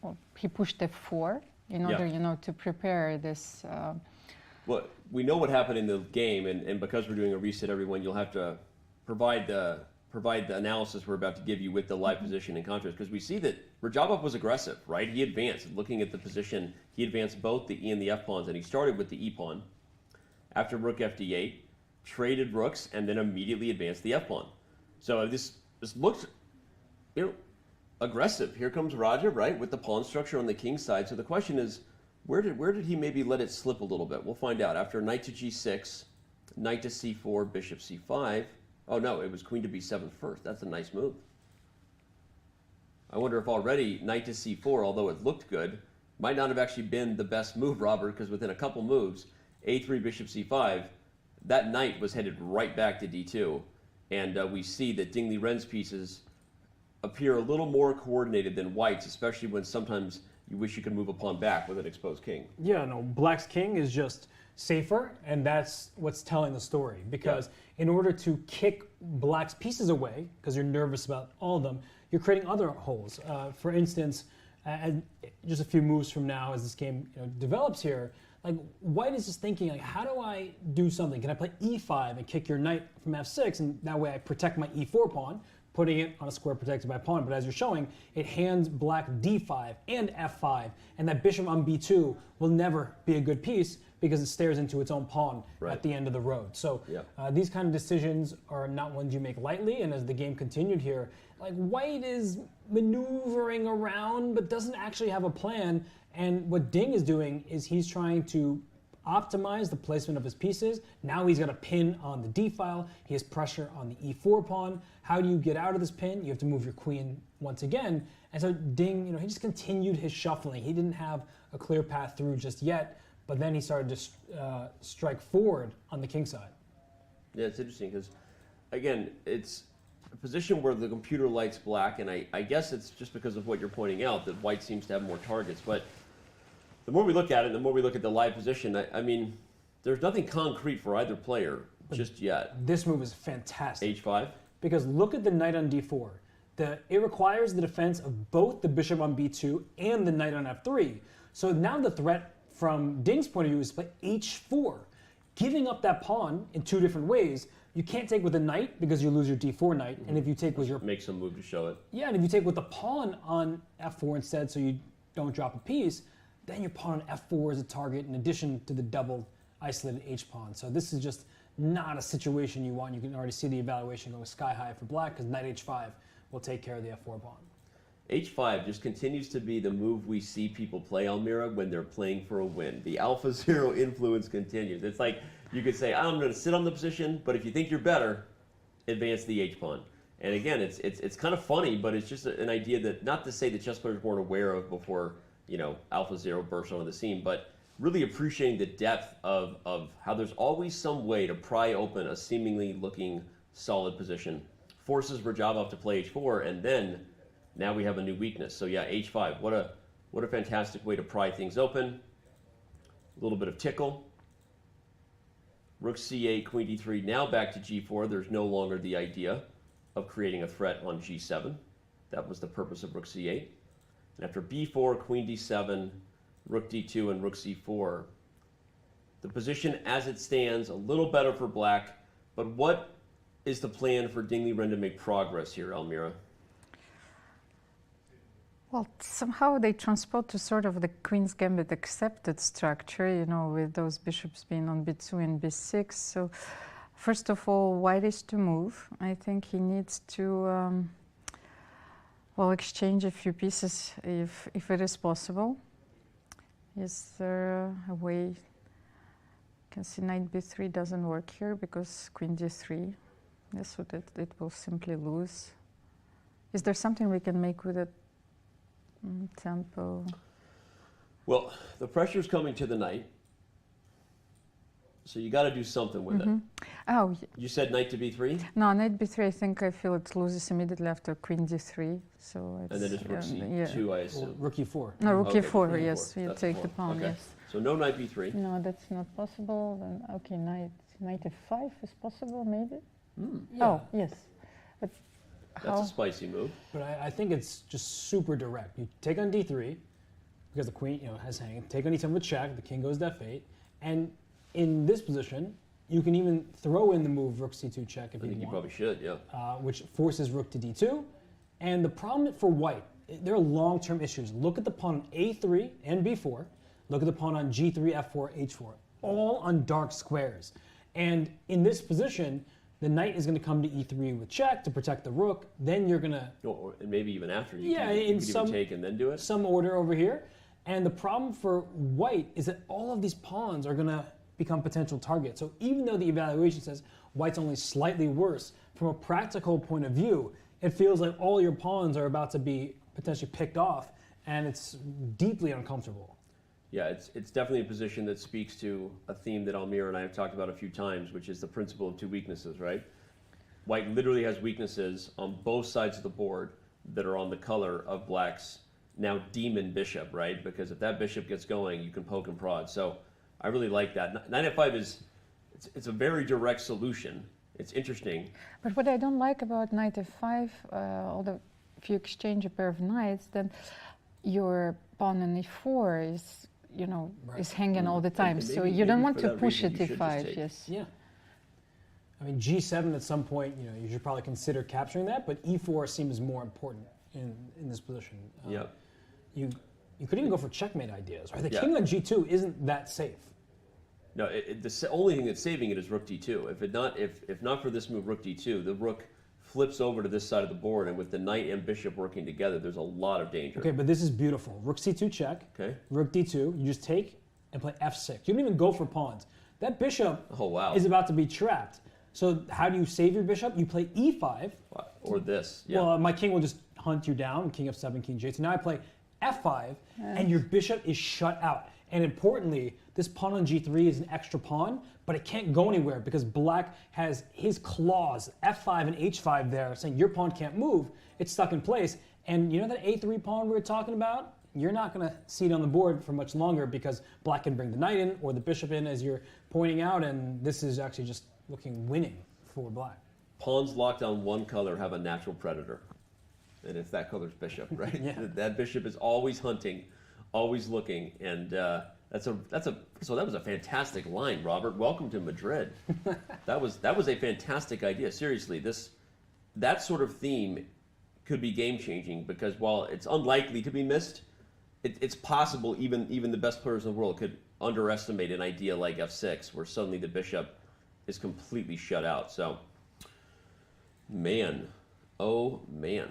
well, he pushed f4 in order, you know, to prepare this. Well, we know what happened in the game, and because we're doing a reset, everyone, you'll have to provide the analysis we're about to give you with the live position in contrast, because we see that Rajabov was aggressive, right? He advanced. Looking at the position, he advanced both the e and the f pawns, and he started with the e pawn. After rook fd8, traded rooks, and then immediately advanced the f pawn. So this looks, you know, aggressive. Here comes Raja, right, with the pawn structure on the king side. So the question is, where did he maybe let it slip a little bit? We'll find out. After knight to g6, knight to c4, bishop c5. Oh no, it was queen to b7 first. That's a nice move. I wonder if already knight to c4, although it looked good, might not have actually been the best move, Robert, because within a couple moves, a3, bishop c5, that knight was headed right back to d2. And we see that Ding Liren's pieces appear a little more coordinated than white's, especially when sometimes you wish you could move a pawn back with an exposed king. Yeah, no, black's king is just safer, and that's what's telling the story. Because in order to kick black's pieces away, because you're nervous about all of them, you're creating other holes. For instance, just a few moves from now, as this game develops here, like white is just thinking, like, how do I do something? Can I play e5 and kick your knight from f6, and that way I protect my e4 pawn, putting it on a square protected by pawn. But as you're showing, it hands black d5 and f5, and that bishop on b2 will never be a good piece because it stares into its own pawn at the end of the road. So these kind of decisions are not ones you make lightly, and as the game continued here, like white is maneuvering around but doesn't actually have a plan, and what Ding is doing is he's trying to optimize the placement of his pieces. Now he's got a pin on the d file. He has pressure on the e4 pawn. How do you get out of this pin? You have to move your queen once again. And so Ding, he just continued his shuffling. He didn't have a clear path through just yet, but then he started to strike forward on the king side. Yeah, it's interesting because, again, it's a position where the computer lights black, and I guess it's just because of what you're pointing out that white seems to have more targets. But the more we look at it, the more we look at the live position, I mean, there's nothing concrete for either player just yet. This move is fantastic. H5? Because look at the knight on d4. It requires the defense of both the bishop on b2 and the knight on f3. So now the threat from Ding's point of view is to play h4, giving up that pawn in two different ways. You can't take with a knight because you lose your d4 knight, and if you take with your... Make some move to show it. Yeah, and if you take with the pawn on f4 instead so you don't drop a piece, then your pawn on f4 is a target in addition to the double isolated h-pawn. So this is just not a situation you want. You can already see the evaluation going sky high for black because knight h5 will take care of the f4 pawn. H5 just continues to be the move we see people play, Almira, when they're playing for a win. The alpha zero influence continues. It's like you could say, I'm going to sit on the position, but if you think you're better, advance the h-pawn. And again, it's kind of funny, but it's just an idea that, not to say that chess players weren't aware of before, Alpha Zero burst onto the scene, but really appreciating the depth of how there's always some way to pry open a seemingly looking solid position. Forces Rajabov to play h4, and then now we have a new weakness. So yeah, h5, what a fantastic way to pry things open. A little bit of tickle. Rook c8, queen d3, now back to g4. There's no longer the idea of creating a threat on g7. That was the purpose of rook c8. And after b4, queen d7, rook d2, and rook c4, the position as it stands, a little better for black. But what is the plan for Ding Liren to make progress here, Almira? Well, somehow they transport to sort of the Queen's Gambit accepted structure, with those bishops being on b2 and b6. So First of all, white is to move. I think he needs to well, exchange a few pieces if it is possible. Is there a way? You can see knight b3 doesn't work here because queen d3. Yes, so that it will simply lose. Is there something we can make with it? Tempo. Well, the pressure's coming to the knight, so you got to do something with it. Oh, You said knight to b3, no, knight b3. I feel it loses immediately after queen d3. So it's, and then it's rook c2, I assume. Rook e4. No, rook Okay, e4. rook Yes, e4. you That's take the pawn. pawn. Okay. Yes. So no knight b3. No, that's not possible. Then okay, knight f5 is possible, maybe. Yeah. Oh, yes. But That's a spicy move. But I think it's just super direct. You take on d3 because the queen, has hanging. Take on e7 with check. The king goes to f8, and in this position, you can even throw in the move rook c2 check if I you think you want, probably should, yeah. which forces rook to d2. And the problem for white, there are long-term issues. Look at the pawn on a3 and b4. Look at the pawn on g3, f4, h4, all on dark squares. And in this position, the knight is going to come to e3 with check to protect the rook. Then you're going to... Or maybe even after you Yeah, can, you in could some- even take and then do it. some order over here. And the problem for white is that all of these pawns are going to become potential targets. So even though the evaluation says white's only slightly worse, from a practical point of view, it feels like all your pawns are about to be potentially picked off, and it's deeply uncomfortable. Yeah, it's definitely a position that speaks to a theme that Almira and I have talked about a few times, which is the principle of two weaknesses, right? White literally has weaknesses on both sides of the board that are on the color of black's now demon bishop, right? Because if that bishop gets going, you can poke and prod. So I really like that. Knight f5 it's a very direct solution. It's interesting. But what I don't like about knight f5, although if you exchange a pair of knights, then your pawn on e4 is, is hanging all the time. And So maybe- you don't maybe want for to that push reason it you should just e5. take. Yes. Yeah. I mean, g7 at some point, you should probably consider capturing that, but e4 seems more important in this position. Yeah. You could even go for checkmate ideas, right? The Yeah. king on g2 isn't that safe. No, the only thing that's saving it is rook d2. If not for this move, rook d2, the rook flips over to this side of the board, and with the knight and bishop working together, there's a lot of danger. Okay, but this is beautiful. Rook c2 check. Okay. Rook d2. You just take and play f6. You don't even go for pawns. That bishop is about to be trapped. So how do you save your bishop? You play e5. Or this. Yeah. Well, my king will just hunt you down. King f7, king j8. So now I play f5, and your bishop is shut out. And importantly, this pawn on g3 is an extra pawn, but it can't go anywhere because black has his claws, f5 and h5 there, saying your pawn can't move. It's stuck in place. And you know that a3 pawn we were talking about? You're not going to see it on the board for much longer because black can bring the knight in or the bishop in, as you're pointing out, and this is actually just looking winning for black. Pawns locked on one color have a natural predator, and it's that color's bishop, right? Yeah. That bishop is always hunting, always looking, and so that was a fantastic line, Robert. Welcome to Madrid. that was a fantastic idea. Seriously, that sort of theme could be game changing because while it's unlikely to be missed, it's possible even the best players in the world could underestimate an idea like f6, where suddenly the bishop is completely shut out. So, man, oh man.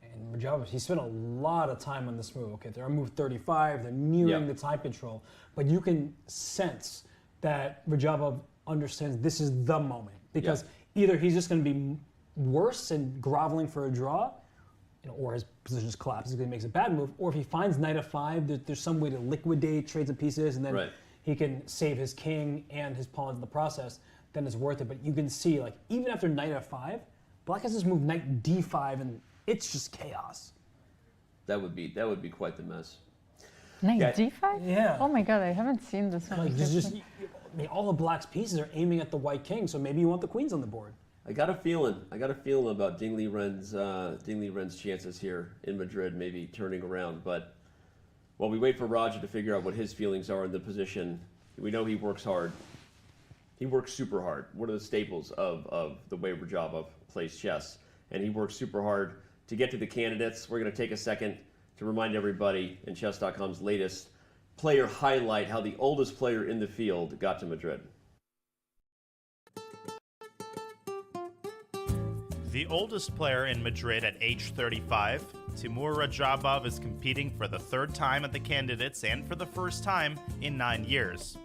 And Rajabov, he spent a lot of time on this move. Okay, they're on move 35, they're nearing the time control, but you can sense that Rajabov understands this is the moment because either he's just going to be worse and groveling for a draw, or his position just collapses because he makes a bad move, or if he finds knight f5, there's some way to liquidate trades and pieces, and then he can save his king and his pawns in the process, then it's worth it. But you can see, like, even after knight f5, black has this move knight d5, and it's just chaos. That would be quite the mess. Knight d5? Yeah. Oh my god, I haven't seen this one. Like, I mean, all of black's pieces are aiming at the white king, so maybe you want the queens on the board. I got a feeling about Ding Liren's chances here in Madrid, maybe turning around. But while we wait for Roger to figure out what his feelings are in the position, we know he works hard. He works super hard. One of the staples of the way Rajabov plays chess. And he works super hard to get to the candidates. We're going to take a second to remind everybody in Chess.com's latest player highlight how the oldest player in the field got to Madrid. The oldest player in Madrid at age 35, Timur Rajabov is competing for the third time at the Candidates and for the first time in 9 years.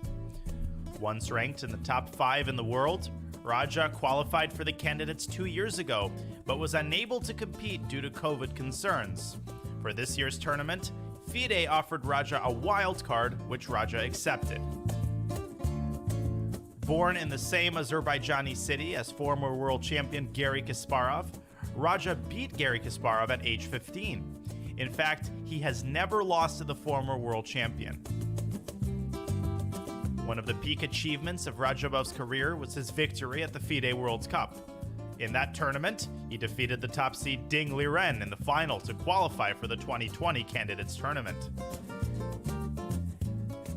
Once ranked in the top 5 in the world, Raja qualified for the Candidates 2 years ago, but was unable to compete due to COVID concerns. For this year's tournament, FIDE offered Raja a wild card, which Raja accepted. Born in the same Azerbaijani city as former world champion Garry Kasparov, Raja beat Garry Kasparov at age 15. In fact, he has never lost to the former world champion. One of the peak achievements of Rajabov's career was his victory at the FIDE World Cup. In that tournament, he defeated the top seed Ding Liren in the final to qualify for the 2020 Candidates Tournament.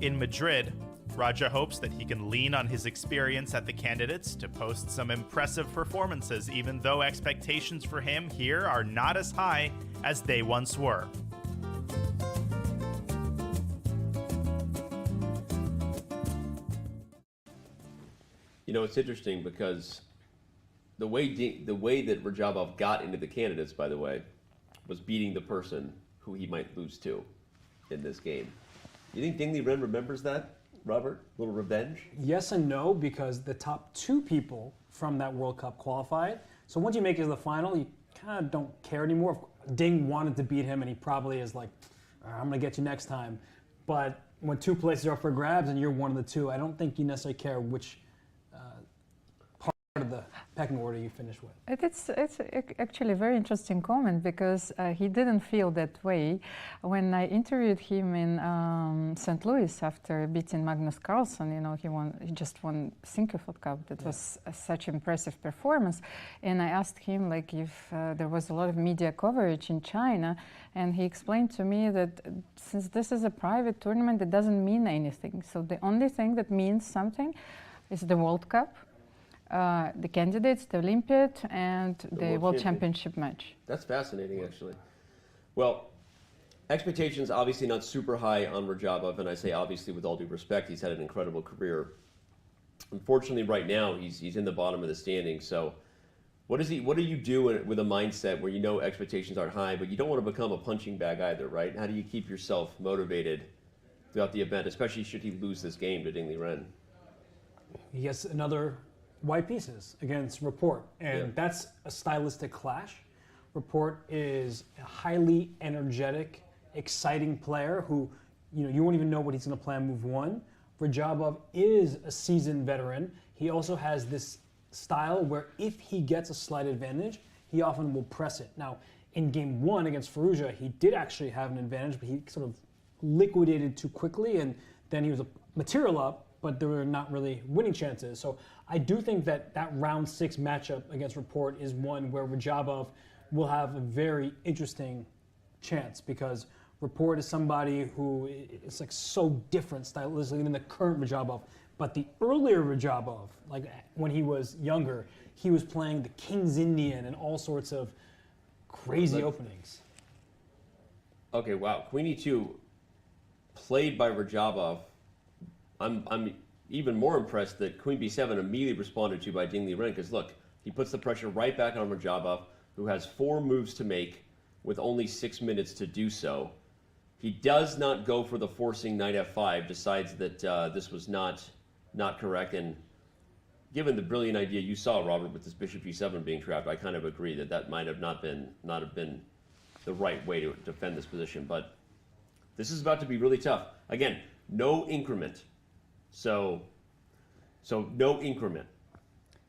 In Madrid, Raja hopes that he can lean on his experience at the Candidates to post some impressive performances, even though expectations for him here are not as high as they once were. You know, it's interesting because the way that Rajabov got into the Candidates, by the way, was beating the person who he might lose to in this game. You think Ding Liren remembers that, Robert? A little revenge? Yes and no, because the top 2 people from that World Cup qualified. So once you make it to the final, you kind of don't care anymore. Ding wanted to beat him, and he probably is like, I'm going to get you next time. But when 2 places are up for grabs and you're one of the 2, I don't think you necessarily care which part of the pecking order you finish with. It's actually a very interesting comment because he didn't feel that way. When I interviewed him in St. Louis after beating Magnus Carlsen, you know, he just won Sinquefield Cup. That was such impressive performance. And I asked him like if there was a lot of media coverage in China, and he explained to me that since this is a private tournament, it doesn't mean anything. So the only thing that means something is the World Cup, the Candidates, the Olympiad, and the World Championship match. That's fascinating, actually. Well, expectations obviously not super high on Rajabov, and I say obviously with all due respect, he's had an incredible career. Unfortunately, right now he's in the bottom of the standings. So, what do you do with a mindset where you know expectations aren't high, but you don't want to become a punching bag either, right? How do you keep yourself motivated throughout the event, especially should he lose this game to Ding Liren? He gets another white pieces against Rapport, and that's a stylistic clash. Rapport is a highly energetic, exciting player who, you know, you won't even know what he's going to play on move 1. Rajabov is a seasoned veteran. He also has this style where if he gets a slight advantage, he often will press it. Now, in game 1 against Ferrugia, he did actually have an advantage, but he sort of liquidated too quickly, and then he was a material up, but there were not really winning chances. So I do think that round 6 matchup against Rapport is one where Rajabov will have a very interesting chance because Rapport is somebody who is like so different stylistically than the current Rajabov. But the earlier Rajabov, like when he was younger, he was playing the King's Indian and all sorts of crazy openings. Okay, wow. Queen E2 played by Rajabov. I'm even more impressed that Queen B7 immediately responded to by Ding Liren, because look, he puts the pressure right back on Rajabov, who has 4 moves to make with only 6 minutes to do so. He does not go for the forcing knight f5, decides that this was not correct, and given the brilliant idea you saw, Robert, with this bishop e7 being trapped, I kind of agree that might have not been the right way to defend this position. But this is about to be really tough. Again, no increment. So no increment.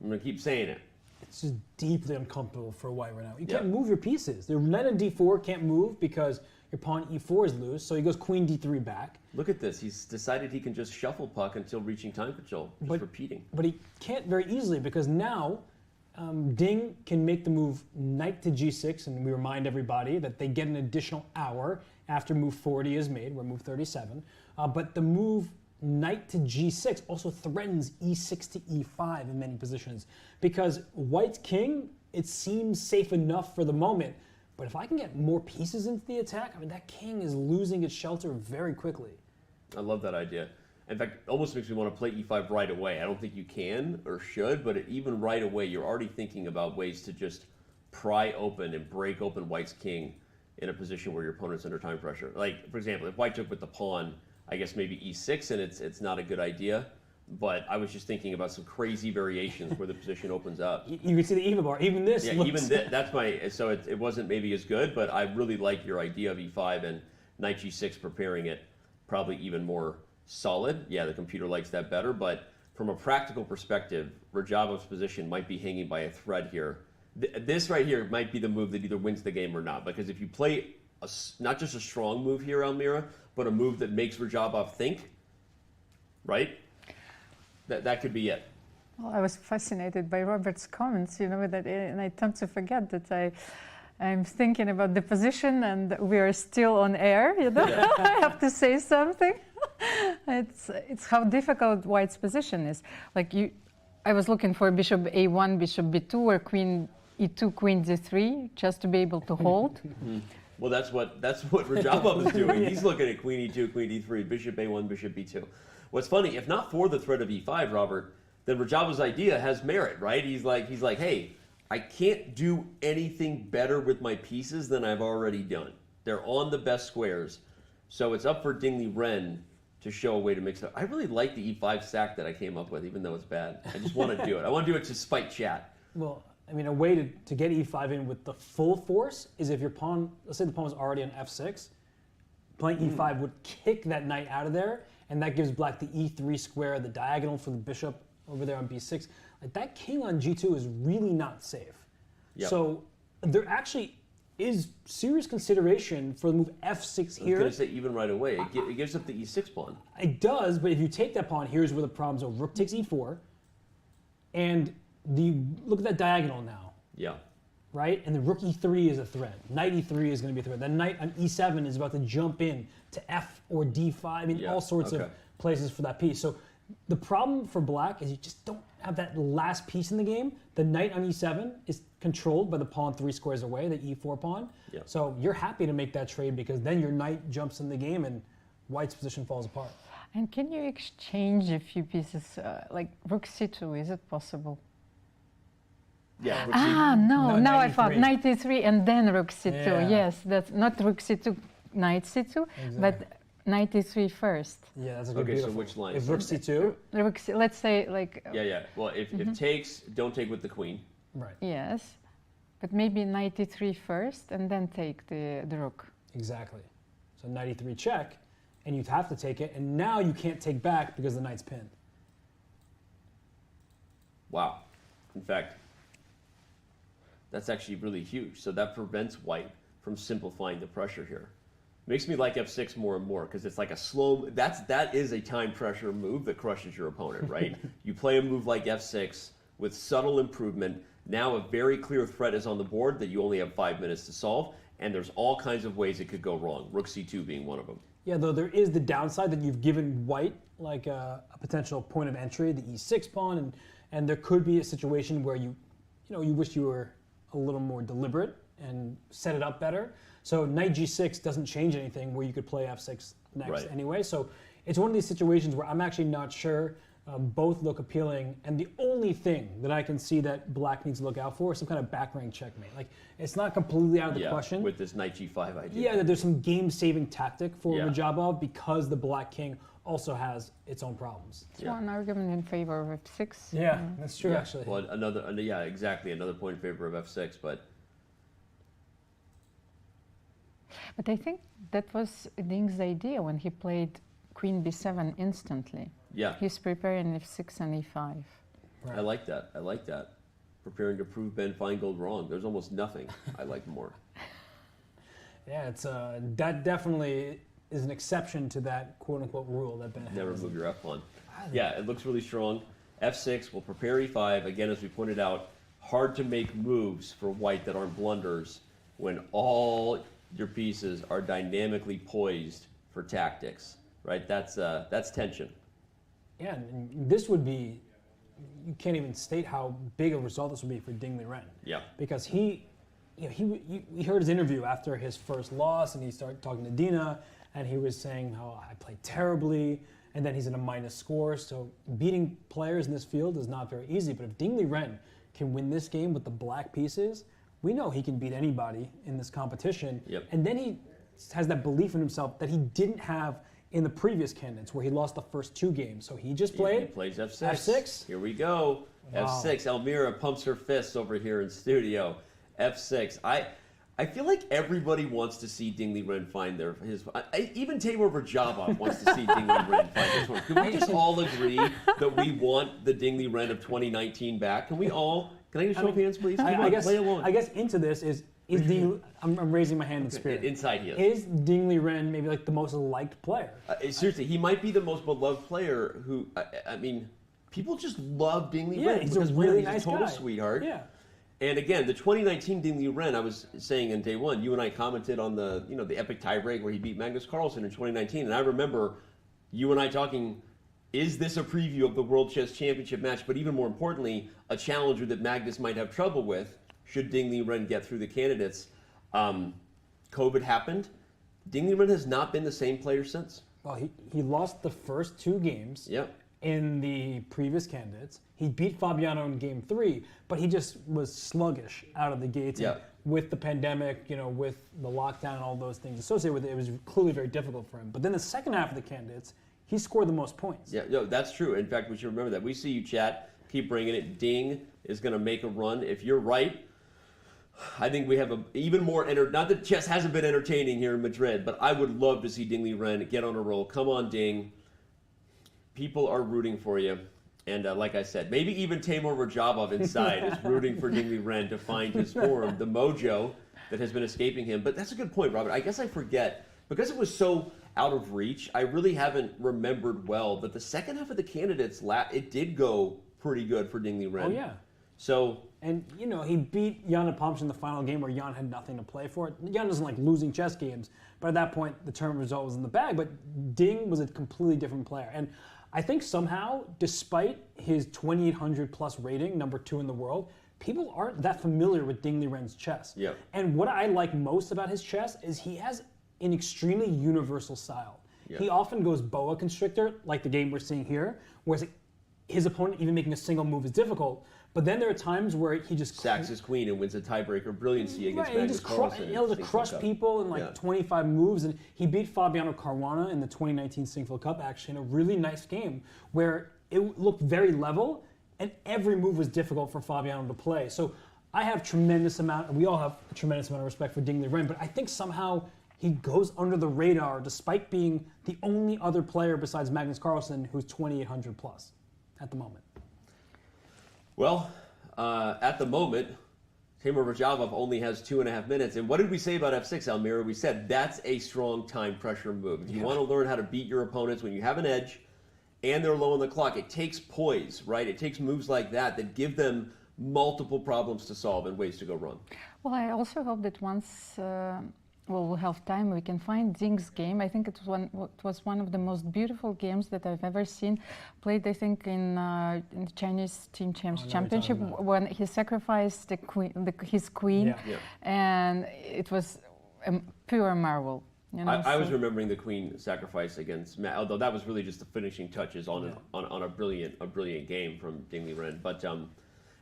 I'm going to keep saying it. It's just deeply uncomfortable for white right now. You can't move your pieces. The knight on d4 can't move because your pawn e4 is loose, so he goes queen d3 back. Look at this. He's decided he can just shuffle puck until reaching time control, just repeating. But he can't very easily because now Ding can make the move knight to g6, and we remind everybody that they get an additional hour after move 40 is made. We're move 37. But the move knight to g6 also threatens e6 to e5 in many positions because white's king, it seems safe enough for the moment, but if I can get more pieces into the attack, I mean, that king is losing its shelter very quickly. I love that idea. In fact, it almost makes me want to play e5 right away. I don't think you can or should, but even right away, you're already thinking about ways to just pry open and break open White's king in a position where your opponent's under time pressure. Like, for example, if White took with the pawn, I guess maybe e6, and it's not a good idea. But I was just thinking about some crazy variations where the position opens up. You can see the even bar. Even this. Yeah, looks... even that's my. So it wasn't maybe as good, but I really like your idea of e5 and knight g6, preparing it probably even more solid. Yeah, the computer likes that better, but from a practical perspective, Rajabov's position might be hanging by a thread here. This right here might be the move that either wins the game or not, because if you play not just a strong move here, Almira, but a move that makes Rajabov think, right? That could be it. Well, I was fascinated by Robert's comments, you know, that, and I tend to forget that I'm thinking about the position and we are still on air, you know. Yeah. I have to say something. It's how difficult White's position is. Like I was looking for bishop a1, bishop b2, or queen e2, queen d3, just to be able to hold. Well, that's what Rajabov is doing. He's looking at queen e2, queen d3, bishop a1, bishop b2. What's funny, if not for the threat of e5, Robert, then Rajabov's idea has merit, right? He's like, hey, I can't do anything better with my pieces than I've already done. They're on the best squares. So it's up for Dingley Ren to show a way to mix it up. I really like the e5 sack that I came up with, even though it's bad. I just want to do it. I want to do it to spite chat. Well, I mean, a way to get e5 in with the full force is if your pawn, let's say the pawn was already on f6, playing e5 would kick that knight out of there, and that gives black the e3 square, the diagonal for the bishop over there on b6. Like, that king on g2 is really not safe. Yep. So there actually is serious consideration for the move f6 here. I was going to say even right away. It gives up the e6 pawn. It does, but if you take that pawn, here's where the problems are. Rook takes e4, and look at that diagonal now. Yeah. Right? And the rook e3 is a threat. Knight e3 is going to be a threat. The knight on e7 is about to jump in to f or d5. I mean, all sorts of places for that piece. So the problem for black is you just don't have that last piece in the game. The knight on e7 is controlled by the pawn 3 squares away, the e4 pawn. Yeah. So you're happy to make that trade because then your knight jumps in the game and White's position falls apart. And can you exchange a few pieces, like rook c2, is it possible? Yeah. No, now I found knight e3 and then rook c2. Yeah. Yes, that's not rook c2, knight c2, but knight e3 first. Yeah, that's a good beautiful. So which line? If rook c2? Let's say like... Yeah. Well, if takes, don't take with the queen. Right. Yes, but maybe knight e3 first and then take the rook. Exactly. So knight e3 check, and you'd have to take it, and now you can't take back because the knight's pinned. Wow. In fact, that's actually really huge. So that prevents White from simplifying the pressure here. Makes me like f6 more and more because it's like a slow. That is a time pressure move that crushes your opponent, right? You play a move like f6 with subtle improvement. Now a very clear threat is on the board that you only have 5 minutes to solve, and there's all kinds of ways it could go wrong. Rook c2 being one of them. Yeah, though there is the downside that you've given White like a potential point of entry, the e6 pawn, and there could be a situation where you wish you were a little more deliberate and set it up better. So knight g6 doesn't change anything where you could play f6 next anyway. So it's one of these situations where I'm actually not sure. Both look appealing, and the only thing that I can see that black needs to look out for is some kind of back rank checkmate. Like, it's not completely out of the question. With this knight g5 idea. Yeah, there's some game-saving tactic for Rajabov because the black king also has its own problems. It's one argument in favor of f6. Yeah, that's true, actually. Well, exactly, another point in favor of f6, but I think that was Ding's idea when he played queen b7 instantly. Yeah. He's preparing f6 and e5. Right. I like that. Preparing to prove Ben Feingold wrong. There's almost nothing I like more. Yeah, it's that definitely is an exception to that quote-unquote rule that Ben Never move your f pawn. Yeah, it looks really strong. f6 will prepare e5. Again, as we pointed out, hard to make moves for White that aren't blunders when all your pieces are dynamically poised for tactics. Right? That's tension. Yeah, and this would be, you can't even state how big a result this would be for Dingley Ren. Yeah. Because he heard his interview after his first loss, and he started talking to Dina, and he was saying how I played terribly, and then he's in a minus score. So beating players in this field is not very easy. But if Dingley Ren can win this game with the black pieces, we know he can beat anybody in this competition. Yep. And then he has that belief in himself that he didn't have in the previous candidates where he lost the first 2 games. So he just played. He plays F6. F6. Here we go. Wow. F6. Elmira pumps her fists over here in studio. F6. I feel like everybody wants to see Ding Liren find even Timur Rajabov wants to see Ding Liren find his one. Can we just all agree that we want the Ding Liren of 2019 back? Can we all? Can I get a show of hands, please? I guess into this is I'm raising my hand in spirit. Inside he is. Is Ding Liren maybe like the most liked player? Seriously, he might be the most beloved player who, I mean, people just love Ding Liren. Yeah, he's a really nice total guy. sweetheart. Yeah. And again, the 2019 Ding Liren, I was saying in day one, you and I commented on the epic tiebreak where he beat Magnus Carlsen in 2019, and I remember you and I talking, is this a preview of the World Chess Championship match? But even more importantly, a challenger that Magnus might have trouble with should Ding Liren get through the candidates. COVID happened. Ding Liren has not been the same player since. Well, he lost the first 2 games. Yep. In the previous candidates. He beat Fabiano in game 3, but he just was sluggish out of the gates. Yeah. With the pandemic, with the lockdown and all those things associated with it, it was clearly very difficult for him. But then the second half of the candidates, he scored the most points. Yeah, no, that's true. In fact, we should remember that. We see you, chat. Keep bringing it. Ding is going to make a run. If you're right, I think we have even more not that chess hasn't been entertaining here in Madrid, but I would love to see Ding Liren get on a roll. Come on, Ding. People are rooting for you. And like I said, maybe even Timur Rajabov inside is rooting for Ding Liren to find his form, the mojo that has been escaping him. But that's a good point, Robert. I guess I forget, because it was so out of reach, I really haven't remembered well that the second half of the candidates, it did go pretty good for Ding Liren. Oh, yeah. So, and he beat Jan Nepomniachtchi in the final game where Jan had nothing to play for. Jan doesn't like losing chess games, but at that point the tournament result was in the bag. But Ding was a completely different player, and I think somehow, despite his 2,800 plus rating, number 2 in the world, people aren't that familiar with Ding Liren's chess. Yep. And what I like most about his chess is he has an extremely universal style. Yep. He often goes boa constrictor, like the game we're seeing here, whereas his opponent even making a single move is difficult. But then there are times where he just sacks his queen and wins a tiebreaker brilliancy against Magnus Carlsen. He able to crush people in 25 moves, and he beat Fabiano Caruana in the 2019 Singfield Cup actually in a really nice game where it looked very level and every move was difficult for Fabiano to play. So I have we all have a tremendous amount of respect for Ding Liren, but I think somehow he goes under the radar despite being the only other player besides Magnus Carlsen who's 2,800 plus at the moment. Well, at the moment, Timur Rajabov only has 2.5 minutes. And what did we say about F6, Elmira? We said that's a strong time pressure move. If you want to learn how to beat your opponents when you have an edge and they're low on the clock, it takes poise, right? It takes moves like that give them multiple problems to solve and ways to go wrong. Well, I also hope that once we'll have time, we can find Ding's game. I think it was one of the most beautiful games that I've ever seen. Played, I think, in the Chinese Team Championship when he sacrificed his queen, and it was a pure marvel. I was remembering the queen sacrifice against Matt, although that was really just the finishing touches on a brilliant game from Ding Liren. But and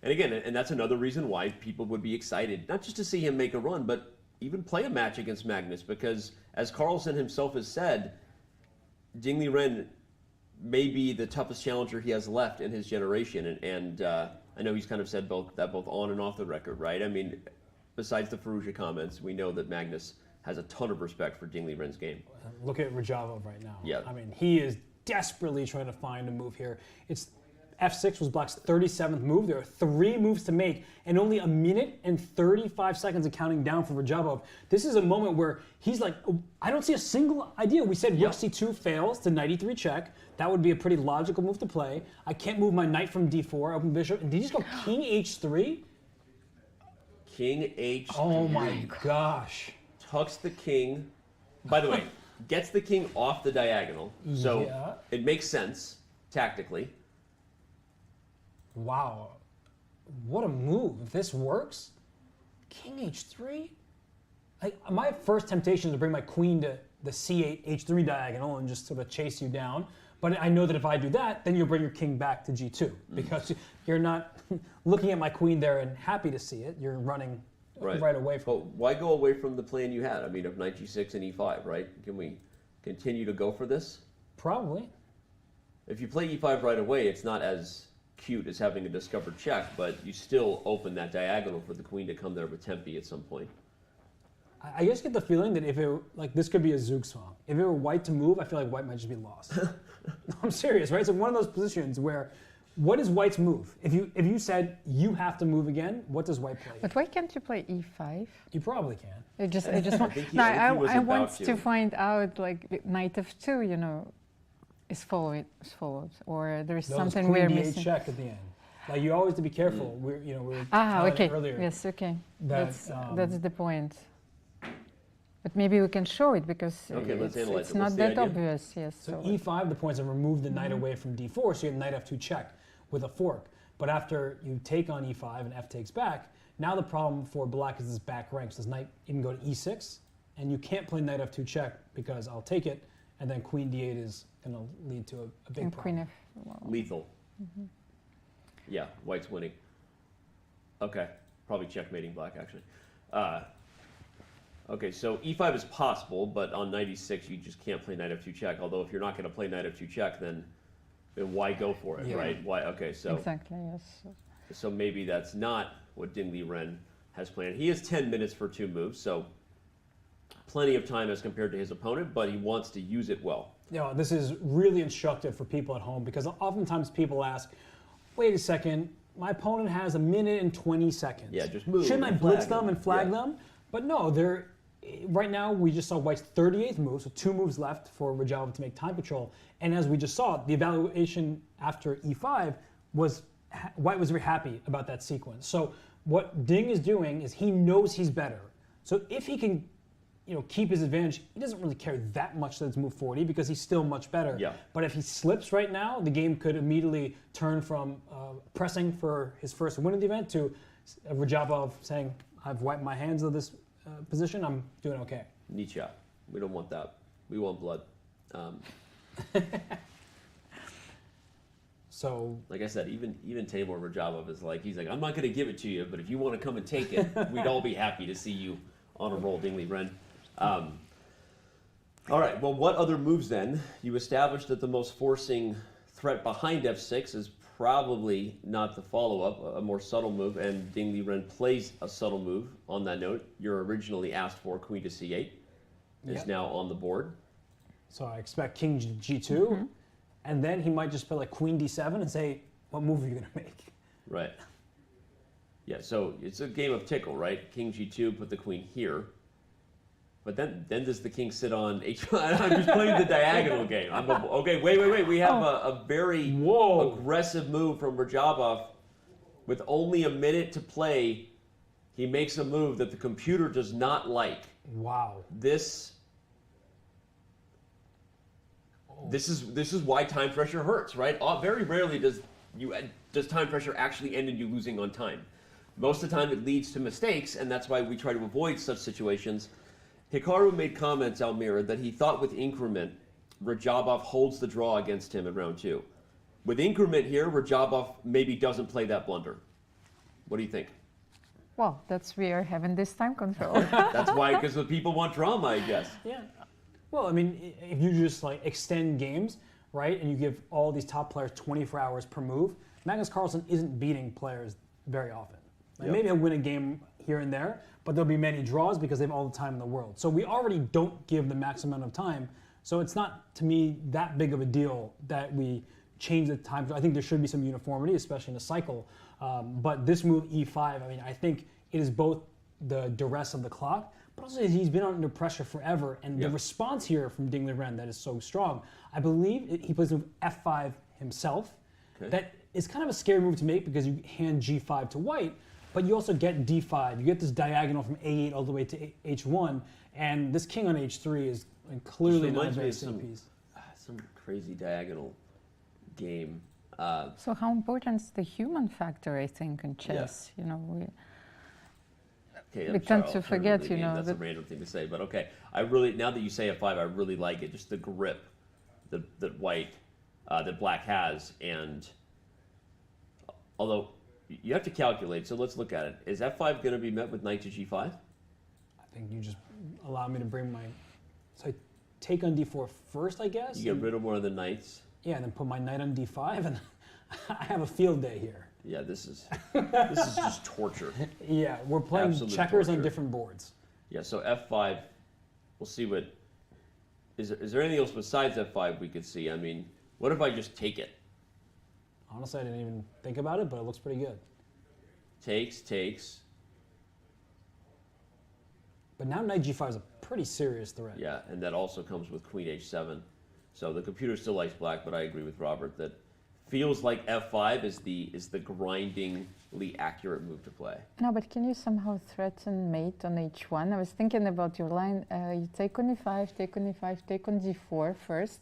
again, and that's another reason why people would be excited, not just to see him make a run, but even play a match against Magnus, because as Carlsen himself has said, Ding Liren may be the toughest challenger he has left in his generation, and I know he's kind of said both on and off the record, right? I mean, besides the Ferrugia comments, we know that Magnus has a ton of respect for Ding Liren's game. Look at Rajabov right now. Yeah. I mean, he is desperately trying to find a move here. F6 was Black's 37th move. There are 3 moves to make and only 1 minute and 35 seconds of counting down for Rajabov. This is a moment where he's like, I don't see a single idea. We said rook c2 fails to knight e3 check. That would be a pretty logical move to play. I can't move my knight from d4, open bishop. And did he just go king h3? King h3. Oh my gosh. Tucks the king. By the way, gets the king off the diagonal. So it makes sense tactically. Wow, what a move. If this works, king h3? My first temptation is to bring my queen to the c8, h3 diagonal and just sort of chase you down. But I know that if I do that, then you'll bring your king back to g2 because you're not looking at my queen there and happy to see it. You're running right away from. But why go away from the plan you had? I mean, of knight g6 and e5, right? Can we continue to go for this? Probably. If you play e5 right away, it's not as cute as having a discovered check, but you still open that diagonal for the queen to come there with tempi at some point. I just get the feeling that if it like this could be a Zugzwang. If it were white to move, I feel like white might just be lost. No, I'm serious, right? It's like one of those positions where, what is white's move? If you said you have to move again, what does white play? But why can't you play e5? You probably can. I just want. No, I want to find out like knight f2, you know, is followed, or there is something we're missing. Check at the end. Like you always have to be careful. We were okay. earlier. Yes, okay. That's the point. But maybe we can show it because it's not that obvious. Yes. So e5, the points are remove the knight away from d4, so you have knight f2 check with a fork. But after you take on e5 and f takes back, now the problem for black is this back rank. So this knight even go to e6, and you can't play knight f2 check because I'll take it, and then queen d8 is going to lead to a big problem. Lethal. Yeah, white's winning. Okay, probably checkmating black actually. Okay, so e5 is possible, but on knight e6 you just can't play knight f2 check. Although if you're not going to play knight f2 check, then why go for it, right? Why? Okay, so exactly, yes. So maybe that's not what Ding Liren has planned. He has 10 minutes for 2 moves, so plenty of time as compared to his opponent, but he wants to use it well. Yeah, this is really instructive for people at home because oftentimes people ask, wait a second, my opponent has a minute and 20 seconds. Yeah, just move. Shouldn't I blitz them and flag them? But no, right now we just saw White's 38th move, so 2 moves left for Rajava to make time control. And as we just saw, the evaluation after e5 was White was very happy about that sequence. So what Ding is doing is he knows he's better. So if he can keep his advantage, he doesn't really care that much that it's move 40 because he's still much better. Yeah. But if he slips right now, the game could immediately turn from pressing for his first win of the event to Rajava saying, I've wiped my hands of this position, I'm doing okay. Nietzsche. We don't want that. We want blood. So, like I said, even Timur Rajabov is like, he's like, I'm not going to give it to you, but if you want to come and take it, we'd all be happy to see you on a roll, Ding Liren. All right, well, what other moves then? You established that the most forcing threat behind f6 is probably not the follow-up, a more subtle move, and Ding Liren plays a subtle move on that note. Your originally asked for queen to c8 is now on the board. So I expect king g2, and then he might just play like queen d7 and say, what move are you going to make? Right. Yeah, so it's a game of tickle, right? King g2, put the queen here. But then does the king sit on h5? I'm just playing the diagonal game. Okay, wait. We have a very aggressive move from Rajabov. With only a minute to play, he makes a move that the computer does not like. Wow. This is why time pressure hurts, right? Very rarely does time pressure actually end in you losing on time. Most of the time it leads to mistakes, and that's why we try to avoid such situations. Hikaru made comments, Almira, that he thought with increment, Rajabov holds the draw against him in round 2. With increment here, Rajabov maybe doesn't play that blunder. What do you think? Well, that's we are having this time control. That's why, because the people want drama, I guess. Yeah. Well, I mean, if you just like extend games, right, and you give all these top players 24 hours per move, Magnus Carlsen isn't beating players very often. Like maybe he'll win a game here and there, but there'll be many draws because they have all the time in the world. So we already don't give the maximum amount of time. So it's not, to me, that big of a deal that we change the time. I think there should be some uniformity, especially in a cycle. But this move, e5, I mean, I think it is both the duress of the clock, but also he's been under pressure forever. And the response here from Ding Liren that is so strong, I believe he plays move f5 himself. Okay. That is kind of a scary move to make because you hand g5 to white, but you also get d5. You get this diagonal from a8 all the way to h1, and this king on h3 is clearly not a very safe piece. Some crazy diagonal game. So how important is the human factor, I think, in chess? You know, we tend to forget, that's a random thing to say, but okay. Now that you say f5, I really like it. Just the grip that black has, and although you have to calculate. So let's look at it. Is f5 going to be met with knight to g5? I think you just allow me to bring my, so I take on d4 first, I guess. You get rid of one of the knights. Yeah, and then put my knight on d5, and I have a field day here. Yeah, this is just torture. Yeah, we're playing Absolute checkers torture. on different boards. Yeah, so f5, we'll see what, is there anything else besides f5 we could see? I mean, what if I just take it? Honestly, I didn't even think about it, but it looks pretty good. Takes. But now knight g5 is a pretty serious threat. Yeah, and that also comes with queen h7. So the computer still likes black, but I agree with Robert that feels like f5 is the grindingly accurate move to play. No, but can you somehow threaten mate on h1? I was thinking about your line, you take on e5, take on e5, take on d4 first.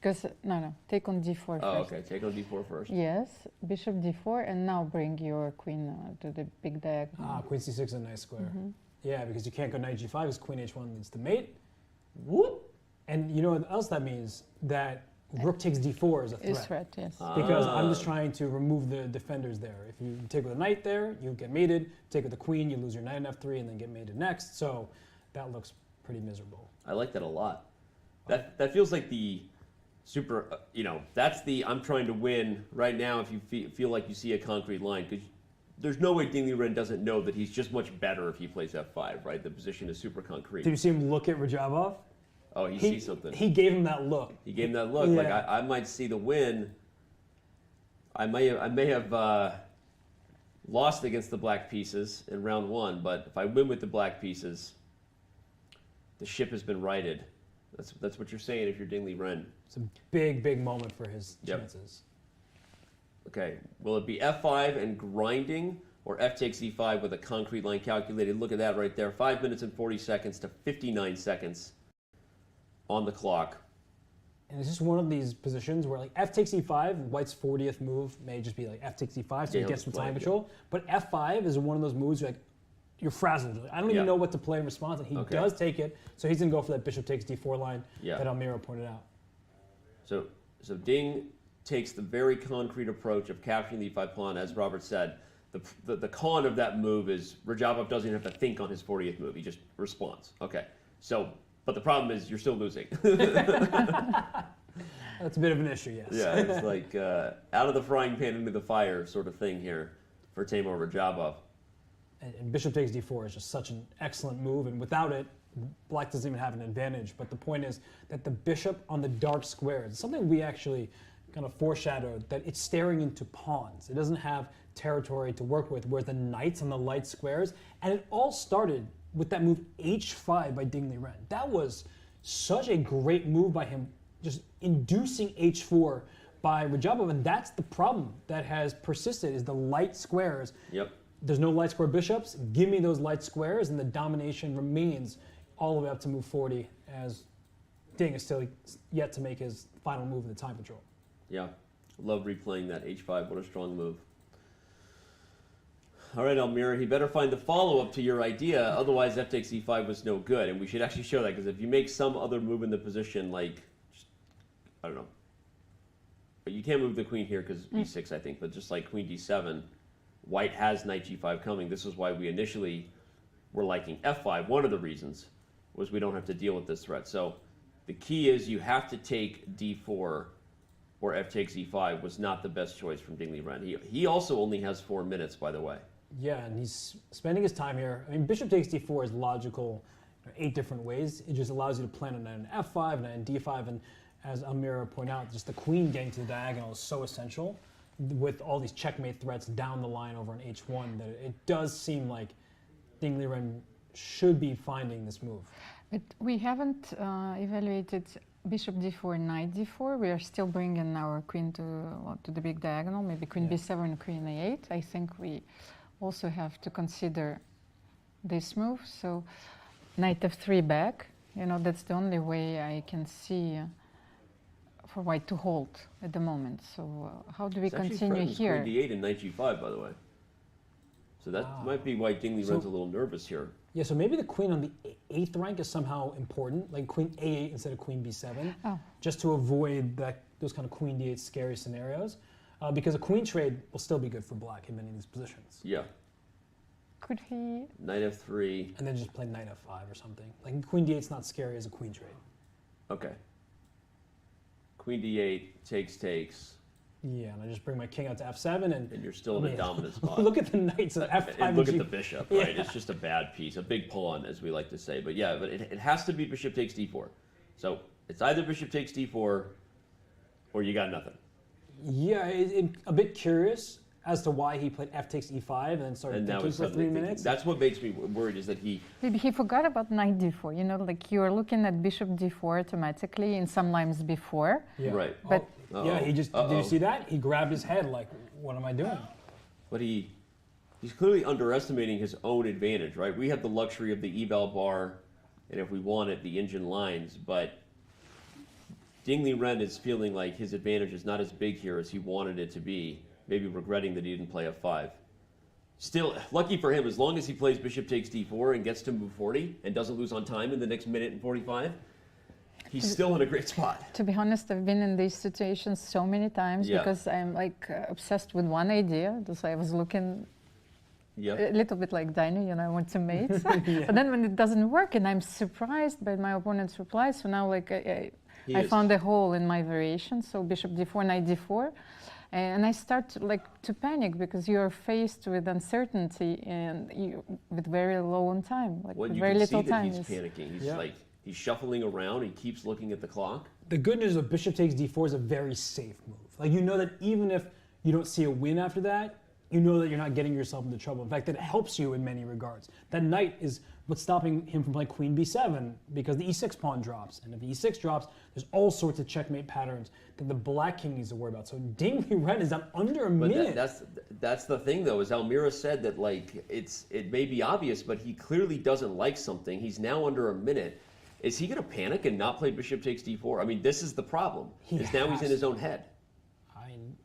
Because, no, take on d4 first. Oh, okay, take on d4 first. Yes, bishop d4, and now bring your queen to the big diagonal. Ah, queen c6 is a nice square. Mm-hmm. Yeah, because you can't go knight g5 because queen h1 leads to mate. Whoop! And you know what else that means? That rook takes d4 is a threat. Is threat, yes. Because I'm just trying to remove the defenders there. If you take with a knight there, you get mated. Take with a queen, you lose your knight on f3 and then get mated next. So that looks pretty miserable. I like that a lot. That feels like the super, that's the I'm trying to win right now if you feel like you see a concrete line. Because there's no way Ding Liren doesn't know that he's just much better if he plays f5, right? The position is super concrete. Did you see him look at Rajabov? Oh, he sees something. He gave him that look. He gave him that look. Yeah. Like I might see the win. I may have lost against the black pieces in round one, but if I win with the black pieces, the ship has been righted. That's what you're saying if you're Ding Liren. It's a big moment for his chances. Okay, will it be f5 and grinding, or f takes e5 with a concrete line calculated? Look at that right there, 5 minutes and 40 seconds to 59 seconds on the clock. And it's just one of these positions where like f takes e5, White's 40th move may just be like f takes e5, so you get some time control. But f5 is one of those moves you're frazzled. I don't even know what to play in response, and he does take it, so he's gonna go for that bishop takes d4 line that Almira pointed out. So Ding takes the very concrete approach of capturing the e5 pawn, as Robert said. The con of that move is Rajabov doesn't have to think on his 40th move, he just responds. Okay, so, but the problem is you're still losing. That's a bit of an issue, yes. Yeah, it's like out of the frying pan into the fire sort of thing here for Timur Rajabov. And bishop takes d4 is just such an excellent move, and without it, black doesn't even have an advantage. But the point is that the bishop on the dark squares, something we actually kind of foreshadowed, that it's staring into pawns. It doesn't have territory to work with, whereas the knights on the light squares, and it all started with that move h5 by Ding Liren. That was such a great move by him, just inducing h4 by Rajabov, and that's the problem that has persisted, is the light squares. Yep. There's no light square bishops. Give me those light squares, and the domination remains all the way up to move 40, as Ding is still yet to make his final move in the time control. Yeah, love replaying that h5. What a strong move. All right, Almira, he better find the follow-up to your idea. Otherwise, f takes e5 was no good. And we should actually show that, because if you make some other move in the position, like, I don't know. But you can't move the queen here because e6, I think. But just like queen d7, White has knight g5 coming. This is why we initially were liking f5. One of the reasons was we don't have to deal with this threat. So the key is you have to take d4, or f takes e5 was not the best choice from Ding Liren. He also only has 4 minutes, by the way. Yeah, and he's spending his time here. I mean, bishop takes d4 is logical 8 different ways. It just allows you to plan on an f5 and an d5, and as Almira pointed out, just the queen getting to the diagonal is so essential with all these checkmate threats down the line over an h1 that it does seem like Ding Liren should be finding this move. But we haven't evaluated bishop d4, knight d4. We are still bringing our queen to the big diagonal, maybe queen b7, queen a8. I think we also have to consider this move. So knight f3 back, that's the only way I can see for White to hold at the moment. So how do we continue here? Queen d8 and knight g5, by the way. So that might be why Ding Liren's a little nervous here. Yeah, so maybe the queen on the 8th rank is somehow important, like queen a8 instead of queen b7, just to avoid those kind of queen d8 scary scenarios. because a queen trade will still be good for black in many of these positions. Yeah. Could he? Knight f3. And then just play knight f5 or something. Like queen d8's not scary as a queen trade. Okay. Queen d8 takes. Yeah, and I just bring my king out to f7 and you're still in a dominant spot. Look at the knights at f5 and look at the bishop, Yeah. right? It's just a bad piece, a big pawn, as we like to say. But yeah, but it has to be bishop takes d4. So it's either bishop takes d4 or you got nothing. Yeah, a bit curious as to why he played f takes e5 and then started thinking for 3 minutes. That's what makes me worried is that he... Maybe he forgot about knight d4. You know, like you're looking at bishop d4 automatically in some lines before. Yeah. Right. But yeah, he just, did you see that? He grabbed his head like, what am I doing? But he's clearly underestimating his own advantage, right? We have the luxury of the eval bar, and if we want it, the engine lines, but Ding Liren is feeling like his advantage is not as big here as he wanted it to be, maybe regretting that he didn't play f5. Still, lucky for him, as long as he plays bishop takes d4 and gets to move 40 and doesn't lose on time in the next minute and 45, he's still in a great spot. To be honest, I've been in these situations so many times because I'm like obsessed with one idea. So I was looking a little bit like Dinah, you know, I want to mate. But then when it doesn't work and I'm surprised by my opponent's reply, so now like I found a hole in my variation, so bishop d4, knight d4. And I start to panic because you're faced with uncertainty and with very low on time, like Well, with you very can little see that time. he's panicking. He's he's shuffling around. He keeps looking at the clock. The good news of bishop takes d4 is a very safe move. Like you know that even if you don't see a win after that, you know that you're not getting yourself into trouble. In fact, that helps you in many regards. That knight is what's stopping him from playing queen b7 because the e6 pawn drops. And if the e6 drops, there's all sorts of checkmate patterns that the black king needs to worry about. So Ding Liren is down under a minute. That's the thing, though, is Almira said that like it may be obvious, but he clearly doesn't like something. He's now under a minute. Is he going to panic and not play bishop takes d4? I mean, this is the problem. He's in his own head.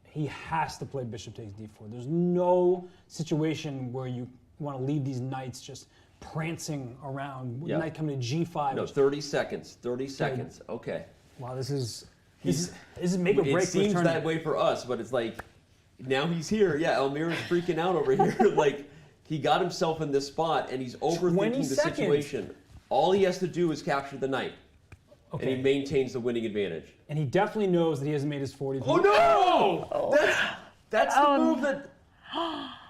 He has to play bishop takes d4. There's no situation where you want to leave these knights just prancing around. Knight coming to g5. No, 30 seconds. 30 seconds. Okay. Wow, this is make or break. It seems that way for us, but it's like now he's here. Yeah, Almira's freaking out over here. Like he got himself in this spot and he's overthinking the situation. All he has to do is capture the knight. Okay. And he maintains the winning advantage. And he definitely knows that he hasn't made his 40. Oh no! That's the move that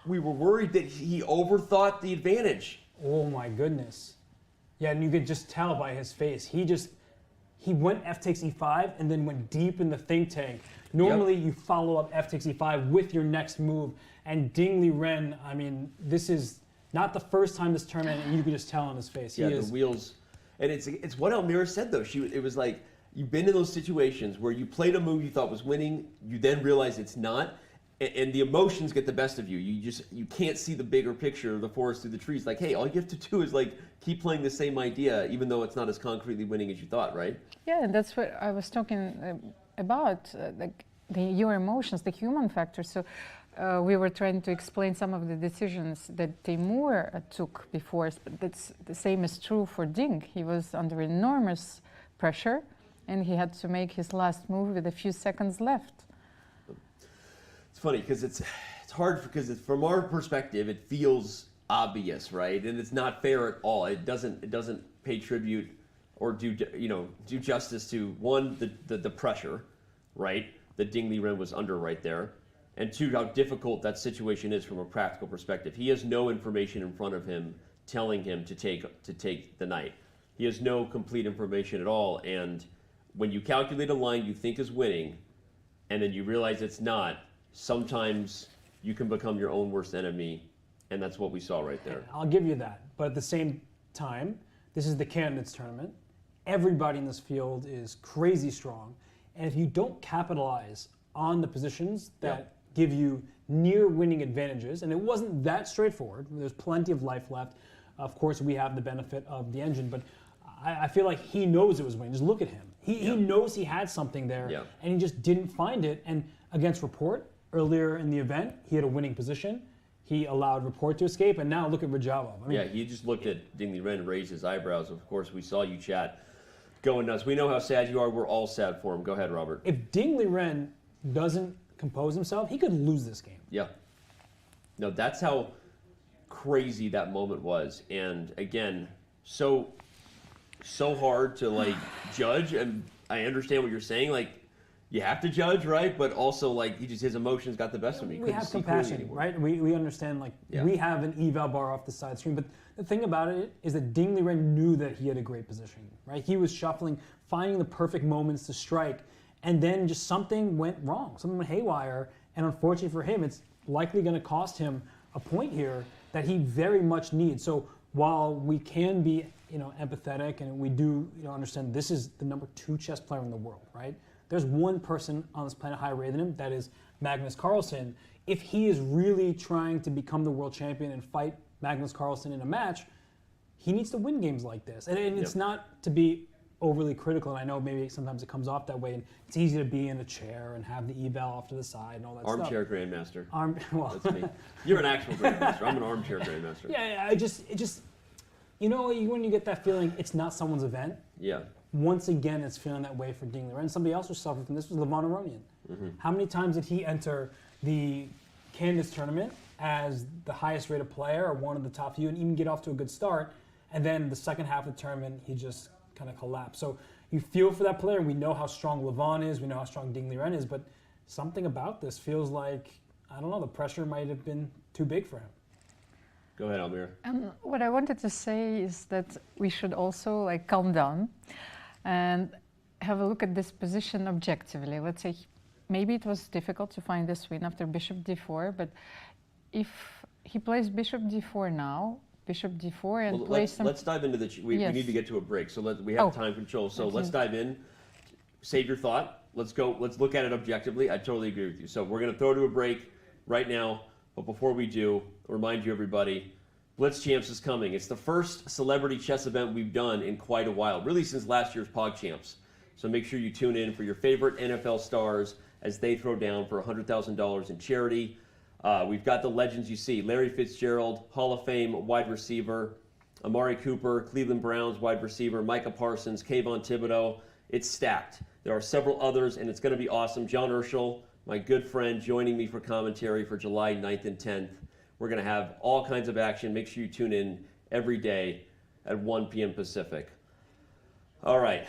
we were worried that he overthought the advantage. Oh my goodness. Yeah, and you could just tell by his face. He went f takes e5 and then went deep in the think tank. Normally you follow up f takes e5 with your next move. And Ding Liren, I mean, this is not the first time this tournament, and you could just tell on his face. The wheels. And it's what Almira said, though. It was like, you've been in those situations where you played a move you thought was winning, you then realize it's not, and the emotions get the best of you. You can't see the bigger picture of the forest through the trees. Like, hey, all you have to do is like keep playing the same idea, even though it's not as concretely winning as you thought, right? Yeah, and that's what I was talking about, like your emotions, the human factor. So we were trying to explain some of the decisions that Timur took before, but that's the same is true for Ding. He was under enormous pressure, and he had to make his last move with a few seconds left. It's funny because it's hard because from our perspective it feels obvious, right? And it's not fair at all. It doesn't pay tribute or do justice to one the pressure, right? That Ding Liren was under right there. And two, how difficult that situation is from a practical perspective. He has no information in front of him telling him to take the knight. He has no complete information at all. And when you calculate a line you think is winning, and then you realize it's not, sometimes you can become your own worst enemy, and that's what we saw right there. I'll give you that. But at the same time, this is the Candidates Tournament. Everybody in this field is crazy strong. And if you don't capitalize on the positions that give you near winning advantages, and it wasn't that straightforward. There's plenty of life left. Of course, we have the benefit of the engine, but I feel like he knows it was winning. Just look at him. He knows he had something there, and he just didn't find it. And against Report, earlier in the event, he had a winning position. He allowed Report to escape, and now look at Rajavov. I mean, he just looked at Ding Liren and raised his eyebrows. Of course, we saw you chat going nuts. We know how sad you are. We're all sad for him. Go ahead, Robert. If Ding Liren doesn't compose himself, he could lose this game. Yeah. No, that's how crazy that moment was. And again, so hard to like judge. And I understand what you're saying. Like, you have to judge, right? But also, like, his emotions got the best of me. We have compassion, right? We understand, like, we have an eval bar off the side screen. But the thing about it is that Ding Liren knew that he had a great position, right? He was shuffling, finding the perfect moments to strike, and then just something went wrong. Something went haywire, and unfortunately for him, it's likely going to cost him a point here that he very much needs. So while we can be, empathetic, and we do, understand this is the #2 chess player in the world, right? There's one person on this planet higher rated than him, that is Magnus Carlsen. If he is really trying to become the world champion and fight Magnus Carlsen in a match, he needs to win games like this. And it's not to be overly critical, and I know maybe sometimes it comes off that way, and it's easy to be in a chair and have the eval off to the side and all that stuff. Armchair grandmaster. Well, that's me. You're an actual grandmaster. I'm an armchair grandmaster. Yeah, it just, when you get that feeling, it's not someone's event. Yeah. Once again, it's feeling that way for Ding Liren. Somebody else was suffering from this was Levon Aronian. Mm-hmm. How many times did he enter the Candidates Tournament as the highest rated player or one of the top few and even get off to a good start, and then the second half of the tournament, he just kind of collapsed. So you feel for that player, and we know how strong Levon is, we know how strong Ding Liren is, but something about this feels like, I don't know, the pressure might have been too big for him. Go ahead, Almir. What I wanted to say is that we should also calm down and have a look at this position objectively. Let's say maybe it was difficult to find this win after bishop d4, but if he plays bishop d4 now, bishop d4 and plays some... Let's dive into the... We need to get to a break, so we have time control. So let's dive in. Save your thought. Let's go. Let's look at it objectively. I totally agree with you. So we're going to throw to a break right now, but before we do, I'll remind you, everybody, Blitz Champs is coming. It's the first celebrity chess event we've done in quite a while, really since last year's Pog Champs. So make sure you tune in for your favorite NFL stars as they throw down for $100,000 in charity. We've got the legends you see: Larry Fitzgerald, Hall of Fame wide receiver; Amari Cooper, Cleveland Browns wide receiver; Micah Parsons, Kayvon Thibodeau. It's stacked. There are several others, and it's going to be awesome. John Urschel, my good friend, joining me for commentary for July 9th and 10th. We're going to have all kinds of action. Make sure you tune in every day at 1 p.m. Pacific. All right,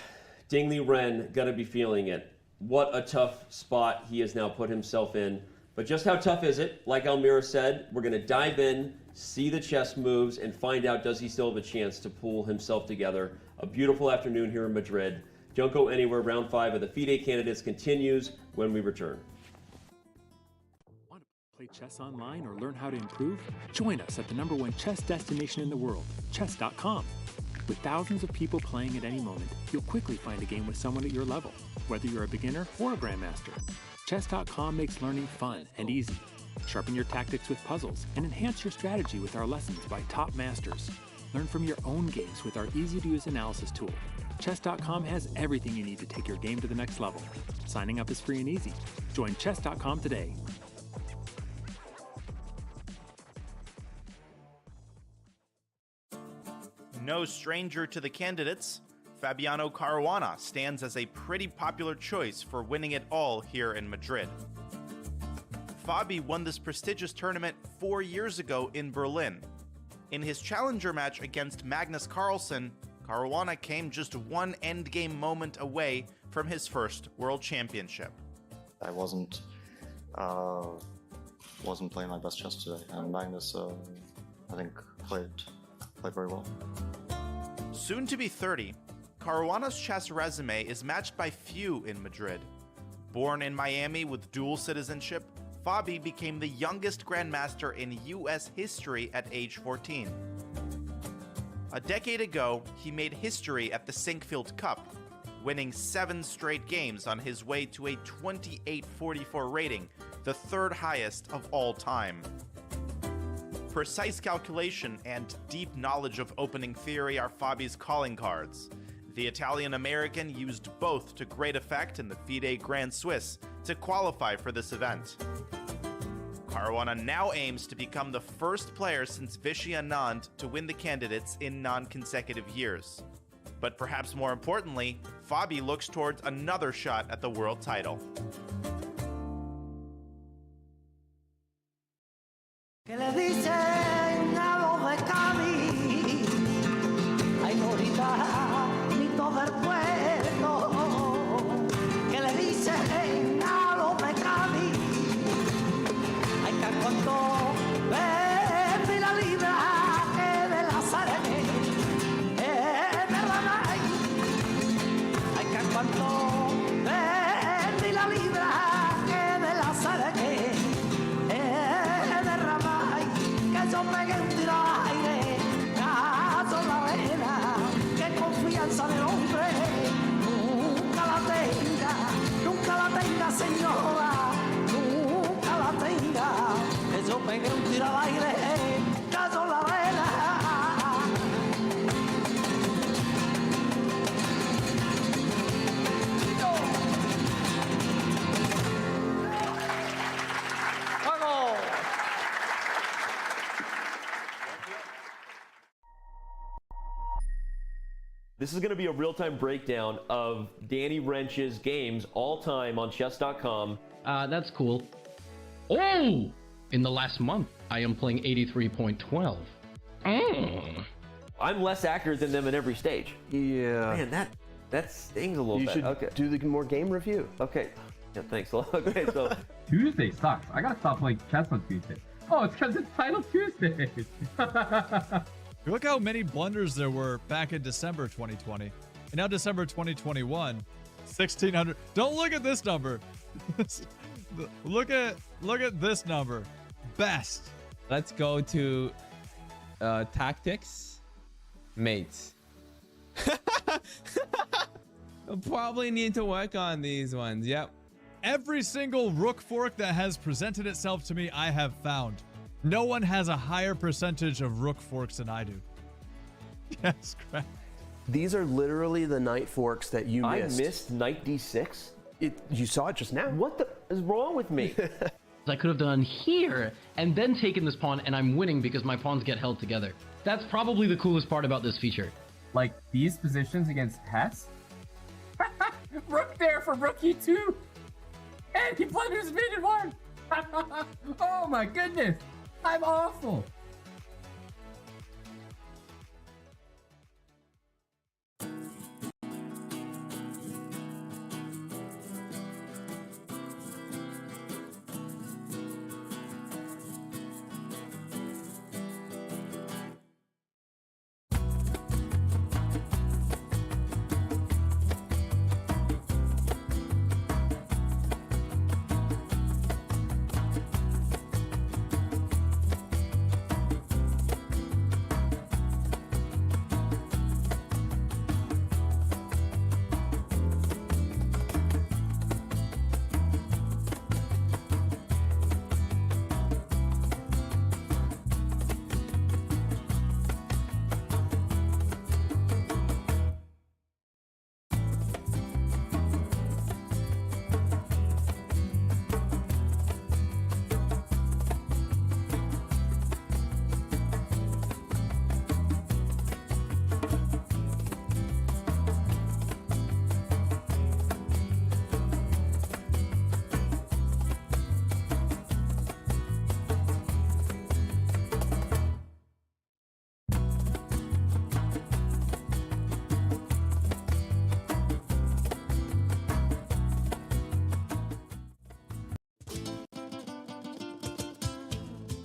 Ding Liren going to be feeling it. What a tough spot he has now put himself in. But just how tough is it? Like Almira said, we're going to dive in, see the chess moves, and find out, does he still have a chance to pull himself together. A beautiful afternoon here in Madrid. Don't go anywhere. Round 5 of the FIDE Candidates continues when we return. Want to play chess online or learn how to improve? Join us at the #1 chess destination in the world, Chess.com. With thousands of people playing at any moment, you'll quickly find a game with someone at your level, whether you're a beginner or a grandmaster. Chess.com makes learning fun and easy. Sharpen your tactics with puzzles and enhance your strategy with our lessons by top masters. Learn from your own games with our easy-to-use analysis tool. Chess.com has everything you need to take your game to the next level. Signing up is free and easy. Join Chess.com today. No stranger to the candidates, Fabiano Caruana stands as a pretty popular choice for winning it all here in Madrid. Fabi won this prestigious tournament 4 years ago in Berlin. In his challenger match against Magnus Carlsen, Caruana came just one endgame moment away from his first world championship. I wasn't playing my best chess today, and Magnus, I think, played very well. Soon to be 30, Caruana's chess resume is matched by few in Madrid. Born in Miami with dual citizenship, Fabi became the youngest grandmaster in U.S. history at age 14. A decade ago, he made history at the Sinkfield Cup, winning 7 straight games on his way to a 2844 rating, the third highest of all time. Precise calculation and deep knowledge of opening theory are Fabi's calling cards. The Italian-American used both to great effect in the FIDE Grand Swiss to qualify for this event. Caruana now aims to become the first player since Vichy Anand to win the candidates in non-consecutive years. But perhaps more importantly, Fabi looks towards another shot at the world title. tira al aire, caso la vena, que confianza del hombre nunca la tenga señora, nunca la tenga, que yo pegué un tiro al aire, caso la vena. This is going to be a real-time breakdown of Danny Wrench's games all time on Chess.com. That's cool. Oh! In the last month, I am playing 83.12. I'm less accurate than them in every stage. Yeah. Man, that stings a little You bit. should Okay. do the more game review. Okay. Yeah, thanks a lot. Okay, so Tuesday sucks. I gotta stop playing chess on Tuesday. Oh, it's because it's Title Tuesday. Look how many blunders there were back in December 2020. And now December 2021, 1,600. Don't look at this number. look at this number. Best. Let's go to tactics. Mates. I'll probably need to work on these ones. Yep. Every single rook fork that has presented itself to me, I have found. No one has a higher percentage of rook forks than I do. Yes, correct. These are literally the knight forks that you missed. I missed knight d6? You saw it just now. What the is wrong with me? I could have done here and then taken this pawn, and I'm winning because my pawns get held together. That's probably the coolest part about this feature. Like these positions against Hess? Rook there for rook e2. And he blunders mate in one. Oh my goodness. I'm awful.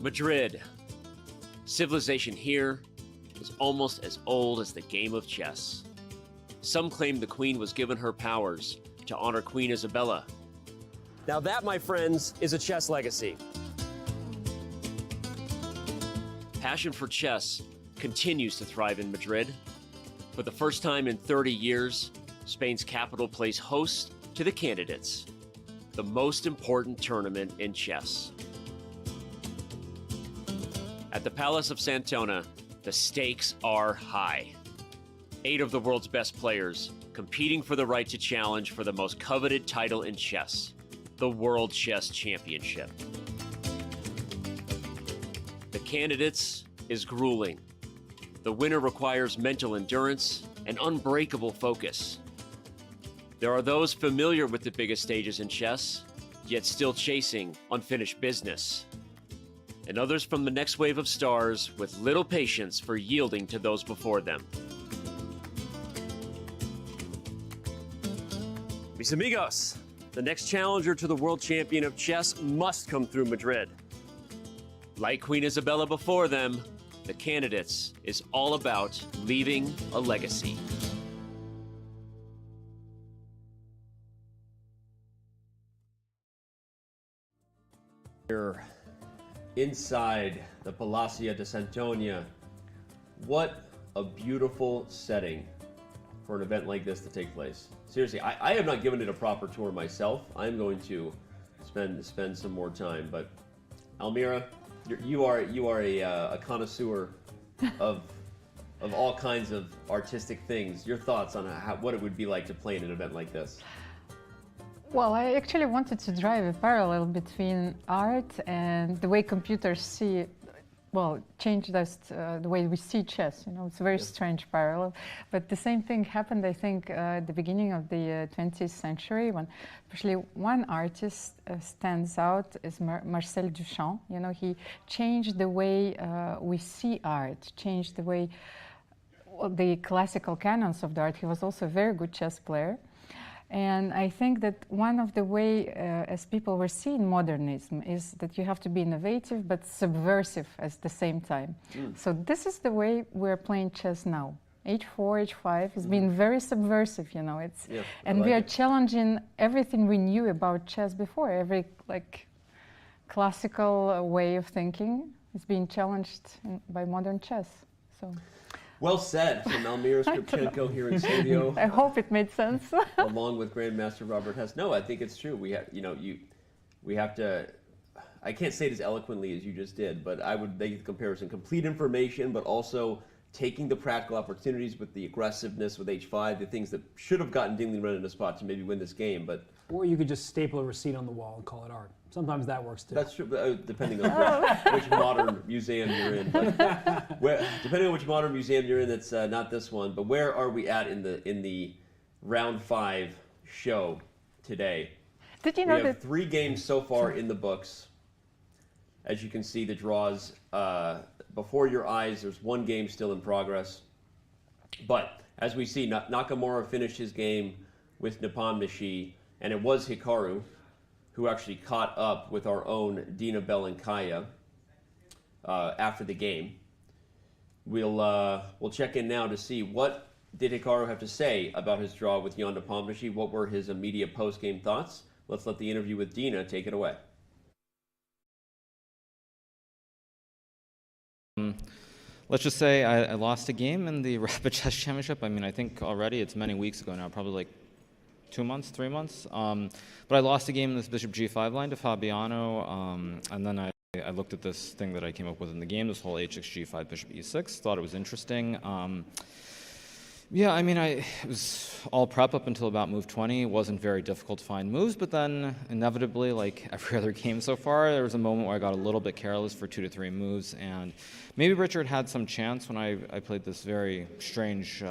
Madrid. Civilization here is almost as old as the game of chess. Some claim the queen was given her powers to honor Queen Isabella. Now that, my friends, is a chess legacy. Passion for chess continues to thrive in Madrid. For the first time in 30 years, Spain's capital plays host to the Candidates, the most important tournament in chess. At the Palace of Santona, the stakes are high. 8 of the world's best players competing for the right to challenge for the most coveted title in chess, the World Chess Championship. The Candidates is grueling. The winner requires mental endurance and unbreakable focus. There are those familiar with the biggest stages in chess, yet still chasing unfinished business. And others from the next wave of stars with little patience for yielding to those before them. Mis amigos, the next challenger to the world champion of chess must come through Madrid. Like Queen Isabella before them, the Candidates is all about leaving a legacy. inside the Palacio de Santonia. What a beautiful setting for an event like this to take place. Seriously, I have not given it a proper tour myself. I'm going to spend some more time. But Almira, you are a connoisseur of all kinds of artistic things. Your thoughts on what it would be like to play in an event like this? Well, I actually wanted to drive a parallel between art and the way computers see, well, change the way we see chess. You know, it's a very strange parallel. But the same thing happened, I think, at the beginning of the 20th century, when especially one artist stands out is Marcel Duchamp. You know, he changed the way we see art, changed the way, the classical canons of the art. He was also a very good chess player. And I think that one of the way, as people were seeing modernism, is that you have to be innovative but subversive at the same time. So this is the way we're playing chess now. H4, H5 has been very subversive, you know. And we are challenging everything we knew about chess before. Every classical way of thinking is being challenged by modern chess. So. Well said from Almira Skripchenko here in studio. I hope it made sense. Along with Grandmaster Robert Hess. No, I think it's true. We have, we have to. I can't say it as eloquently as you just did, but I would make the comparison: complete information, but also taking the practical opportunities with the aggressiveness with H5, the things that should have gotten Ding Liren in a spot to maybe win this game, but. Or you could just staple a receipt on the wall and call it art. Sometimes that works too. That's true, depending on which modern museum you're in. But depending on which modern museum you're in, that's not this one. But where are we at in the round 5 show today? Did you know we have 3 games so far in the books. As you can see, the draws before your eyes. There's 1 game still in progress. But as we see, Nakamura finished his game with Nepomniachtchi, and it was Hikaru who actually caught up with our own Dina Belankaya after the game. We'll check in now to see what did Hikaru have to say about his draw with Jan Nepomniachtchi. What were his immediate post-game thoughts? Let's let the interview with Dina take it away. Let's just say I lost a game in the Rapid Chess Championship. I mean, I think already it's many weeks ago now, probably like 2 months, 3 months. But I lost a game in this Bishop G5 line to Fabiano, and then I looked at this thing that I came up with in the game, this whole H6 G5 Bishop E6, thought it was interesting. Yeah, I mean, it was all prep up until about move 20. It wasn't very difficult to find moves, but then inevitably, like every other game so far, there was a moment where I got a little bit careless for 2 to 3 moves, and maybe Richard had some chance when I played this very strange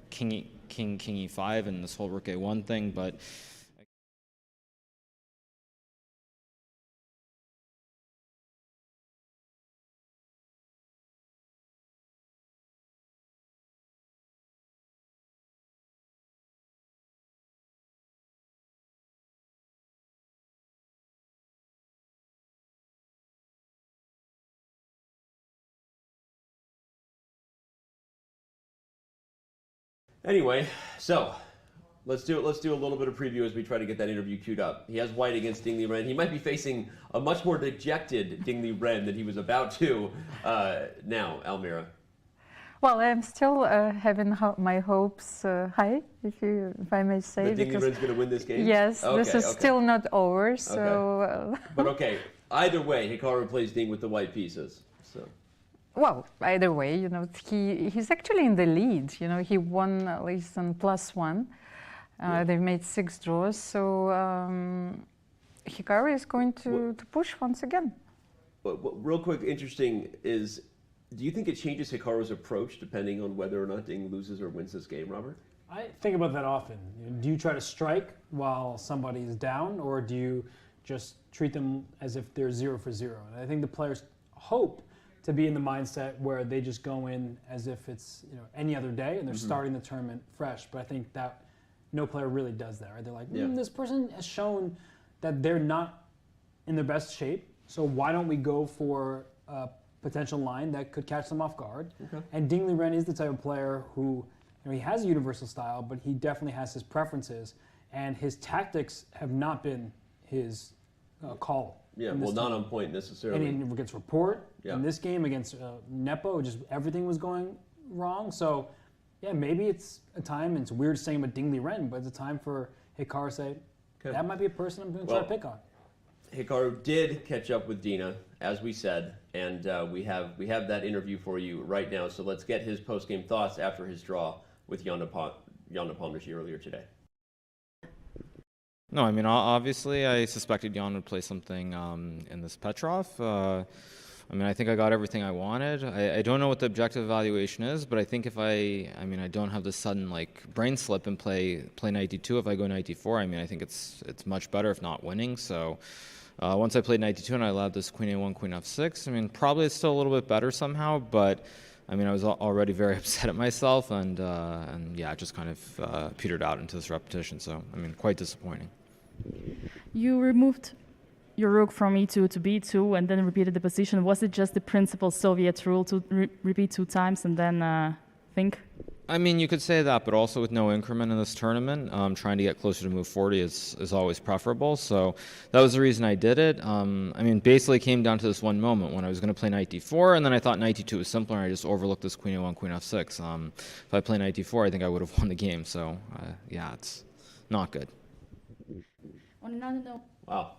King E5 and this whole Rook A1 thing, but Anyway, so let's do a little bit of preview as we try to get that interview queued up. He has white against Ding Liren. He might be facing a much more dejected Ding Liren than he was about to now, Almira. Well, I'm still having my hopes high, if I may say. That Ding Liren's going to win this game? Yes, okay, this is still not over. So. Okay. But okay, either way, Hikaru plays Ding with the white pieces. So. Well, either way, you know, he's actually in the lead. You know, he won at least on +1. They've made 6 draws, so Hikaru is going to push once again. What real quick, interesting is, do you think it changes Hikaru's approach depending on whether or not Ding loses or wins this game, Robert? I think about that often. Do you try to strike while somebody is down, or do you just treat them as if they're 0 for 0? And I think the players hope to be in the mindset where they just go in as if it's any other day and they're starting the tournament fresh. But I think that no player really does that, right? They're like, this person has shown that they're not in their best shape, so why don't we go for a potential line that could catch them off guard? Okay. And Ding Liren is the type of player who, he has a universal style, but he definitely has his preferences, and his tactics have not been his call Yeah, in this well, not tournament. on point necessarily. And against Report, Yeah. in this game against Nepo, just everything was going wrong. So, yeah, maybe it's a time, and it's weird saying about Ding Liren, but it's a time for Hikaru to say, that might be a person I'm going to try to pick on. Hikaru did catch up with Dina, as we said, and we have that interview for you right now. So let's get his post-game thoughts after his draw with Jan Nepomniachtchi earlier today. No, I mean, obviously, I suspected Jan would play something in this Petrov. I mean, I think I got everything I wanted. I don't know what the objective evaluation is, but I think if I don't have this sudden like brain slip and play knight d2 if I go knight d4. I mean, I think it's much better if not winning. So once I played knight d2 and I allowed this queen a1, queen f6. I mean, probably it's still a little bit better somehow, but I mean, I was already very upset at myself, and yeah, it just kind of petered out into this repetition. So I mean, quite disappointing. You removed your rook from e2 to b2 and then repeated the position. Was it just the principal Soviet rule to repeat 2 times and then think? I mean, you could say that, but also with no increment in this tournament, trying to get closer to move 40 is always preferable. So that was the reason I did it. I mean, basically it came down to this one moment when I was going to play knight d4, and then I thought knight d2 was simpler, and I just overlooked this queen a1, queen f6. If I play knight d4, I think I would have won the game. So yeah, it's not good. On another note. Wow,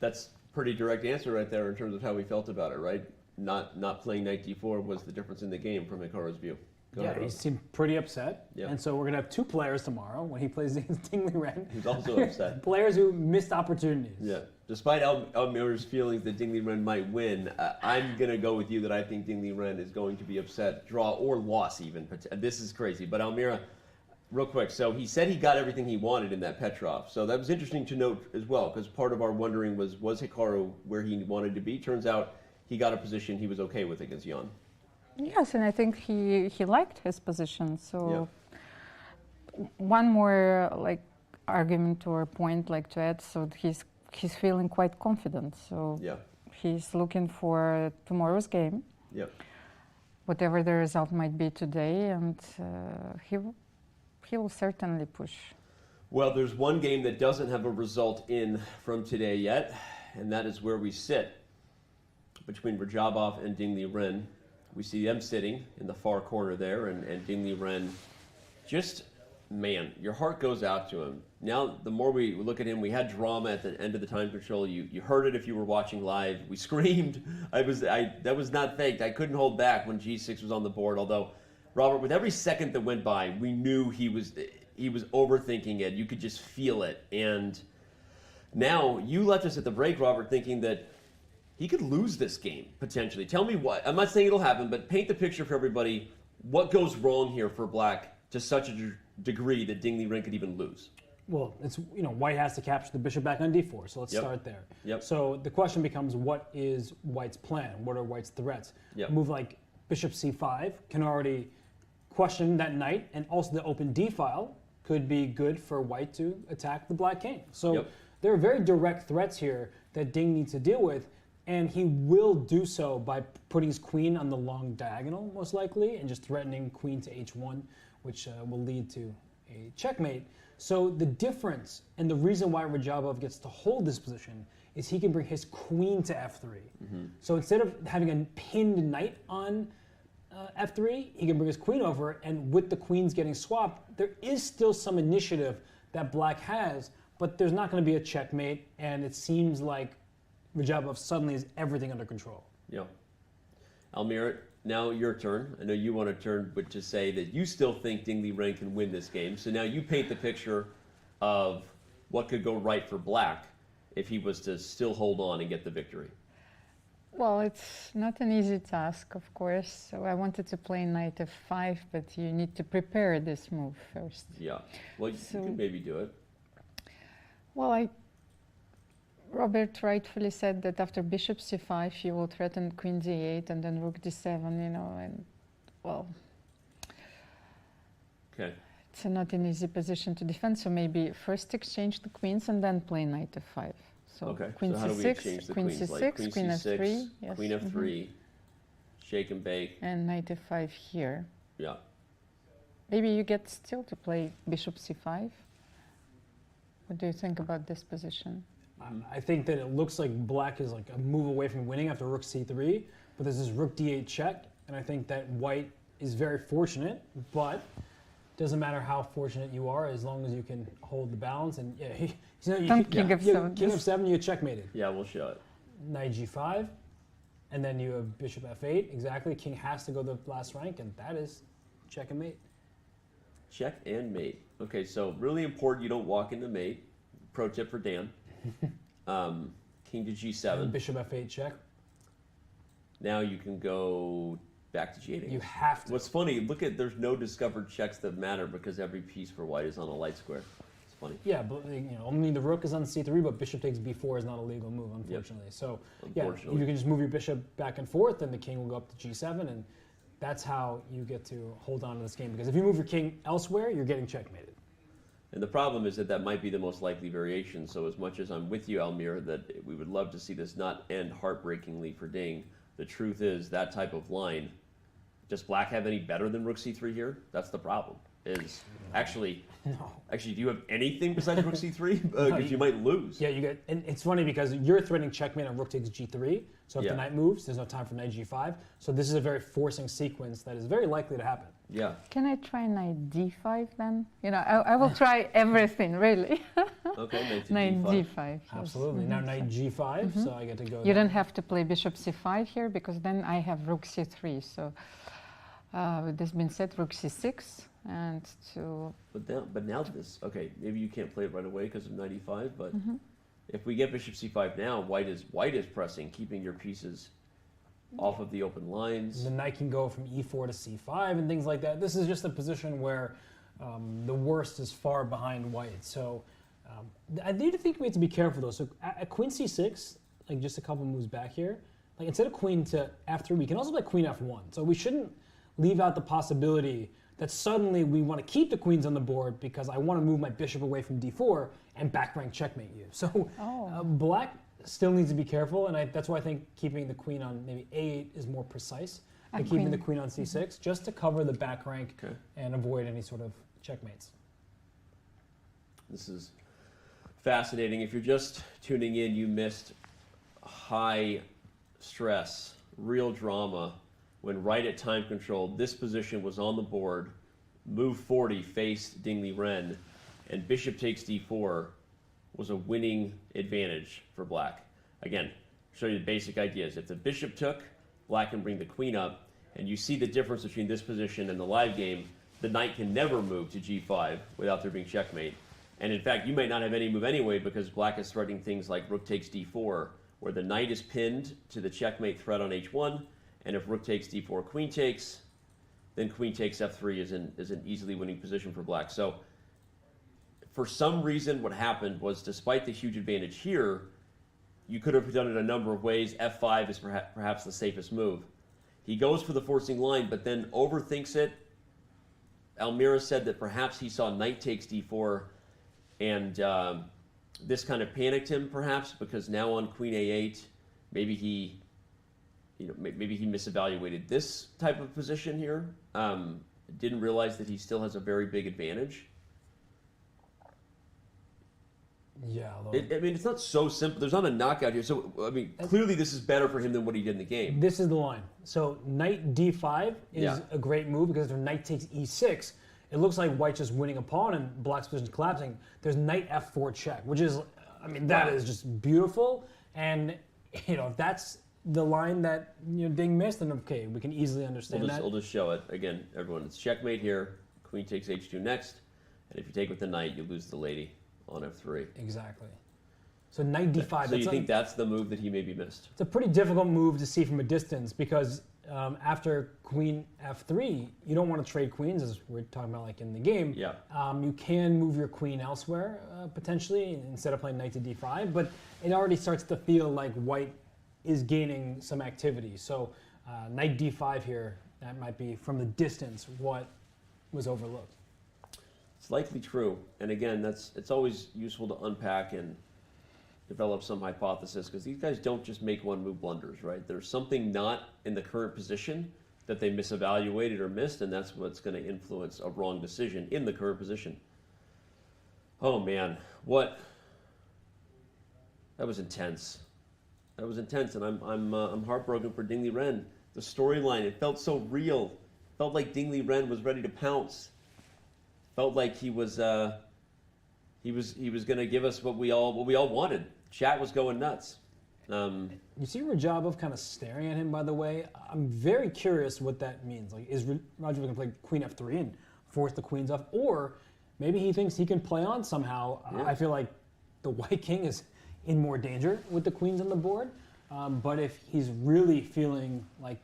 that's a pretty direct answer right there in terms of how we felt about it, right? Not playing knight d4 was the difference in the game from Hikaru's view. Go ahead, he Rob. seemed pretty upset. Yeah. And so we're going to have 2 players tomorrow when he plays against Ding Liren. Who's also upset. Players who missed opportunities. Yeah. Despite Almir's feelings that Ding Liren might win, I'm going to go with you that I think Ding Liren is going to be upset, draw or loss even. This is crazy. But Almira, real quick, so he said he got everything he wanted in that Petrov. So that was interesting to note as well, because part of our wondering was Hikaru where he wanted to be? Turns out he got a position he was okay with against Jan. Yes, and I think he liked his position. So one more like argument or point like to add. So he's feeling quite confident. So he's looking for tomorrow's game. Yeah. Whatever the result might be today, and he will certainly push. Well, there's one game that doesn't have a result in from today yet, and that is where we sit between Rajabov and Ding Liren. We see them sitting in the far corner there, and Ding Liren, just, man, your heart goes out to him. Now, the more we look at him, we had drama at the end of the time control. You heard it if you were watching live. We screamed. That was not faked. I couldn't hold back when G6 was on the board, although, Robert, with every second that went by, we knew he was overthinking it. You could just feel it. And now, you left us at the break, Robert, thinking that he could lose this game, potentially. Tell me what. I'm not saying it'll happen, but paint the picture for everybody. What goes wrong here for Black to such a degree that Ding Liren could even lose? Well, it's, White has to capture the bishop back on d4, so let's start there. So the question becomes, what is White's plan? What are White's threats? A move like bishop c5 can already question that knight, and also the open d file could be good for White to attack the Black king. So there are very direct threats here that Ding needs to deal with. And he will do so by putting his queen on the long diagonal, most likely, and just threatening queen to h1, which will lead to a checkmate. So the difference and the reason why Rajabov gets to hold this position is he can bring his queen to f3. So instead of having a pinned knight on f3, he can bring his queen over, and with the queens getting swapped, there is still some initiative that Black has, but there's not going to be a checkmate, and it seems like Rajabov suddenly has everything under control. Yeah. Almira, now your turn. I know you want to turn, but to say that you still think Ding Liren can win this game. So now you paint the picture of what could go right for Black if he was to still hold on and get the victory. Well, it's not an easy task, of course. So I wanted to play knight f5, but you need to prepare this move first. Yeah. Well, you can maybe do it. Well, Robert rightfully said that after bishop c5, you will threaten queen d8 and then rook d7, and, well, it's not an easy position to defend, so maybe first exchange the queens and then play knight f5. So queen so how do we exchange c6, the queen queens? c6, Like queen f3, yes. Queen f3, shake and bake. And knight f5 here. Yeah. Maybe you get still to play bishop c5. What do you think about this position? I think that it looks like black is like a move away from winning after rook c3, but there's this rook d8 check, and I think that white is very fortunate, but doesn't matter how fortunate you are as long as you can hold the balance. And yeah, King of seven. King of 7, you get checkmated. Yeah, we'll show it. Knight g5, and then you have bishop f8. Exactly, king has to go the last rank, and that is check and mate. Check and mate. Okay, so really important you don't walk into mate. Pro tip for Dan. King to g7. And bishop f8 check. Now you can go back to g8. You have to. What's funny, look at, there's no discovered checks that matter because every piece for white is on a light square. It's funny. Yeah, but only the rook is on c3, but bishop takes b4 is not a legal move, unfortunately. Yep. So yeah, you can just move your bishop back and forth, and the king will go up to g7, and that's how you get to hold on to this game. Because if you move your king elsewhere, you're getting checkmated. And the problem is that might be the most likely variation. So as much as I'm with you, Almir, that we would love to see this not end heartbreakingly for Ding, the truth is that type of line, does black have any better than rook c3 here? That's the problem. Is actually, do you have anything besides rook c3? Because you might lose. Yeah, you get, and it's funny because you're threatening checkmate on rook takes g3. So if Yeah. the knight moves, there's no time for knight g5. So this is a very forcing sequence that is very likely to happen. Yeah. Can I try knight d5 then? I will try everything, really. Okay, knight d5. Yes. Absolutely. Now knight g5, so I get to go. You don't have to play bishop c5 here because then I have rook c3. So this been said, rook c6 and to. But now this, okay, maybe you can't play it right away because of knight e5, but if we get bishop c5 now, white is pressing, keeping your pieces off of the open lines. The knight can go from e4 to c5 and things like that. This is just a position where the worst is far behind white. So I do think we have to be careful though. So at queen c6, like just a couple moves back here, like instead of queen to f3, we can also play queen f1. So we shouldn't leave out the possibility that suddenly we want to keep the queens on the board because I want to move my bishop away from d4 and back rank checkmate you. So black still needs to be careful, and that's why I think keeping the queen on maybe a8 is more precise than keeping the queen on c6, just to cover the back rank and avoid any sort of checkmates. This is fascinating. If you're just tuning in, you missed high stress, real drama, when right at time control, this position was on the board, move 40 faced Ding Liren, and bishop takes d4 was a winning advantage for black. Again, show you the basic ideas. If the bishop took, black can bring the queen up, and you see the difference between this position and the live game. The knight can never move to g5 without there being checkmate. And in fact, you might not have any move anyway because black is threatening things like rook takes d4, where the knight is pinned to the checkmate threat on h1, and if rook takes d4, queen takes, then queen takes f3 is an easily winning position for black. So for some reason, what happened was, despite the huge advantage here, you could have done it a number of ways. f5 is perhaps the safest move. He goes for the forcing line, but then overthinks it. Almira said that perhaps he saw knight takes d4, and this kind of panicked him, perhaps, because now on queen a8, maybe he misevaluated this type of position here. Didn't realize that he still has a very big advantage. Yeah. I mean, it's not so simple. There's not a knockout here. So, I mean, clearly this is better for him than what he did in the game. This is the line. So knight d5 is a great move because if knight takes e6, it looks like white's just winning a pawn and black's position collapsing. There's knight f4 check, which is, I mean, that is just beautiful. And, if that's the line that Ding missed, then okay, we can easily understand that. We'll just show it. Again, everyone, it's checkmate here. Queen takes h2 next. And if you take with the knight, you lose the lady on f3. Exactly. So knight d5. So you think that's the move that he maybe missed? It's a pretty difficult move to see from a distance because after queen f3, you don't want to trade queens, as we're talking about like in the game. Yeah. You can move your queen elsewhere, potentially, instead of playing knight to d5, but it already starts to feel like white is gaining some activity. So knight d5 here, that might be, from the distance, what was overlooked. It's likely true. And again, it's always useful to unpack and develop some hypothesis, because these guys don't just make one move blunders, right? There's something not in the current position that they misevaluated or missed, and that's what's going to influence a wrong decision in the current position. Oh man, what That was intense. That was intense, and I'm heartbroken for Ding Liren. The storyline, it felt so real. Felt like Ding Liren was ready to pounce. Felt like he was going to give us what we all wanted. Chat was going nuts. You see Rajabov kind of staring at him, by the way. I'm very curious what that means. Like, is Rajabov going to play queen f3 and force the queens off? Or maybe he thinks he can play on somehow. Yeah. I feel like the white king is in more danger with the queens on the board. But if he's really feeling like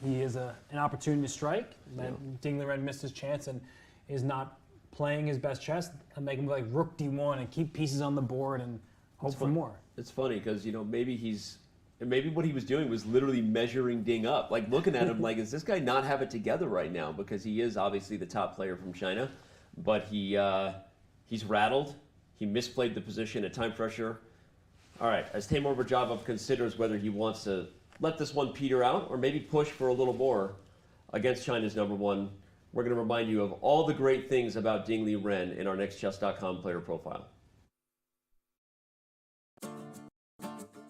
he is an opportunity to strike, that Ding Liren missed his chance and is not playing his best chess, and make him like rook d1 and keep pieces on the board and hope for more. It's funny because maybe what he was doing was literally measuring Ding up, like looking at him like, does this guy not have it together right now? Because he is obviously the top player from China, but he's rattled. He misplayed the position at time pressure. All right, as Timur Rajabov considers whether he wants to let this one peter out or maybe push for a little more against China's #1, we're going to remind you of all the great things about Ding Liren in our next Chess.com player profile.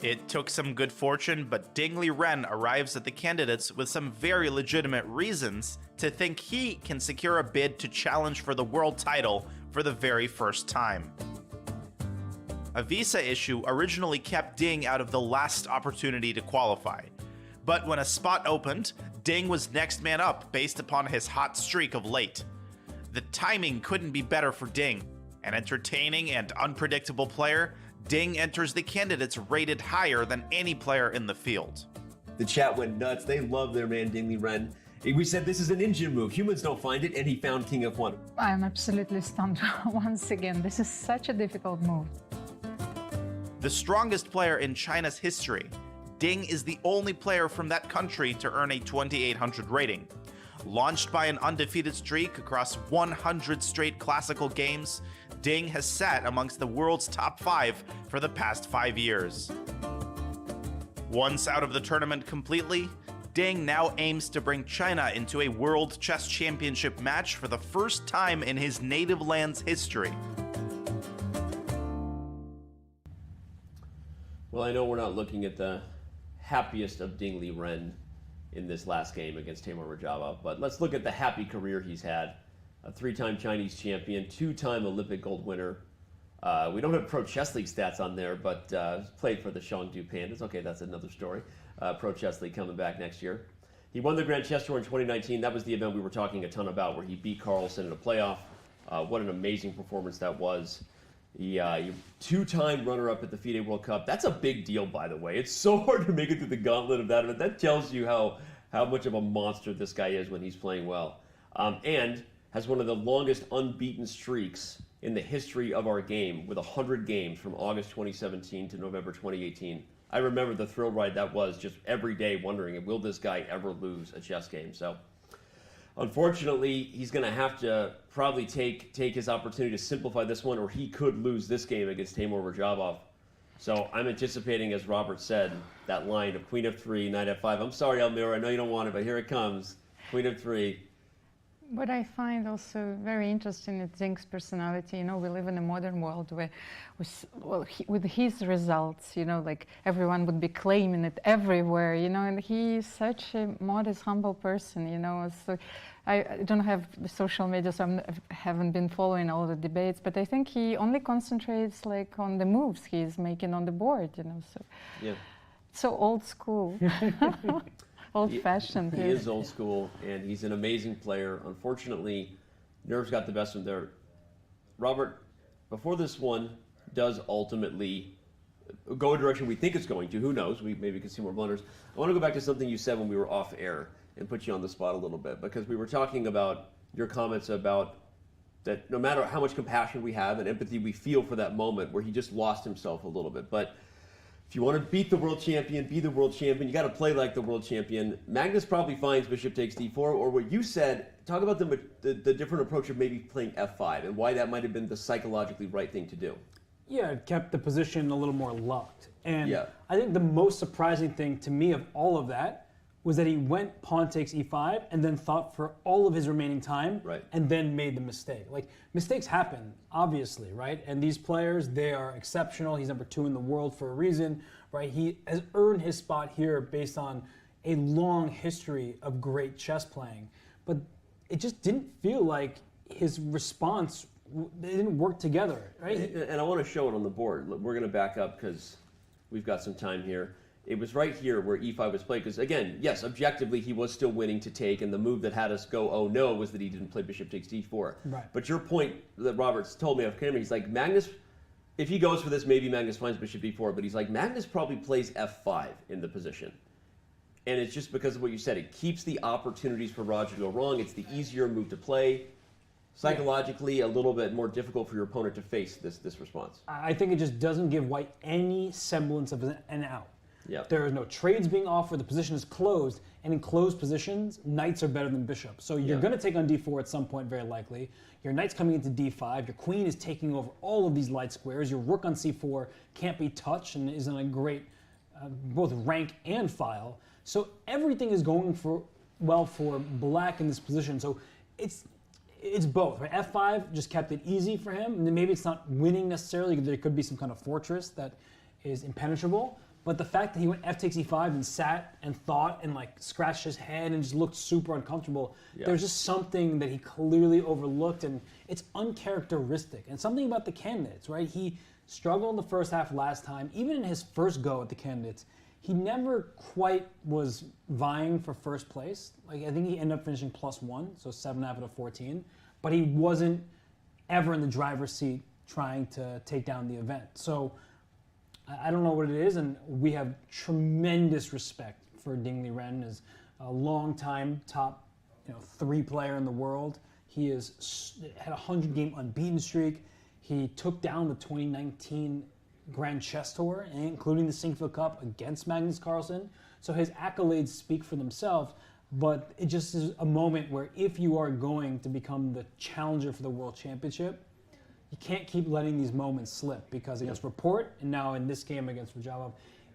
It took some good fortune, but Ding Liren arrives at the candidates with some very legitimate reasons to think he can secure a bid to challenge for the world title for the very first time. A visa issue originally kept Ding out of the last opportunity to qualify. But when a spot opened, Ding was next man up based upon his hot streak of late. The timing couldn't be better for Ding. An entertaining and unpredictable player, Ding enters the candidates rated higher than any player in the field. The chat went nuts. They love their man Ding Liren. We said this is an Indian move. Humans don't find it, and he found King f1. I'm absolutely stunned once again. This is such a difficult move. The strongest player in China's history, Ding is the only player from that country to earn a 2800 rating. Launched by an undefeated streak across 100 straight classical games, Ding has sat amongst the world's top 5 for the past 5 years. Once out of the tournament completely, Ding now aims to bring China into a World Chess Championship match for the first time in his native land's history. Well, I know we're not looking at the happiest of Ding Liren in this last game against Timur Rajabov, but let's look at the happy career he's had. A 3-time Chinese champion, 2-time Olympic gold winner. We don't have Pro Chess League stats on there, but played for the Chengdu Pandas. Okay, that's another story. Pro Chess League coming back next year. He won the Grand Chess Tour in 2019. That was the event we were talking a ton about, where he beat Carlsen in a playoff. What an amazing performance that was. He 2-time runner-up at the FIDE World Cup. That's a big deal, by the way. It's so hard to make it through the gauntlet of that event. That tells you how much of a monster this guy is when he's playing well. And has one of the longest unbeaten streaks in the history of our game, with 100 games from August 2017 to November 2018. I remember the thrill ride that was, just every day wondering, will this guy ever lose a chess game? So unfortunately, he's going to have to probably take his opportunity to simplify this one, or he could lose this game against Timur Rajabov. So I'm anticipating, as Robert said, that line of Queen f3, Knight f5. I'm sorry, Almira, I know you don't want it, but here it comes. Queen f3. What I find also very interesting is Ding's personality. You know, we live in a modern world where, with his results, you know, like everyone would be claiming it everywhere, you know, and he's such a modest, humble person, you know. So I don't have the social media, so I haven't been following all the debates, but I think he only concentrates like on the moves he's making on the board, you know. So, yeah. So old school. Old-fashioned. He is old school, and he's an amazing player. Unfortunately, nerves got the best of him there. Robert, before this one does ultimately go a direction we think it's going to, who knows, we maybe can see more blunders. I want to go back to something you said when we were off air and put you on the spot a little bit, because we were talking about your comments about that no matter how much compassion we have and empathy we feel for that moment where he just lost himself a little bit, but if you want to beat the world champion, be the world champion, you got to play like the world champion. Magnus probably finds bishop takes d4, or what you said, talk about the different approach of maybe playing f5 and why that might have been the psychologically right thing to do. Yeah, it kept the position a little more locked. And I think the most surprising thing to me of all of that was that he went pawn takes e5 and then thought for all of his remaining time and then made the mistake. Like, mistakes happen, obviously, right? And these players, they are exceptional. He's number 2 in the world for a reason, right? He has earned his spot here based on a long history of great chess playing. But it just didn't feel like his response, they didn't work together, right? And I want to show it on the board. We're going to back up because we've got some time here. It was right here where e5 was played because, again, yes, objectively he was still winning to take, and the move that had us go, oh no, was that he didn't play bishop takes d4. Right. But your point that Robert's told me off camera, he's like, Magnus, if he goes for this, maybe Magnus finds bishop d4, but he's like, Magnus probably plays f5 in the position. And it's just because of what you said. It keeps the opportunities for Roger to go wrong. It's the easier move to play. Psychologically, a little bit more difficult for your opponent to face this response. I think it just doesn't give white any semblance of an out. Yep. There are no trades being offered. The position is closed. And in closed positions, knights are better than bishops. So you're going to take on d4 at some point, very likely. Your knight's coming into d5. Your queen is taking over all of these light squares. Your rook on c4 can't be touched and is in a great both rank and file. So everything is going well for black in this position. So it's both, right? f5 just kept it easy for him. And then maybe it's not winning necessarily. There could be some kind of fortress that is impenetrable. But the fact that he went f takes e5 and sat and thought and like scratched his head and just looked super uncomfortable, there's just something that he clearly overlooked, and it's uncharacteristic. And something about the candidates, right? He struggled in the first half last time. Even in his first go at the candidates, he never quite was vying for first place. Like, I think he ended up finishing +1, so 7 out of 14. But he wasn't ever in the driver's seat trying to take down the event. So I don't know what it is, and we have tremendous respect for Ding Liren as a long-time top 3 player in the world. He had a 100-game unbeaten streak. He took down the 2019 Grand Chess Tour, including the Sinquefield Cup against Magnus Carlsen. So his accolades speak for themselves, but it just is a moment where if you are going to become the challenger for the World Championship, you can't keep letting these moments slip, because against Report, and now in this game against Rajabov,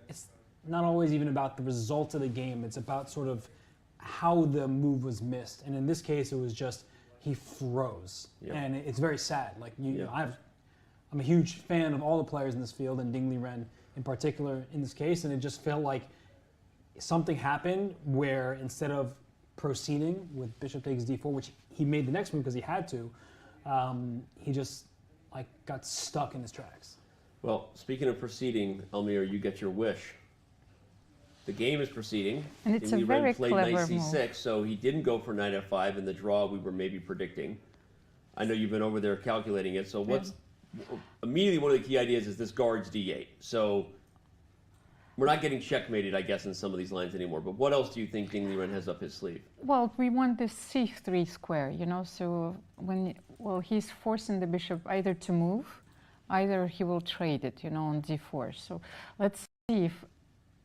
it's not always even about the result of the game. It's about sort of how the move was missed. And in this case, it was just he froze. And it's very sad. Like, I'm a huge fan of all the players in this field, and Ding Liren in particular in this case, and it just felt like something happened where instead of proceeding with bishop takes d4, which he made the next move because he had to, he just got stuck in his tracks. Well, speaking of proceeding, Almir, you get your wish. The game is proceeding. And it's a Ding very Liren played clever knight move. c6, so he didn't go for knight f5 in the draw we were maybe predicting. I know you've been over there calculating it, so what's immediately one of the key ideas is this guards d8. So we're not getting checkmated, I guess, in some of these lines anymore. But what else do you think Ding Liren has up his sleeve? Well, we want this c3 square, so he's forcing the bishop either to move, either he will trade it, on d4. So let's see if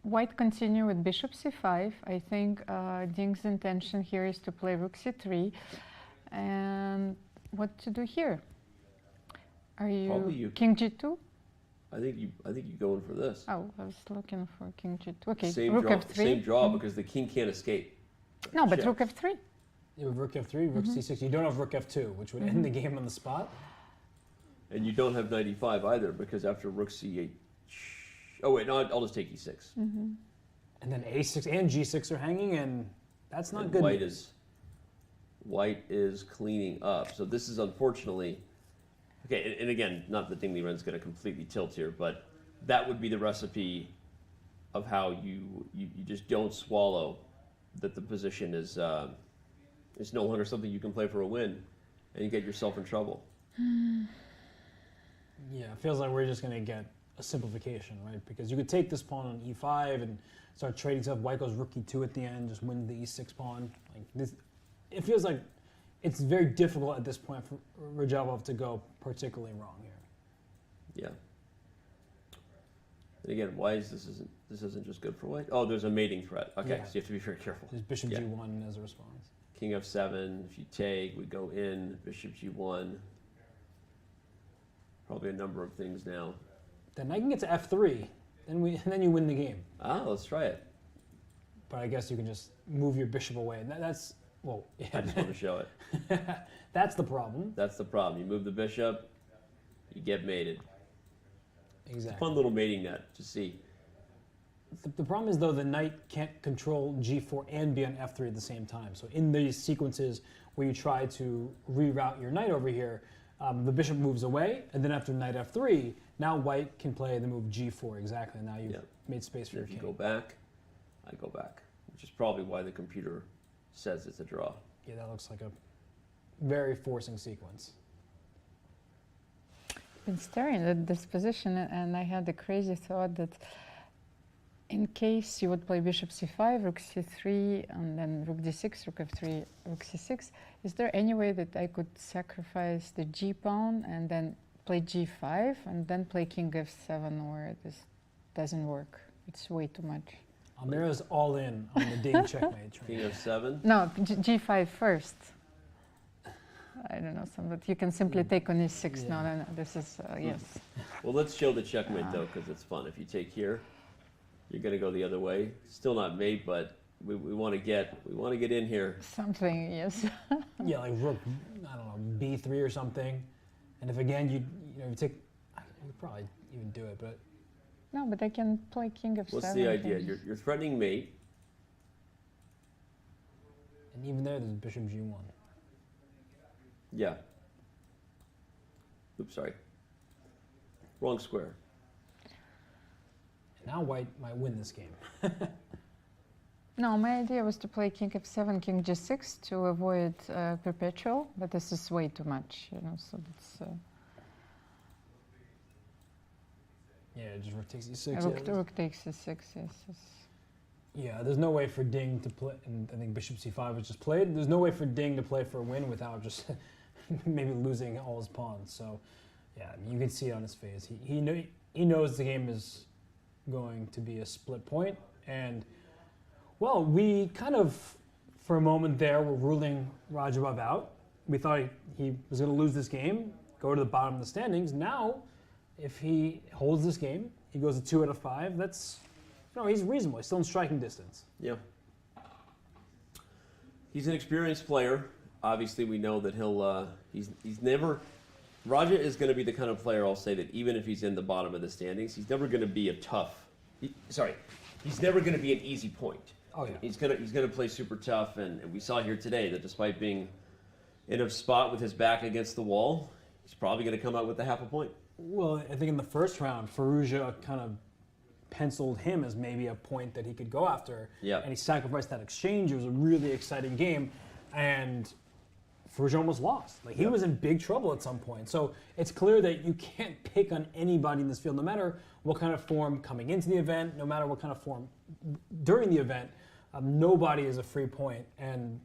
white continue with bishop c5. I think Ding's intention here is to play rook c3. And what to do here? Are you king g2? I think you go in for this. Oh, I was looking for king g2. Okay, Same rook draw, f3. Same draw because the king can't escape. No, but Check. rook f3. You have rook f3, rook c6. You don't have rook f2, which would end the game on the spot. And you don't have knight e5 either, because after rook c8... Oh, wait, no, I'll just take e6. And then a6 and g6 are hanging, and that's not good. White is cleaning up. So this is unfortunately... Okay, and again, not that Ding Liren's going to completely tilt here, but that would be the recipe of how you just don't swallow that the position is no longer something you can play for a win, and you get yourself in trouble. Yeah, it feels like we're just going to get a simplification, right? Because you could take this pawn on e5 and start trading stuff. White goes rook e2 at the end, just win the e6 pawn. Like this, it feels like it's very difficult at this point for Rajabov to go particularly wrong here. Yeah. And again, why is this isn't just good for white? Oh, there's a mating threat. Okay, Yeah. so you have to be very careful. There's bishop g1 as a response. King f7. If you take, we go in. Bishop g1. Probably a number of things now. Then I can get to f3. Then you win the game. Ah, let's try it. but I guess you can just move your bishop away. And that's, well, yeah. I just want to show it. That's the problem. That's the problem. You move the bishop, you get mated. Exactly. It's a fun little mating net to see. The problem is, though, the knight can't control g4 and be on f3 at the same time. So in these sequences where you try to reroute your knight over here, the bishop moves away, and then after knight f3, now white can play the move g4 exactly. Now you've made space for your king. If you go back, I go back, which is probably why the computer says it's a draw. Yeah, that looks like a very forcing sequence. I've been staring at this position, and I had the crazy thought that in case you would play bishop c5, rook c3, and then rook d6, rook f3, rook c6, is there any way that I could sacrifice the g pawn and then play g5 and then play king f7, or this doesn't work? It's way too much. Almira's all in on the Ding checkmate train. King f7? No, g5 first. I don't know, but you can simply take on e6. No, no, no, this is, yes. Well, let's show the checkmate, though, because it's fun. If you take here, you're going to go the other way. Still not mate, but we want to get in here. Something, yes. Yeah, like rook, I don't know, b3 or something. And if again you take, you probably even do it, but. No, but I can play king f7. What's the idea? You're threatening mate. And even there, there's bishop g1. Yeah. Oops, sorry. Wrong square. And now white might win this game. No, my idea was to play king f7, king g6 to avoid perpetual, but this is way too much, you know, so that's... Yeah, just rook takes e6. Rook takes e6, yes. Yeah, there's no way for Ding to play, and I think bishop c5 was just played. There's no way for Ding to play for a win without just maybe losing all his pawns. So, yeah, you can see it on his face. He knows the game is going to be a split point, and well, we kind of, for a moment there, were ruling Radjabov out. We thought he was going to lose this game, go to the bottom of the standings. Now, if he holds this game, he goes to 2 out of 5. That's, no, he's reasonable. He's still in striking distance. Yeah. He's an experienced player. Obviously, we know that he's never. Raja is going to be the kind of player, I'll say, that even if he's in the bottom of the standings, he's never going to be a tough. He's never going to be an easy point. Oh yeah. He's gonna play super tough, and we saw here today that despite being in a spot with his back against the wall, he's probably going to come out with a half a point. Well, I think in the first round, Ferrugia kind of penciled him as maybe a point that he could go after. Yeah. And he sacrificed that exchange. It was a really exciting game, and Ferrugia almost lost. Like he was in big trouble at some point. So it's clear that you can't pick on anybody in this field, no matter what kind of form coming into the event, no matter what kind of form during the event. Nobody is a free point, and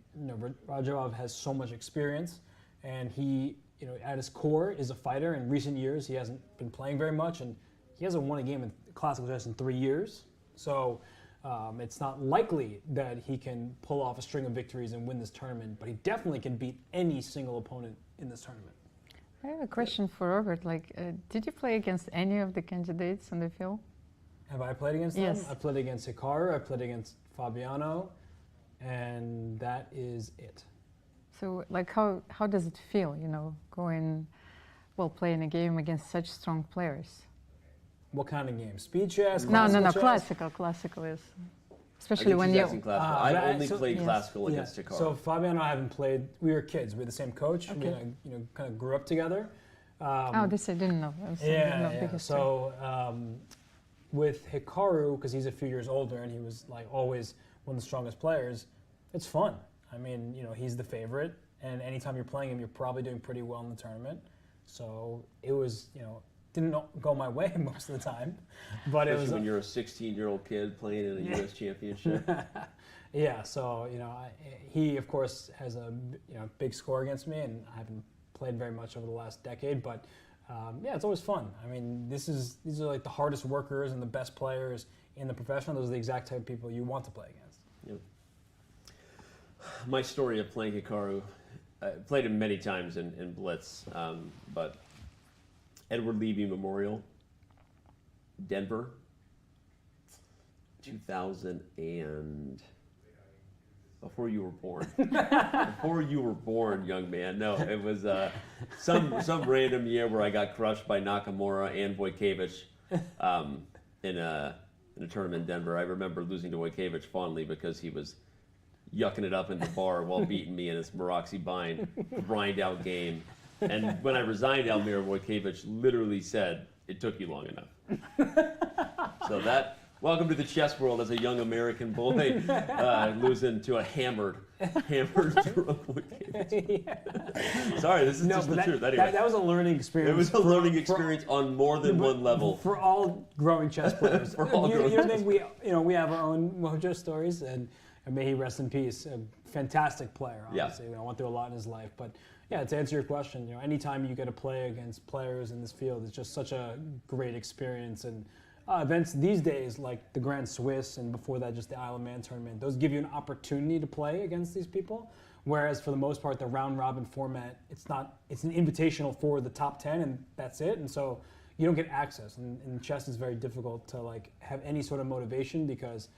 Radjabov has so much experience, and he, at his core is a fighter. In recent years, he hasn't been playing very much, and he hasn't won a game in classical chess in 3 years. So it's not likely that he can pull off a string of victories and win this tournament, but he definitely can beat any single opponent in this tournament. I have a question for Robert. Did you play against any of the candidates on the field? Have I played against Yes. them? I played against Hikaru, I played against Fabiano, and that is it. So, how does it feel, playing a game against such strong players? What kind of game? Speed chess? No, Classical chess? Classical is. Especially when you... I've only played classical against Hikaru. So Fabiano and I haven't played, we were kids, we had the same coach, Okay. we kind of grew up together. This I didn't know. So with Hikaru, because he's a few years older and he was always one of the strongest players, it's fun. I mean, he's the favorite, and anytime you're playing him, you're probably doing pretty well in the tournament. So it was, didn't go my way most of the time, but Especially when you're a 16-year-old kid playing in a U.S. championship. Yeah, so he of course has a big score against me, and I haven't played very much over the last decade, but it's always fun. I mean, these are the hardest workers and the best players in the professional. Those are the exact type of people you want to play against. Yep. My story of playing Hikaru, I played him many times in Blitz, but Edward Levy Memorial, Denver, 2000 and Before you were born. Before you were born, young man. No, it was some random year where I got crushed by Nakamura and Wojciech in a tournament in Denver. I remember losing to Wojciech fondly because he was yucking it up in the bar while beating me in his Maroxy bind, grind out game. And when I resigned, Almir Wojciech literally said, "It took you long enough." So that, welcome to the chess world as a young American boy, losing to a hammered Wojciech. Sorry, this is just the truth. Anyway, that was a learning experience. It was a learning experience on more than one level. For all growing chess players. For all growing chess players. We have our own Mojo stories, and may he rest in peace. A fantastic player, obviously. I went through a lot in his life, but yeah, to answer your question, anytime you get to play against players in this field, it's just such a great experience. And events these days, like the Grand Swiss, and before that, just the Isle of Man tournament, those give you an opportunity to play against these people. Whereas for the most part, the round robin format, it's an invitational for the top 10, and that's it. And so you don't get access. And chess is very difficult to have any sort of motivation because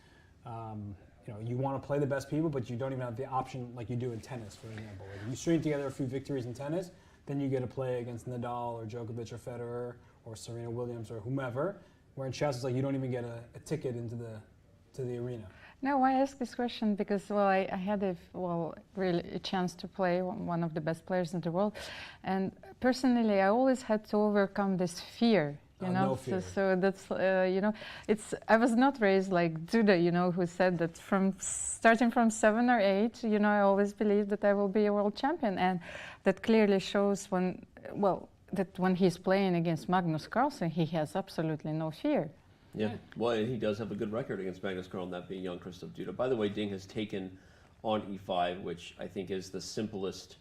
you want to play the best people, but you don't even have the option like you do in tennis, for example. Like you string together a few victories in tennis, then you get to play against Nadal or Djokovic or Federer or Serena Williams or whomever. Where in chess, it's like you don't even get a ticket into the arena. No, I ask this question because, I had really a chance to play one of the best players in the world, and personally, I always had to overcome this fear. No fear. So that's I was not raised like Duda, who said that starting from 7 or 8, I always believed that I will be a world champion, and that clearly shows that when he's playing against Magnus Carlsen, he has absolutely no fear. Yeah, well, and he does have a good record against Magnus Carlsen, that being Jan-Krzysztof Duda. By the way, Ding has taken on e5, which I think is the simplest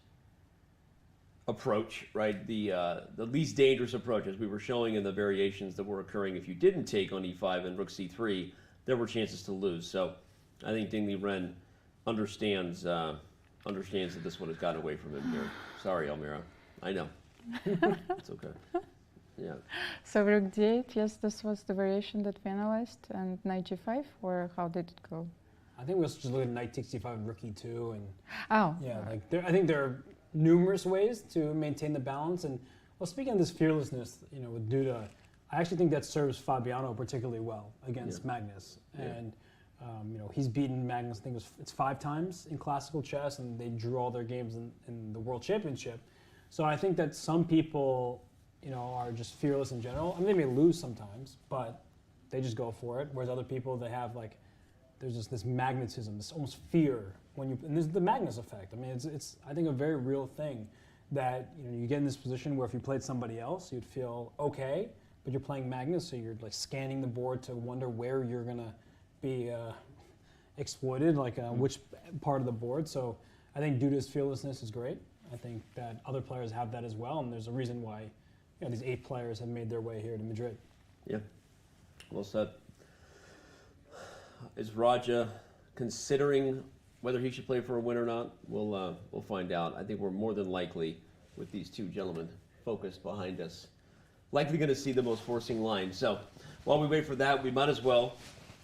approach, right? The least dangerous approach, as we were showing in the variations that were occurring. If you didn't take on e5 and rook c3, there were chances to lose. So I think Ding Liren understands that this one has gotten away from him here. Sorry, Almira. I know. It's okay. Yeah. So rook d8, yes, this was the variation that we analyzed, and knight g5, or how did it go? I think we also just looked at knight takes c5 and rook e2, and yeah, I think there are numerous ways to maintain the balance. And speaking of this fearlessness, with Duda, I actually think that serves Fabiano particularly well against Magnus. And he's beaten Magnus, I think it's 5 times in classical chess, and they drew all their games in the World Championship. So I think that some people, are just fearless in general. I mean, they may lose sometimes, but they just go for it. Whereas other people, they have there's just this magnetism, this almost fear and there's the Magnus effect. I mean, it's I think a very real thing that you get in this position where if you played somebody else, you'd feel okay, but you're playing Magnus, so you're scanning the board to wonder where you're gonna be exploited, which part of the board. So I think Duda's fearlessness is great. I think that other players have that as well, and there's a reason why these 8 players have made their way here to Madrid. Yeah, well said. Is Raja considering whether he should play for a win or not? We'll find out. I think we're more than likely, with these 2 gentlemen focused behind us, likely going to see the most forcing line. So while we wait for that, we might as well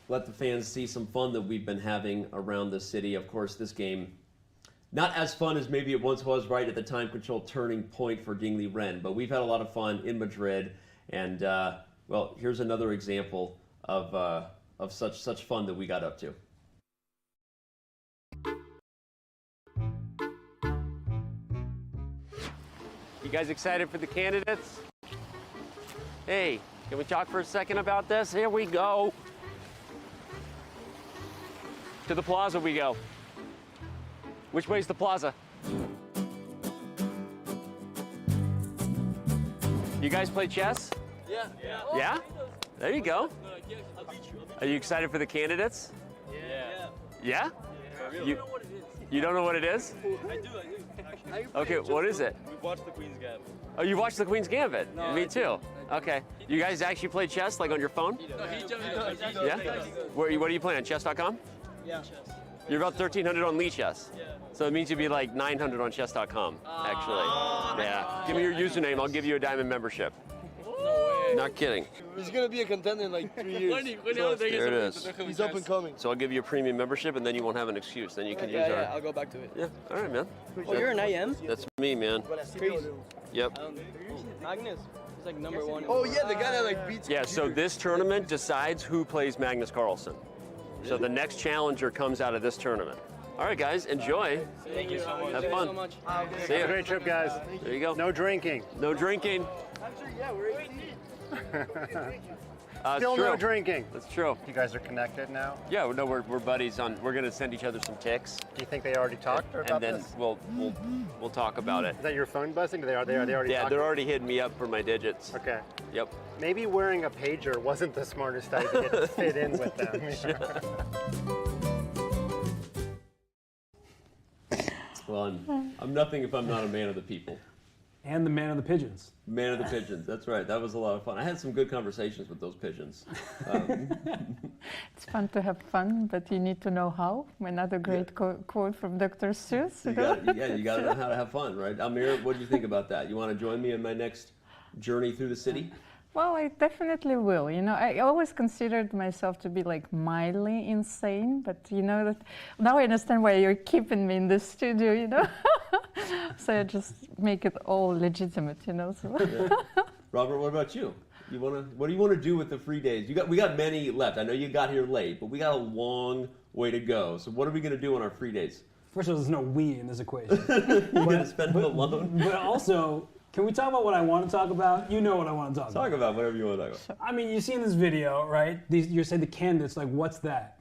let the fans see some fun that we've been having around the city. Of course, this game, not as fun as maybe it once was right at the time control turning point for Ding Liren, but we've had a lot of fun in Madrid, and here's another example of such fun that we got up to. You guys excited for the candidates? Hey, can we talk for a second about this? Here we go. To the plaza we go. Which way's the plaza? You guys play chess? Yeah. Yeah? There you go. Are you excited for the candidates? Yeah. Yeah? You don't know what it is. You don't know what it is? I do, actually. Okay, what is it? We've watched the Queen's Gambit. Oh, you watched the Queen's Gambit? No, Me too. Okay. You guys actually play chess, on your phone? No, he does. Yeah? What are you playing on, Chess.com? Yeah. You're about 1,300 on Lee Chess. Yeah. So it means you'd be 900 on Chess.com, actually. Yeah. Give me your username, I'll give you a diamond membership. No way. Not kidding. He's gonna be a contender in like 3 years. There it is. He's up and coming. So I'll give you a premium membership, and then you won't have an excuse. Then you can use our. Yeah, I'll go back to it. Yeah. All right, man. Oh, you're an IM? That's me, man. Crazy. Yep. Magnus. He's like #1. Oh yeah, the guy that like beats. Yeah. So this tournament decides who plays Magnus Carlsen. So the next challenger comes out of this tournament. All right, guys, enjoy. Thank you so much. Have Thank fun. you so much. See ya. Great trip, guys. There you go. No drinking. No drinking. Yeah, we're 18. Still true. no drinking. That's true. You guys are connected now? Yeah, no, we're buddies on. We're gonna send each other some ticks. Do you think they already talked about and then this? we'll talk about it. Is that your phone buzzing? They already Yeah, talked? they're already hitting me up for my digits. Okay. Yep. Maybe wearing a pager wasn't the smartest idea to fit in with them. Well, I'm nothing if I'm not a man of the people. And the man of the pigeons. Man of the pigeons, that's right. That was a lot of fun. I had some good conversations with those pigeons. It's fun to have fun, but you need to know how. Another great quote from Dr. Seuss. You got to know how to have fun, right? Amir, what do you think about that? You want to join me in my next journey through the city? Well, I definitely will. You know, I always considered myself to be like mildly insane, but you know that now I understand why you're keeping me in the studio. You know, so I just make it all legitimate. You know. So. Yeah. Robert, what about you? What do you want to do with the free days? We got many left. I know you got here late, but we got a long way to go. So what are we going to do on our free days? First of all, there's no we in this equation. You're going to spend it alone? But also, can we talk about what I want to talk about? You know what I want to talk about. Talk about whatever you want to talk about. I mean, you see in this video, right? You're saying the candidates, like, what's that?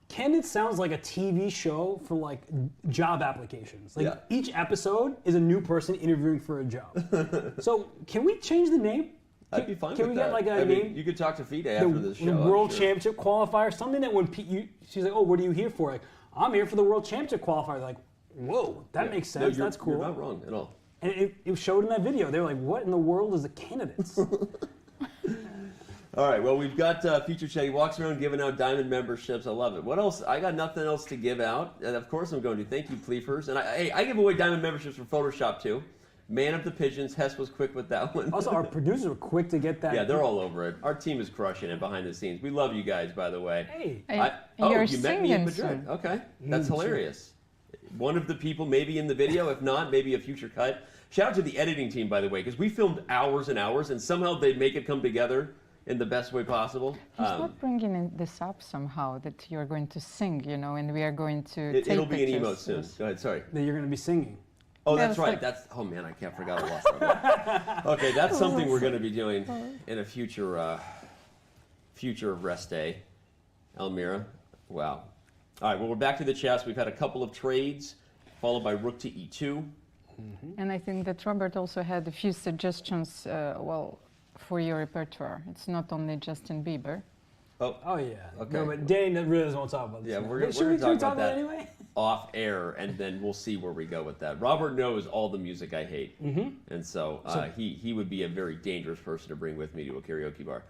Candidate sounds like a TV show for like job applications. Like each episode is a new person interviewing for a job. So can we change the name? I'd be fine with that. Can we get like a name? You could talk to FIDE after this show. The World Championship qualifier, something that when she's like, oh, what are you here for? Like, I'm here for the World Championship qualifier. Like, whoa, that makes sense. No, that's cool. You're not wrong at all. And it showed in that video. They were like, what in the world is the candidates? All right, well, we've got Feature Chat. He walks around giving out diamond memberships. I love it. What else? I got nothing else to give out. And of course I'm going to. Thank you, Pleefers. And I give away diamond memberships for Photoshop, too. Man of the Pigeons. Hess was quick with that one. Also, our producers were quick to get that. Yeah, they're all over it. Our team is crushing it behind the scenes. We love you guys, by the way. Hey. You met me in Madrid. Okay, that's hilarious. One of the people maybe in the video. If not, maybe a future cut. Shout out to the editing team, by the way, because we filmed hours and hours, and somehow they make it come together in the best way possible. He's not bringing this up somehow, that you're going to sing, you know, and we are going to take It'll be an pictures. emote soon. Go ahead, sorry. That you're going to be singing. Oh, Yeah, that's it's right. like- Oh, man, I can't forget I lost that. Okay, that's something we're going to be doing in a future rest day. Elmira. Wow. All right, well, we're back to the chess. We've had a couple of trades, followed by rook to e2. And I think that Robert also had a few suggestions, for your repertoire. It's not only Justin Bieber. Oh yeah. Okay. No, but Danny really doesn't want to talk about this. Yeah, now. we're going Should we to talk talk about that anyway? off air, and then we'll see where we go with that. Robert knows all the music I hate, and so he would be a very dangerous person to bring with me to a karaoke bar.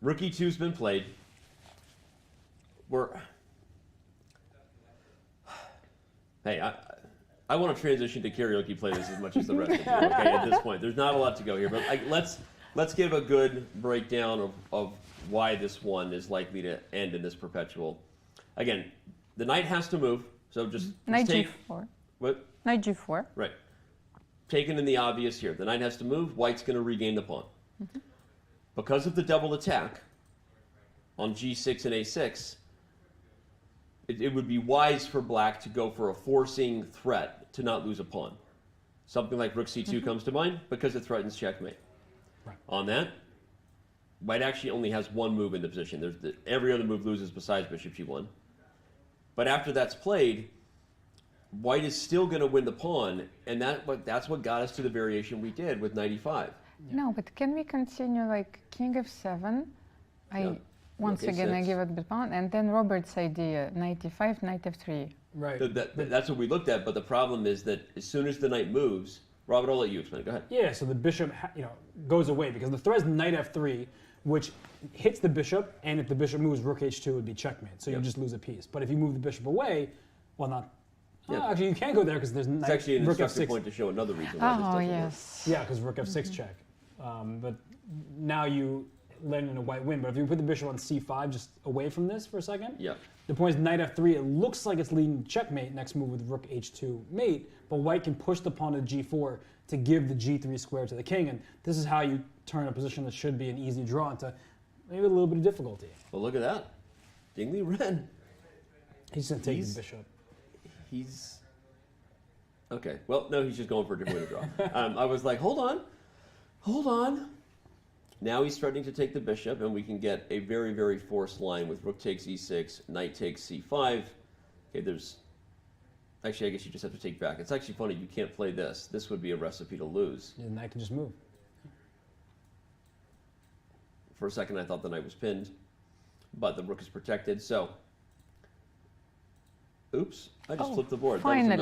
Rook e2's been played. Hey, I want to transition to karaoke playlists as much as the rest of you. Okay, at this point, there's not a lot to go here, but let's give a good breakdown of why this one is likely to end in this perpetual. Again, the knight has to move, so just Knight take g4. what? Knight g4. Right. Taken in the obvious here. The knight has to move. White's going to regain the pawn. Because of the double attack on g6 and a6, it would be wise for black to go for a forcing threat to not lose a pawn. Something like rook c2 comes to mind because it threatens checkmate. Right. On that, white actually only has one move in the position. Every other move loses besides bishop g1. But after that's played, white is still going to win the pawn, and that's what got us to the variation we did with knight e5. No, but can we continue like king f7? Once again, I give it the pawn, and then Robert's idea, knight e5, knight f3. Right. That's what we looked at, but the problem is that as soon as the knight moves, Robert, I'll let you explain. Go ahead. Yeah, so the bishop goes away because the threat is knight f3, which hits the bishop, and if the bishop moves, rook h2 would be checkmate, so you just lose a piece. But if you move the bishop away, well, not... Yeah. Actually, you can't go there because there's knight, It's actually an rook instructive f6. point to show another reason why this doesn't work. Yeah, because rook f6 check. but now you land in a white win. But if you put the bishop on c5, just away from this for a second, the point is knight f3. It looks like it's leading checkmate. Next move with rook h2 mate, but white can push the pawn to g4 to give the g3 square to the king, and this is how you turn a position that should be an easy draw into maybe a little bit of difficulty. Well, look at that, Ding Liren. He's gonna take the bishop. He's okay. Well, no, he's just going for a different way to draw. I was like, hold on. Now he's starting to take the bishop, and we can get a very, very forced line with rook takes e6, knight takes c5. Okay, there's actually, I guess you just have to take back. It's actually funny, you can't play this. This would be a recipe to lose. Yeah, the knight can just move. For a second, I thought the knight was pinned, but the rook is protected. So, oops, I just flipped the board. Finally.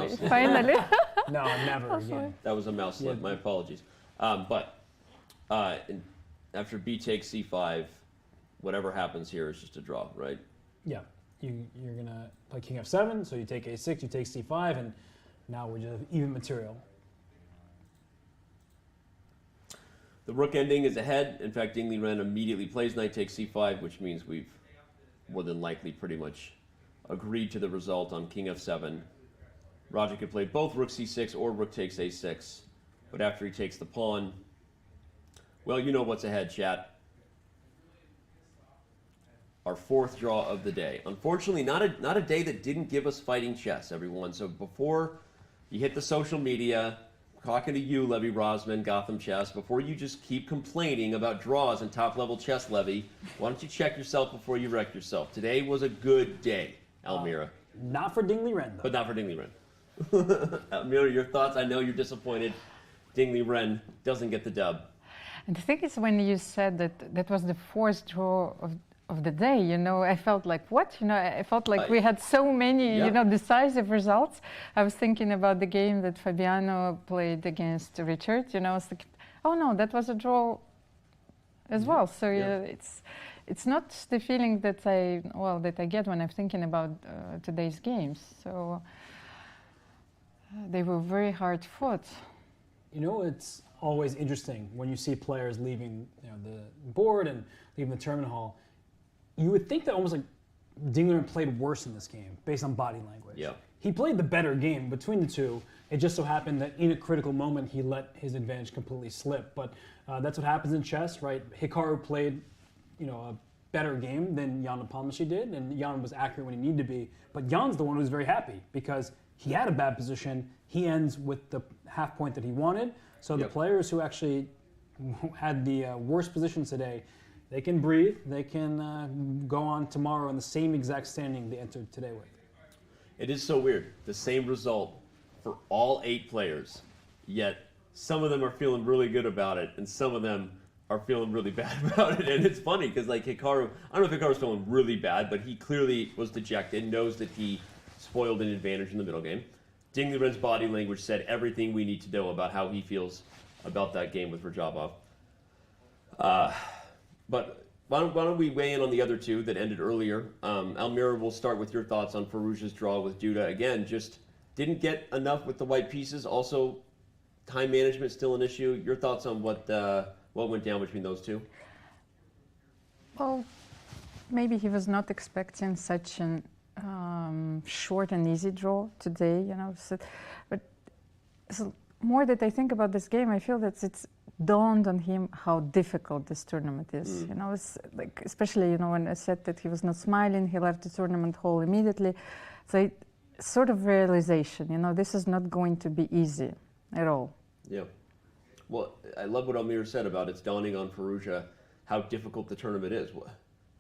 No, never again. That was a mouse slip. My apologies. After b takes c5, whatever happens here is just a draw, right? Yeah, you're gonna play king f7, so you take a6, you take c5, and now we're just even material. The rook ending is ahead. In fact, Ding Liren immediately plays knight takes c5, which means we've more than likely pretty much agreed to the result on king f7. Roger could play both rook c6 or rook takes a6, but after he takes the pawn, well, you know what's ahead, chat. Our fourth draw of the day. Unfortunately, not a day that didn't give us fighting chess, everyone. So before you hit the social media, talking to you, Levy Rosman, Gotham Chess, before you just keep complaining about draws and top-level chess, Levy, why don't you check yourself before you wreck yourself? Today was a good day, Almira. Not for Ding Liren, though. But not for Ding Liren. Almira, your thoughts? I know you're disappointed. Ding Liren doesn't get the dub. And the thing is, when you said that was the fourth draw of the day, you know, I felt like, what? You know, I felt like we had so many, you know, decisive results. I was thinking about the game that Fabiano played against Richard, you know, I was like, oh no, that was a draw as well. So it's not the feeling that I get when I'm thinking about today's games. So they were very hard fought. You know, it's always interesting when you see players leaving, you know, the board and leaving the tournament hall. You would think that almost like Ding Liren played worse in this game based on body language. Yeah. He played the better game between the two. It just so happened that in a critical moment he let his advantage completely slip. But that's what happens in chess, right? Hikaru played, you know, a better game than Jan Nepomniachtchi did, and Jan was accurate when he needed to be. But Jan's the one who's very happy because he had a bad position. He ends with the half point that he wanted. So the players who actually had the worst positions today, they can breathe. They can go on tomorrow in the same exact standing they entered today with. It is so weird. The same result for all 8 players, yet some of them are feeling really good about it, and some of them are feeling really bad about it. And it's funny because, like, Hikaru, I don't know if Hikaru's feeling really bad, but he clearly was dejected, knows that he spoiled an advantage in the middle game. Ding Liren's body language said everything we need to know about how he feels about that game with Rajabov. But why don't we weigh in on the other two that ended earlier? Almira, we'll start with your thoughts on Ferrugia's draw with Duda. Again, just didn't get enough with the white pieces. Also, time management still an issue. Your thoughts on what went down between those two? Well, maybe he was not expecting such an short and easy draw today, you know. But more that I think about this game, I feel that it's dawned on him how difficult this tournament is. You know, it's like, especially, you know, when I said that he was not smiling, he left the tournament hall immediately. So sort of realization, you know, this is not going to be easy at all. Yeah. Well, I love what Almir said about it's dawning on Ferrugia how difficult the tournament is.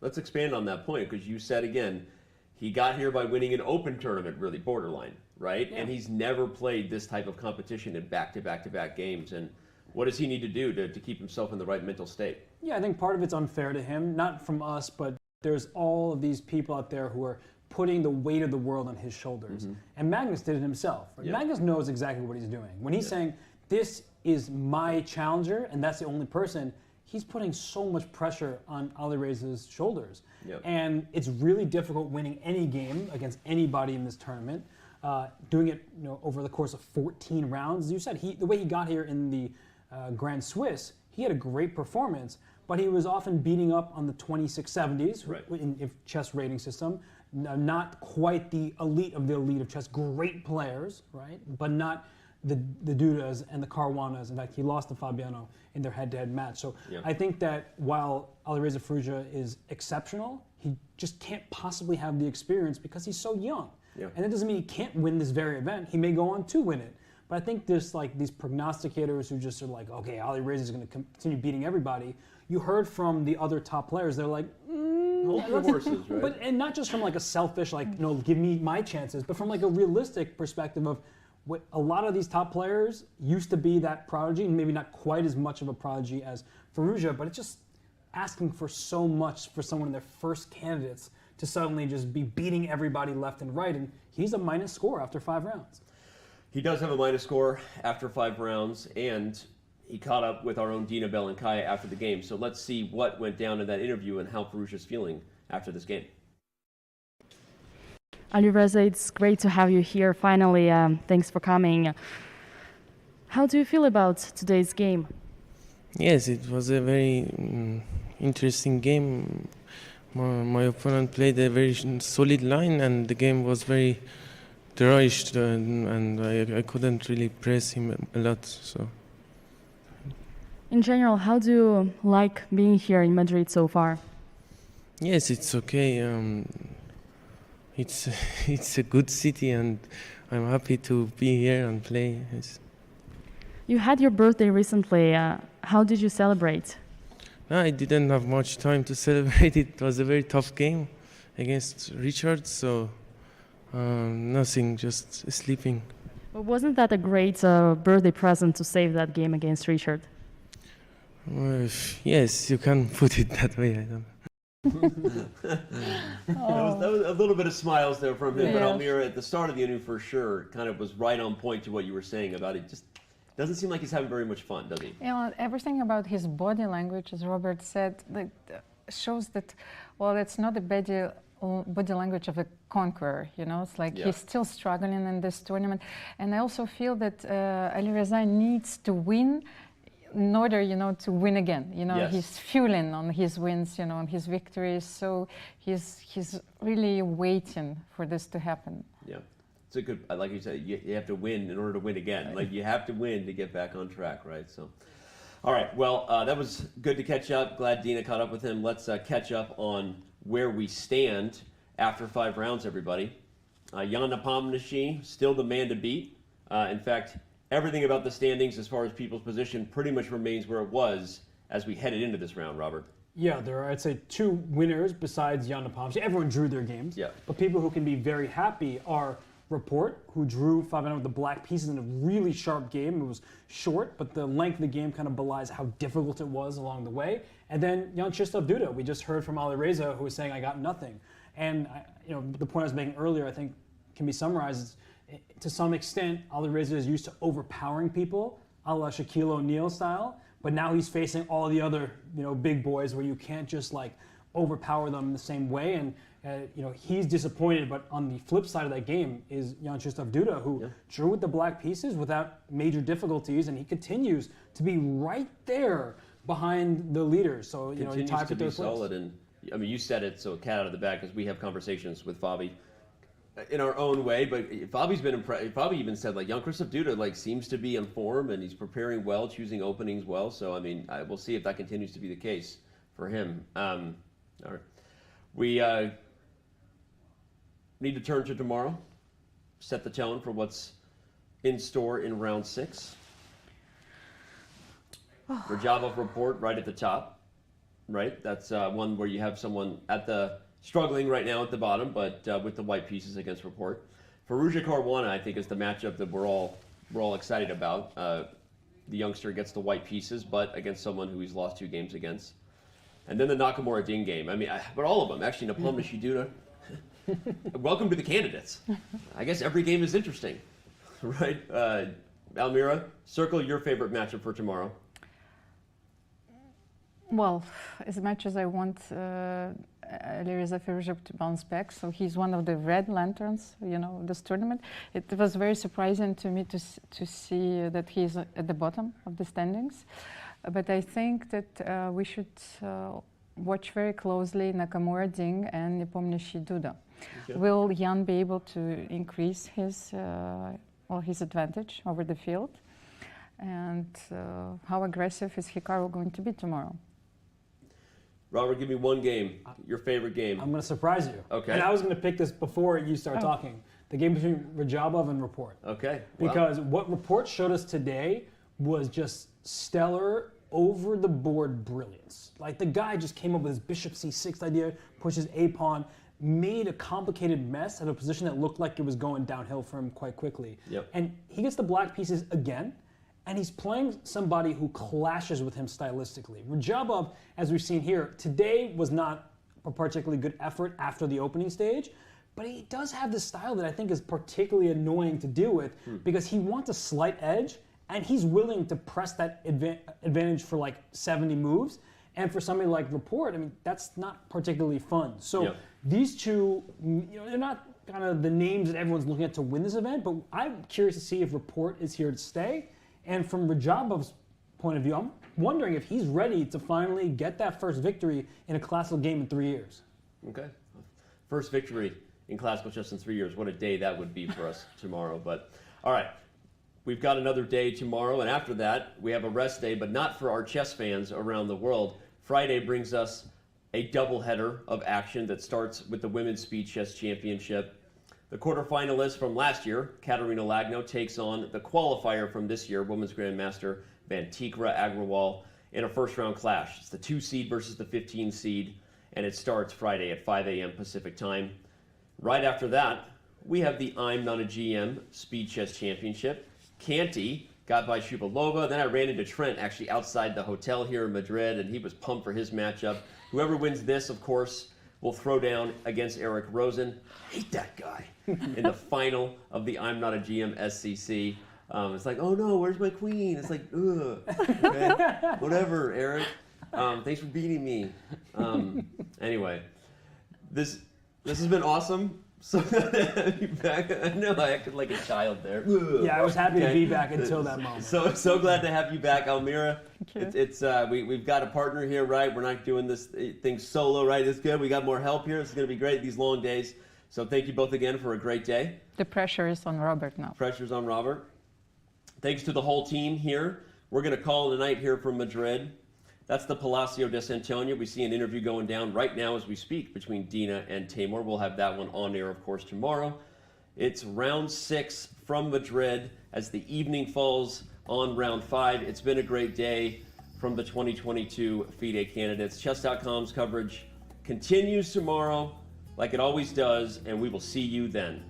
Let's expand on that point, because you said again, he got here by winning an open tournament, really borderline, right? Yeah. And he's never played this type of competition in back-to-back-to-back games. And what does he need to do to keep himself in the right mental state? Yeah, I think part of it's unfair to him, not from us, but there's all of these people out there who are putting the weight of the world on his shoulders. And Magnus did it himself. Right? Yeah. Magnus knows exactly what he's doing. When he's saying, this is my challenger, and that's the only person, he's putting so much pressure on Alireza's shoulders. Yep. And it's really difficult winning any game against anybody in this tournament. Doing it, you know, over the course of 14 rounds. As you said, the way he got here in the Grand Swiss, he had a great performance, but he was often beating up on the 2670s in chess rating system. Not quite the elite of chess. Great players, right? But not the Dudas and the Caruanas. In fact, he lost to Fabiano in their head-to-head match. So I think that while Alireza Firouzja is exceptional, he just can't possibly have the experience because he's so young. And that doesn't mean he can't win this very event. He may go on to win it. But I think there's like these prognosticators who just are like, okay, Alireza is going to continue beating everybody. You heard from the other top players, they're like, hold your horses, right? But, and not just from like a selfish, like, no, give me my chances, but from like a realistic perspective of what a lot of these top players used to be that prodigy, and maybe not quite as much of a prodigy as Ferrugia, but it's just asking for so much for someone in their first candidates to suddenly just be beating everybody left and right, and he's a minus score after 5 rounds. He does have a minus score after 5 rounds, and he caught up with our own Dina Belankaya after the game. So let's see what went down in that interview and how Ferrugia's feeling after this game. Alireza, it's great to have you here finally. Thanks for coming. How do you feel about today's game? Yes, it was a very interesting game. My opponent played a very solid line, and the game was very rushed, and I couldn't really press him a lot. So, in general, how do you like being here in Madrid so far? Yes, it's okay. It's a good city, and I'm happy to be here and play. Yes. You had your birthday recently. How did you celebrate? I didn't have much time to celebrate. It was a very tough game against Richard, so nothing, just sleeping. But wasn't that a great birthday present to save that game against Richard? Yes, you can put it that way. I don't That was a little bit of smiles there from him, but Almira at the start of the interview for sure kind of was right on point to what you were saying about it. Just doesn't seem like he's having very much fun, does he? You know, everything about his body language, as Robert said, shows that, well, it's not the body language of a conqueror, you know, it's like he's still struggling in this tournament. And I also feel that Alireza needs to win in order, you know, to win again. You know, he's fueling on his wins, you know, on his victories. So he's really waiting for this to happen. Yeah, it's a good, like you said, you have to win in order to win again. Like you have to win to get back on track, right? So, all right, well, that was good to catch up. Glad Dina caught up with him. Let's catch up on where we stand after 5 rounds, everybody. Jan Nepomniachtchi, still the man to beat. In fact, everything about the standings as far as people's position pretty much remains where it was as we headed into this round, Robert. Yeah, there are, I'd say, 2 winners besides Jan Nepomniachtchi. Everyone drew their games. Yeah. But people who can be very happy are Report, who drew Fabiano with the black pieces in a really sharp game. It was short, but the length of the game kind of belies how difficult it was along the way. And then Jan-Krzysztof Duda, we just heard from Alireza, who was saying, I got nothing. And you know, the point I was making earlier, I think, can be summarized. To some extent, Alireza is used to overpowering people, a la Shaquille O'Neal style, but now he's facing all the other, you know, big boys where you can't just like overpower them in the same way. And you know, he's disappointed, but on the flip side of that game is Jan-Krzysztof Duda, who drew with the black pieces without major difficulties, and he continues to be right there behind the leaders. So, you know, he tied for 3rd place. Solid, and I mean, you said it, so cat out of the bag, because we have conversations with Fabi in our own way, but Fabi's been impressed. Fabi even said, like, Jan-Krzysztof Duda, like, seems to be in form, and he's preparing well, choosing openings well. So, I mean, we'll see if that continues to be the case for him. All right. We need to turn to tomorrow, set the tone for what's in store in round 6. Rajabov Report right at the top, right? That's one where you have someone at the struggling right now at the bottom, but with the white pieces against Report. Ferrugia Caruana, I think, is the matchup that we're all excited about. The youngster gets the white pieces, but against someone who he's lost 2 games against. And then the Nakamura Ding game. I mean, but all of them actually. Nepomniachtchi Duda. Welcome to the candidates. I guess every game is interesting, right? Almira, circle your favorite matchup for tomorrow. Well, as much as I want Alireza Firouzja to bounce back, so he's one of the red lanterns, you know, of this tournament. It was very surprising to me to see that he's at the bottom of the standings. But I think that we should watch very closely Nakamura Ding and Nepomniachtchi Duda. Okay. Will Jan be able to increase his advantage over the field? And how aggressive is Hikaru going to be tomorrow? Robert, give me one game, your favorite game. I'm going to surprise you. Okay. And I was going to pick this before you start talking. The game between Rajabov and Report. Okay. Because what Report showed us today was just stellar, over-the-board brilliance. Like, the guy just came up with his bishop c6 idea, pushes a pawn, made a complicated mess at a position that looked like it was going downhill for him quite quickly. Yep. And he gets the black pieces again, and he's playing somebody who clashes with him stylistically. Rajabov, as we've seen here, today was not a particularly good effort after the opening stage, but he does have this style that I think is particularly annoying to deal with because he wants a slight edge, and he's willing to press that advantage for like 70 moves. And for somebody like Report, I mean, that's not particularly fun. So these two, they're not kind of the names that everyone's looking at to win this event, but I'm curious to see if Report is here to stay. And from Rajabov's point of view, I'm wondering if he's ready to finally get that first victory in a classical game in 3 years. Okay. First victory in classical chess in 3 years. What a day that would be for us tomorrow. But all right, we've got another day tomorrow, and after that, we have a rest day, but not for our chess fans around the world. Friday brings us a doubleheader of action that starts with the Women's Speed Chess Championship. The quarterfinalist from last year, Katerina Lagno, takes on the qualifier from this year, Women's Grandmaster Vantikra Agrawal, in a first-round clash. It's the 2 seed versus the 15 seed, and it starts Friday at 5 a.m. Pacific time. Right after that, we have the I'm Not a GM Speed Chess Championship. Canty got by Shuvalova. Then I ran into Trent actually outside the hotel here in Madrid, and he was pumped for his matchup. Whoever wins this, of course, will throw down against Eric Rosen. Hate that guy. In the final of the I'm Not a GM SCC. It's like, oh no, where's my queen? It's like, ugh. Okay. Whatever, Eric. Thanks for beating me. Anyway, this has been awesome. So glad to have you back. I know I acted like a child there. Yeah, I was happy to be back until that moment. So glad to have you back, Almira. We've got a partner here, right? We're not doing this thing solo, right? It's good. We got more help here. It's going to be great, these long days. So thank you both again for a great day. The pressure is on Robert now. Pressure's on Robert. Thanks to the whole team here. We're going to call it a night here from Madrid. That's the Palacio de Santoña. We see an interview going down right now as we speak between Dina and Timur. We'll have that one on air, of course, tomorrow. It's round 6 from Madrid as the evening falls on round 5. It's been a great day from the 2022 FIDE Candidates. Chess.com's coverage continues tomorrow like it always does, and we will see you then.